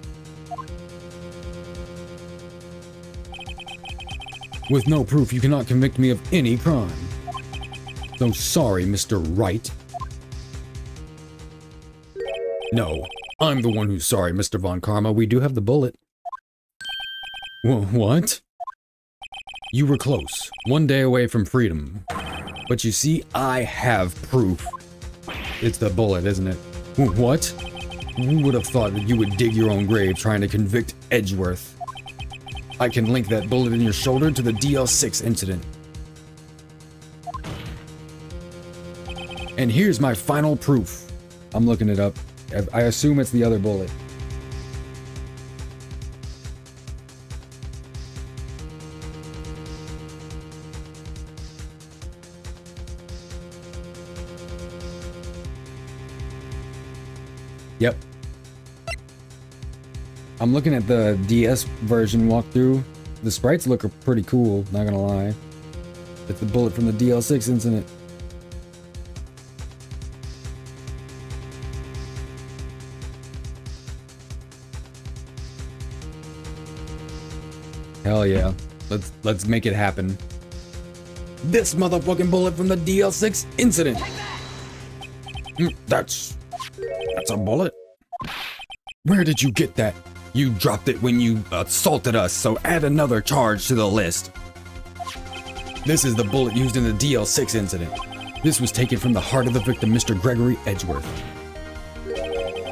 With no proof, you cannot convict me of any crime. So sorry, Mr. Wright. No, I'm the one who's sorry, Mr. Von Karma. We do have the bullet. What? You were close, one day away from freedom. But you see, I have proof. It's the bullet, isn't it? What? Who would have thought that you would dig your own grave trying to convict Edgeworth? I can link that bullet in your shoulder to the DL6 incident. And here's my final proof. I'm looking it up. I assume it's the other bullet. Yep. I'm looking at the DS version walkthrough. The sprites look pretty cool, not gonna lie. It's the bullet from the DL6 incident. Hell yeah. Let's make it happen. This motherfucking bullet from the DL6 incident. That's a bullet? Where did you get that? You dropped it when you assaulted us, so add another charge to the list. This is the bullet used in the DL6 incident. This was taken from the heart of the victim, Mr. Gregory Edgeworth.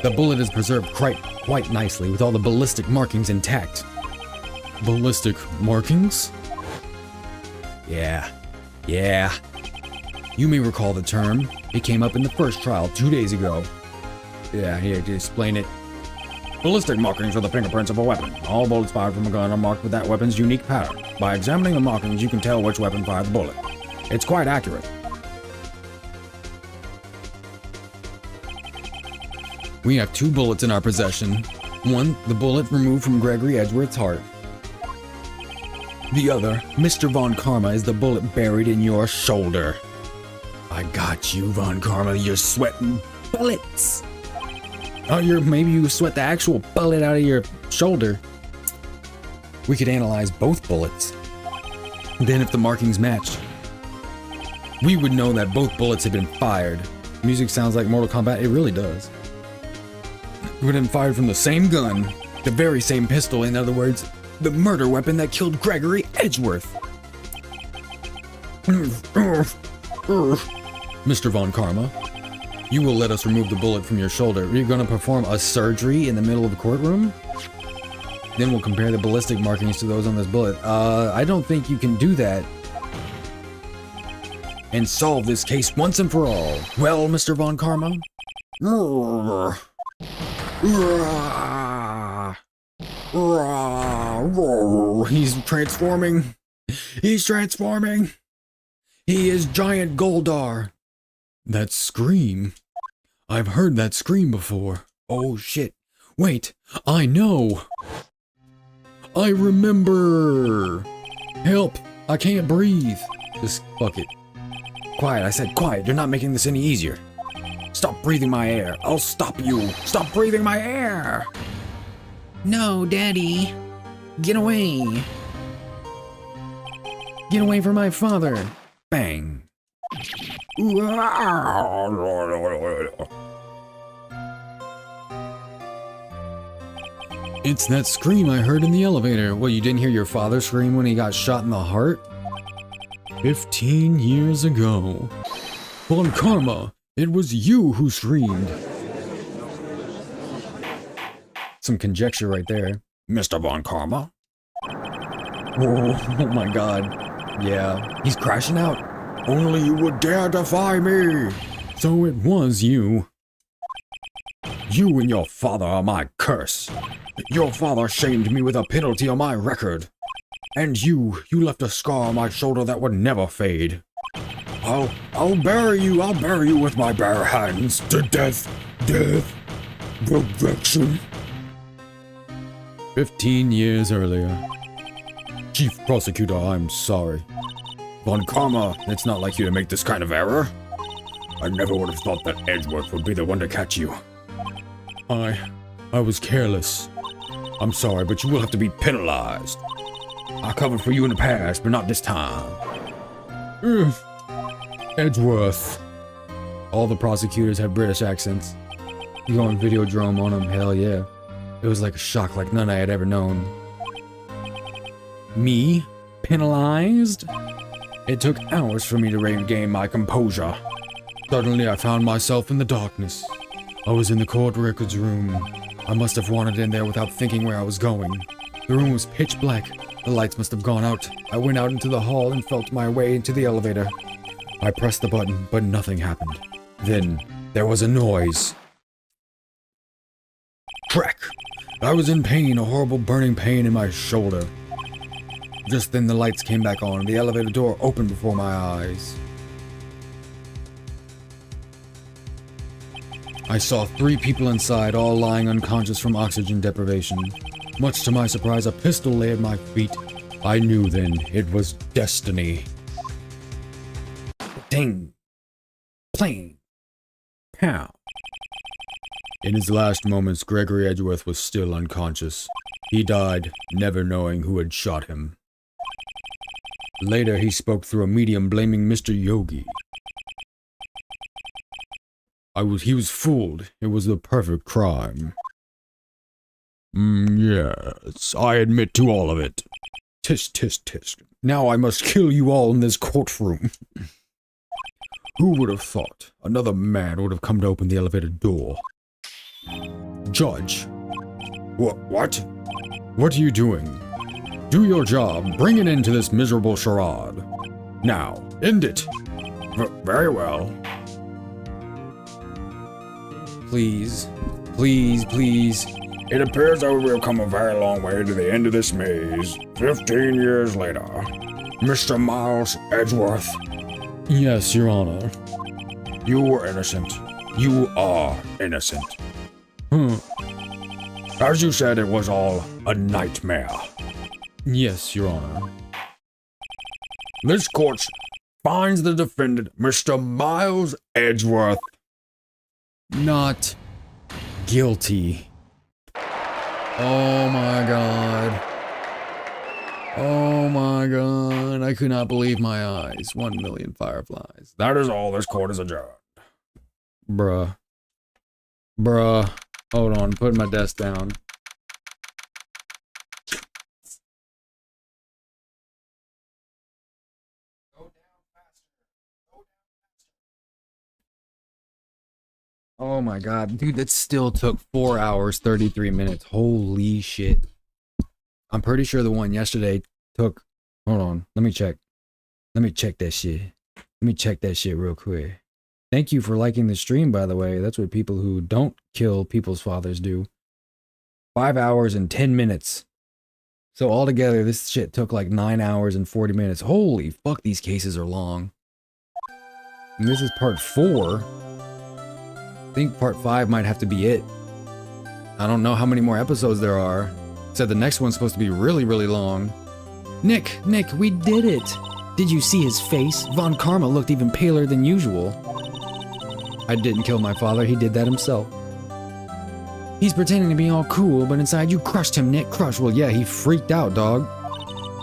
The bullet is preserved quite nicely, with all the ballistic markings intact. Ballistic markings? Yeah. You may recall the term. It came up in the first trial 2 days ago. Yeah, here, to explain it. Ballistic markings are the fingerprints of a weapon. All bullets fired from a gun are marked with that weapon's unique pattern. By examining the markings, you can tell which weapon fired the bullet. It's quite accurate. We have 2 bullets in our possession. One, the bullet removed from Gregory Edgeworth's heart. The other, Mr. Von Karma, is the bullet buried in your shoulder. I got you, Von Karma. You're sweating bullets. Oh, maybe you sweat the actual bullet out of your shoulder. We could analyze both bullets. Then if the markings matched, we would know that both bullets had been fired. Music sounds like Mortal Kombat. It really does. It would have been fired from the same gun, the very same pistol, in other words, the murder weapon that killed Gregory Edgeworth. Mr. Von Karma, you will let us remove the bullet from your shoulder. Are you going to perform a surgery in the middle of a courtroom? Then we'll compare the ballistic markings to those on this bullet. I don't think you can do that and solve this case once and for all. Well, Mr. Von Karma? He's transforming. He's transforming. He is Giant Goldar. That scream. I've heard that scream before. Oh shit. Wait, I know. I remember. Help, I can't breathe. Just fuck it. Quiet, I said quiet. You're not making this any easier. Stop breathing my air. I'll stop you. Stop breathing my air. No, Daddy. Get away. Get away from my father. Bang. It's that scream I heard in the elevator. What, you didn't hear your father scream when he got shot in the heart? 15 years ago. Von Karma, it was you who screamed. Some conjecture right there. Mr. Von Karma? Oh my god. Yeah, he's crashing out. Only you would dare defy me! So it was you. You and your father are my curse. Your father shamed me with a penalty on my record. And you left a scar on my shoulder that would never fade. I'll bury you with my bare hands. To death, perfection. 15 years earlier. Chief Prosecutor, I'm sorry. Von Karma, it's not like you to make this kind of error. I never would have thought that Edgeworth would be the one to catch you. I was careless. I'm sorry, but you will have to be penalized. I covered for you in the past, but not this time. Edgeworth. All the prosecutors have British accents. You go on Videodrome on them, hell yeah. It was like a shock like none I had ever known. Me? Penalized? It took hours for me to regain my composure. Suddenly I found myself in the darkness. I was in the court records room. I must have wandered in there without thinking where I was going. The room was pitch black. The lights must have gone out. I went out into the hall and felt my way into the elevator. I pressed the button, but nothing happened. Then, there was a noise. Crack! I was in pain, a horrible burning pain in my shoulder. Just then the lights came back on and the elevator door opened before my eyes. I saw 3 people inside, all lying unconscious from oxygen deprivation. Much to my surprise, a pistol lay at my feet. I knew then it was destiny. Ding! Pling! Pow! In his last moments, Gregory Edgeworth was still unconscious. He died, never knowing who had shot him. Later, he spoke through a medium blaming Mr. Yogi. He was fooled. It was the perfect crime. Yes, I admit to all of it. Tisk, tisk, tisk. Now I must kill you all in this courtroom. Who would have thought another man would have come to open the elevator door? Judge. What? What are you doing? Do your job. Bring an end to this miserable charade. Now, end it. Very well. Please. Please, please. It appears that we have come a very long way to the end of this maze. 15 years later. Mr. Miles Edgeworth, Yes, Your Honor. you were innocent. You are innocent. As you said, it was all a nightmare. Yes, Your Honor. This court finds the defendant, Mr. Miles Edgeworth, Not guilty. Oh my god. Oh my god. I could not believe my eyes. 1,000,000 fireflies. That is all. This court is adjourned. Bruh. Bruh. Hold on. Put my desk down. Oh my god. Dude, that still took 4 hours, 33 minutes. Holy shit. I'm pretty sure the one yesterday took... Hold on. Let me check. Let me check that shit. Let me check that shit real quick. Thank you for liking the stream, by the way. That's what people who don't kill people's fathers do. 5 hours and 10 minutes. So altogether, this shit took like 9 hours and 40 minutes. Holy fuck, these cases are long. And this is part 4. I think part 5 might have to be it. I don't know how many more episodes there are. Said the next one's supposed to be really, really long. Nick, we did it. Did you see his face? Von Karma looked even paler than usual. I didn't kill my father, he did that himself. He's pretending to be all cool, but inside you crushed him, Nick. Crushed. Well, yeah, he freaked out, dog.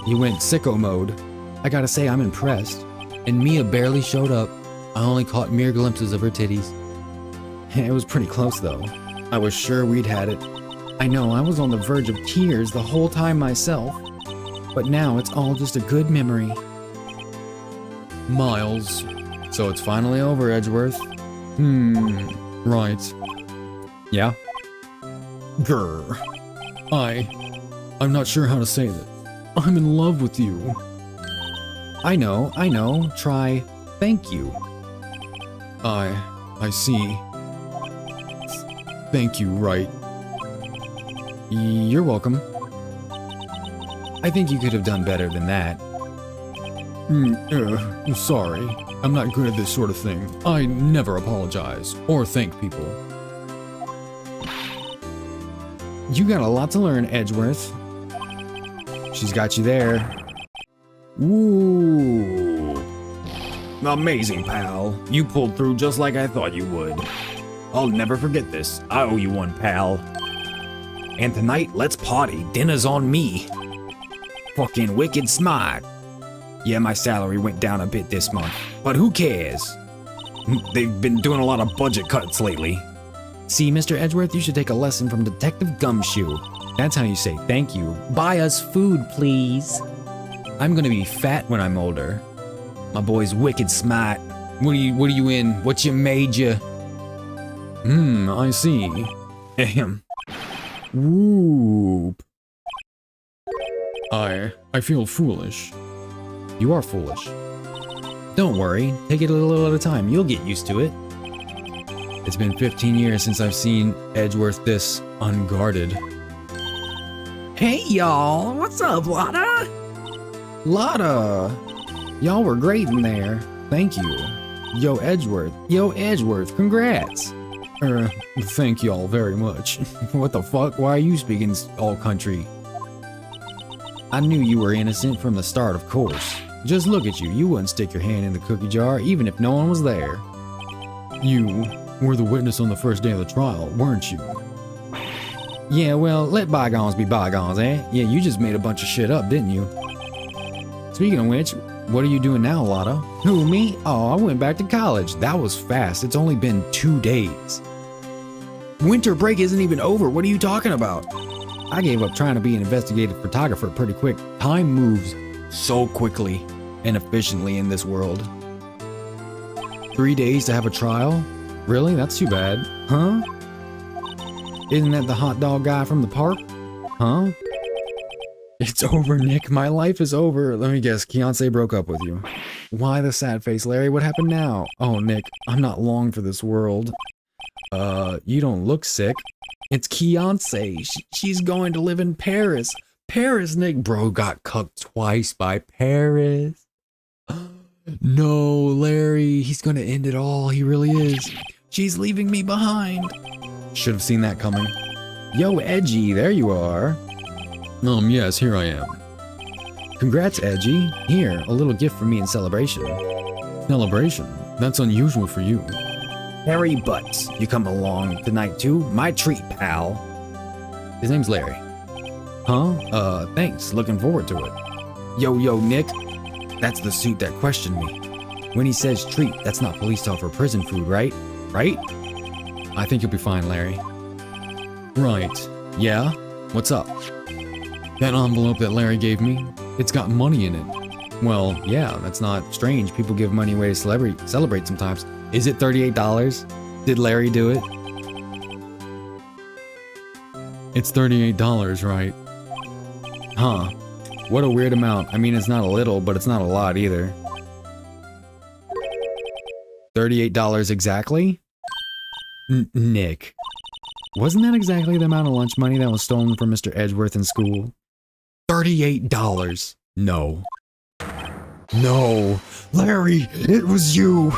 He went sicko mode. I gotta say, I'm impressed. And Mia barely showed up. I only caught mere glimpses of her titties. It was pretty close, though. I was sure we'd had it. I know, I was on the verge of tears the whole time myself. But now it's all just a good memory. Miles. So it's finally over, Edgeworth. Right. Yeah? Grr. I'm not sure how to say this. I'm in love with you. I know. Try thank you. I see. Thank you, Wright. You're welcome. I think you could have done better than that. Sorry. I'm not good at this sort of thing. I never apologize or thank people. You got a lot to learn, Edgeworth. She's got you there. Ooh. Amazing, pal. You pulled through just like I thought you would. I'll never forget this. I owe you one, pal. And tonight, let's party. Dinner's on me. Fucking wicked smart. Yeah, my salary went down a bit this month, but who cares? They've been doing a lot of budget cuts lately. See, Mr. Edgeworth, you should take a lesson from Detective Gumshoe. That's how you say thank you. Buy us food, please. I'm gonna be fat when I'm older. My boy's wicked smart. What are you in? What's your major? I see. Ahem. Whoop. I feel foolish. You are foolish. Don't worry, take it a little at a time. You'll get used to it. It's been 15 years since I've seen Edgeworth this unguarded. Hey, y'all. What's up, Lotta? Lotta! Y'all were great in there. Thank you. Yo, Edgeworth, congrats. Thank y'all very much. What the fuck? Why are you speaking all country? I knew you were innocent from the start, of course. Just look at you. You wouldn't stick your hand in the cookie jar, even if no one was there. You were the witness on the first day of the trial, weren't you? Yeah, well, let bygones be bygones, eh? Yeah, you just made a bunch of shit up, didn't you? Speaking of which, what are you doing now, Lotta? Who, me? Oh, I went back to college. That was fast. It's only been 2 days. Winter break isn't even over. What are you talking about? I gave up trying to be an investigative photographer pretty quick. Time moves so quickly and efficiently in this world. 3 days to have a trial? Really? That's too bad. Huh? Isn't that the hot dog guy from the park? Huh? It's over, Nick. My life is over. Let me guess, Keontae broke up with you. Why the sad face, Larry? What happened now? Oh, Nick, I'm not long for this world. You don't look sick. It's Beyonce. She's going to live in Paris. Paris, Nick. Bro got cucked twice by Paris. No, Larry. He's gonna end it all. He really is. She's leaving me behind. Should have seen that coming. Yo, Edgy, there you are. Yes, here I am. Congrats, Edgy. Here, a little gift for me in celebration. Celebration? That's unusual for you. Harry Butts, you come along tonight too? My treat, pal. His name's Larry. Huh? Thanks. Looking forward to it. Yo, Nick. That's the suit that questioned me. When he says treat, that's not police talk for prison food, right? Right? I think you'll be fine, Larry. Right. Yeah? What's up? That envelope that Larry gave me, it's got money in it. Well, yeah, that's not strange. People give money away to celebrate sometimes. Is it $38? Did Larry do it? It's $38, right? Huh. What a weird amount. I mean, it's not a little, but it's not a lot either. $38 exactly? Nick. Wasn't that exactly the amount of lunch money that was stolen from Mr. Edgeworth in school? $38. No. No! Larry, it was you!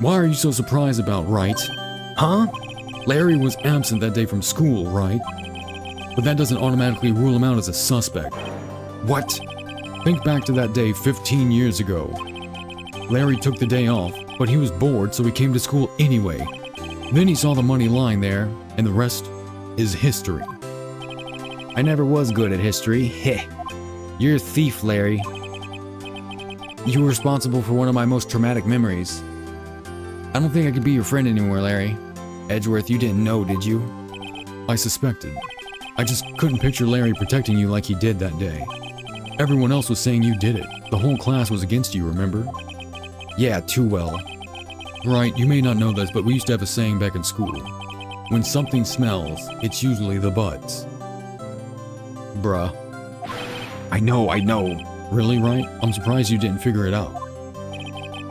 Why are you so surprised about Wright? Huh? Larry was absent that day from school, right? But that doesn't automatically rule him out as a suspect. What? Think back to that day 15 years ago. Larry took the day off, but he was bored, so he came to school anyway. Then he saw the money lying there, and the rest is history. I never was good at history. Heh. You're a thief, Larry. You were responsible for one of my most traumatic memories. I don't think I could be your friend anymore, Larry. Edgeworth, you didn't know, did you? I suspected. I just couldn't picture Larry protecting you like he did that day. Everyone else was saying you did it. The whole class was against you, remember? Yeah, too well. Right, you may not know this, but we used to have a saying back in school. When something smells, it's usually the butts. Bruh. I know. Really, Wright? I'm surprised you didn't figure it out.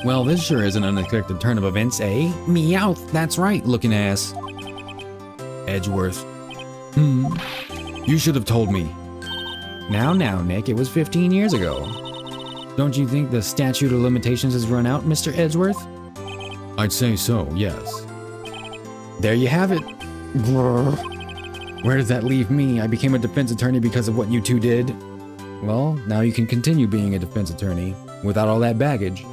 Well, this sure is an unexpected turn of events, eh? Meowth, that's right, looking ass. Edgeworth. You should have told me. Now, Nick, it was 15 years ago. Don't you think the statute of limitations has run out, Mr. Edgeworth? I'd say so, yes. There you have it. Where does that leave me? I became a defense attorney because of what you two did. Well, now you can continue being a defense attorney without all that baggage.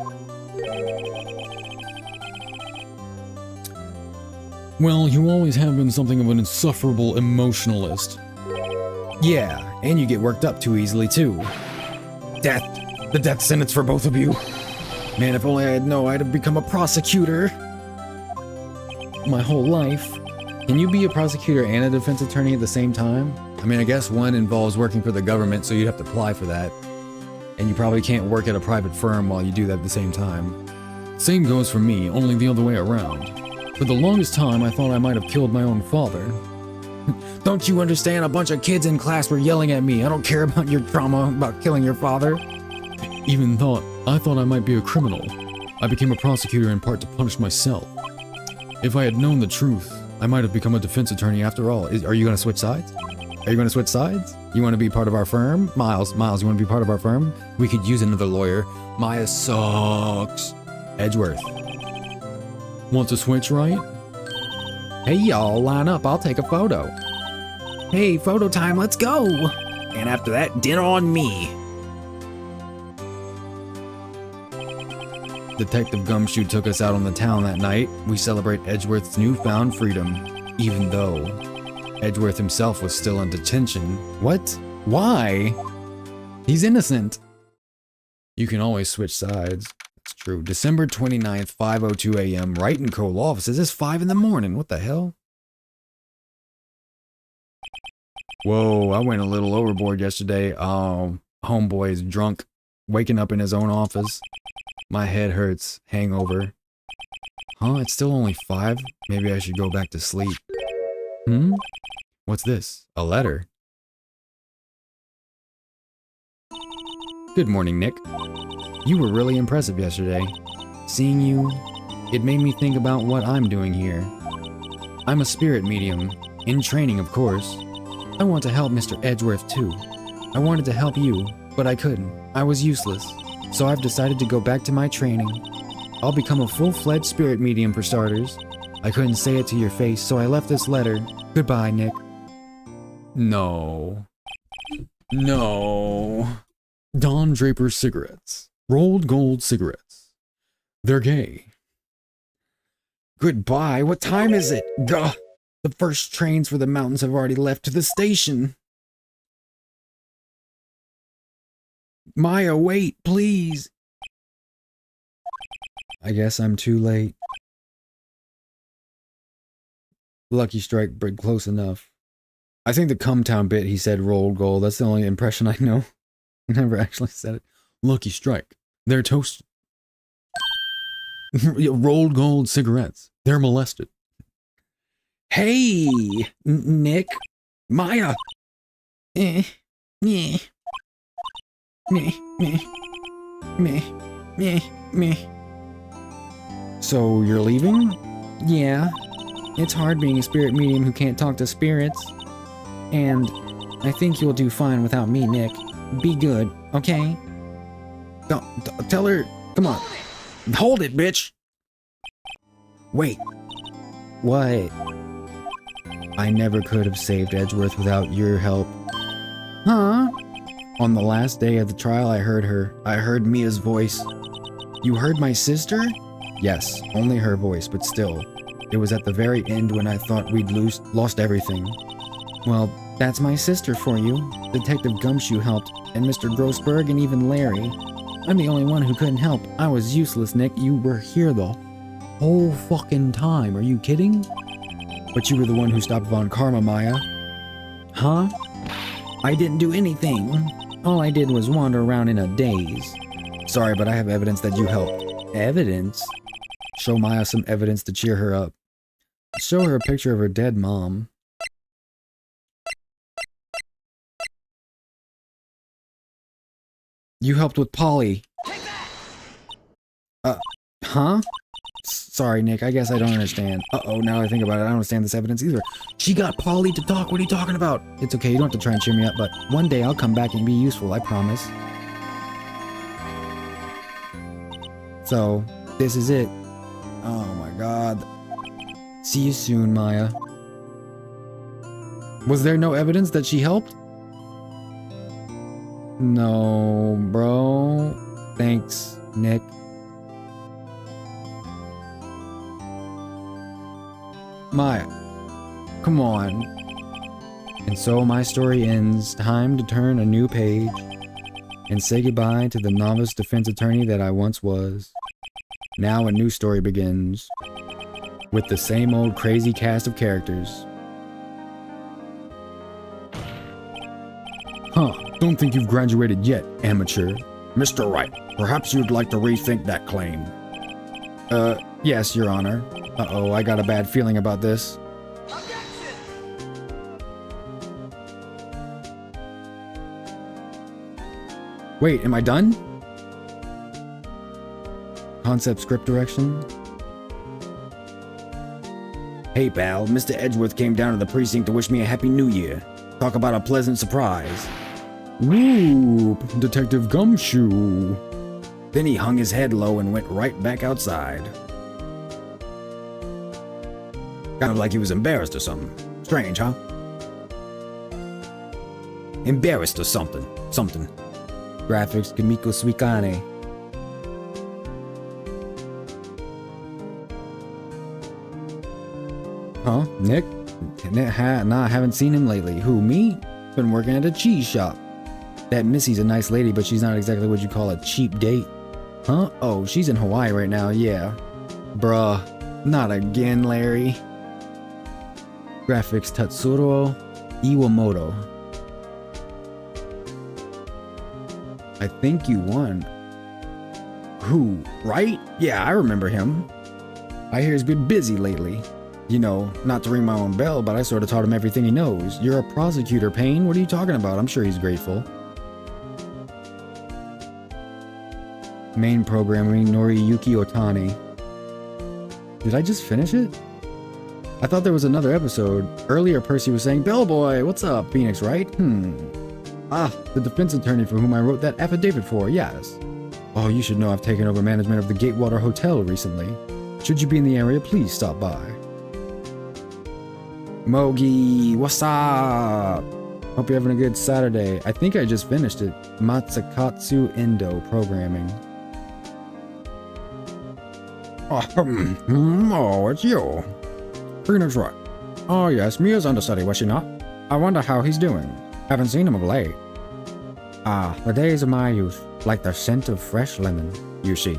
Well, you always have been something of an insufferable emotionalist. Yeah, and you get worked up too easily too. Death. The death sentence for both of you. Man, if only I had known, I'd have become a prosecutor. My whole life. Can you be a prosecutor and a defense attorney at the same time? I mean, I guess one involves working for the government, so you'd have to apply for that. And you probably can't work at a private firm while you do that at the same time. Same goes for me, only the other way around. For the longest time, I thought I might have killed my own father. Don't you understand? A bunch of kids in class were yelling at me. I don't care about your trauma about killing your father. I thought I might be a criminal. I became a prosecutor in part to punish myself. If I had known the truth, I might have become a defense attorney after all. Are you going to switch sides? Are you going to switch sides? You want to be part of our firm? Miles, you want to be part of our firm? We could use another lawyer. Maya sucks. Edgeworth. Want to switch, right? Hey, y'all, line up. I'll take a photo. Hey, photo time. Let's go. And after that, dinner on me. Detective Gumshoe took us out on the town that night. We celebrate Edgeworth's newfound freedom, even though Edgeworth himself was still in detention. What? Why? He's innocent. You can always switch sides. It's true. December 29th, 5:02 a.m. Wright & Co. law offices. It's 5 in the morning. What the hell? Whoa, I went a little overboard yesterday. Homeboy's drunk, waking up in his own office. My head hurts. Hangover. Huh? It's still only 5? Maybe I should go back to sleep. What's this? A letter? Good morning, Nick. You were really impressive yesterday. Seeing you It made me think about what I'm doing here. I'm a spirit medium, in training of course. I want to help Mr. Edgeworth too. I wanted to help you, but I couldn't. I was useless. So I've decided to go back to my training. I'll become a full-fledged spirit medium for starters. I couldn't say it to your face, so I left this letter. Goodbye, Nick. No. No. Don Draper cigarettes. Rolled gold cigarettes. They're gay. Goodbye. What time is it? Gah. The first trains for the mountains have already left to the station. Maya, wait, please. I guess I'm too late. Lucky strike, but close enough. I think the Cumtown bit he said rolled gold. That's the only impression I know. I never actually said it. Lucky strike. They're toasted. Rolled gold cigarettes. They're molested. Hey, Nick. Maya. Meh. Meh. Meh. Meh. Meh. Meh. Meh. So you're leaving? Yeah. It's hard being a spirit medium who can't talk to spirits. And I think you'll do fine without me, Nick. Be good, okay? Don't tell her. Come on. Hold it, bitch. Wait. What? I never could have saved Edgeworth without your help. Huh? On the last day of the trial, I heard her. I heard Mia's voice. You heard my sister? Yes, only her voice, but still. It was at the very end when I thought we'd lost everything. Well, that's my sister for you. Detective Gumshoe helped, and Mr. Grossberg, and even Larry. I'm the only one who couldn't help. I was useless, Nick. You were here the whole fucking time. Are you kidding? But you were the one who stopped Von Karma, Maya. Huh? I didn't do anything. All I did was wander around in a daze. Sorry, but I have evidence that you helped. Evidence? Show Maya some evidence to cheer her up. Show her a picture of her dead mom. You helped with Polly. Huh? Sorry, Nick, I guess I don't understand. Uh-oh, now that I think about it, I don't understand this evidence either. She got Polly to talk, what are you talking about? It's okay, you don't have to try and cheer me up, but one day I'll come back and be useful, I promise. So, this is it. Oh my god. See you soon, Maya. Was there no evidence that she helped? No, bro. Thanks, Nick. Maya, come on. And so my story ends. Time to turn a new page and say goodbye to the novice defense attorney that I once was. Now a new story begins with the same old crazy cast of characters. Huh, don't think you've graduated yet, amateur. Mr. Wright, perhaps you'd like to rethink that claim. Yes, Your Honor. Uh-oh, I got a bad feeling about this. Wait, am I done? Concept script direction. Hey pal, Mr. Edgeworth came down to the precinct to wish me a happy new year. Talk about a pleasant surprise. Whoop, Detective Gumshoe. Then he hung his head low and went right back outside. Kind of like he was embarrassed or something. Strange, huh? Embarrassed or something. Graphics Kimiko Suikane. Huh? Nick? Nah, I haven't seen him lately. Who, me? Been working at a cheese shop. That Missy's a nice lady, but she's not exactly what you call a cheap date. Huh? Oh, she's in Hawaii right now, yeah. Bruh. Not again, Larry. Graphics Tatsuro Iwamoto. I think you won. Who? Wright? Yeah, I remember him. I hear he's been busy lately. You know, not to ring my own bell, but I sort of taught him everything he knows. You're a prosecutor, Payne. What are you talking about? I'm sure he's grateful. Main programming, Noriyuki Otani. Did I just finish it? I thought there was another episode. Earlier, Percy was saying, Bellboy, what's up, Phoenix, Wright? Ah, the defense attorney for whom I wrote that affidavit for, yes. Oh, you should know I've taken over management of the Gatewater Hotel recently. Should you be in the area, please stop by. Mogi, what's up? Hope you're having a good Saturday. I think I just finished it. Matsukatsu Endo programming. Oh, it's you. Phoenix Wright. Oh yes, Mia's understudy, was she not? I wonder how he's doing. Haven't seen him of late. Ah, the days of my youth, like the scent of fresh lemon, you see.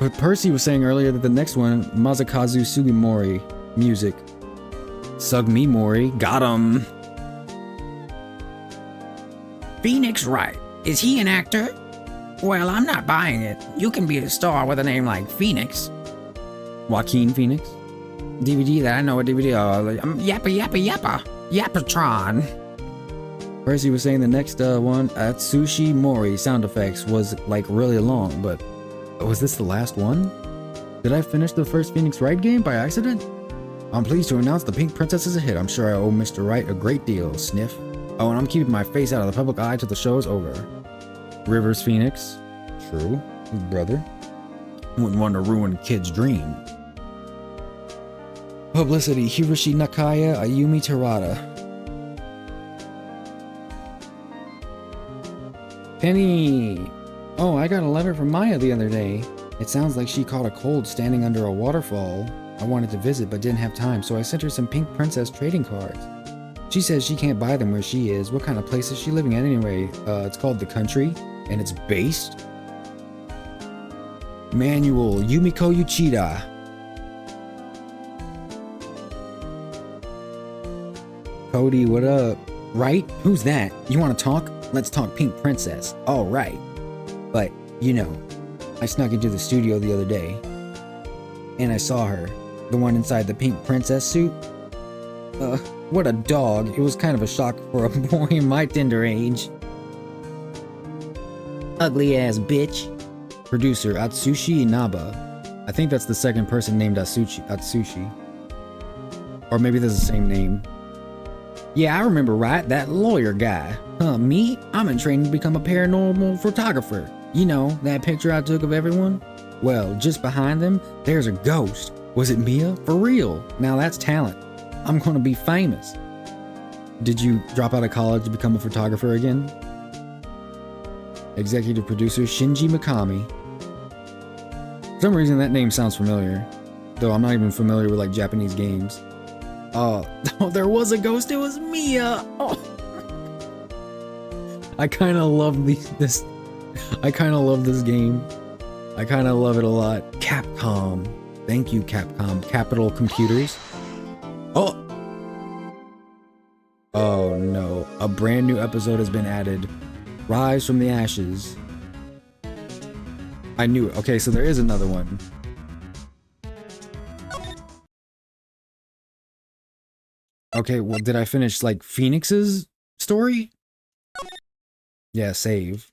But Percy was saying earlier that the next one, Masakazu Sugimori, music. Sug me Mori, got him. Phoenix Wright. Is he an actor? Well, I'm not buying it. You can be a star with a name like Phoenix. Joaquin Phoenix? DVD that I know a DVD. Yappa. Yapatron. Percy was saying the next one, Atsushi Mori sound effects was like really long, but was this the last one? Did I finish the first Phoenix Wright game by accident? I'm pleased to announce the Pink Princess is a hit. I'm sure I owe Mr. Wright a great deal, sniff. Oh, and I'm keeping my face out of the public eye till the show is over. Rivers Phoenix. True. His brother. Wouldn't want to ruin a kid's dream. Publicity. Hiroshi Nakaya, Ayumi Terada. Penny! Oh, I got a letter from Maya the other day. It sounds like she caught a cold standing under a waterfall. I wanted to visit but didn't have time, so I sent her some Pink Princess trading cards. She says she can't buy them where she is. What kind of place is she living at anyway? It's called The Country, and it's based. Manual, Yumiko Uchida. Cody, what up? Right? Who's that? You want to talk? Let's talk Pink Princess. All right. But, you know, I snuck into the studio the other day, and I saw her. The one inside the Pink Princess suit. What a dog. It was kind of a shock for a boy in my tender age. Ugly ass bitch. Producer Atsushi Inaba. I think that's the second person named Atsushi. Or maybe there's the same name. Yeah, I remember, right? That lawyer guy. Me? I'm in training to become a paranormal photographer. You know, that picture I took of everyone? Well, just behind them, there's a ghost. Was it Mia? For real. Now that's talent. I'm gonna be famous. Did you drop out of college to become a photographer again? Executive producer Shinji Mikami. For some reason that name sounds familiar. Though I'm not even familiar with like Japanese games. Oh, there was a ghost, it was Mia! Oh. I kinda love this. I kinda love this game. I kinda love it a lot. Capcom. Thank you, Capcom. Capital Computers. Oh! Oh no. A brand new episode has been added. Rise from the Ashes. I knew it. Okay, so there is another one. Okay, well, did I finish, like, Phoenix's story? Yeah, save.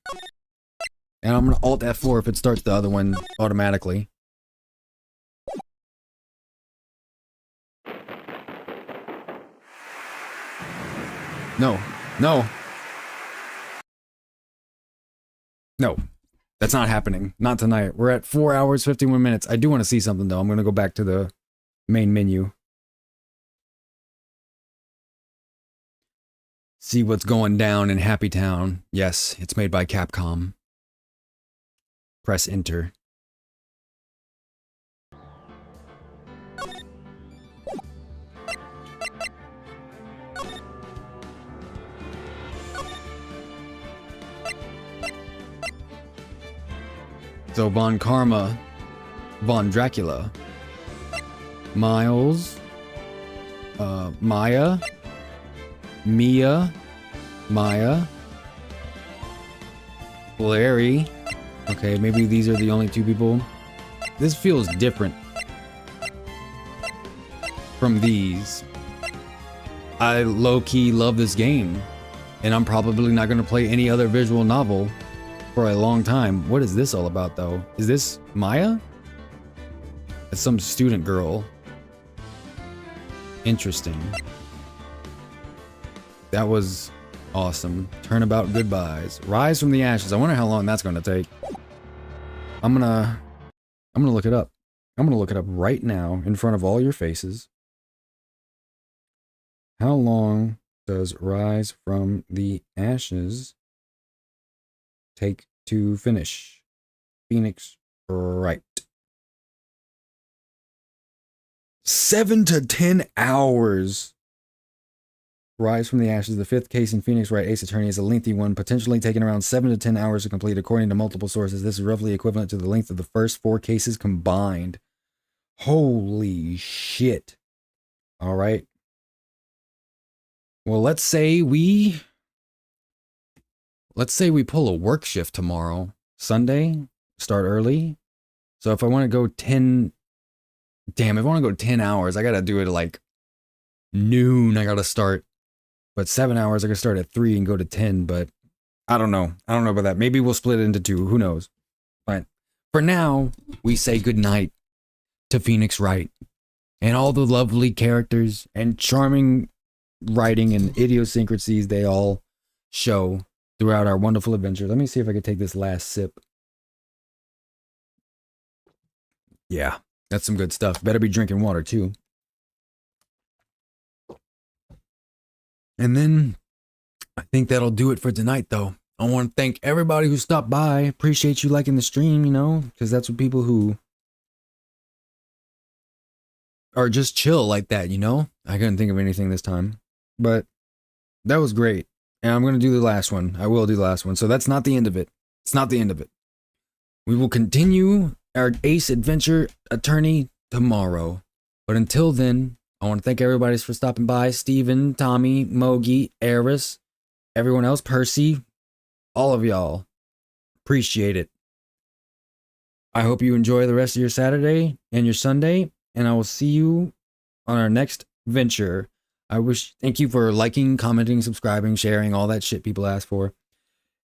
And I'm gonna Alt F4 if it starts the other one automatically. No. No. No. That's not happening. Not tonight. We're at 4 hours, 51 minutes. I do want to see something, though. I'm gonna go back to the main menu. See what's going down in Happy Town. Yes, it's made by Capcom. Press enter. So Von Karma, Von Dracula, Miles, Maya, Mia, Maya, Larry. Okay, maybe these are the only two people. This feels different from these. I low-key love this game, and I'm probably not going to play any other visual novel for a long time. What is this all about, though? Is this Maya? It's some student girl. Interesting. That was awesome. Turnabout goodbyes. Rise from the ashes. I wonder how long that's going to take. I'm gonna look it up. I'm gonna look it up right now in front of all your faces. How long does Rise from the Ashes take to finish? Phoenix Wright. 7 to 10 hours. Rise from the Ashes, the fifth case in Phoenix Wright Ace Attorney, is a lengthy one, potentially taking around 7 to 10 hours to complete, according to multiple sources. This is roughly equivalent to the length of the first 4 cases combined. Holy shit. All right. Well, let's say we pull a work shift tomorrow, Sunday, start early. So if I want to go 10 hours, I got to do it at like noon. I got to start, but 7 hours, I can start at 3 and go to 10, but I don't know. I don't know about that. Maybe we'll split it into 2. Who knows? But for now, we say goodnight to Phoenix Wright and all the lovely characters and charming writing and idiosyncrasies they all show throughout our wonderful adventure. Let me see if I can take this last sip. Yeah, that's some good stuff. Better be drinking water too. And then I think that'll do it for tonight, though. I want to thank everybody who stopped by. Appreciate you liking the stream, you know, because that's what people who are just chill like that, you know. I couldn't think of anything this time, but that was great. And I'm going to do the last one. I will do the last one. So that's not the end of it. It's not the end of it. We will continue our Ace Adventure Attorney tomorrow. But until then, I want to thank everybody for stopping by. Steven, Tommy, Mogi, Eris, everyone else, Percy, all of y'all. Appreciate it. I hope you enjoy the rest of your Saturday and your Sunday. And I will see you on our next venture. Thank you for liking, commenting, subscribing, sharing, all that shit people ask for.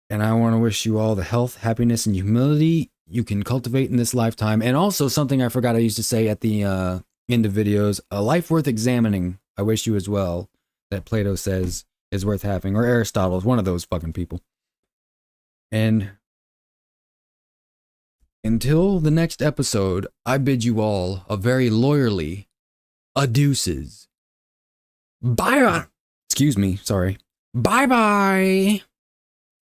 And I want to wish you all the health, happiness, and humility you can cultivate in this lifetime. And also something I forgot I used to say at the end of videos, a life worth examining. I wish you as well, that Plato says is worth having, or Aristotle, one of those fucking people. And until the next episode, I bid you all a very lawyerly adeuces. Bye. Excuse me, sorry. Bye-bye.